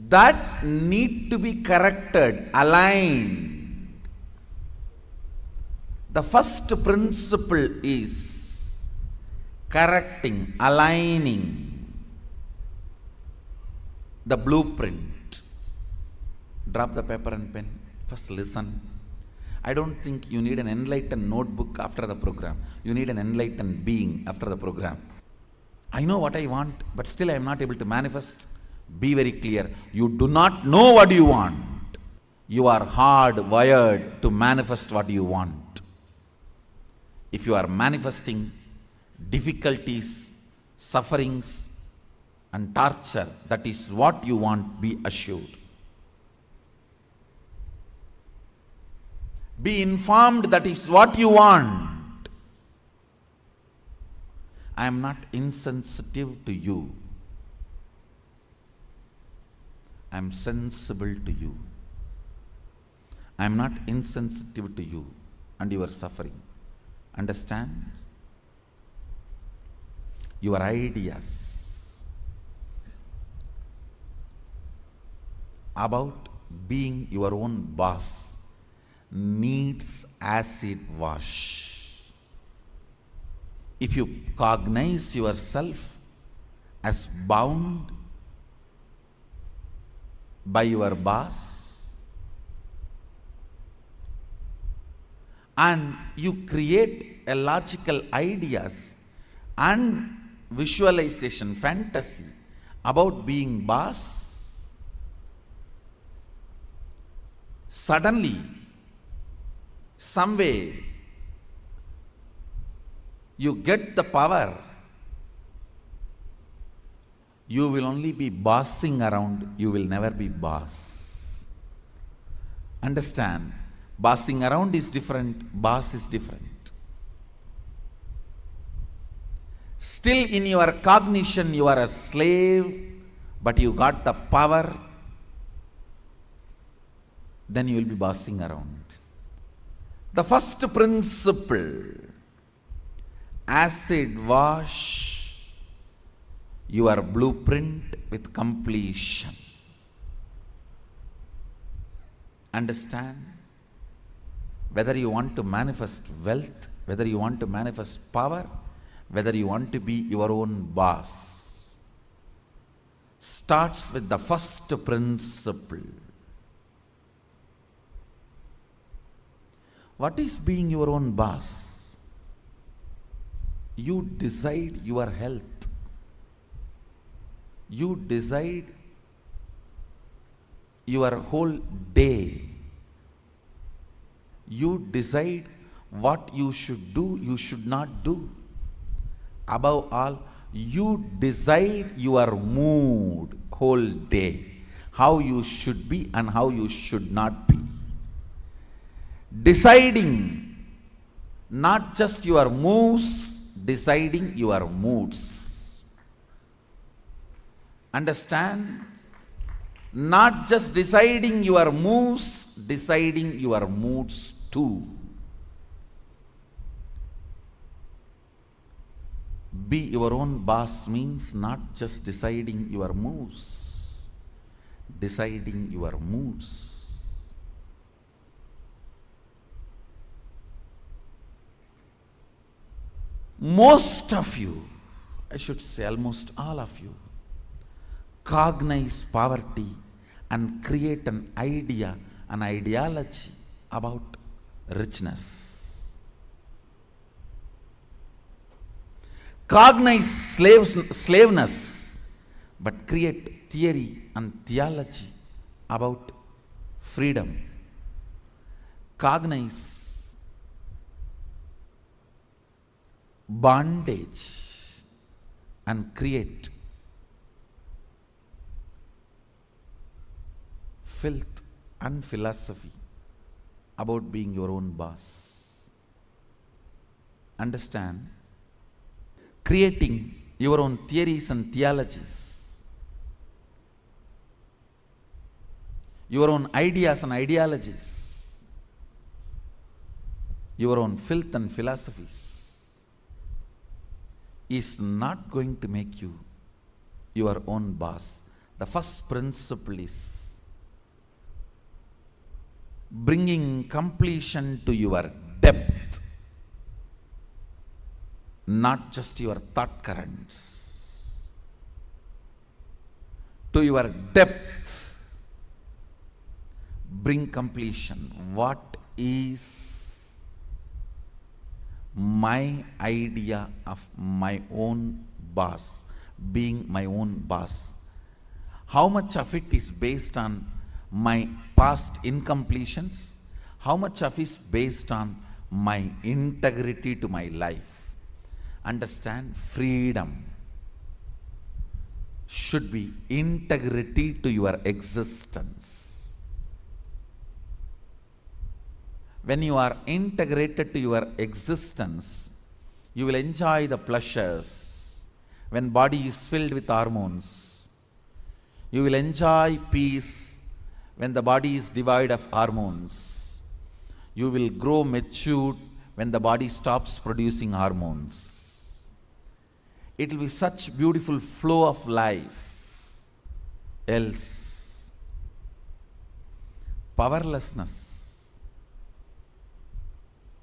That need to be corrected, aligned. The first principle is correcting, aligning the blueprint. Drop the paper and pen. First listen. I don't think you need an enlightened notebook after the program. You need an enlightened being after the program. I know what I want, but still I am not able to manifest. Be very clear. You do not know what you want. You are hardwired to manifest what you want. If you are manifesting difficulties, sufferings, and torture, that is what you want, be assured. Be informed that is what you want. I am not insensitive to you. I am sensible to you. I am not insensitive to you and your suffering. Understand? Your ideas about being your own boss needs acid wash. if you cognize yourself as bound by your boss, and you create a logical ideas and visualization, fantasy about being boss, suddenly, some way, you get the power, you will only be bossing around, you will never be boss. Understand? Bossing around is different, boss is different. Still in your cognition you are a slave, but you got the power, then you will be bossing around. The first principle, acid wash your blueprint with completion. Understand? Whether you want to manifest wealth, whether you want to manifest power, whether you want to be your own boss, starts with the first principle. What is being your own boss? You decide your health. You decide your whole day. You decide what you should do, you should not do. Above all, you decide your mood whole day, how you should be and how you should not be. Deciding not just your moves, deciding your moods. Understand? Not just deciding your moves, deciding your moods too. Be your own boss means not just deciding your moves, deciding your moods. Most of you, I should say almost all of you, cognize poverty and create an idea, an ideology about richness. Cognize slaveness, but create theory and theology about freedom. Cognize bondage and create filth and philosophy about being your own boss. Understand? Creating your own theories and theologies, your own ideas and ideologies, your own filth and philosophies is not going to make you your own boss. The first principle is bringing completion to your depth, not just your thought currents. To your depth, bring completion. What is my idea of my own boss, being my own boss? How much of it is based on my past incompletions? How much of it is based on my integrity to my life? Understand, freedom should be integrity to your existence. When you are integrated to your existence, you will enjoy the pleasures. When body is filled with hormones, you will enjoy peace. When the body is devoid of hormones, you will grow matured when the body stops producing hormones. It will be such beautiful flow of life. Else, powerlessness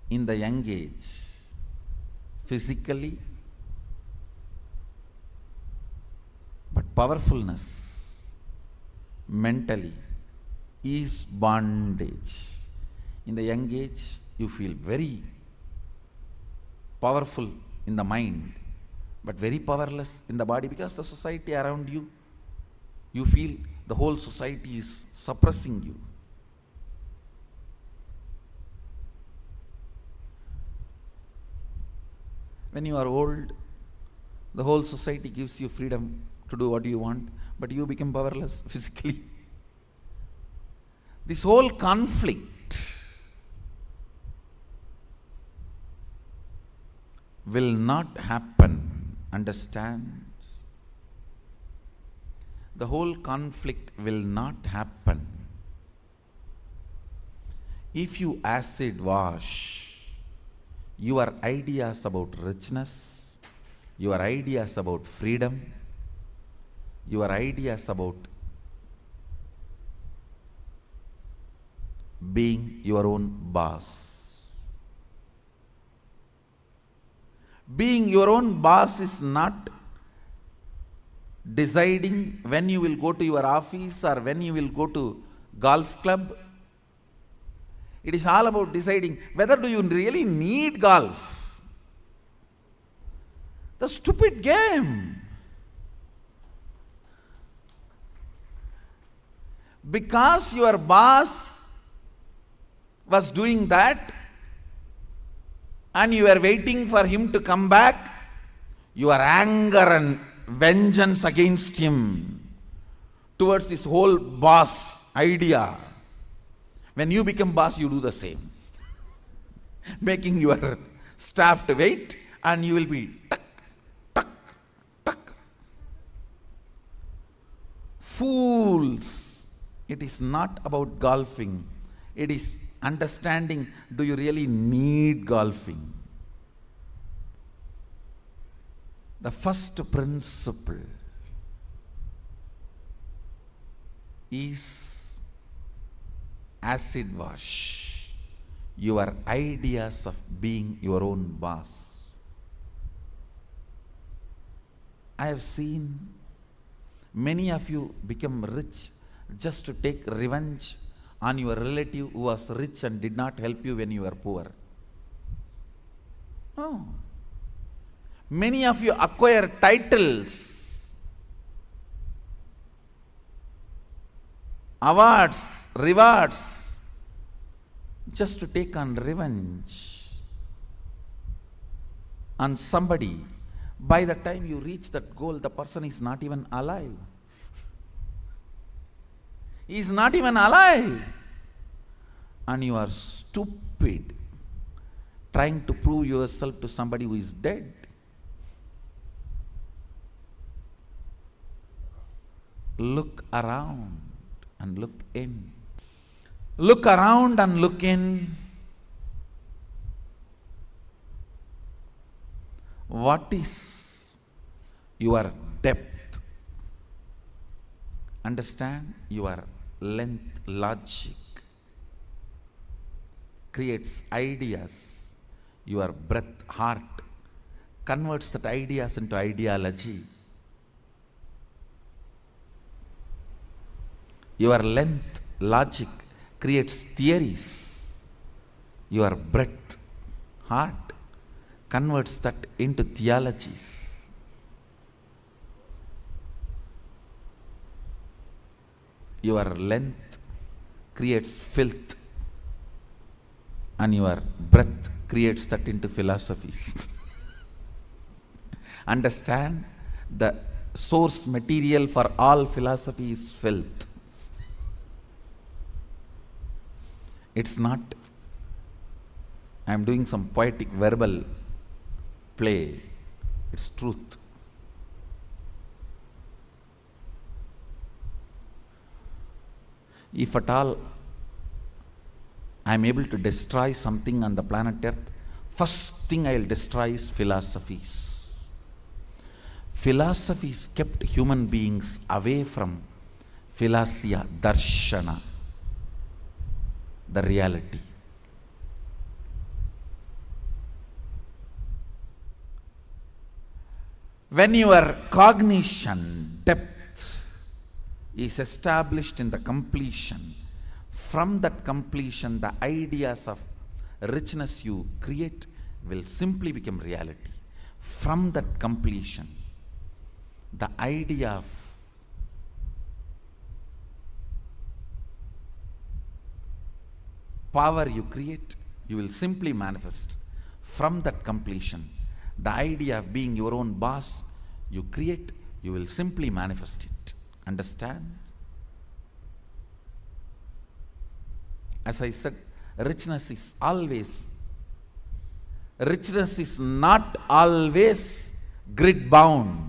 in the young age, physically, but powerfulness mentally is bondage. In the young age, you feel very powerful in the mind, but very powerless in the body, because the society around you, you feel the whole society is suppressing you. When you are old, the whole society gives you freedom to do what you want, but you become powerless physically. This whole conflict will not happen. Understand? The whole conflict will not happen if you acid wash your ideas about richness, your ideas about freedom, your ideas about being your own boss. Being your own boss is not deciding when you will go to your office or when you will go to golf club. It is all about deciding whether do you really need golf. The stupid game. Because your boss was doing that and you were waiting for him to come back, your anger and vengeance against him towards this whole boss idea. When you become boss, you do the same. Making your staff to wait, and you will be tuck, tuck, tuck. Fools! It is not about golfing. It is understanding, do you really need golfing? The first principle is acid wash your ideas of being your own boss. I have seen many of you become rich just to take revenge on your relative who was rich and did not help you when you were poor. No. Many of you acquire titles, awards, rewards, just to take on revenge on somebody. By the time you reach that goal, the person is not even alive. He is not even alive. And you are stupid, trying to prove yourself to somebody who is dead. Look around and look in. Look around and look in. What is your depth? Understand? Your length, logic creates ideas. Your breadth, heart converts that ideas into ideology. Your length, logic creates theories. Your breadth, heart converts that into theologies. Your length creates filth, and your breadth creates that into philosophies. Understand? The source material for all philosophy is filth. It's not, I am doing some poetic verbal play. It's truth. If at all I am able to destroy something on the planet Earth, first thing I will destroy is philosophies. Philosophies kept human beings away from philosia, darshana, the reality. When your cognition depth is established in the completion, from that completion, the ideas of richness you create will simply become reality. From that completion, the idea of power you create, you will simply manifest. From that completion, the idea of being your own boss you create, you will simply manifest it. Understand? As I said, richness is not always grid bound.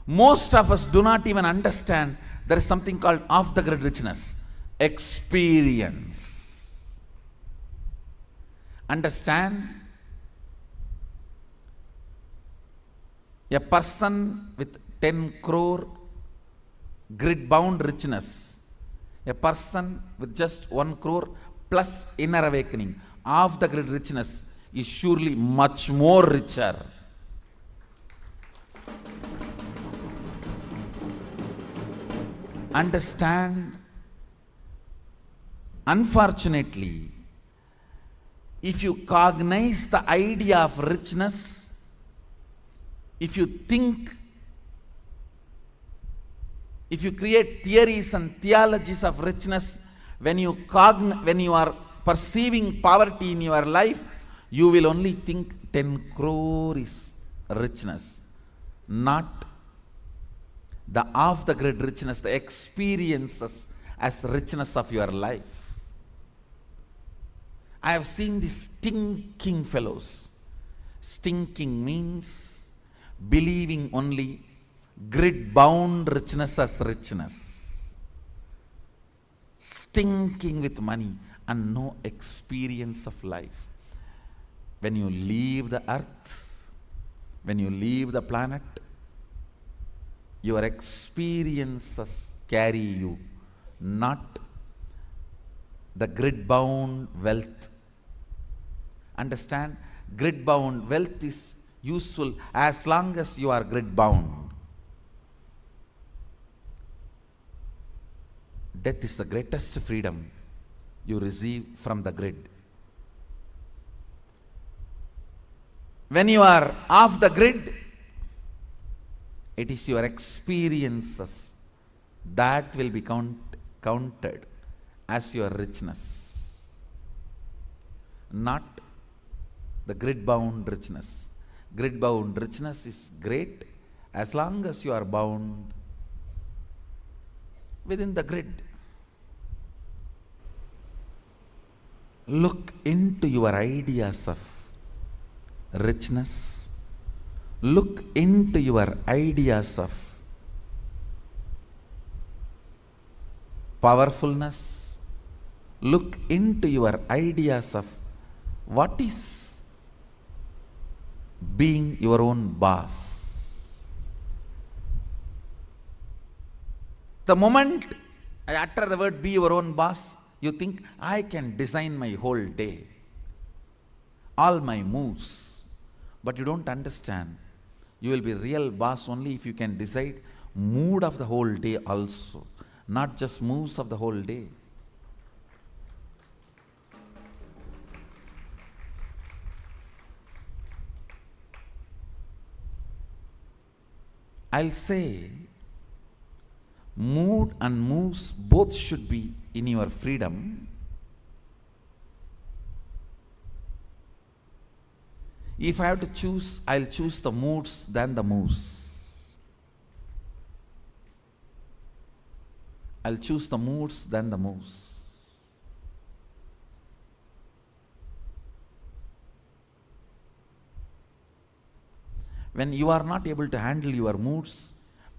Most of us do not even understand there is something called off the grid richness. Experience. Understand? A person with 10 crore grid bound richness, a person with just 1 crore plus inner awakening, off the grid richness is surely much more richer. Understand? Unfortunately, if you cognize the idea of richness, if you create theories and theologies of richness, when you are perceiving poverty in your life, you will only think 10 crore is richness, not the off the grid richness, the experiences as richness of your life. I have seen these stinking fellows. Stinking means believing only grid bound richness as richness. Stinking with money and no experience of life. When you leave the earth, when you leave the planet, your experiences carry you, not the grid bound wealth. Understand? Grid bound wealth is useful as long as you are grid bound. Death is the greatest freedom you receive from the grid. When you are off the grid, it is your experiences that will be counted as your richness, not the grid-bound richness. Grid-bound richness is great as long as you are bound within the grid. Look into your ideas of richness. Look into your ideas of powerfulness. Look into your ideas of what is being your own boss. The moment I utter the word be your own boss, you think I can design my whole day, all my moves. But you don't understand. You will be real boss only if you can decide mood of the whole day also, not just moves of the whole day. I'll say mood and moves both should be in your freedom. If I have to choose, I'll choose the moods than the moves. I'll choose the moods than the moves. When you are not able to handle your moods,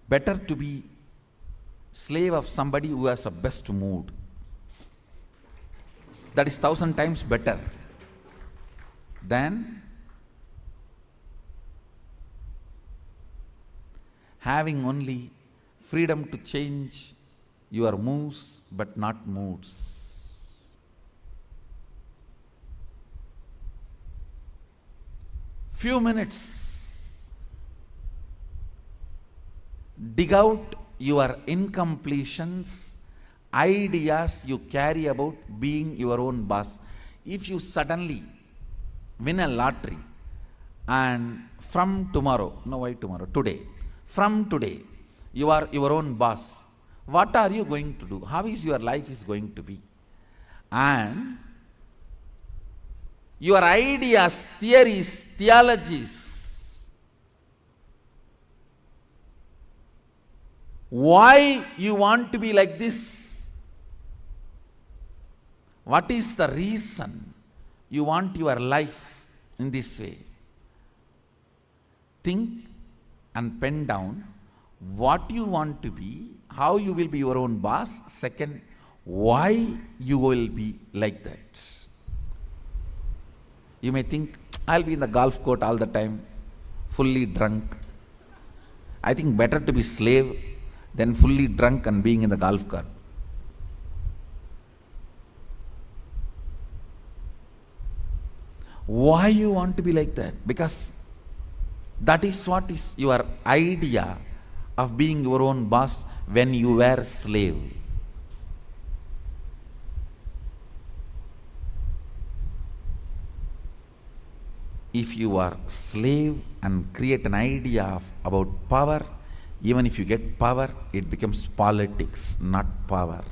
better to be slave of somebody who has a best mood. That is 1,000 times better than having only freedom to change your moves but not moods. few minutes, dig out your incompletions, ideas you carry about being your own boss. If you suddenly win a lottery and from tomorrow, no, why tomorrow, today, from today, you are your own boss, what are you going to do? How is your life is going to be? And your ideas, theories, theologies, why you want to be like this? What is the reason you want your life in this way? Think and pen down what you want to be, how you will be your own boss. Second, why you will be like that. You may think, I'll be in the golf court all the time, fully drunk. I think better to be slave than fully drunk and being in the golf cart. Why you want to be like that? Because that is what is your idea of being your own boss when you were a slave. If you are slave and create an idea about power, even if you get power, it becomes politics, not power.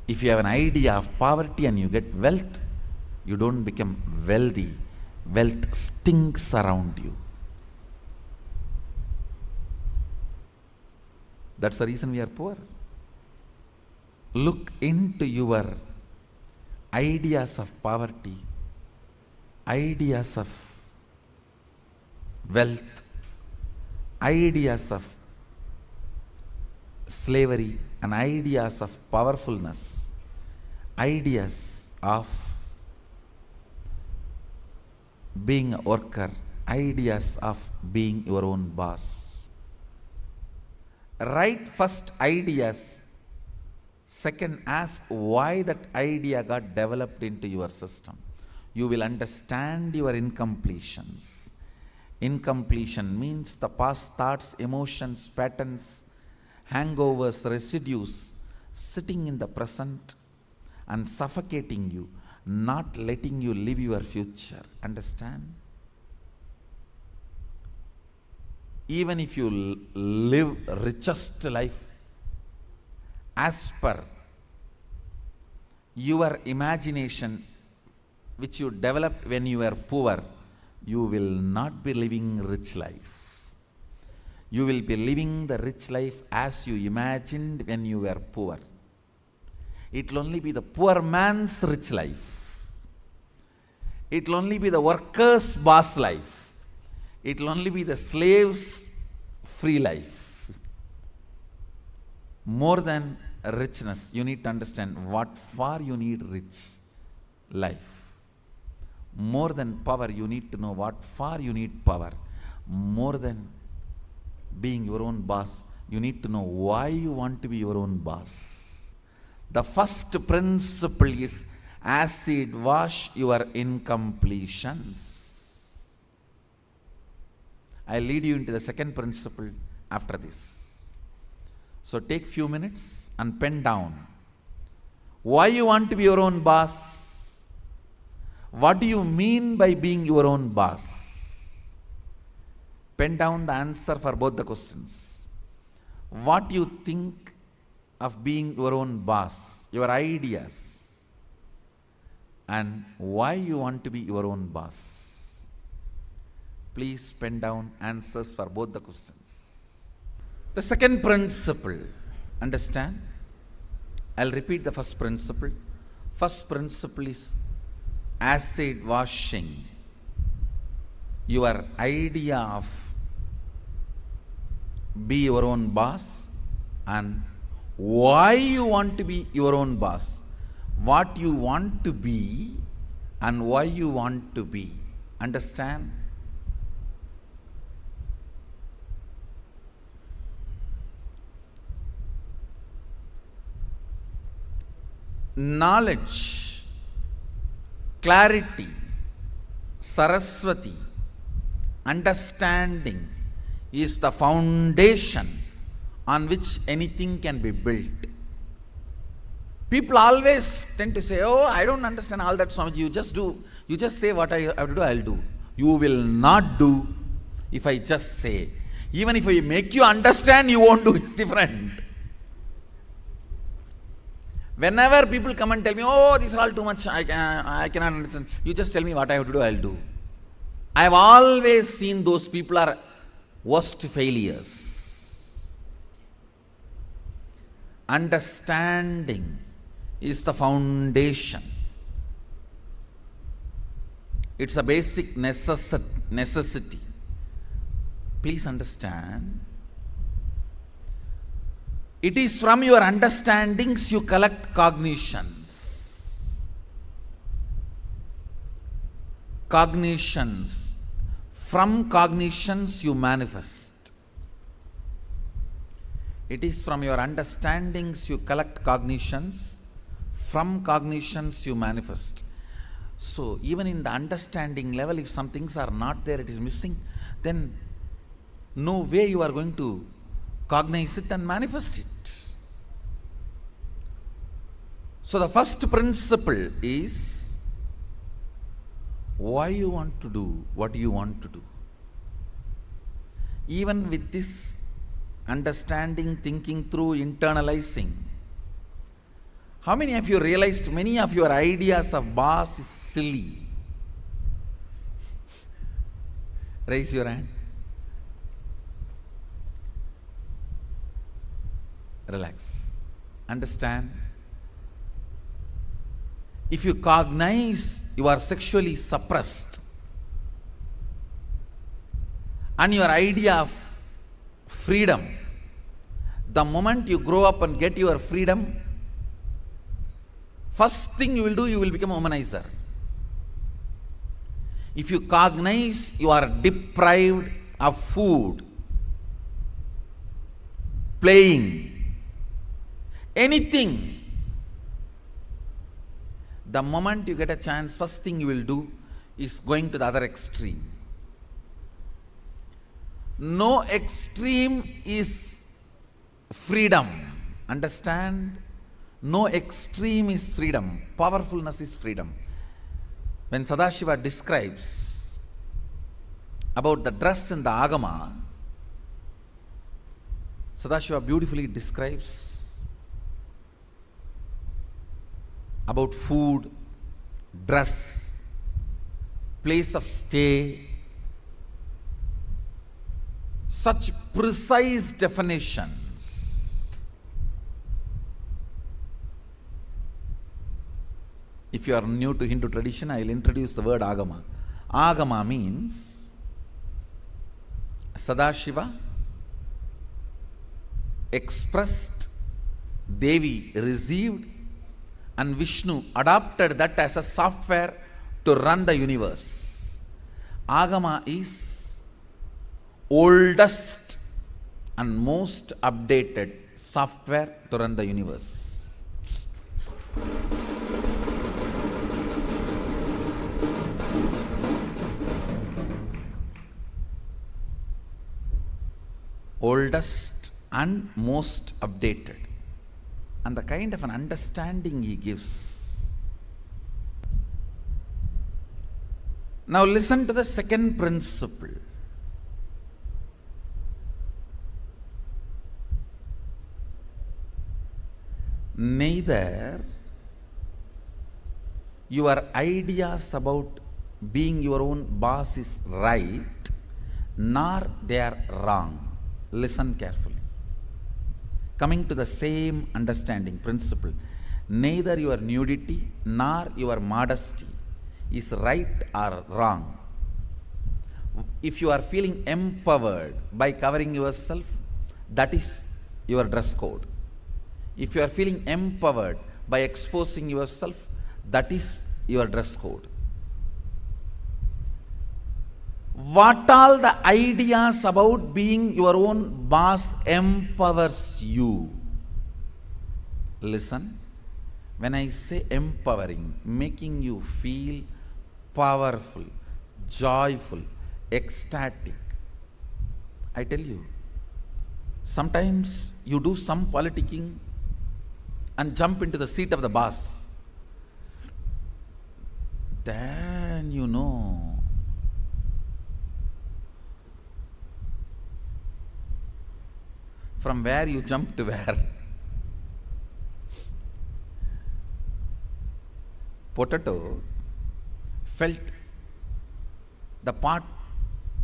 If you have an idea of poverty and you get wealth, you don't become wealthy. Wealth stinks around you. That's the reason we are poor. Look into your ideas of poverty, ideas of wealth, ideas of slavery, and ideas of powerfulness, ideas of being a worker, ideas of being your own boss. Write first ideas. Second, ask why that idea got developed into your system. You will understand your incompletions. Incompletion means the past thoughts, emotions, patterns, hangovers, residues sitting in the present and suffocating you, not letting you live your future. Understand? Even if you live richest life as per your imagination which you developed when you were poor, you will not be living rich life. You will be living the rich life as you imagined when you were poor. It will only be the poor man's rich life. It will only be the worker's boss life. It will only be the slave's free life. More than richness, you need to understand what for you need rich life. More than power, you need to know what for you need power. More than being your own boss, you need to know why you want to be your own boss. The first principle is acid wash your incompletions. I'll lead you into the second principle after this. So take few minutes and pen down why you want to be your own boss. What do you mean by being your own boss? Pen down the answer for both the questions. What you think of being your own boss, your ideas, and why you want to be your own boss. Please pen down answers for both the questions. The second principle, understand? I'll repeat the first principle. First principle is acid washing your idea of be your own boss and why you want to be your own boss, what you want to be and why you want to be. Understand? Knowledge clarity, Saraswati, understanding is the foundation on which anything can be built. People always tend to say, oh, I don't understand all that, Swamiji. You just say what I have to do, I'll do. You will not do if I just say. Even if I make you understand, you won't do. It's different. Whenever people come and tell me, oh, this is all too much, I cannot understand. You just tell me what I have to do, I'll do. I have always seen those people are worst failures. Understanding is the foundation. It's a basic necessity. Please understand. It is from your understandings you collect cognitions. Cognitions. From cognitions you manifest. It is from your understandings you collect cognitions. From cognitions you manifest. So even in the understanding level, if some things are not there, it is missing, then no way you are going to cognize it and manifest it. So the first principle is why you want to do what you want to do. Even with this understanding, thinking through, internalizing, how many of you realized many of your ideas of boss is silly? Raise your hand. Relax. Understand. If you cognize you are sexually suppressed and your idea of freedom, the moment you grow up and get your freedom, first thing you will do, you will become a womanizer. If you cognize you are deprived of food, playing, anything, the moment you get a chance, first thing you will do is going to the other extreme. No extreme is freedom. Understand? No extreme is freedom. Powerfulness is freedom. When Sadashiva describes about the dress in the Agama, Sadashiva beautifully describes about food, dress, place of stay, such precise definitions. If you are new to Hindu tradition, I will introduce the word Agama. Agama means Sadashiva expressed, Devi received, and Vishnu adopted that as a software to run the universe. Agama is oldest and most updated software to run the universe. Oldest and most updated. And the kind of an understanding he gives. Now listen to the second principle. Neither your ideas about being your own boss is right, nor they are wrong. Listen carefully. Coming to the same understanding principle, neither your nudity nor your modesty is right or wrong. If you are feeling empowered by covering yourself, that is your dress code. If you are feeling empowered by exposing yourself, that is your dress code. What all the ideas about being your own boss empowers you? Listen, when I say empowering, making you feel powerful, joyful, ecstatic. I tell you, sometimes you do some politicking and jump into the seat of the boss. Then you know from where you jump to where. Potato felt the pot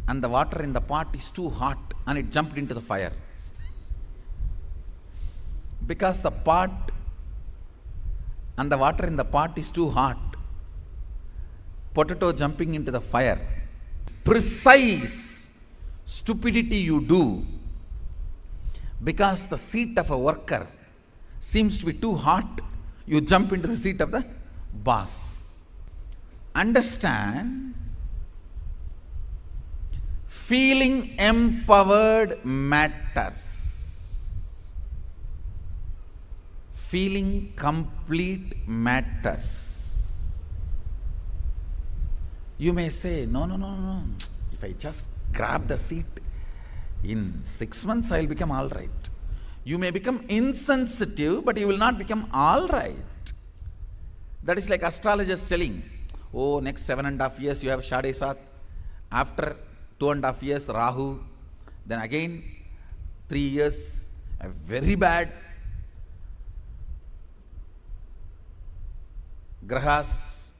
and the water in the pot is too hot and it jumped into the fire. Because the pot and the water in the pot is too hot, potato jumping into the fire. Precise stupidity you do because the seat of a worker seems to be too hot, you jump into the seat of the boss. Understand, feeling empowered matters. Feeling complete matters. You may say, no. If I just grab the seat, in 6 months I'll become all right. You may become insensitive, but you will not become all right. That is like astrologers telling, oh, next 7.5 years you have Shade Sat. After 2.5 years, Rahu. Then again, 3 years, a very bad Grahas.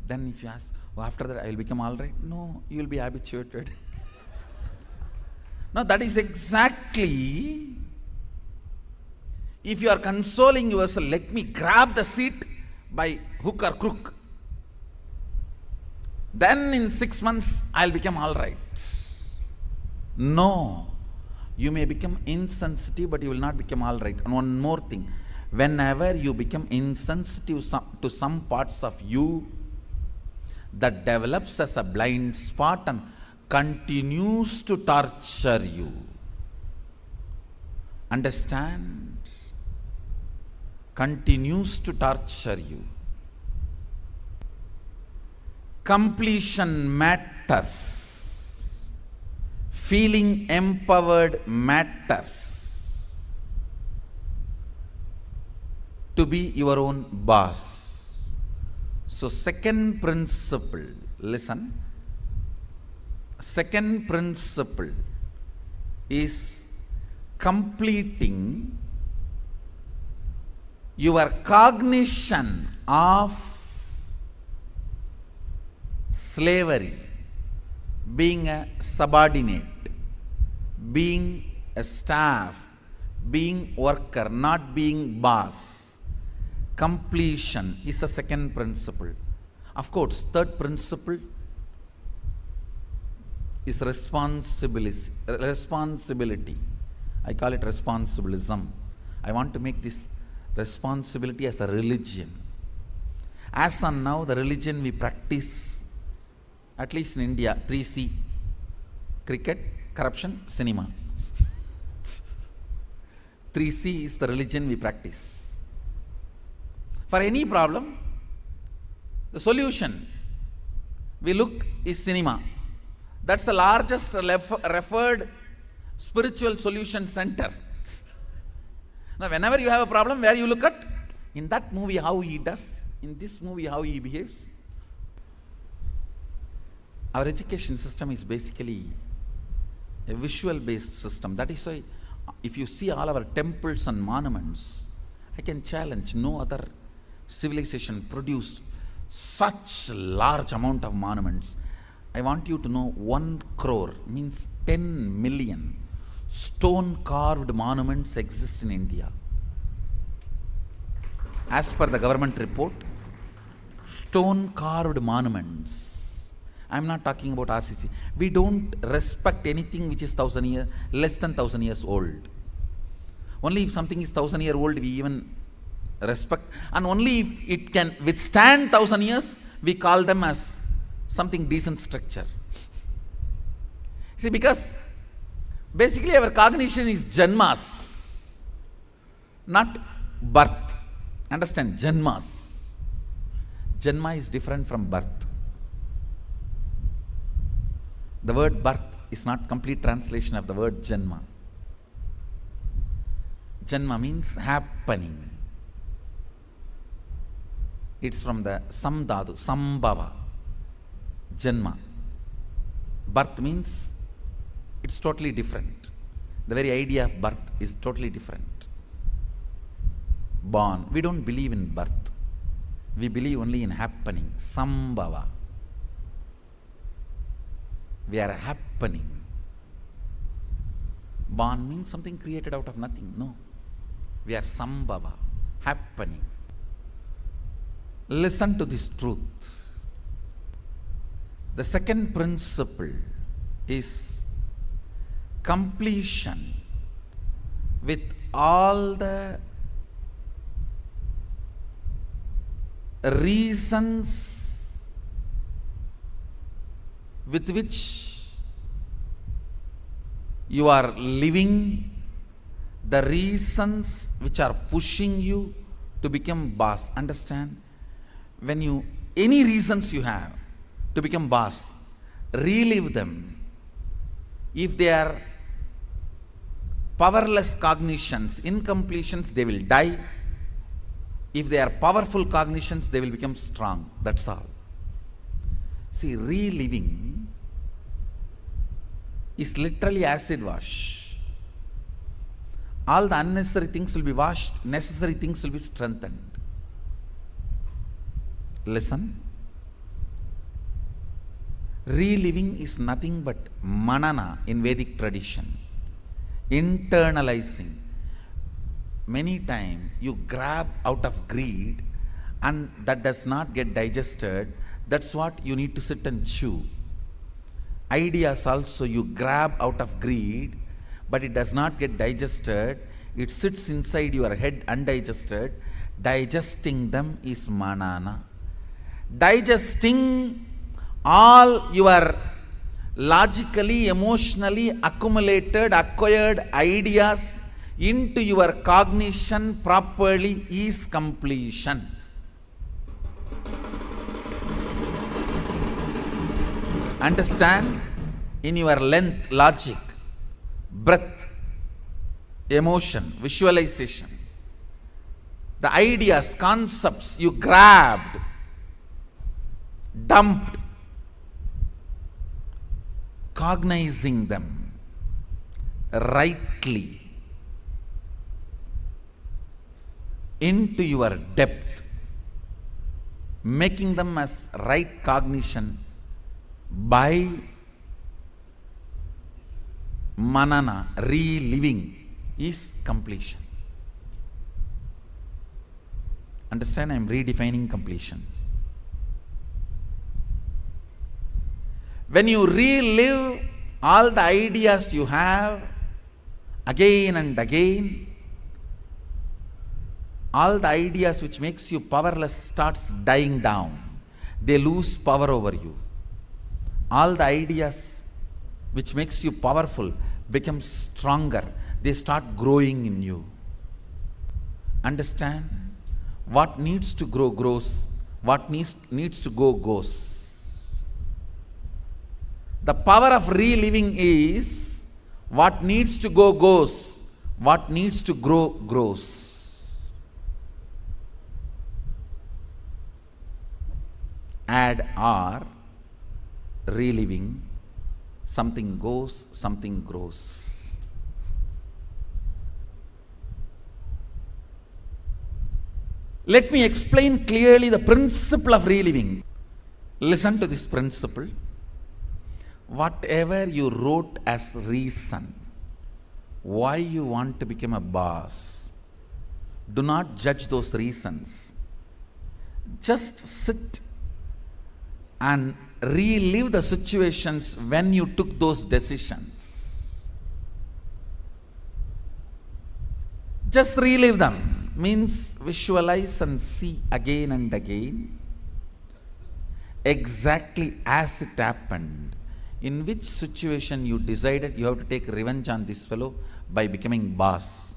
Then if you ask, oh, after that I will become all right. No, you will be habituated. Now that is exactly, if you are consoling yourself, let me grab the seat by hook or crook. Then in 6 months I'll become all right. No, you may become insensitive, but you will not become all right. And one more thing, whenever you become insensitive to some parts of you, that develops as a blind spot and continues to torture you. Understand? Continues to torture you. Completion matters. Feeling empowered matters. To be your own boss. So second principle, listen. Second principle is completing your cognition of slavery, being a subordinate, being a staff, being worker, not being boss. Completion is the second principle. Of course, third principle is responsibility. I call it responsibilism. I want to make this responsibility as a religion. As on now, the religion we practice, at least in India, 3C: cricket, corruption, cinema. 3C is the religion we practice. For any problem, the solution we look is cinema. That's the largest referred spiritual solution center. Now, whenever you have a problem, where you look at? In that movie, how he does. In this movie, how he behaves. Our education system is basically a visual-based system. That is why, if you see all our temples and monuments, I can challenge, no other civilization produced such large amount of monuments. I want you to know 1 crore means 10 million stone carved monuments exist in India. As per the government report, stone carved monuments. I am not talking about RCC. We don't respect anything which is 1,000 years, less than 1,000 years old. Only if something is 1,000 years old, we even respect, and only if it can withstand 1,000 years, we call them as something decent structure. See, because basically our cognition is janmas, not birth. Understand? Janmas. Janma is different from birth. The word birth is not complete translation of the word Janma. Janma means happening. It's from the Samdhatu, Sambhava. Janma. Birth means it's totally different. The very idea of birth is totally different. Born. We don't believe in birth. We believe only in happening. Sambhava. We are happening. Born means something created out of nothing. No. We are Sambhava. Happening. Listen to this truth. The second principle is completion with all the reasons with which you are living, the reasons which are pushing you to become boss. Understand? When you, any reasons you have to become boss, relive them. If they are powerless cognitions, incompletions, they will die. If they are powerful cognitions, they will become strong. That's all. See, reliving is literally acid wash. All the unnecessary things will be washed, necessary things will be strengthened. Listen. Reliving is nothing but manana in Vedic tradition. Internalizing. Many times you grab out of greed and that does not get digested. That's what you need to sit and chew. Ideas also you grab out of greed, but it does not get digested. It sits inside your head undigested. Digesting them is manana. Digesting all your logically, emotionally accumulated, acquired ideas into your cognition properly is completion. Understand? In your length, logic, breath, emotion, visualization, the ideas, concepts you grabbed, dumped, cognizing them rightly into your depth, making them as right cognition by manana, reliving, is completion. Understand? I am redefining completion. When you relive all the ideas you have again and again, all the ideas which makes you powerless starts dying down. They lose power over you. All the ideas which makes you powerful become stronger. They start growing in you. Understand? What needs to grow grows. What needs to go goes. The power of reliving is what needs to go goes. What needs to grow grows. Add or, reliving, something goes, something grows. Let me explain clearly the principle of reliving. Listen to this principle. Whatever you wrote as reason, why you want to become a boss, do not judge those reasons. Just sit and relive the situations when you took those decisions. Just relive them. Means visualize and see again and again exactly as it happened. In which situation you decided you have to take revenge on this fellow by becoming boss.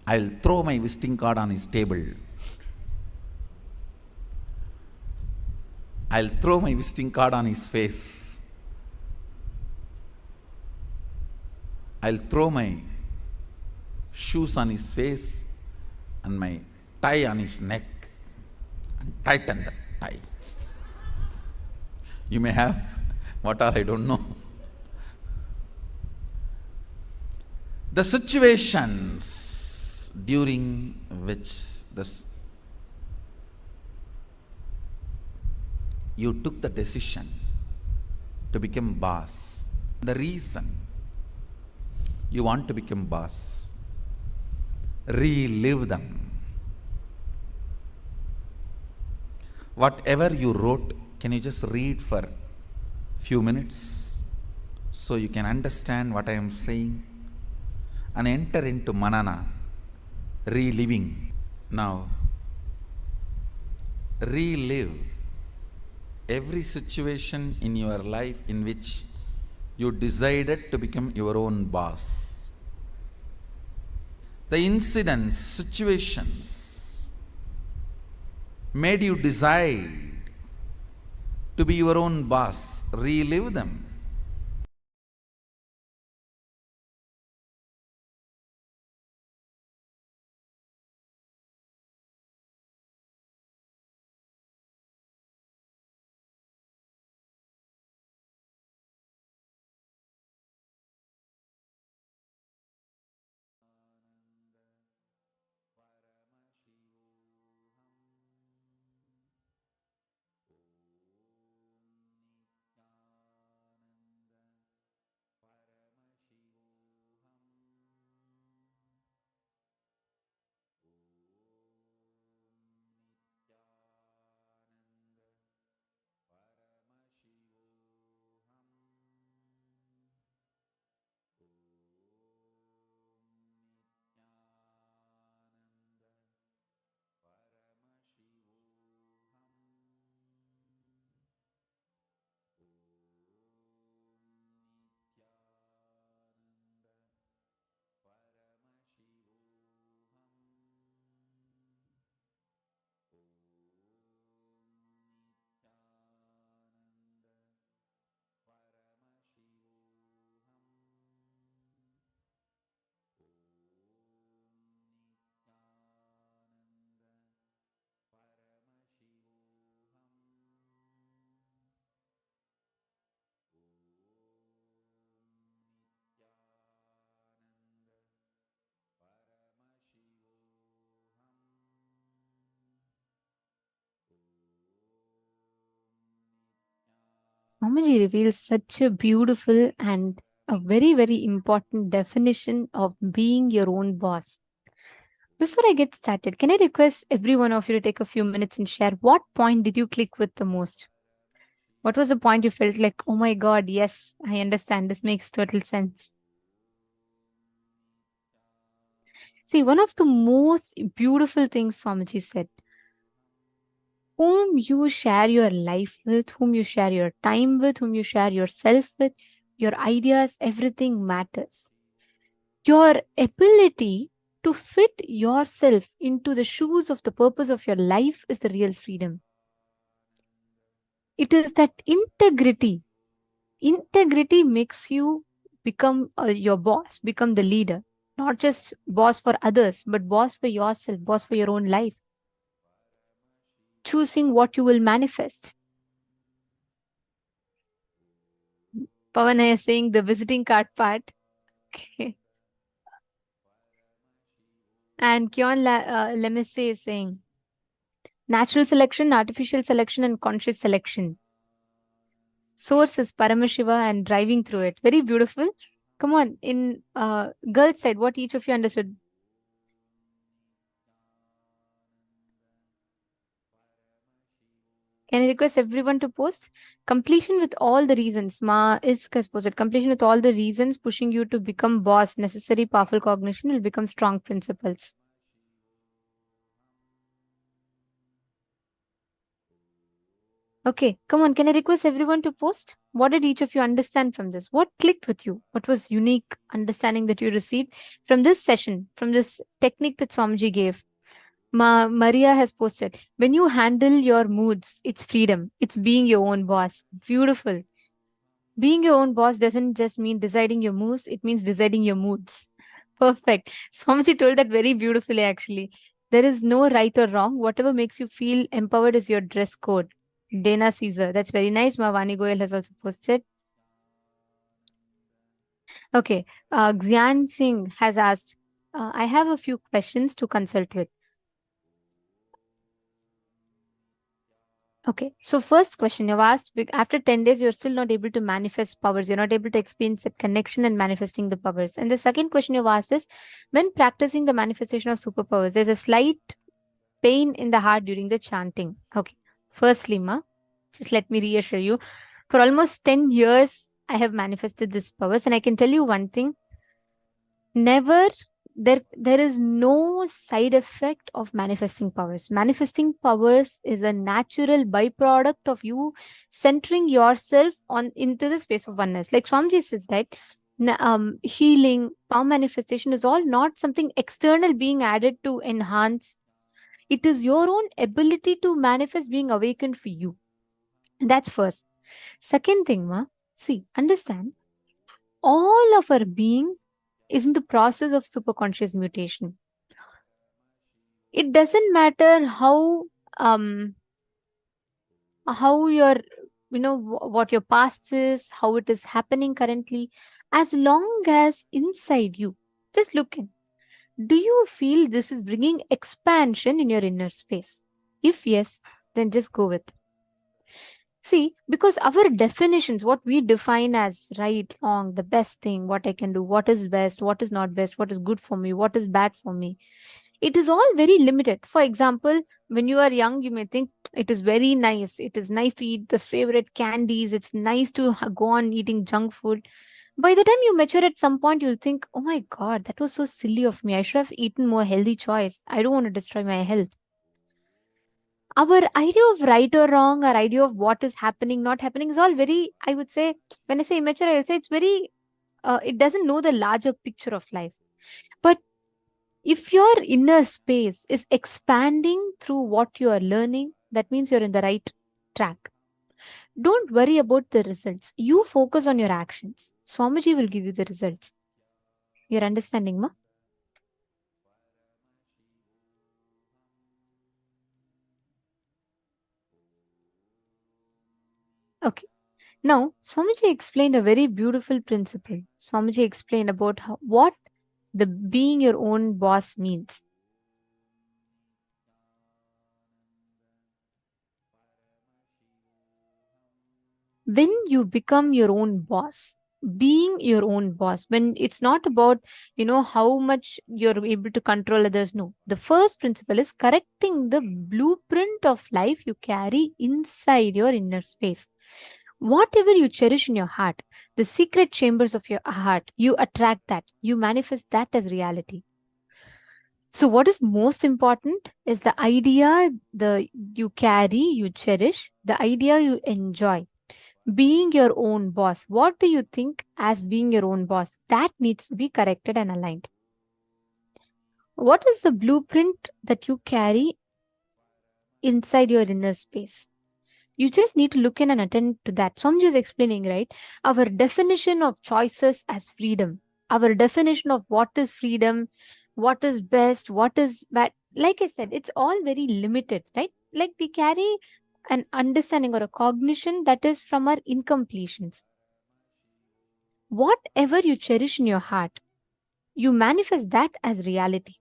I'll throw my visiting card on his table. I'll throw my visiting card on his face. I'll throw my shoes on his face and my tie on his neck and tighten the tie. You may have what all I don't know. The situations during which you took the decision to become boss, the reason you want to become boss, relive them. Whatever you wrote, can you just read for few minutes so you can understand what I am saying and enter into manana, reliving. Now, relive every situation in your life in which you decided to become your own boss. The incidents, situations made you decide to be your own boss. Relive them. Swamiji reveals such a beautiful and a very, very important definition of being your own boss. Before I get started, can I request every one of you to take a few minutes and share what point did you click with the most? What was the point you felt like, oh my God, yes, I understand. This makes total sense. See, one of the most beautiful things Swamiji said, whom you share your life with, whom you share your time with, whom you share yourself with, your ideas, everything matters. Your ability to fit yourself into the shoes of the purpose of your life is the real freedom. It is that integrity. Integrity makes you become your boss, become the leader. Not just boss for others, but boss for yourself, boss for your own life. Choosing what you will manifest. Pavana is saying the visiting card part. Okay. And Kyon Lemesse is saying natural selection, artificial selection, and conscious selection. Source is Paramashiva and driving through it. Very beautiful. Come on, in girls' side, what each of you understood? Can I request everyone to post? Completion with all the reasons. Ma is posted. Completion with all the reasons pushing you to become boss. Necessary powerful cognition will become strong principles. Okay, come on. Can I request everyone to post? What did each of you understand from this? What clicked with you? What was unique understanding that you received from this session, from this technique that Swamiji gave? Maria has posted, when you handle your moods, it's freedom. It's being your own boss. Beautiful. Being your own boss doesn't just mean deciding your moves, it means deciding your moods. Perfect. Swamiji told that very beautifully, actually. There is no right or wrong. Whatever makes you feel empowered is your dress code. Dana Caesar. That's very nice. Mavani Goyal has also posted. Okay. Xian Singh has asked, I have a few questions to consult with. Okay, so first question you've asked, after 10 days, you're still not able to manifest powers. You're not able to experience that connection and manifesting the powers. And the second question you've asked is, when practicing the manifestation of superpowers, there's a slight pain in the heart during the chanting. Okay, firstly, Ma, just let me reassure you, for almost 10 years, I have manifested these powers. And I can tell you one thing, there is no side effect of manifesting powers. Manifesting powers is a natural byproduct of you centering yourself on into the space of oneness. Like Swamiji says, right? Healing, power manifestation is all not something external being added to enhance. It is your own ability to manifest being awakened for you. And that's first. Second thing, Ma, see, understand, all of our being is in the process of superconscious mutation. It doesn't matter how your, what your past is, how it is happening currently, as long as inside you, just look in. Do you feel this is bringing expansion in your inner space? If yes, then just go with it. See, because our definitions, what we define as right, wrong, the best thing, what I can do, what is best, what is not best, what is good for me, what is bad for me, it is all very limited. For example, when you are young, you may think it is very nice. It is nice to eat the favorite candies. It's nice to go on eating junk food. By the time you mature at some point, you'll think, oh my God, that was so silly of me. I should have eaten more healthy choice. I don't want to destroy my health. Our idea of right or wrong, our idea of what is happening, not happening is all very, I would say, when I say immature, I'll say it's very, it doesn't know the larger picture of life. But if your inner space is expanding through what you are learning, that means you're in the right track. Don't worry about the results. You focus on your actions. Swamiji will give you the results. You're understanding, Ma? Okay. Now, Swamiji explained a very beautiful principle. Swamiji explained about what the being your own boss means. When you become your own boss, being your own boss, when it's not about, how much you're able to control others. No, the first principle is correcting the blueprint of life you carry inside your inner space. Whatever you cherish in your heart, the secret chambers of your heart, you attract that, you manifest that as reality. So what is most important is the idea you carry, you cherish, the idea you enjoy. Being your own boss. What do you think as being your own boss? That needs to be corrected and aligned. What is the blueprint that you carry inside your inner space? You just need to look in and attend to that. So I'm just explaining, right? Our definition of choices as freedom, our definition of what is freedom, what is best, what is bad. Like I said, it's all very limited, right? Like we carry an understanding or a cognition that is from our incompletions. Whatever you cherish in your heart, you manifest that as reality.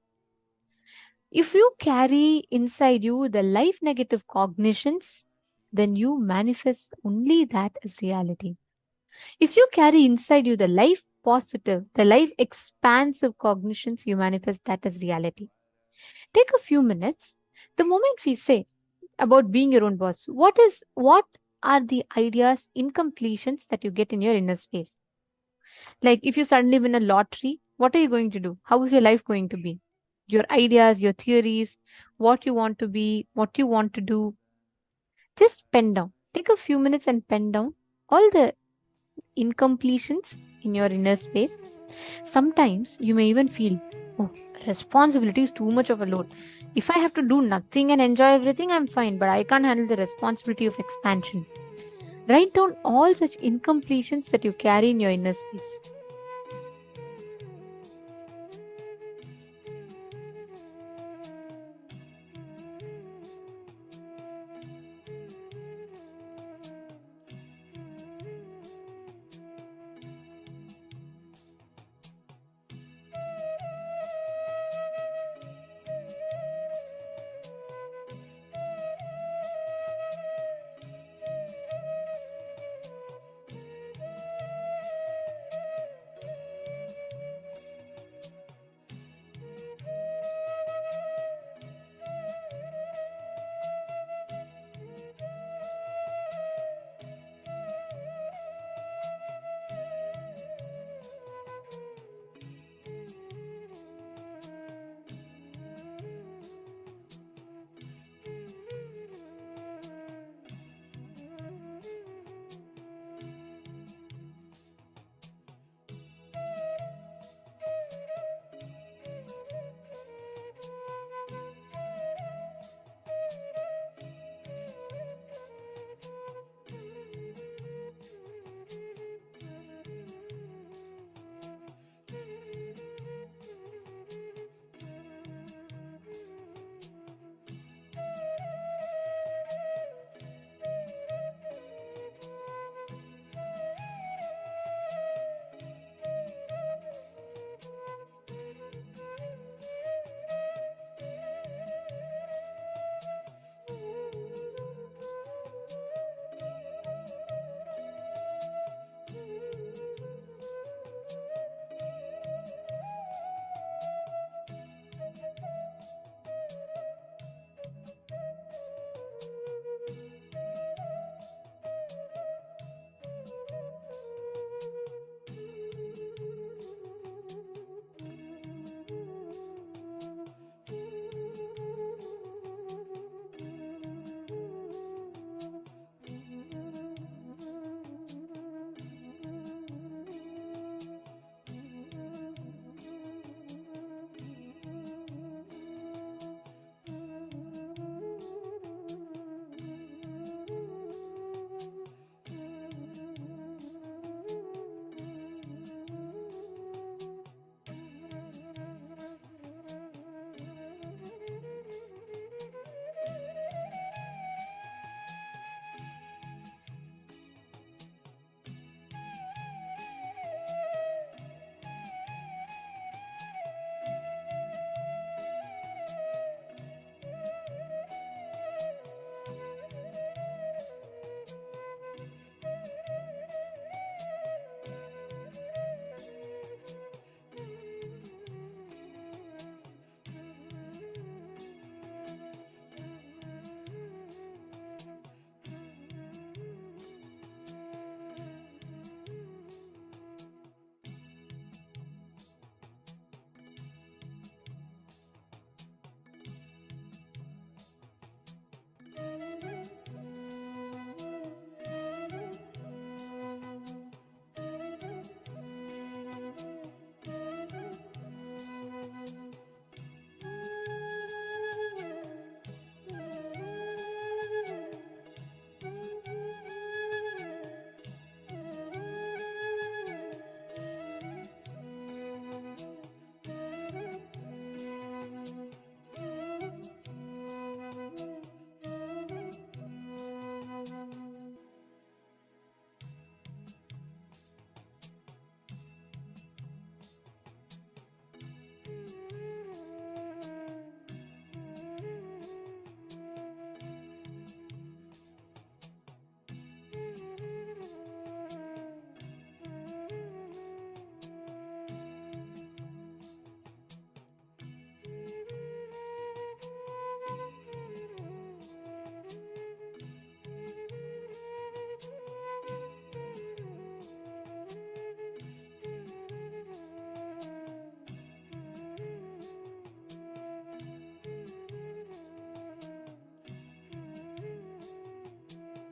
If you carry inside you the life negative cognitions, then you manifest only that as reality. If you carry inside you the life positive, the life expansive cognitions, you manifest that as reality. Take a few minutes. The moment we say about being your own boss, what are the ideas, incompletions that you get in your inner space? Like if you suddenly win a lottery, what are you going to do? How is your life going to be? Your ideas, your theories, what you want to be, what you want to do. Just pen down. Take a few minutes and pen down all the incompletions in your inner space. Sometimes you may even feel, oh, responsibility is too much of a load. If I have to do nothing and enjoy everything, I'm fine, but I can't handle the responsibility of expansion. Write down all such incompletions that you carry in your inner space.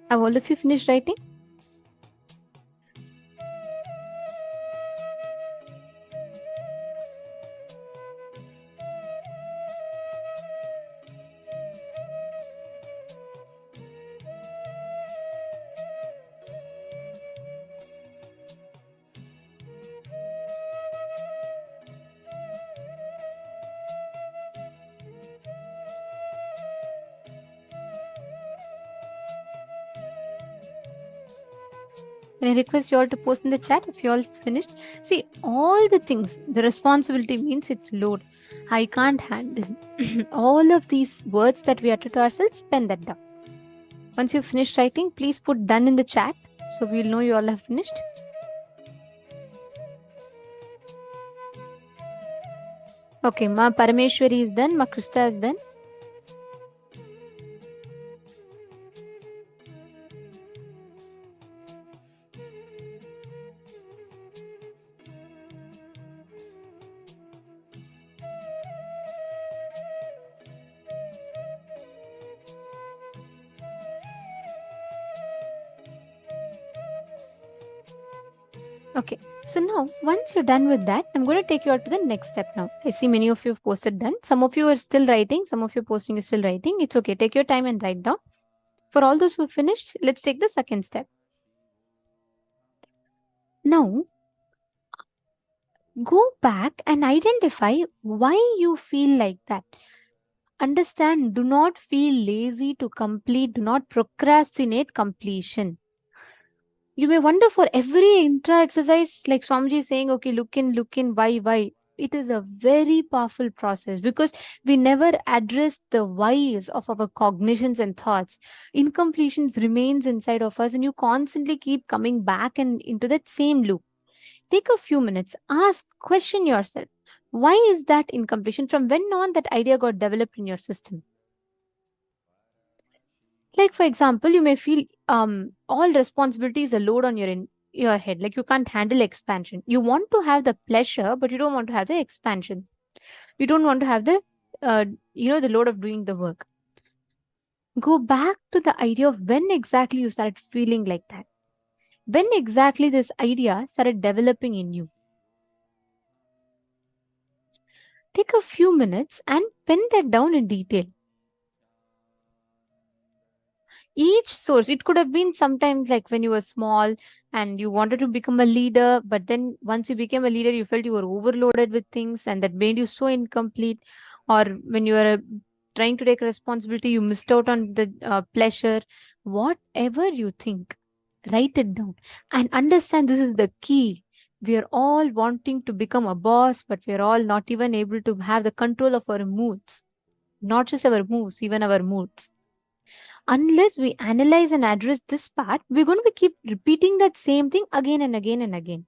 Have all of you finished writing? Can I request you all to post in the chat if you all finished? See, all the things, the responsibility means it's load. I can't handle all of these words that we utter to ourselves. Pen that down. Once you've finished writing, please put done in the chat so we'll know you all have finished. Okay, Ma Parameshwari is done. Ma Krista is done. Okay, so now once you're done with that, I'm going to take you out to the next step now. I see many of you have posted done. Some of you are still writing. Some of you posting is still writing. It's okay. Take your time and write down. For all those who finished, let's take the second step. Now, go back and identify why you feel like that. Understand, do not feel lazy to complete. Do not procrastinate completion. You may wonder for every intra exercise, like Swamiji is saying, okay, look in, why? It is a very powerful process because we never address the whys of our cognitions and thoughts. Incompletions remains inside of us and you constantly keep coming back and into that same loop. Take a few minutes, question yourself, why is that incompletion? From when on that idea got developed in your system? Like, for example, you may feel all responsibility is a load on your head. Like you can't handle expansion. You want to have the pleasure, but you don't want to have the expansion. You don't want to have the, the load of doing the work. Go back to the idea of when exactly you started feeling like that. When exactly this idea started developing in you. Take a few minutes and pen that down in detail. Each source, it could have been sometimes like when you were small and you wanted to become a leader, but then once you became a leader, you felt you were overloaded with things and that made you so incomplete. Or when you were trying to take responsibility, you missed out on the pleasure. Whatever you think, write it down and understand this is the key. We are all wanting to become a boss, but we are all not even able to have the control of our moods. Not just our moves, even our moods. Unless we analyze and address this part, we're going to keep repeating that same thing again and again and again.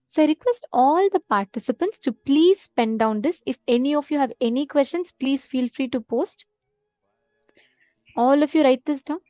So I request all the participants to please pen down this. If any of you have any questions, please feel free to post. All of you write this down.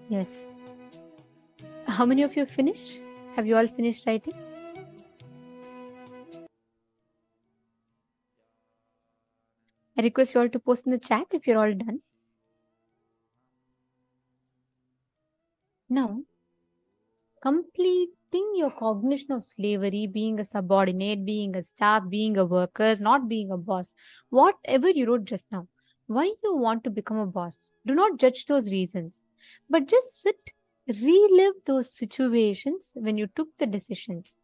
Yes. How many of you have finished? Have you all finished writing? I request you all to post in the chat if you're all done. Now, completing your cognition of slavery, being a subordinate, being a staff, being a worker, not being a boss, whatever you wrote just now, why you want to become a boss? Do not judge those reasons, but just sit, relive those situations when you took the decisions,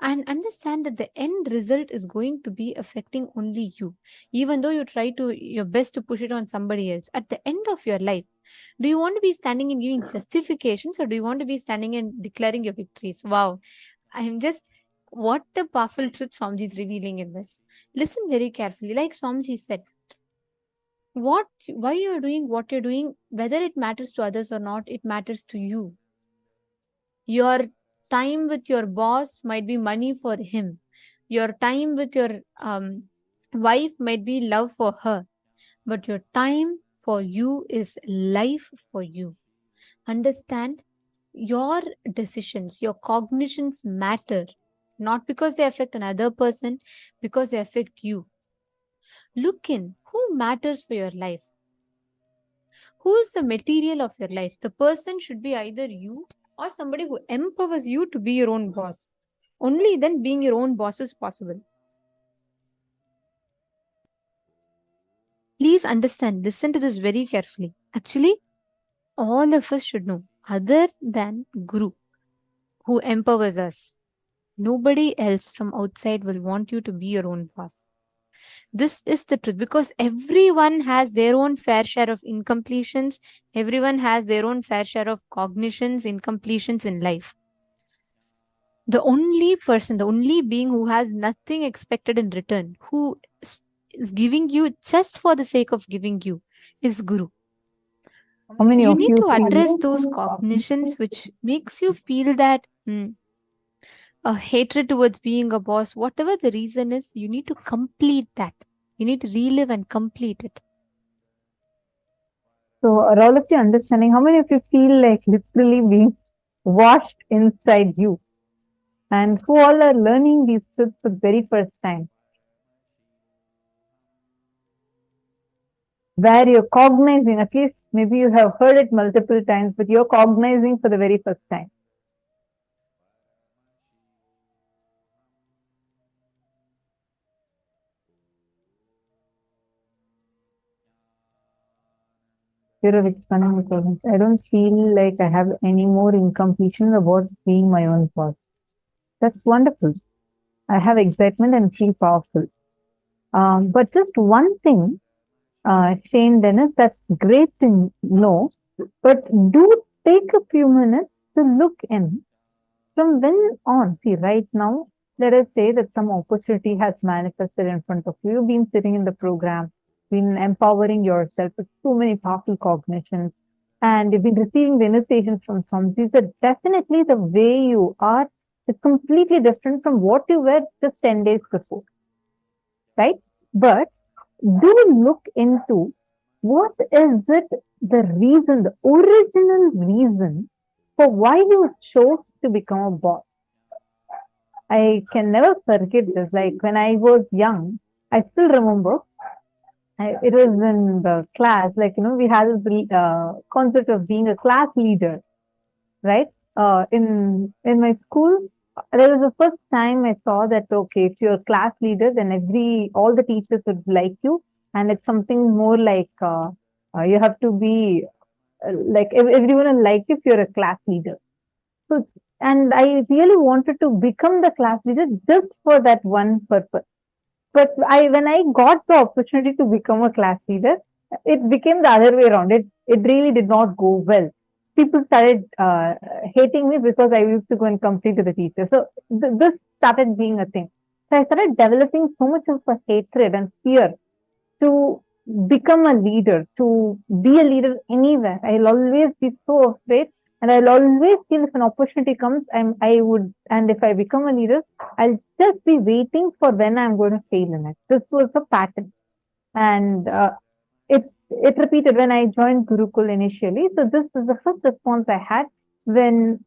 and understand that the end result is going to be affecting only you. Even though you try to your best to push it on somebody else, at the end of your life, do you want to be standing and giving justifications, or do you want to be standing and declaring your victories? Wow, I'm just, what a powerful truth Swamiji is revealing in this. Listen very carefully. Like Swamiji said, why you're doing what you're doing, whether it matters to others or not, it matters to you. Your time with your boss might be money for him. Your time with your wife might be love for her. But your time for you is life for you. Understand, your decisions, your cognitions matter. Not because they affect another person, because they affect you. Look in, who matters for your life? Who is the material of your life? The person should be either you or somebody who empowers you to be your own boss. Only then being your own boss is possible. Please understand, listen to this very carefully. Actually, all of us should know, other than Guru, who empowers us, nobody else from outside will want you to be your own boss. This is the truth, because everyone has their own fair share of incompletions. Everyone has their own fair share of cognitions, incompletions in life. The only person, the only being who has nothing expected in return, who is giving you just for the sake of giving you, is Guru. How many You of need you to feel address those cognitions which makes you feel that a hatred towards being a boss, whatever the reason is, you need to complete that. You need to relive and complete it. So are all of you understanding? How many of you feel like literally being washed inside you? And who all are learning these truths for the very first time? Where you're cognizing, at least maybe you have heard it multiple times, but you're cognizing for the very first time. You're expanding the presence. I don't feel like I have any more incompletion about being my own boss. That's wonderful. I have excitement and feel powerful. But just one thing, Shane Dennis, that's great to know, but do take a few minutes to look in. From when on, see, right now, let us say that some opportunity has manifested in front of you. You've been sitting in the program, been empowering yourself with so many powerful cognitions, and you've been receiving the initiations from some. These are definitely the way you are is completely different from what you were just 10 days before, right? But do look into what is it, the reason, the original reason for why you chose to become a boss. I can never forget this. Like when I was young, I still remember, it was in the class, like, we had this concept of being a class leader, right? In my school, that was the first time I saw that, okay, if you're a class leader, then all the teachers would like you. And it's something more like, you have to be, like everyone will like you if you're a class leader. So, and I really wanted to become the class leader just for that one purpose. But when I got the opportunity to become a class leader, it became the other way around. It really did not go well. People started hating me because I used to go and complain to the teacher. So this started being a thing. So I started developing so much of a hatred and fear to become a leader, to be a leader anywhere. I'll always be so afraid, and I'll always feel if an opportunity comes, and if I become a leader, I'll just be waiting for when I'm going to fail in it. This was the pattern, and it it repeated when I joined Gurukul initially. So this is the first response I had when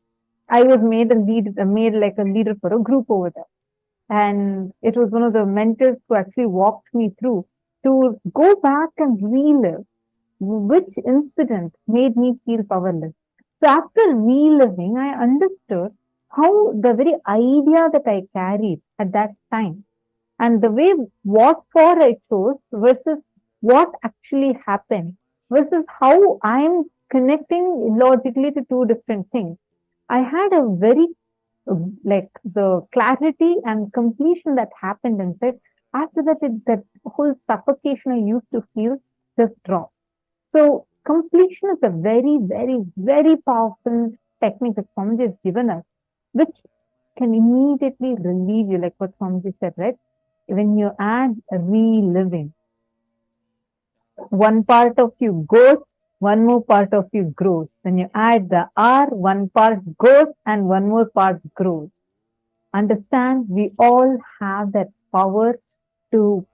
I was made like a leader for a group over there. And it was one of the mentors who actually walked me through to go back and relive which incident made me feel powerless. So after reliving, I understood how the very idea that I carried at that time and the way what for I chose versus what actually happened versus how I'm connecting logically to two different things. I had a very like the clarity and completion that happened inside. After that, that whole suffocation I used to feel just dropped. So completion is a very, very, very powerful technique that Swamiji has given us, which can immediately relieve you, like what Swamiji said, right? When you add reliving, one part of you goes, one more part of you grows. When you add the R, one part goes and one more part grows. Understand, we all have that power to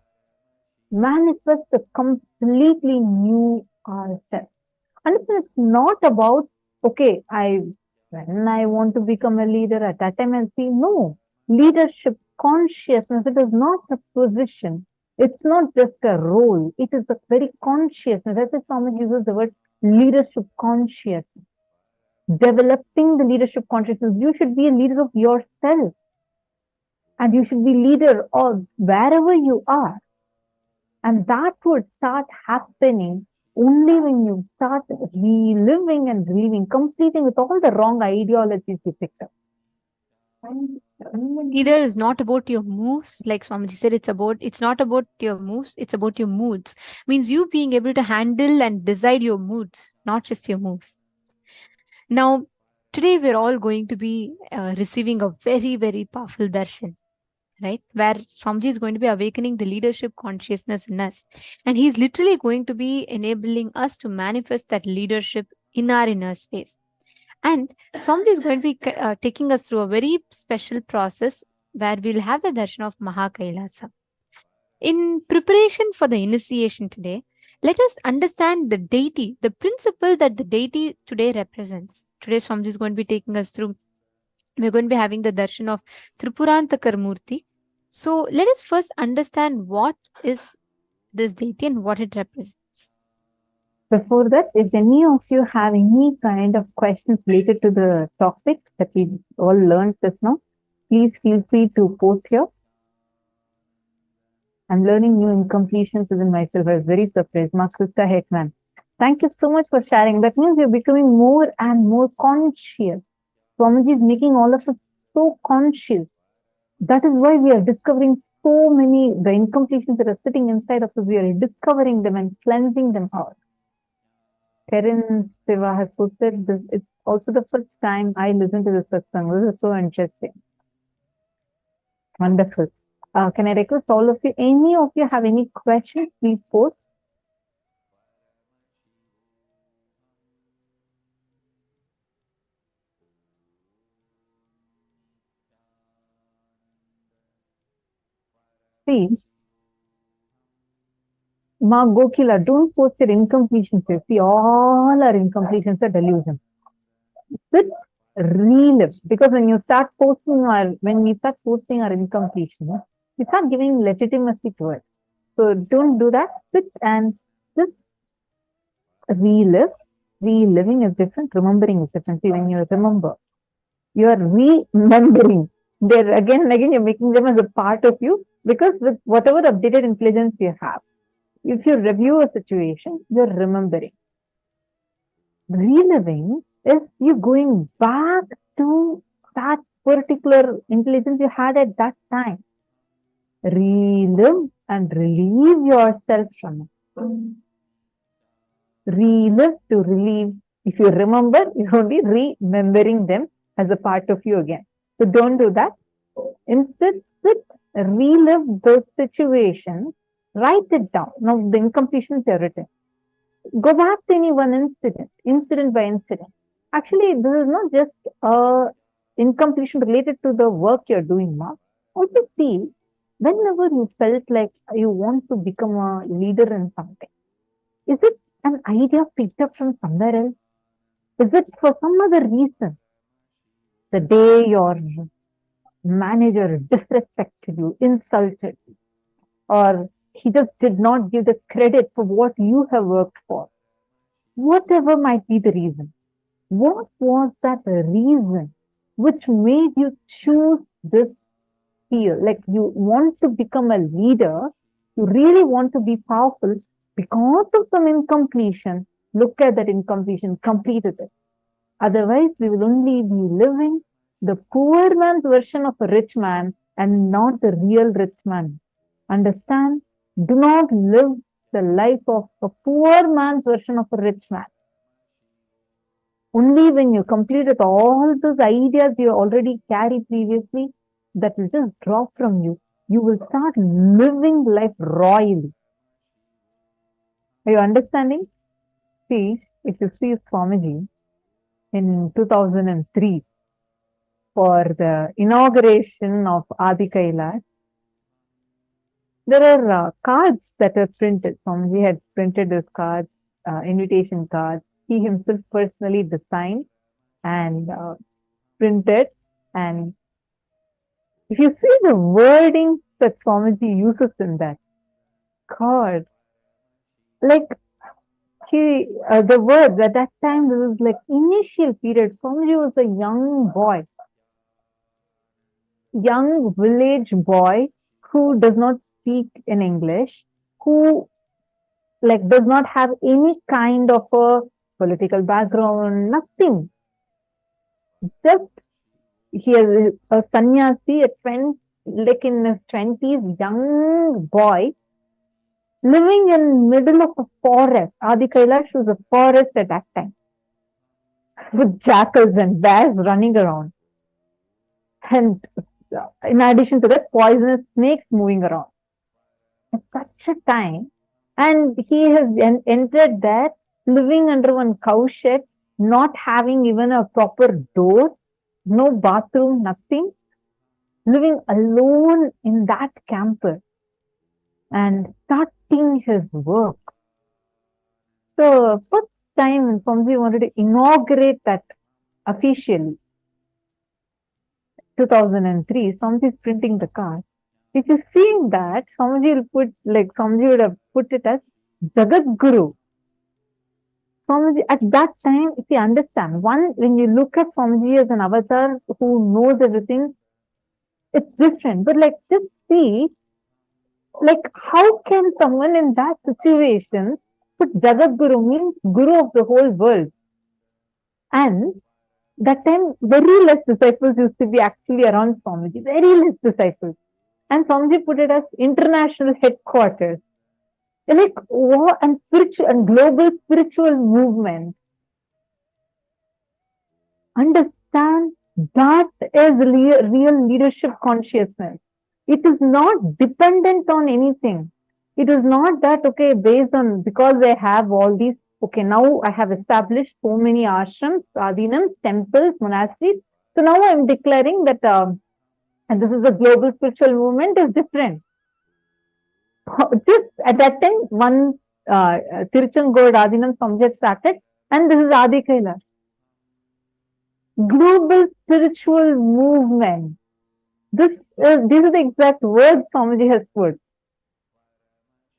manifest a completely new ourselves. Understand, it's not about, okay, when I want to become a leader, at that time I'll see, no. Leadership consciousness, it is not a position. It's not just a role. It is a very consciousness. That's why Swami uses the word leadership consciousness. Developing the leadership consciousness. You should be a leader of yourself. And you should be leader of wherever you are. And that would start happening only when you start reliving and reliving, completing with all the wrong ideologies you picked up. Leader is not about your moves, like Swamiji said, it's not about your moves, it's about your moods. Means you being able to handle and decide your moods, not just your moves. Now, today we're all going to be receiving a very, very powerful darshan, right? Where Swamiji is going to be awakening the leadership consciousness in us. And he's literally going to be enabling us to manifest that leadership in our inner space. And Swamiji is going to be taking us through a very special process where we'll have the darshan of KAILASA. In preparation for the initiation today, let us understand the deity, the principle that the deity today represents. Today Swamiji is going to be taking us through, we're going to be having the darshan of Tripurantakar Murti. So let us first understand what is this deity and what it represents. Before that, if any of you have any kind of questions related to the topic that we all learned just now, please feel free to post here. I'm learning new incompletions within myself. I was very surprised. Makrista Hetman. Thank you so much for sharing. That means you're becoming more and more conscious. Swamiji is making all of us so conscious. That is why we are discovering so many, the incompletions that are sitting inside of us, we are discovering them and cleansing them out. Karen Siva has posted this. It's also the first time I listened to this satsang. This is so interesting. Wonderful. Can I request all of you, any of you have any questions, please post. Please. Ma Gokila, don't post your incompletions. See, all our incompletions are delusion. With relive, because when you start posting when we start posting our incompletion, we start giving legitimacy to it. So don't do that. Sit and just relive. Reliving is different. Remembering is different. See, when you remember, you are remembering. There again and again, you're making them as a part of you, because with whatever updated intelligence you have, if you review a situation, you're remembering. Reliving is you going back to that particular intelligence you had at that time. Relive and release yourself from it. Relive to relieve. If you remember, you're only remembering them as a part of you again. So don't do that. Instead, relive those situations. Write it down. Now, the incompletions are written. Go back to any one incident by incident. Actually, this is not just incompletion related to the work you're doing now. Also see, whenever you felt like you want to become a leader in something, Is it an idea picked up from somewhere else? Is it for some other reason? The day your manager disrespected you, insulted you, or he just did not give the credit for what you have worked for. Whatever might be the reason, what was that reason which made you choose this field? Like you want to become a leader, you really want to be powerful because of some incompletion. Look at that incompletion, completed it. Otherwise, we will only be living the poor man's version of a rich man and not the real rich man. Understand? Do not live the life of a poor man's version of a rich man. Only when you completed all those ideas you already carried previously, that will just drop from you. You will start living life royally. Are you understanding? See, if you see Swamiji in 2003 for the inauguration of Adi Kailash, there are cards that are printed. Swamiji had printed these cards, invitation cards. He himself personally designed and printed. And if you see the wording that Swamiji uses in that card, like the words at that time, this was like initial period. Swamiji was a young boy, young village boy who does not speak in English, who like does not have any kind of a political background, nothing. Just he is a sannyasi, like in his 20s, young boy, living in middle of a forest. Adi Kailash was a forest at that time, with jackals and bears running around. And in addition to that, poisonous snakes moving around. At such a time, and he has entered there, living under one cow shed, not having even a proper door, no bathroom, nothing, living alone in that campus and starting his work. So first time when Swamiji wanted to inaugurate that officially, 2003, Swamiji is printing the card. If you see that, Swamiji would have put it as Jagat Guru. Swamiji, at that time, if you understand, one, when you look at Swamiji as an avatar who knows everything, it's different. But like, just see, like, how can someone in that situation put Jagat Guru, means Guru of the whole world? And that time, very less disciples used to be actually around Swamiji, very less disciples. And Swamiji put it as international headquarters. Like, and spiritual and global spiritual movement. Understand, that is real leadership consciousness. It is not dependent on anything. It is not that, okay, based on, because I have all these, okay, now I have established so many ashrams, adhinams, temples, monasteries. So now I am declaring that, and this is a global spiritual movement, is different. Just at that time, one Tiruchangod Adhinam Swamiji started, and this is Adi Kailash. Global spiritual movement. These are the exact words Swamiji has put.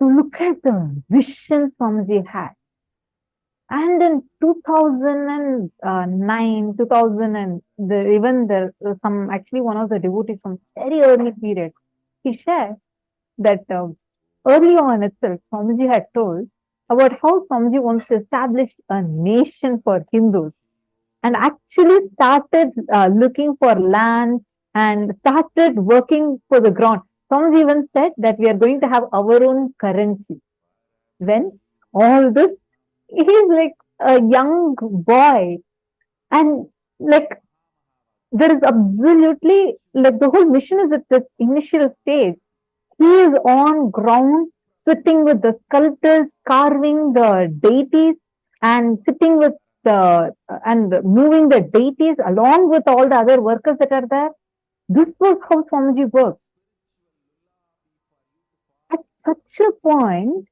So look at the vision Swamiji had. And in 2009, 2000, and even there some, actually one of the devotees from very early period, he shared that early on itself, Swamiji had told about how Swamiji wants to establish a nation for Hindus, and actually started looking for land and started working for the ground. Swamiji even said that we are going to have our own currency. When all this, he is like a young boy, and like there is absolutely, like the whole mission is at this initial stage. He is on ground, sitting with the sculptors, carving the deities, and sitting with and moving the deities along with all the other workers that are there. This was how Swamiji worked. At such a point,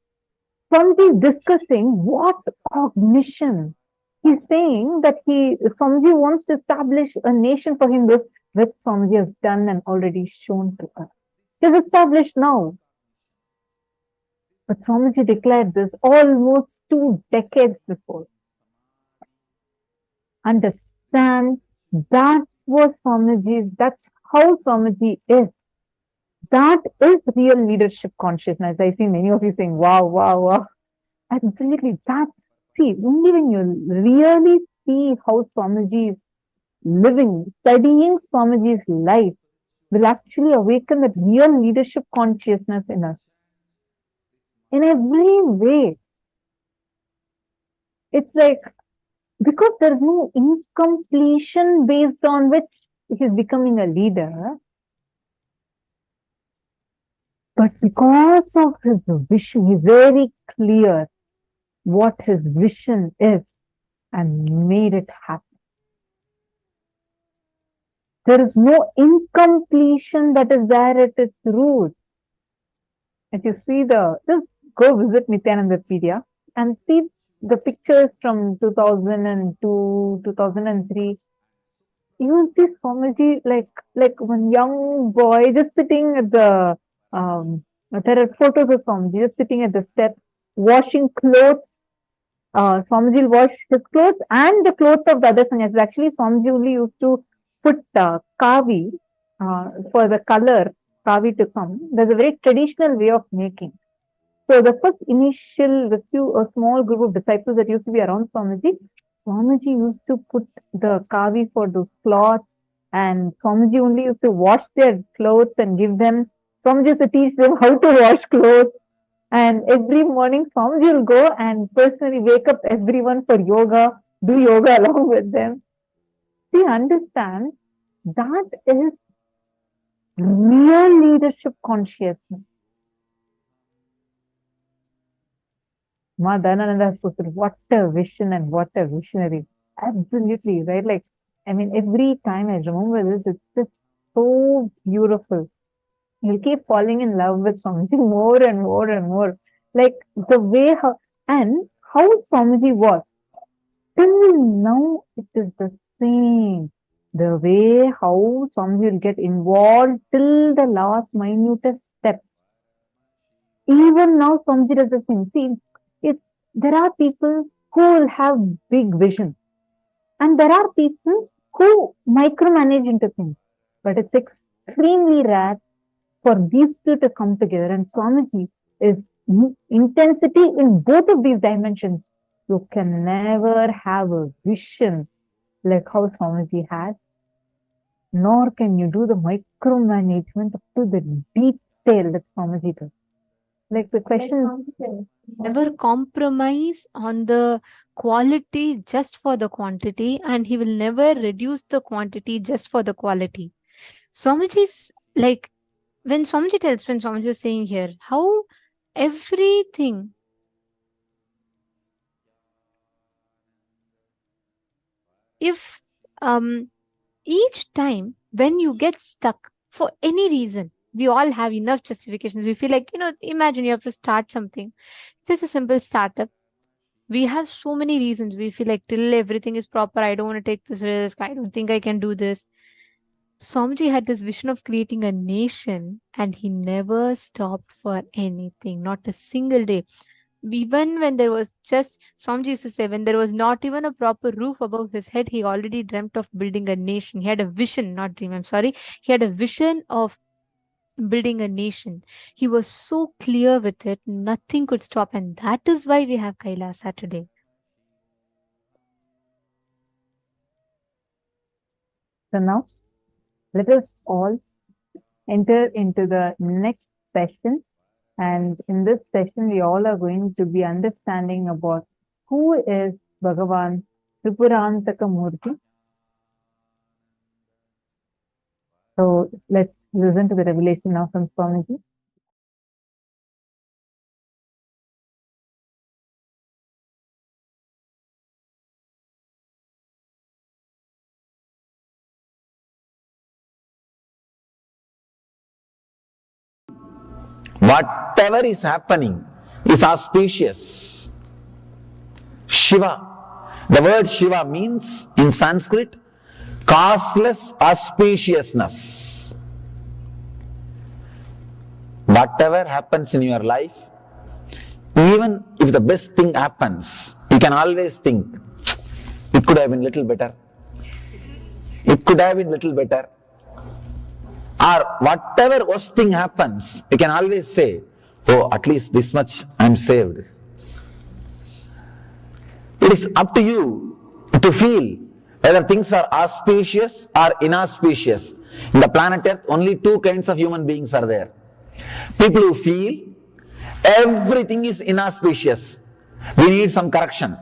Swamiji is discussing what cognition. He's saying that Swamiji wants to establish a nation for him, which Swamiji has done and already shown to us. It is established now. But Swamiji declared this almost 2 decades before. Understand, that's how Swamiji is. That is real leadership consciousness. I see many of you saying, wow, wow, wow. Absolutely. Only when you really see how Swamiji is living, studying Swamiji's life, will actually awaken that real leadership consciousness in us. In every way. It's like, because there's no incompletion based on which he's becoming a leader, but because of his vision, he's very clear what his vision is and made it happen. There is no incompletion that is there at its root. If you see just go visit Nithyanandapedia and see the pictures from 2002, 2003. You will see Swamiji like one young boy just sitting at there are photos of Swamiji just sitting at the steps, washing clothes. Swamiji will wash his clothes and the clothes of the other sannyas. Actually, Swamiji only used to put kavi for the color kavi to come. There's a very traditional way of making. So the first initial, a small group of disciples that used to be around Swamiji used to put the kavi for those cloths, and Swamiji only used to wash their clothes and give them. Swamiji used to teach them how to wash clothes. And every morning, Swamiji will go and personally wake up everyone for yoga, do yoga along with them. See, understand, that is real leadership consciousness. Ma Dhanananda has posted, what a vision and what a visionary. Absolutely, right? Like, I mean, every time I remember this, it's just so beautiful. You'll keep falling in love with something more and more and more. Like the way how Swamiji was. Till now, it is the same. The way how Swamiji will get involved till the last minutest step. Even now, Swamiji does the same. See, there are people who will have big vision. And there are people who micromanage into things. But it's extremely rare for these two to come together. And Swamiji is intensity in both of these dimensions. You can never have a vision like how Swamiji has, nor can you do the micromanagement up to the detail that Swamiji does. Like the question is, never compromise on the quality just for the quantity, and he will never reduce the quantity just for the quality. Swamiji's like, when Swamiji was saying here, how everything if each time when you get stuck for any reason, we all have enough justifications. We feel like, imagine you have to start something. Just a simple startup. We have so many reasons. We feel like till everything is proper, I don't want to take this risk. I don't think I can do this. Swamiji had this vision of creating a nation, and he never stopped for anything, not a single day. Even when there was Swamiji used to say, when there was not even a proper roof above his head, he already dreamt of building a nation. He had a vision, not dream, I'm sorry. He had a vision of building a nation. He was so clear with it, nothing could stop. And that is why we have KAILASA today. So now, let us all enter into the next session. And in this session, we all are going to be understanding about who is Bhagavan Tripurantaka Murti. So let's listen to the revelation now from Swamiji. Whatever is happening, is auspicious. Shiva. The word Shiva means in Sanskrit causeless auspiciousness. Whatever happens in your life, even if the best thing happens, you can always think, it could have been little better. It could have been little better. Or whatever worst thing happens, you can always say, oh, at least this much I am saved. It is up to you to feel whether things are auspicious or inauspicious. In the planet Earth, only two kinds of human beings are there. People who feel everything is inauspicious. We need some correction.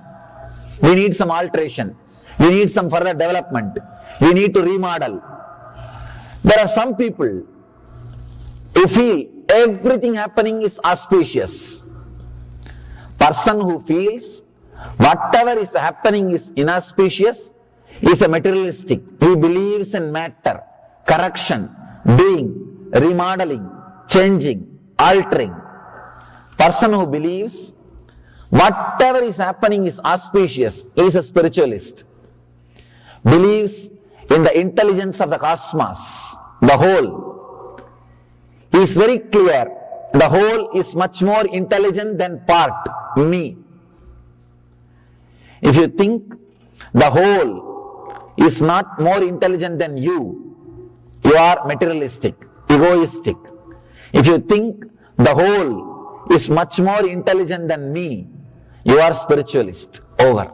We need some alteration. We need some further development. We need to remodel. There are some people who feel everything happening is auspicious. Person who feels whatever is happening is inauspicious is a materialistic. He believes in matter, correction, doing, remodeling, changing, altering. Person who believes whatever is happening is auspicious is a spiritualist. Believes in the intelligence of the cosmos, the whole. He is very clear, the whole is much more intelligent than part, me. If you think the whole is not more intelligent than you are materialistic, egoistic. If you think the whole is much more intelligent than me, you are spiritualist. Over.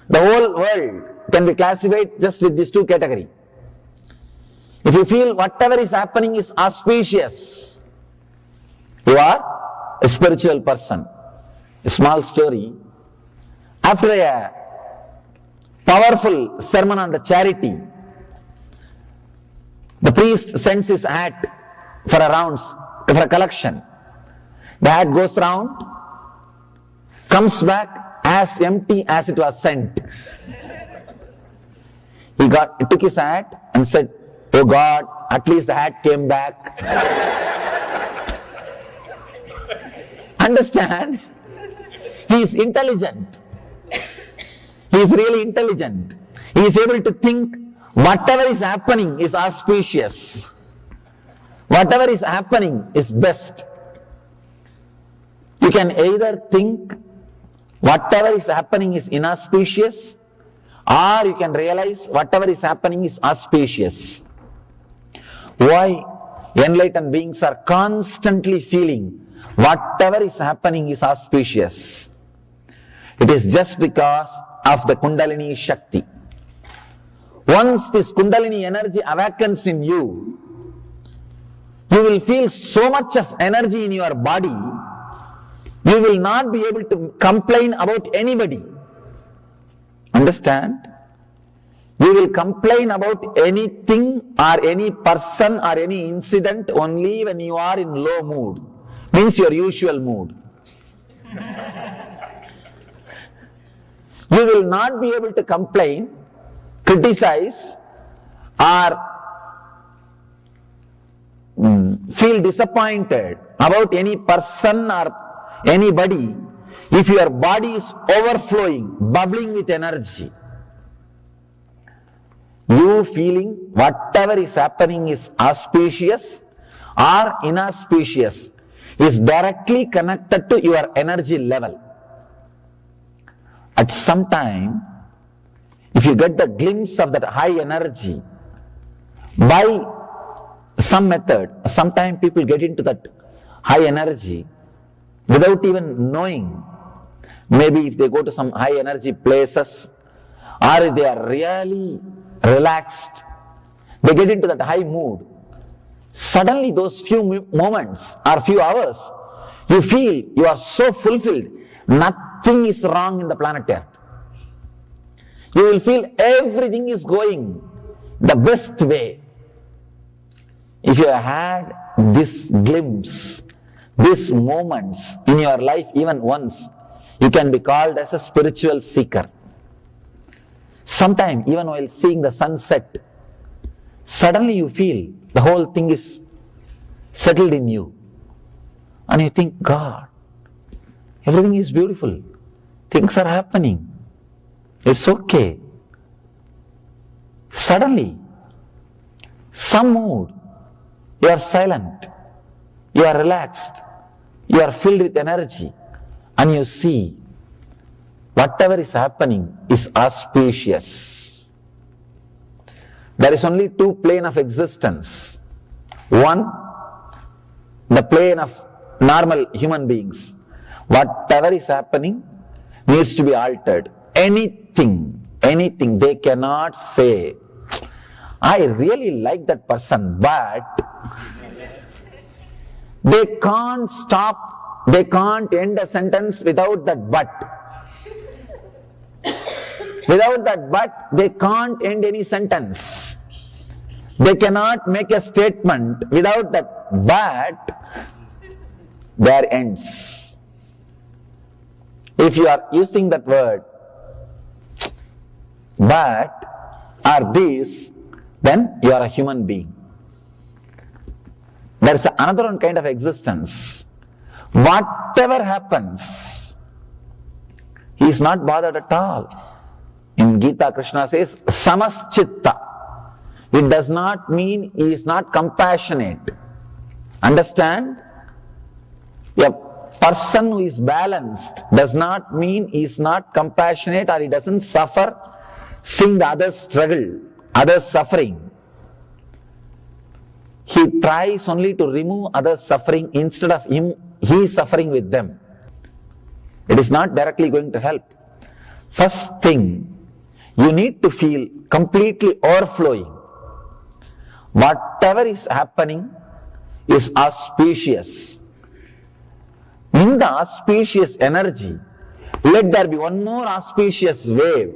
The whole world can be classified just with these two categories. If you feel whatever is happening is auspicious, you are a spiritual person. A small story. After a powerful sermon on the charity, the priest sends his hat for a rounds, for a collection. The hat goes round, comes back as empty as it was sent. He took his hat and said, oh God, at least the hat came back. Understand? He is intelligent. He is really intelligent. He is able to think whatever is happening is auspicious. Whatever is happening is best. You can either think whatever is happening is inauspicious, or you can realize whatever is happening is auspicious. Why enlightened beings are constantly feeling whatever is happening is auspicious? It is just because of the Kundalini Shakti. Once this Kundalini energy awakens in you, you will feel so much of energy in your body, you will not be able to complain about anybody. Understand? You will complain about anything or any person or any incident only when you are in low mood. Means your usual mood. You will not be able to complain, criticize, or feel disappointed about any person or anybody if your body is overflowing, bubbling with energy. You feeling whatever is happening is auspicious or inauspicious is directly connected to your energy level. At some time, if you get the glimpse of that high energy, by some method, sometimes people get into that high energy without even knowing. Maybe if they go to some high energy places, or if they are really relaxed, they get into that high mood. Suddenly those few moments or few hours, you feel you are so fulfilled, nothing is wrong in the planet Earth. You will feel everything is going the best way. If you had this glimpse, these moments in your life even once, you can be called as a spiritual seeker. Sometime, even while seeing the sunset, suddenly you feel the whole thing is settled in you. And you think, God, Everything is beautiful. Things are happening. It's okay. Suddenly, some mood, you are silent, you are relaxed, you are filled with energy, and you see whatever is happening is auspicious. There is only two planes of existence. One, the plane of normal human beings. Whatever is happening needs to be altered. Anything, they cannot say, I really like that person, but they can't stop, they can't end a sentence without that but. Without that but, they can't end any sentence. They cannot make a statement without that but, there ends. If you are using that word, but, or this, then you are a human being. There is another one kind of existence. Whatever happens, he is not bothered at all. In Gita, Krishna says, samaschitta. It does not mean he is not compassionate. Understand? A person who is balanced does not mean he is not compassionate or he doesn't suffer seeing the others struggle, others suffering. He tries only to remove others suffering instead of he suffering with them. It is not directly going to help. First thing, you need to feel completely overflowing. Whatever is happening is auspicious. In the auspicious energy, let there be one more auspicious wave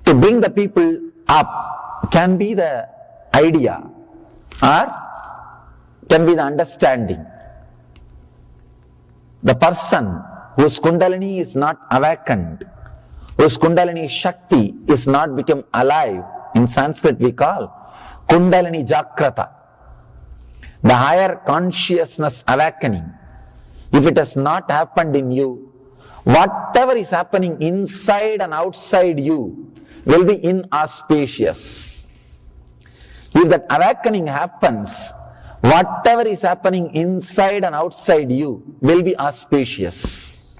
to bring the people up. Can be the idea or can be the understanding. The person whose Kundalini is not awakened, whose Kundalini Shakti is not become alive, in Sanskrit we call Kundalini Jagrata, the higher consciousness awakening. If it has not happened in you, whatever is happening inside and outside you will be inauspicious. If that awakening happens, whatever is happening inside and outside you will be auspicious.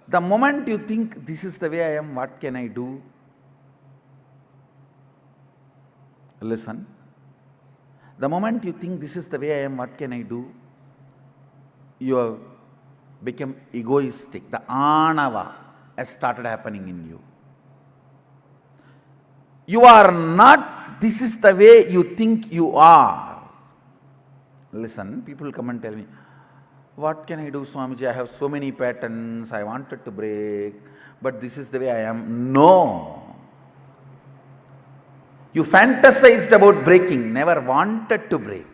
The moment you think, this is the way I am, what can I do? Listen. The moment you think, this is the way I am, what can I do? You have become egoistic. The anava has started happening in you. You are not, this is the way you think you are. Listen, people come and tell me, what can I do, Swamiji? I have so many patterns, I wanted to break, but this is the way I am. No. You fantasized about breaking, never wanted to break.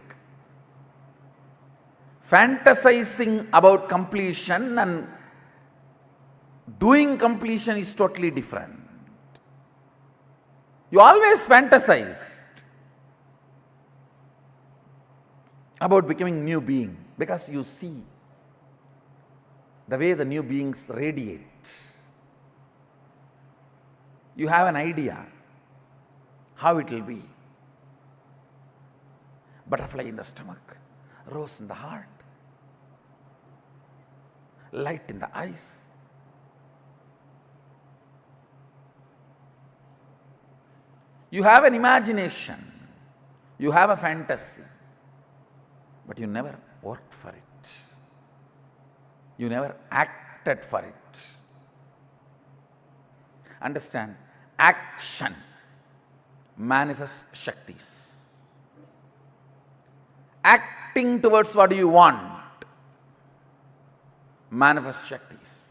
Fantasizing about completion and doing completion is totally different. You always fantasized about becoming new being because you see the way the new beings radiate. You have an idea how it will be. Butterfly in the stomach, rose in the heart, light in the eyes. You have an imagination, you have a fantasy, but you never worked for it. You never acted for it. Understand, action manifests Shaktis. Acting towards what you want manifests Shaktis.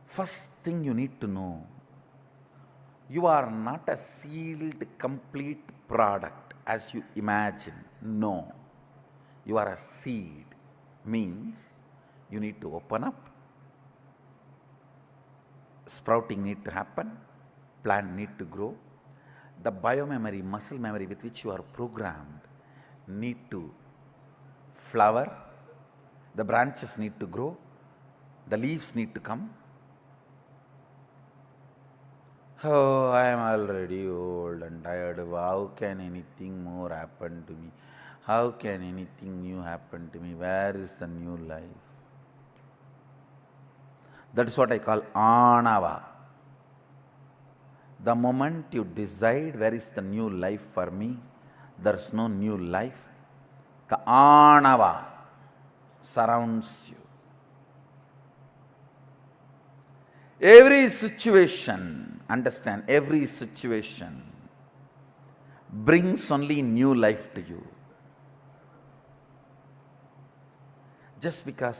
First thing you need to know, you are not a sealed, complete product as you imagine. No. You are a seed. Means you need to open up. Sprouting need to happen. Plant need to grow. the biomemory, muscle memory with which you are programmed need to flower, the branches need to grow, the leaves need to come. Oh, I am already old and tired. How can anything more happen to me? How can anything new happen to me? Where is the new life? That is what I call anava. The moment you decide where is the new life for me, there is no new life. The anava surrounds you. Every situation, understand, every situation brings only new life to you. Just because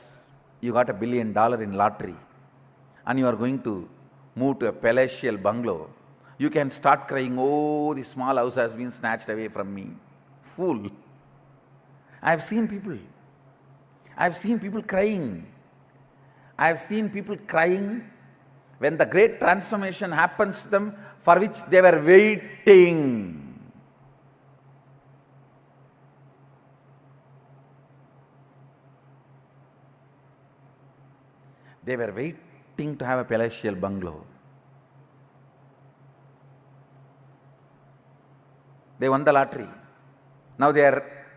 you got $1 billion in lottery and you are going to move to a palatial bungalow, you can start crying, oh, the small house has been snatched away from me. Fool. I have seen people crying. I have seen people crying when the great transformation happens to them for which they were waiting. They were waiting to have a palatial bungalow. They won the lottery. Now their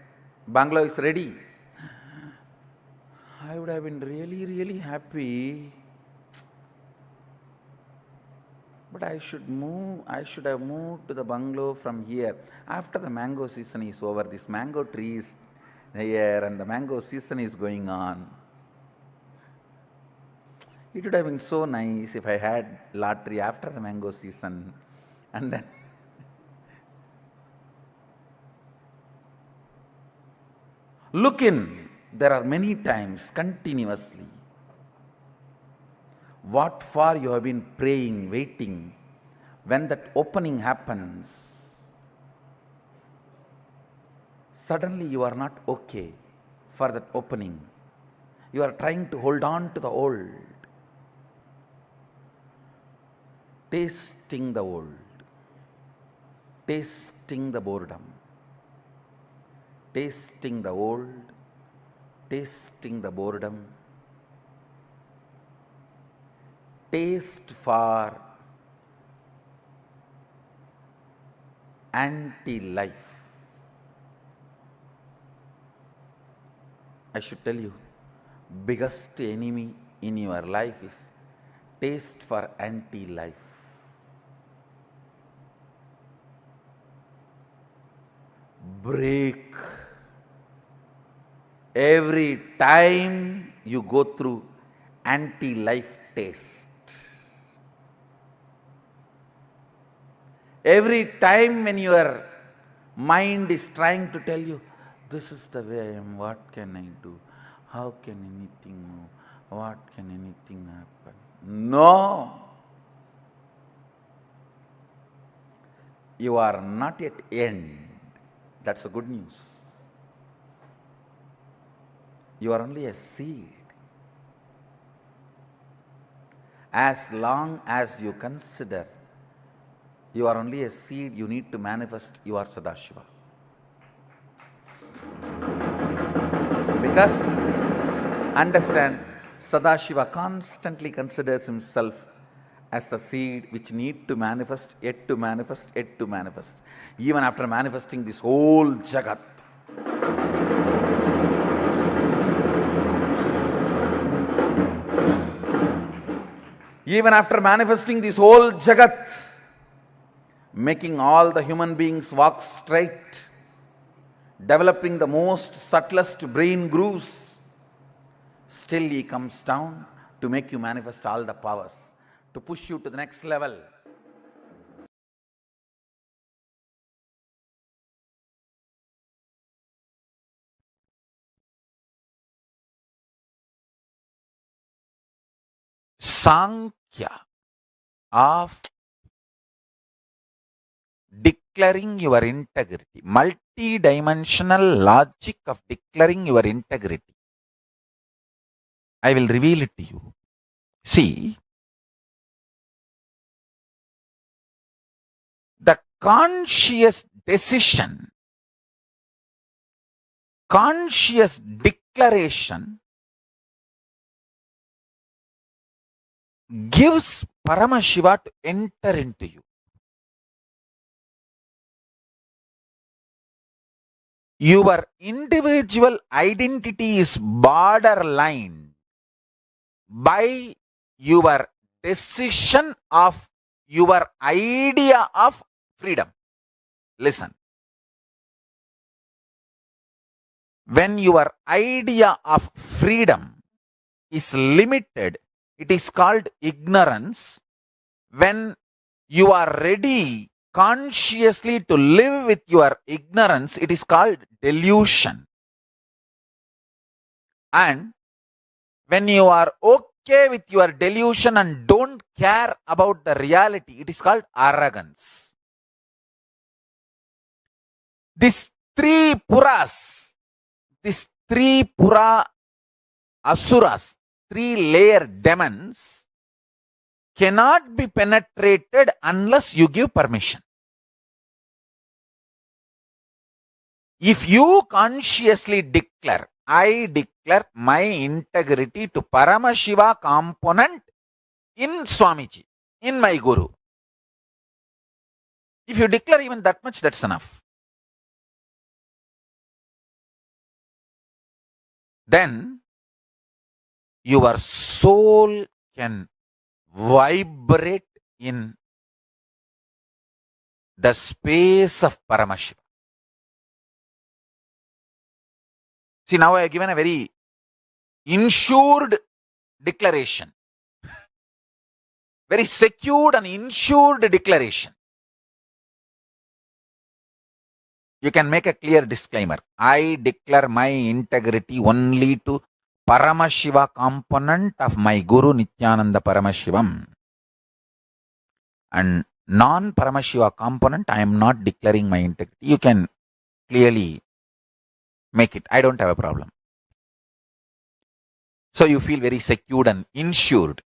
bungalow is ready. I would have been really, really happy. But I should have moved to the bungalow from here. After the mango season is over, this mango tree is here and the mango season is going on. It would have been so nice if I had lottery after the mango season and then look in. There are many times continuously what for you have been praying, waiting. When that opening happens, suddenly you are not okay for that opening. You are trying to hold on to the old, tasting the old, tasting the boredom, tasting the old, tasting the boredom, taste for anti-life. I should tell you, biggest enemy in your life is taste for anti-life. Break every time you go through anti-life taste. Every time when your mind is trying to tell you, this is the way I am, what can I do? How can anything move? What can anything happen? No! You are not yet end. That's the good news. You are only a seed. As long as you consider you are only a seed, you need to manifest you are Sadashiva. Because, understand, Sadashiva constantly considers himself as the seed which need to manifest, yet to manifest, yet to manifest. Even after manifesting this whole Jagat. Even after manifesting this whole Jagat, making all the human beings walk straight, developing the most subtlest brain grooves, still he comes down to make you manifest all the powers, to push you to the next level. Sankhya of declaring your integrity, multi-dimensional logic of declaring your integrity. I will reveal it to you. See, the conscious decision, conscious declaration gives Paramashiva to enter into you. Your individual identity is borderline by your decision of your idea of freedom. Listen. When your idea of freedom is limited, it is called ignorance. When you are ready consciously to live with your ignorance, it is called delusion. And when you are okay with your delusion and don't care about the reality, it is called arrogance. These three Pura asuras, 3-layer demons cannot be penetrated unless you give permission. If you consciously declare, I declare my integrity to Paramashiva component in Swamiji, in my Guru. If you declare even that much, that's enough. Then your soul can vibrate in the space of Paramashiva. See, now I have given a very insured declaration. Very secured and insured declaration. You can make a clear disclaimer. I declare my integrity only to Paramashiva component of my Guru Nithyananda Paramashivam. And non-Paramashiva component, I am not declaring my integrity. You can clearly make it. I don't have a problem. So you feel very secured and insured.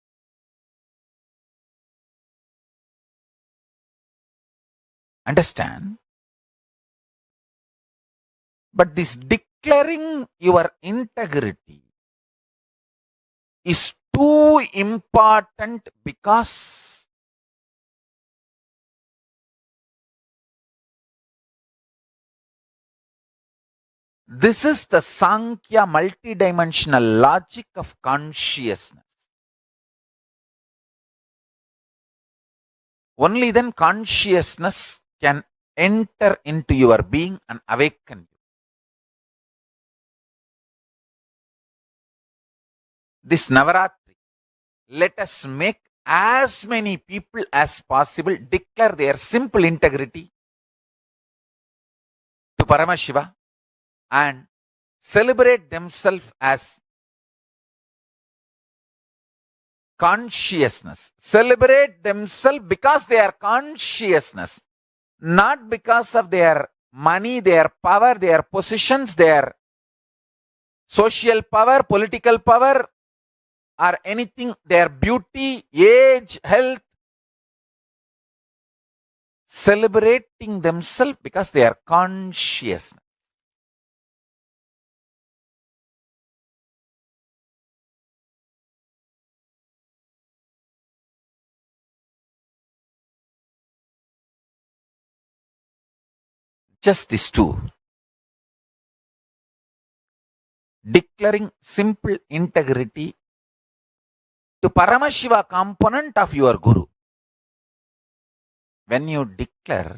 Understand? But this declaring your integrity is too important because this is the Sankhya multidimensional logic of consciousness. Only then consciousness can enter into your being and awaken you. This Navaratri, let us make as many people as possible declare their simple integrity to Paramashiva and celebrate themselves as consciousness. Celebrate themselves because they are consciousness, not because of their money, their power, their positions, their social power, political power, or anything, their beauty, age, health. Celebrating themselves because they are conscious. Just these two. Declaring simple integrity to Paramashiva component of your Guru. When you declare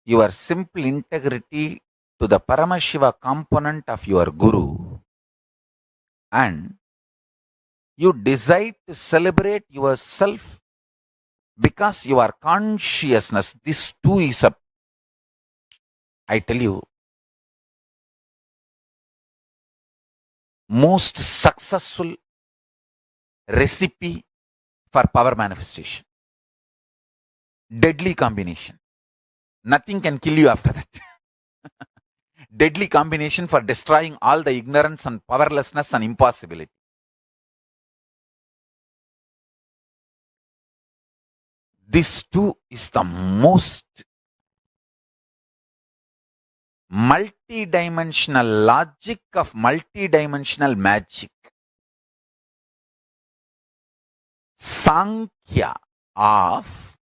your simple integrity to the Paramashiva component of your Guru and you decide to celebrate yourself because you are consciousness, this too is a, I tell you, most successful recipe for power manifestation. Deadly combination. Nothing can kill you after that. Deadly combination for destroying all the ignorance and powerlessness and impossibility. This too is the most multidimensional logic of multidimensional magic. Sankhya of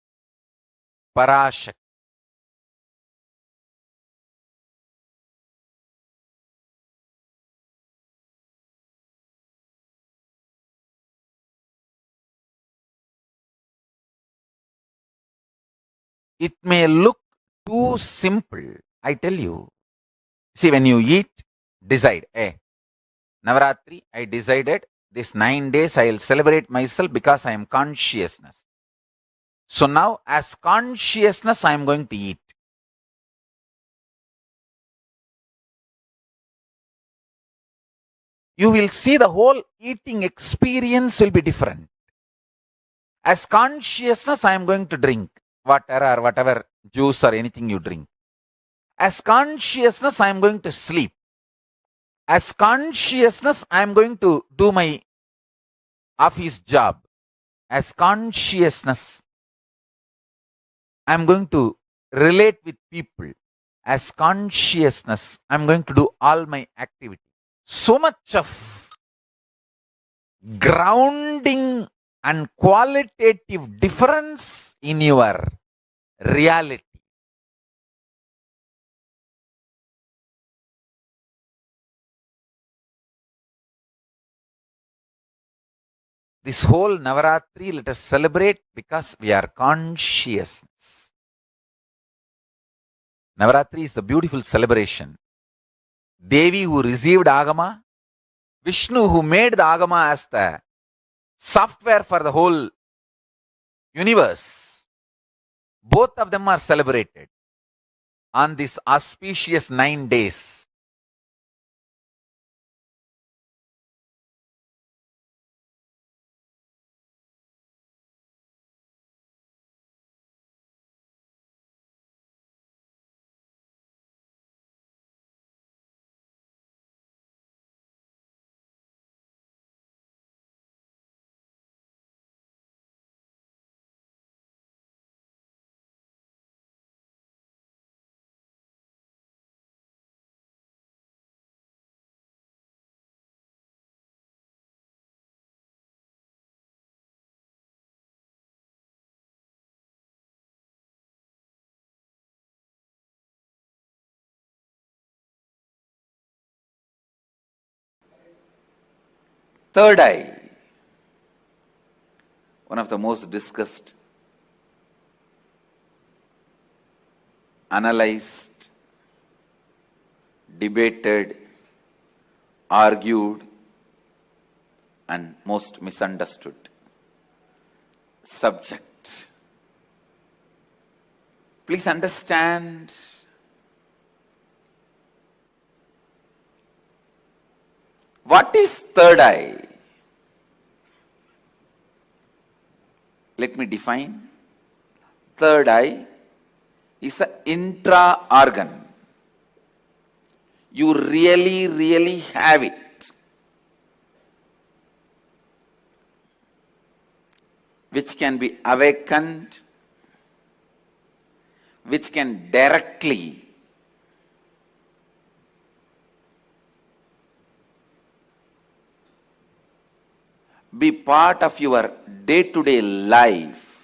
Parashakti. It may look too simple, I tell you. See, when you eat, decide, Navaratri, I decided this 9 days I will celebrate myself because I am consciousness. So now, as consciousness, I am going to eat. You will see the whole eating experience will be different. As consciousness, I am going to drink water or whatever juice or anything you drink. As consciousness, I am going to sleep. As consciousness, I am going to do my office job. As consciousness, I am going to relate with people. As consciousness, I am going to do all my activity. So much of grounding and qualitative difference in your reality. This whole Navaratri, let us celebrate because we are consciousness. Navaratri is the beautiful celebration. Devi who received Agama, Vishnu who made the Agama as the software for the whole universe. Both of them are celebrated on this auspicious 9 days. Third eye, one of the most discussed, analyzed, debated, argued, and most misunderstood subject. Please understand, what is third eye? Let me define. Third eye is an intra-organ. You really have it. Which can be awakened, which can directly be part of your day-to-day life.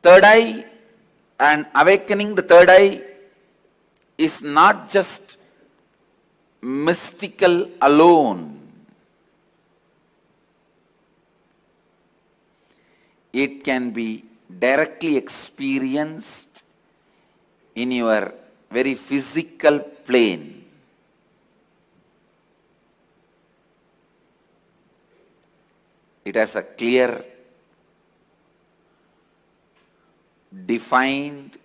Third eye and awakening the third eye is not just mystical alone. It can be directly experienced in your very physical plane. It has a clear, defined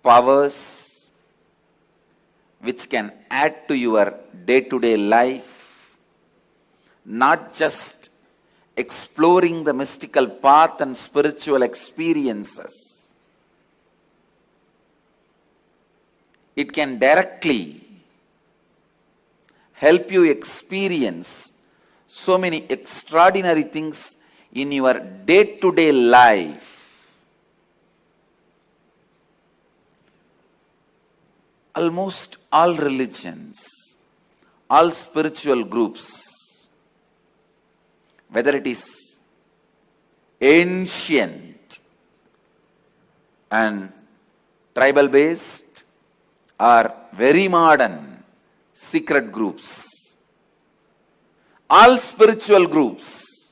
powers which can add to your day-to-day life, not just exploring the mystical path and spiritual experiences. It can directly help you experience so many extraordinary things in your day-to-day life, almost all religions, all spiritual groups, whether it is ancient and tribal based or very modern secret groups, all spiritual groups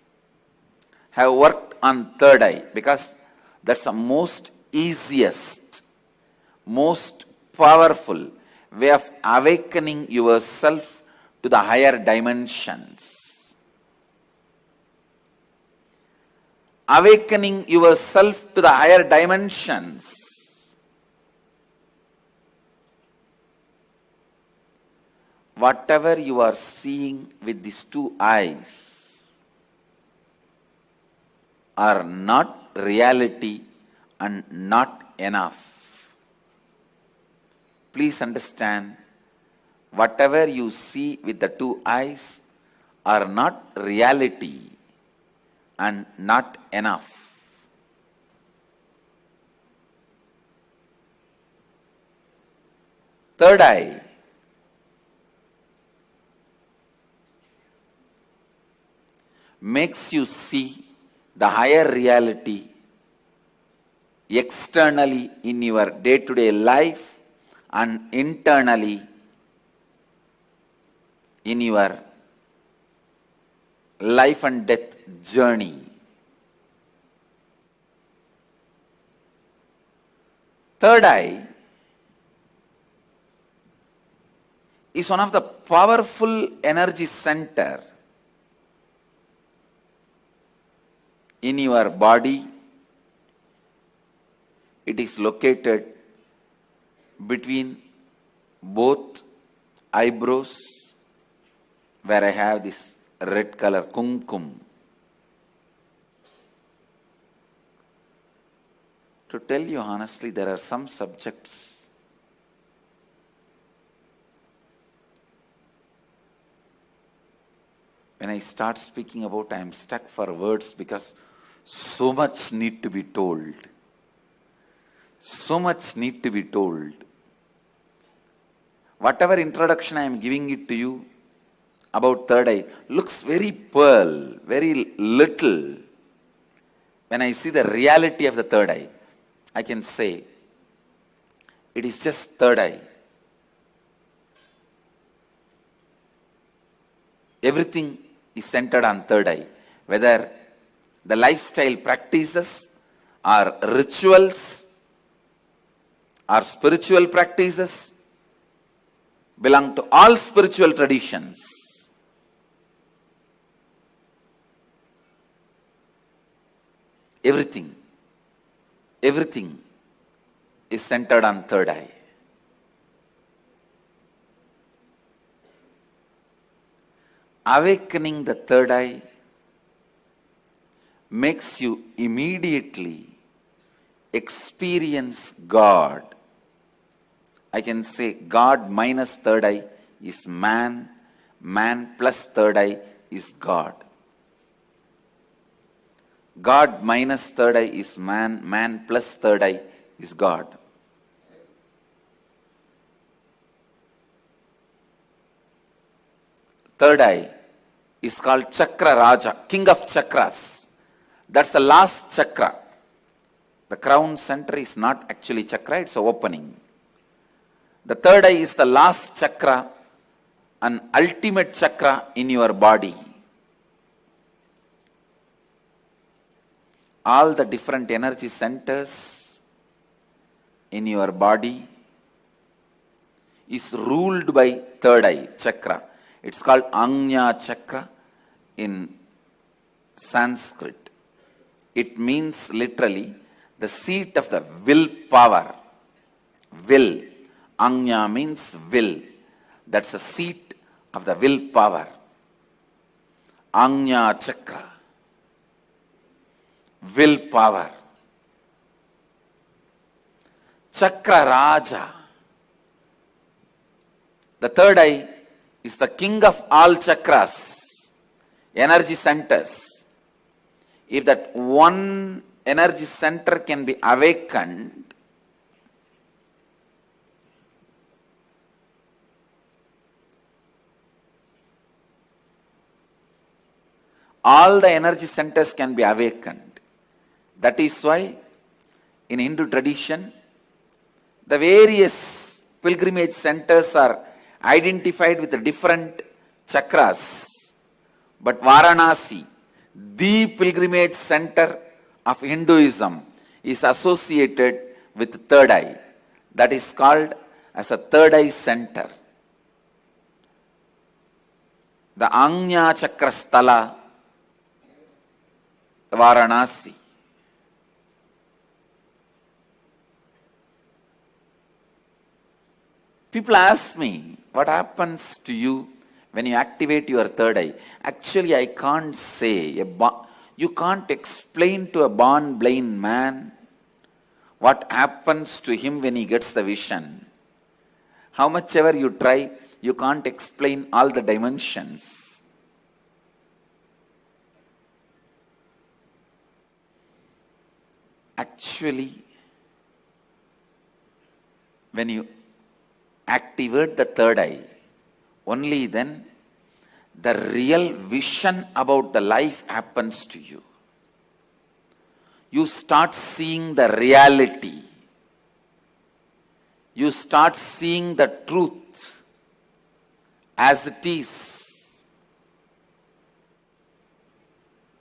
have worked on third eye because that's the most easiest, most powerful way of awakening yourself to the higher dimensions. Awakening yourself to the higher dimensions. Whatever you are seeing with these two eyes are not reality and not enough. Please understand, whatever you see with the two eyes are not reality and not enough. Third eye makes you see the higher reality externally in your day-to-day life and internally in your life and death journey. Third eye is one of the powerful energy center in your body. It is located between both eyebrows, where I have this red color kumkum. To tell you honestly, there are some subjects when I start speaking about, I am stuck for words because so much need to be told. So much need to be told. Whatever introduction I am giving it to you about third eye looks very pearl, very little. When I see the reality of the third eye, I can say it is just third eye. Everything is centered on third eye, whether the lifestyle practices or rituals or spiritual practices belong to all spiritual traditions. Everything is centered on third eye. Awakening the third eye makes you immediately experience God. I can say God minus third eye is man, man plus third eye is God. God minus third eye is man, man plus third eye is God. Third eye is called Chakra Raja, king of chakras. That's the last chakra. The crown center is not actually chakra, it's an opening. The third eye is the last chakra, an ultimate chakra in your body. All the different energy centers in your body is ruled by third eye chakra. It's called Ajna chakra in Sanskrit. It means literally the seat of the will power. Will. Ajna means will. That's the seat of the will power. Ajna chakra. Will power. Chakra Raja. The third eye is the king of all chakras, energy centers. if that one energy center can be awakened, all the energy centers can be awakened. That is why in Hindu tradition, the various pilgrimage centers are identified with the different chakras. But Varanasi, the pilgrimage center of Hinduism, is associated with third eye. That is called as a third eye center. The Anya Chakrasthala, Varanasi. People ask me, what happens to you when you activate your third eye? Actually, I can't say. You can't explain to a born blind man what happens to him when he gets the vision. How much ever you try, you can't explain all the dimensions. Actually, when you activate the third eye, only then the real vision about the life happens to you. You start seeing the reality. You start seeing the truth as it is.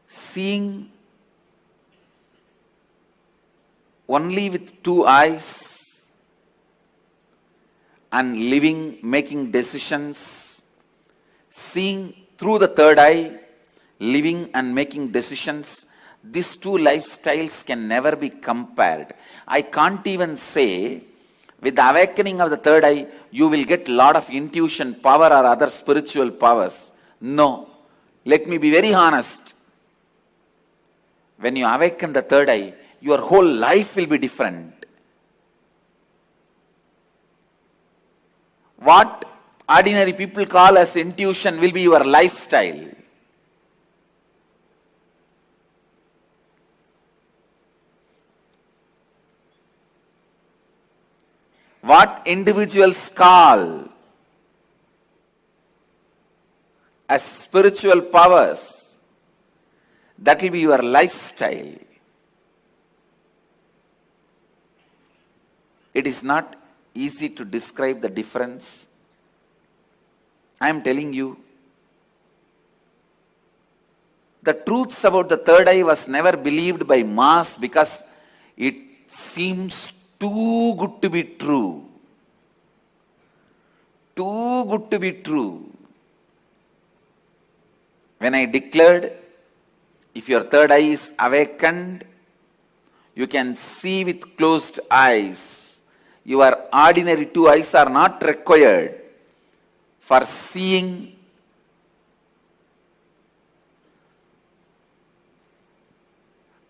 Seeing only with two eyes and living, making decisions, seeing through the third eye, living and making decisions, these two lifestyles can never be compared. I can't even say, with the awakening of the third eye, you will get a lot of intuition power or other spiritual powers. No. Let me be very honest. When you awaken the third eye, your whole life will be different. What ordinary people call as intuition will be your lifestyle. What individuals call as spiritual powers, that will be your lifestyle. It is not easy to describe the difference. I am telling you, the truths about the third eye was never believed by mass because it seems too good to be true. Too good to be true. When I declared, if your third eye is awakened, you can see with closed eyes. Your ordinary two eyes are not required for seeing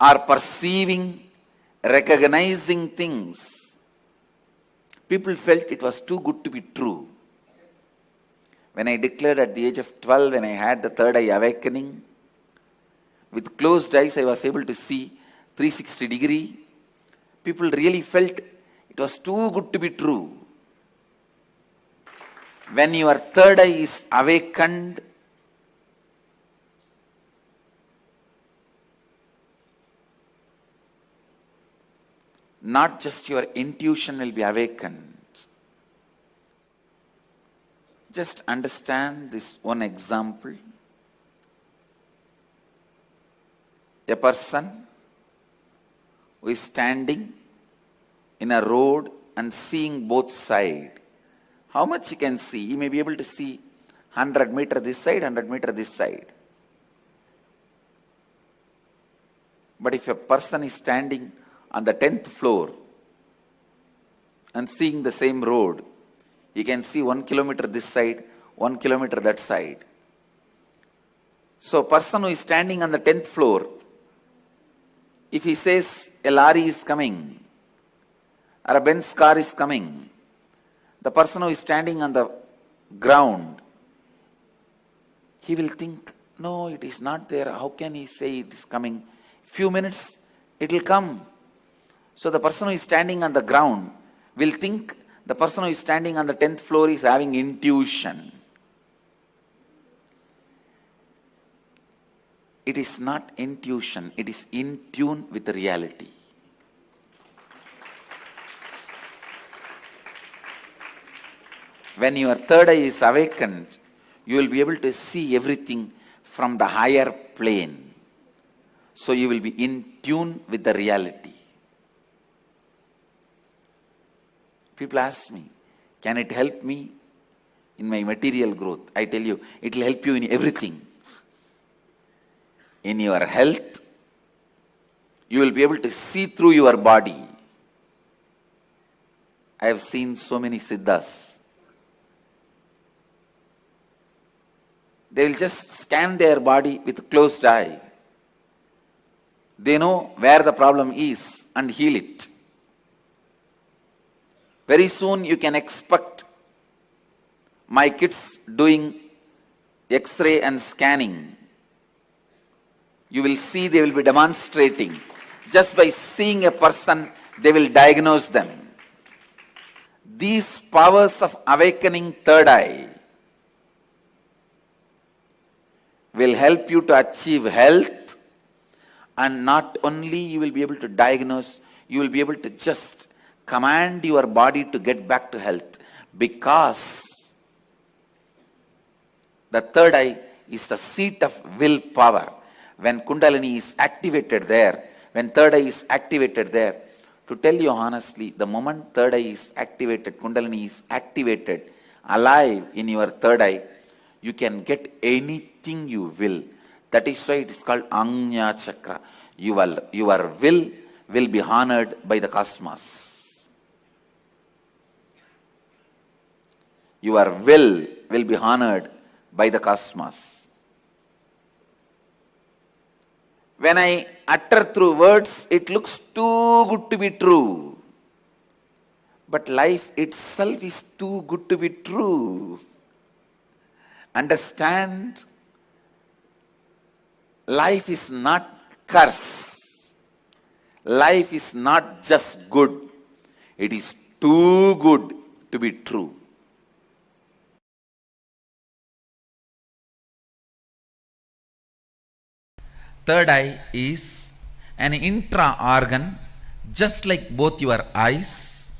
or perceiving, recognizing things. People felt it was too good to be true. When I declared at the age of 12, when I had the third eye awakening, with closed eyes I was able to see 360 degree. People really felt it was too good to be true. When your third eye is awakened, not just your intuition will be awakened. Just understand this one example. A person who is standing in a road and seeing both sides. How much he can see? He may be able to see 100 meters this side, 100 meters this side. But if a person is standing on the 10th floor and seeing the same road, he can see 1 kilometer this side, 1 kilometer that side. So a person who is standing on the 10th floor, if he says a lorry is coming or a Benz car is coming, the person who is standing on the ground, he will think, no, it is not there. How can he say it is coming? Few minutes, it will come. So the person who is standing on the ground will think the person who is standing on the 10th floor is having intuition. It is not intuition, it is in tune with the reality. When your third eye is awakened, you will be able to see everything from the higher plane. So you will be in tune with the reality. People ask me, can it help me in my material growth? I tell you, it will help you in everything. In your health, you will be able to see through your body. I have seen so many siddhas. They will just scan their body with closed eye. They know where the problem is and heal it. Very soon you can expect my kids doing X-ray and scanning. You will see they will be demonstrating. Just by seeing a person, they will diagnose them. These powers of awakening third eye will help you to achieve health, and not only you will be able to diagnose, you will be able to just command your body to get back to health, because the third eye is the seat of willpower. When Kundalini is activated there, when third eye is activated there, to tell you honestly, the moment third eye is activated, Kundalini is activated, alive in your third eye, you can get anything you will. That is why it is called Anya Chakra. Your will be honored by the cosmos. Your will be honored by the cosmos. When I utter through words, it looks too good to be true. But life itself is too good to be true. Understand, life is not curse. Life is not just good. It is too good to be true. Third eye is an intra-organ, just like both your eyes,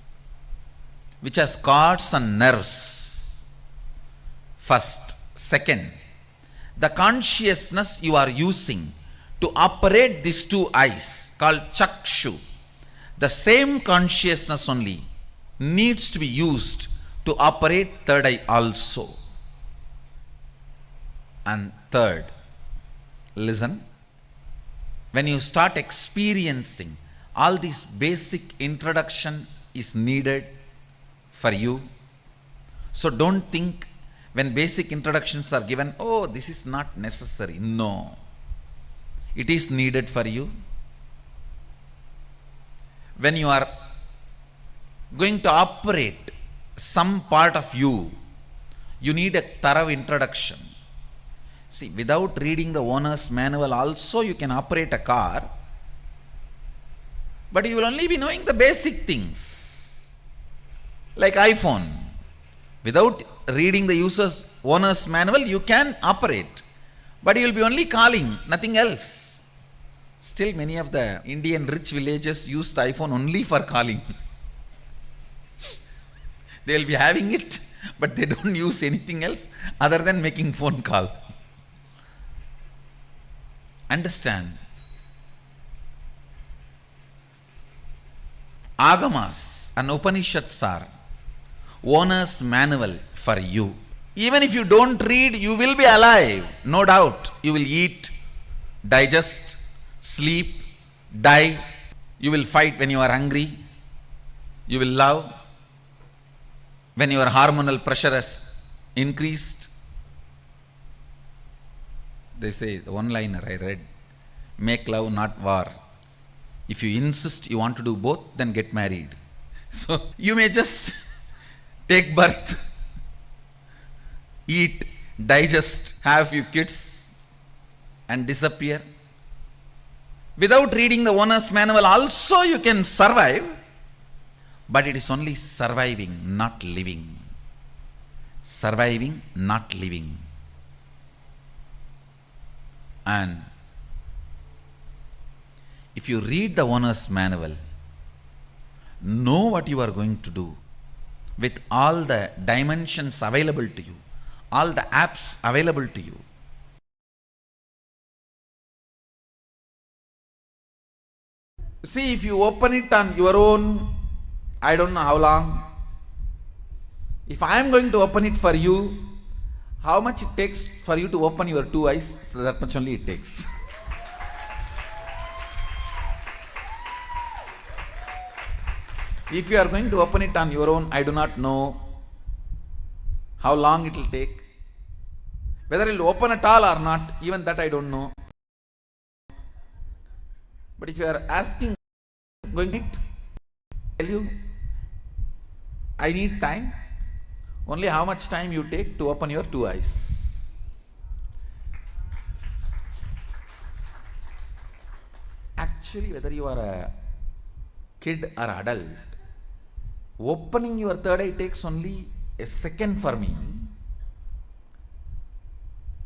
which has cords and nerves. First. Second, the consciousness you are using to operate these two eyes, called chakshu, the same consciousness only needs to be used to operate third eye also. And third, listen, when you start experiencing, all this basic introduction is needed for you. So don't think when basic introductions are given, oh, this is not necessary. No. It is needed for you. When you are going to operate some part of you, you need a thorough introduction. See, without reading the owner's manual also you can operate a car, but you will only be knowing the basic things. Like iPhone. Without reading the owner's manual, you can operate, but you will be only calling, nothing else. Still, many of the Indian rich villages use the iPhone only for calling. They will be having it, but they don't use anything else other than making phone call. Understand? Agamas and Upanishads are owner's manual for you. Even if you don't read, you will be alive, no doubt. You will eat, digest, sleep, die. You will fight when you are hungry. You will love when your hormonal pressure has increased. They say, the one-liner I read, make love, not war. If you insist you want to do both, then get married. So you may just take birth, eat, digest, have a few kids and disappear. Without reading the owner's manual also you can survive, but it is only surviving, not living. Surviving, not living. And if you read the owner's manual, know what you are going to do with all the dimensions available to you, all the apps available to you. See, if you open it on your own, I don't know how long. If I am going to open it for you, how much it takes for you to open your two eyes? So that much only it takes. If you are going to open it on your own, I do not know how long it will take. Whether it will open at all or not, even that I don't know. But if you are asking, going to tell you, I need time, only how much time you take to open your two eyes. Actually, whether you are a kid or adult, opening your third eye takes only a second for me.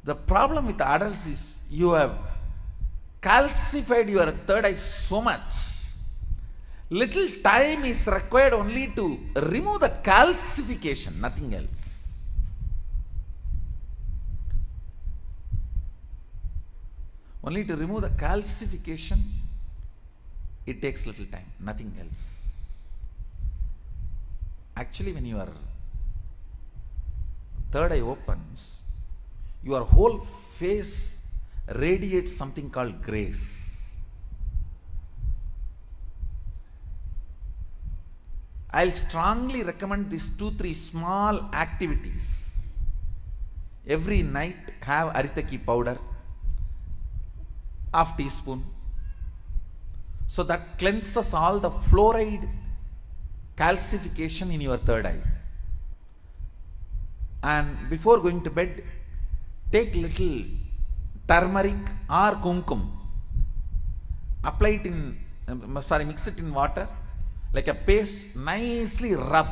The problem with adults is you have calcified your third eye so much. Little time is required only to remove that calcification, nothing else. Only to remove the calcification, it takes little time, nothing else. Actually, when your third eye opens, your whole face radiates something called grace. I'll strongly recommend these 2-3 small activities. Every night have aritaki powder, half teaspoon. So that cleanses all the fluoride calcification in your third eye. And before going to bed, take little turmeric or kumkum. Apply it in, mix it in water like a paste, nicely rub.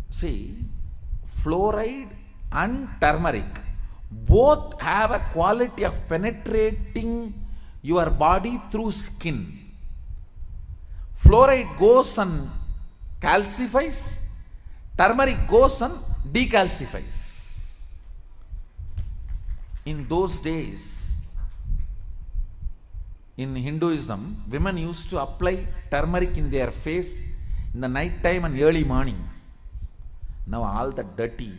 See, fluoride and turmeric both have a quality of penetrating your body through skin. Fluoride goes and calcifies, turmeric goes and decalcifies. In those days, in Hinduism, women used to apply turmeric in their face in the night time and early morning. Now all the dirty,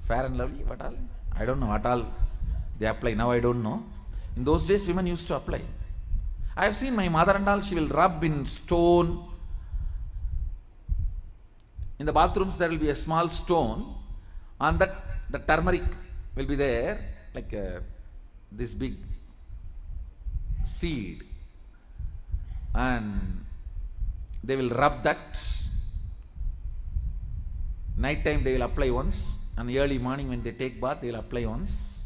Fair and Lovely, what all? I don't know what all they apply. Now I don't know. In those days, women used to apply. I have seen my mother and all, she will rub in stone. In the bathrooms, there will be a small stone. On that, the turmeric will be there, like this big seed. And they will rub that. Night time they will apply once, and early morning when they take bath, they will apply once.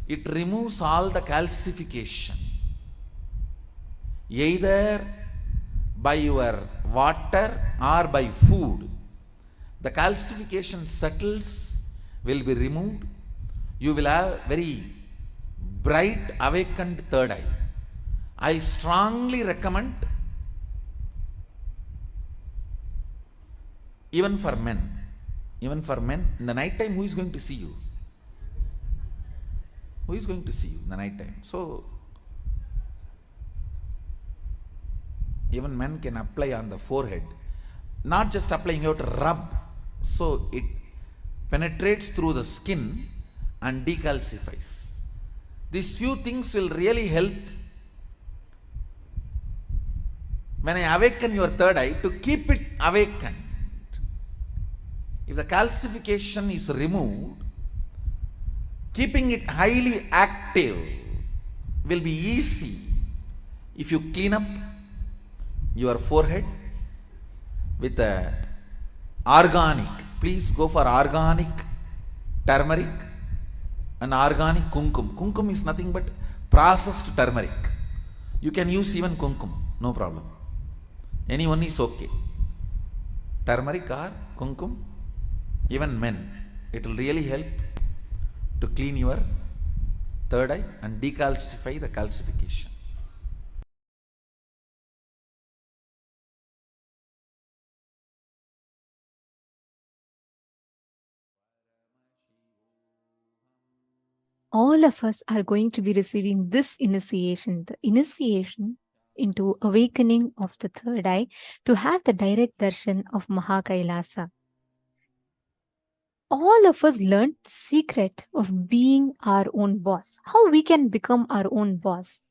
It removes all the calcification, either by your water or by food. The calcification settles, will be removed. You will have very bright awakened third eye. I strongly recommend, even for men, in the night time, who is going to see you? Who is going to see you in the night time? So, even men can apply on the forehead. Not just applying, you have to rub. So, it penetrates through the skin and decalcifies. These few things will really help when I awaken your third eye to keep it awakened. If the calcification is removed, keeping it highly active will be easy if you clean up your forehead with a organic. Please go for organic turmeric and organic kumkum. Kumkum is nothing but processed turmeric. You can use even kumkum, no problem. Anyone is okay. Turmeric or kumkum, even men. It will really help to clean your third eye and decalcify the calcification. All of us are going to be receiving this initiation, the initiation into awakening of the third eye, to have the direct darshan of Mahakailasa. All of us learned the secret of being our own boss, how we can become our own boss.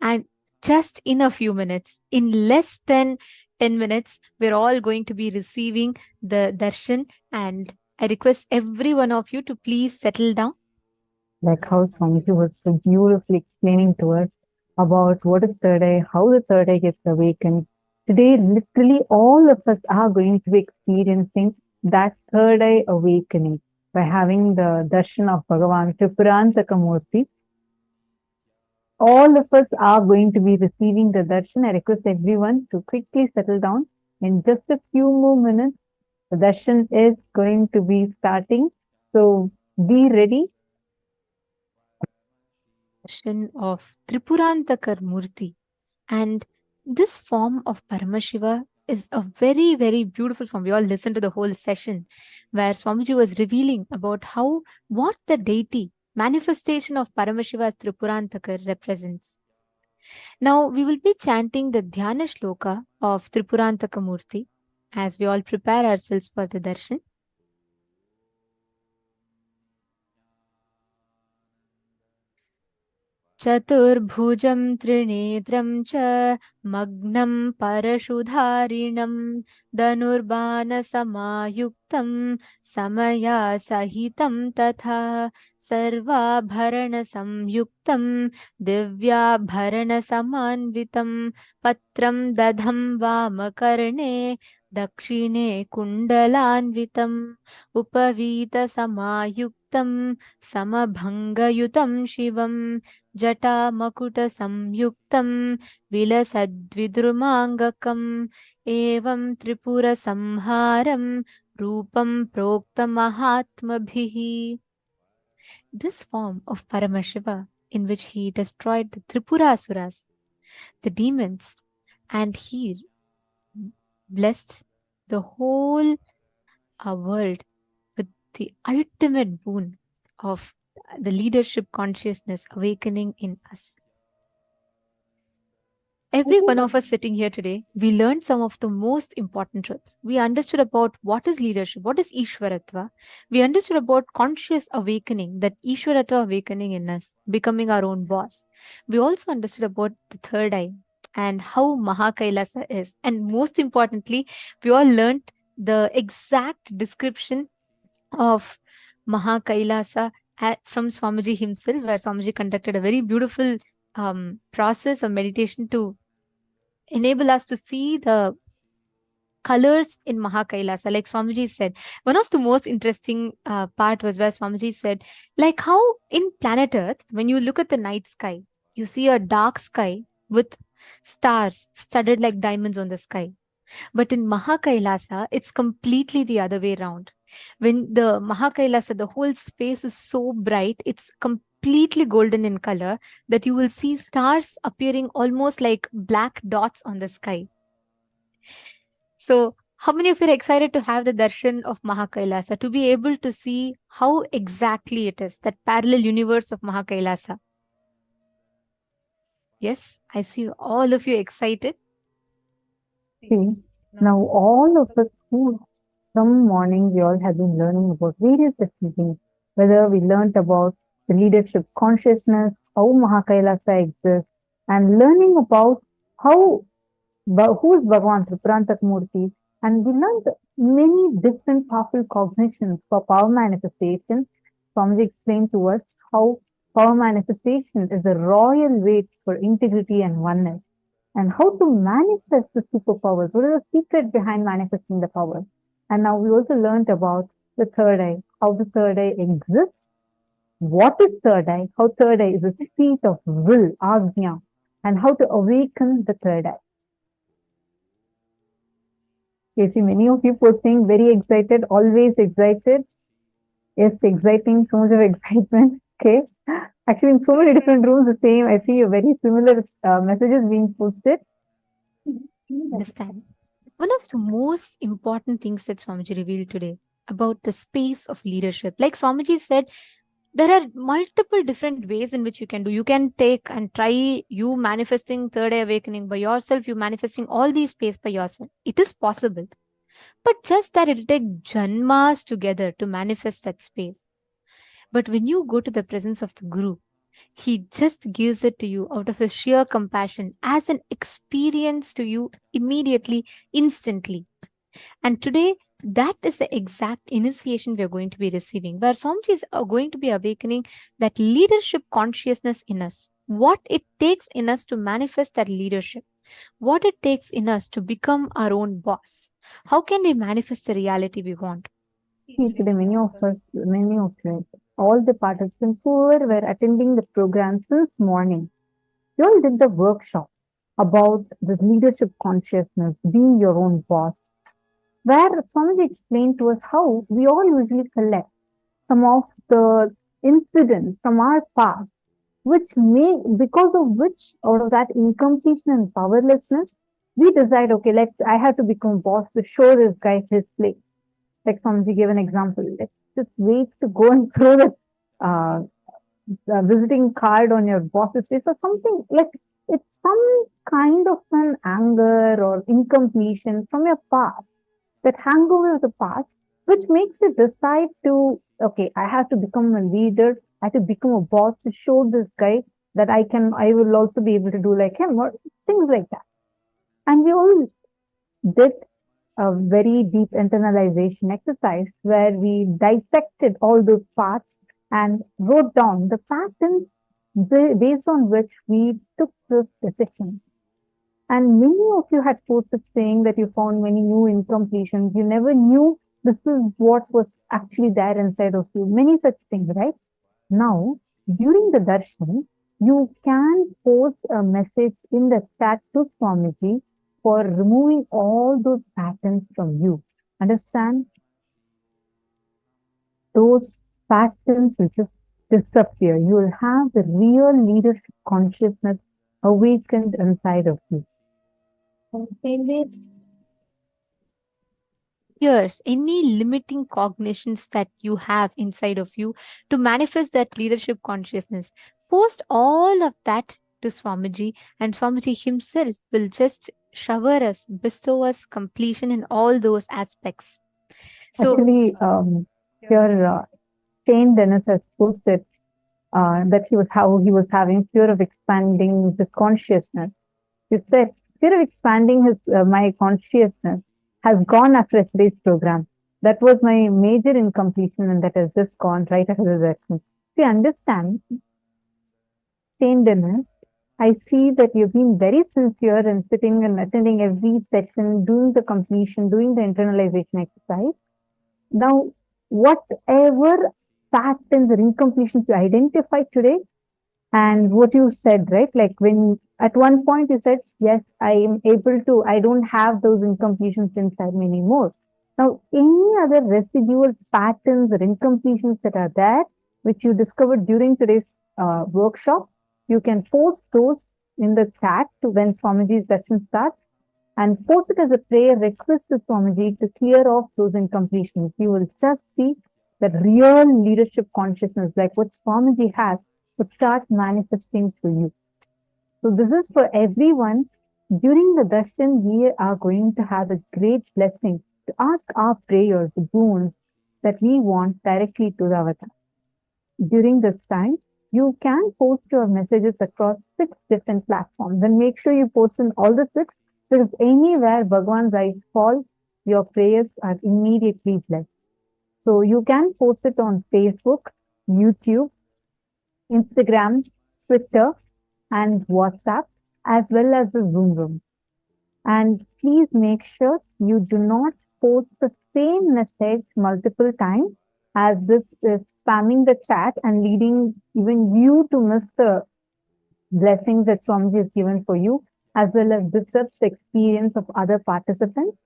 And just in a few minutes, in less than 10 minutes, we're all going to be receiving the darshan, and I request every one of you to please settle down. Like how Swamiji was so beautifully explaining to us about what is third eye, how the third eye gets awakened. Today, literally all of us are going to be experiencing that third eye awakening by having the darshan of Bhagavan Tripurantaka. All of us are going to be receiving the darshan. I request everyone to quickly settle down. In just a few more minutes, the darshan is going to be starting. So be ready. Darshan of Tripurantakar Murti. And this form of Paramashiva is a very, very beautiful form. We all listened to the whole session where Swamiji was revealing about what the deity, manifestation of Paramashiva as Tripurantakar represents. Now we will be chanting the Dhyana Shloka of Tripurantaka Murti as we all prepare ourselves for the darshan. चतुर्भुजं त्रिनेत्रं च मग्नं परशुधारिणं धनुर्बाणसमायुक्तं समया सहितं तथा सर्वाभरणसंयुक्तं दिव्याभरणसमान्वितं पत्रं दधं वामकर्णे दक्षिणे कुण्डलान्वितम् उपवीतसमायुक्तं समभङ्गयुतं शिवं जटामकुटसंयुक्तं विलसद्विद्रुमाङ्गकम् एवं त्रिपुरसंहारं रूपं प्रोक्तमहात्मभिः. This form of Paramashiva, in which he destroyed the Tripurasuras, the demons, and he blessed the whole world with the ultimate boon of the leadership consciousness awakening in us. Every one of us sitting here today, we learned some of the most important truths. We understood about what is leadership, what is Ishwaratva. We understood about conscious awakening, that Ishwaratva awakening in us, becoming our own boss. We also understood about the third eye and how Mahakailasa is. And most importantly, we all learned the exact description of Mahakailasa from Swamiji himself, where Swamiji conducted a very beautiful process of meditation to enable us to see the colors in Mahakailasa. Like Swamiji said, one of the most interesting part was where Swamiji said, like how in planet Earth, when you look at the night sky, you see a dark sky with stars studded like diamonds on the sky. But in Mahakailasa, it's completely the other way around. When the Mahakailasa, the whole space is so bright, it's completely golden in color, that you will see stars appearing almost like black dots on the sky. So how many of you are excited to have the darshan of Mahakailasa, to be able to see how exactly it is, that parallel universe of Mahakailasa? Yes, I see all of you excited. See, now all of us who from morning we all have been learning about various different things, whether we learned about the leadership consciousness, how Mahakailasa exists, and learning about who is Bhagavan Tripurantakamurti, and we learned many different powerful cognitions for power manifestation. Swamiji explained to us how power manifestation is a royal way for integrity and oneness, and how to manifest the superpowers. What is the secret behind manifesting the power? And now we also learned about the third eye, how the third eye exists, what is third eye, how third eye is a seat of will, ajna, and how to awaken the third eye. You see, many of you posting very excited, always excited. Yes, exciting, so much of excitement. Okay. Actually, in so many different rooms, the same. I see very similar messages being posted. Understand. One of the most important things that Swamiji revealed today about the space of leadership. Like Swamiji said, there are multiple different ways in which you can do. You can take and try you manifesting third eye awakening by yourself, you manifesting all these space by yourself. It is possible. But just that it'll take janmas together to manifest that space. But when you go to the presence of the Guru, he just gives it to you out of his sheer compassion as an experience to you immediately, instantly. And today, that is the exact initiation we are going to be receiving, where Swamiji is going to be awakening that leadership consciousness in us. What it takes in us to manifest that leadership. What it takes in us to become our own boss. How can we manifest the reality we want? See, today many of us, all the participants who were attending the program since morning, you all did the workshop about the leadership consciousness, being your own boss, where Swamiji explained to us how we all usually collect some of the incidents from our past, because of which, out of that incompletion and powerlessness, we decide, okay, I have to become boss to show this guy his place. Like Swamiji gave an example, let's just wait to go and throw the visiting card on your boss's face or something. Like it's some kind of an anger or incompletion from your past, that hangover of the past, which makes you decide to, okay, I have to become a leader, I have to become a boss to show this guy that I will also be able to do like him, or things like that. And we all did a very deep internalization exercise where we dissected all those parts and wrote down the patterns based on which we took this decision. And many of you had posted saying that you found many new incompletions. You never knew this is what was actually there inside of you. Many such things, right? Now, during the darshan, you can post a message in the chat to Swamiji for removing all those patterns from you. Understand? Those patterns will just disappear. You will have the real leadership consciousness awakened inside of you. Years, any limiting cognitions that you have inside of you to manifest that leadership consciousness, post all of that to Swamiji, and Swamiji himself will just shower us, bestow us completion in all those aspects. So, actually, here Shane Dennis has posted that how he was having fear of expanding his consciousness. He said, fear of expanding my consciousness has gone after yesterday's program. That was my major incompletion, and that has just gone right after the session. See, understand, Shane Dennis, I see that you've been very sincere in sitting and attending every session, doing the completion, doing the internalization exercise. Now, whatever patterns or incompletions you identified today, and what you said, right? Like when at one point you said, yes, I don't have those incompletions inside me anymore. Now, any other residual patterns or incompletions that are there, which you discovered during today's workshop, you can post those in the chat to when Swamiji's session starts, and post it as a prayer request to Swamiji to clear off those incompletions. You will just see that real leadership consciousness, like what Swamiji has, would start manifesting through you. So this is for everyone. During the darshan, we are going to have a great blessing to ask our prayers, the boons that we want directly to the avatar. During this time, you can post your messages across 6 different platforms, and make sure you post in all the 6, because anywhere Bhagavan's eyes fall, your prayers are immediately blessed. So you can post it on Facebook, YouTube, Instagram, Twitter, and WhatsApp, as well as the Zoom room. And please make sure you do not post the same message multiple times, as this is spamming the chat and leading even you to miss the blessings that Swamiji has given for you, as well as disrupts the experience of other participants.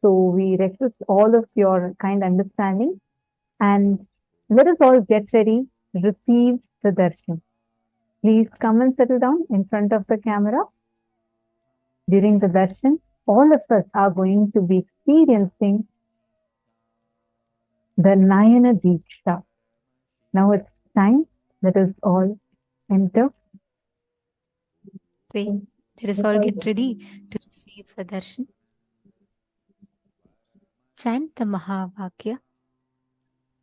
So we request all of your kind understanding, and let us all get ready to receive the darshan. Please come and settle down in front of the camera. During the darshan, all of us are going to be experiencing the Nayana Diksha. Now it's time. Let us all enter. Let us all get ready to receive the darshan. Chant the Mahavakya.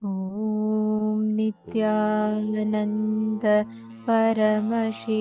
Om Nithyananda Paramashivoham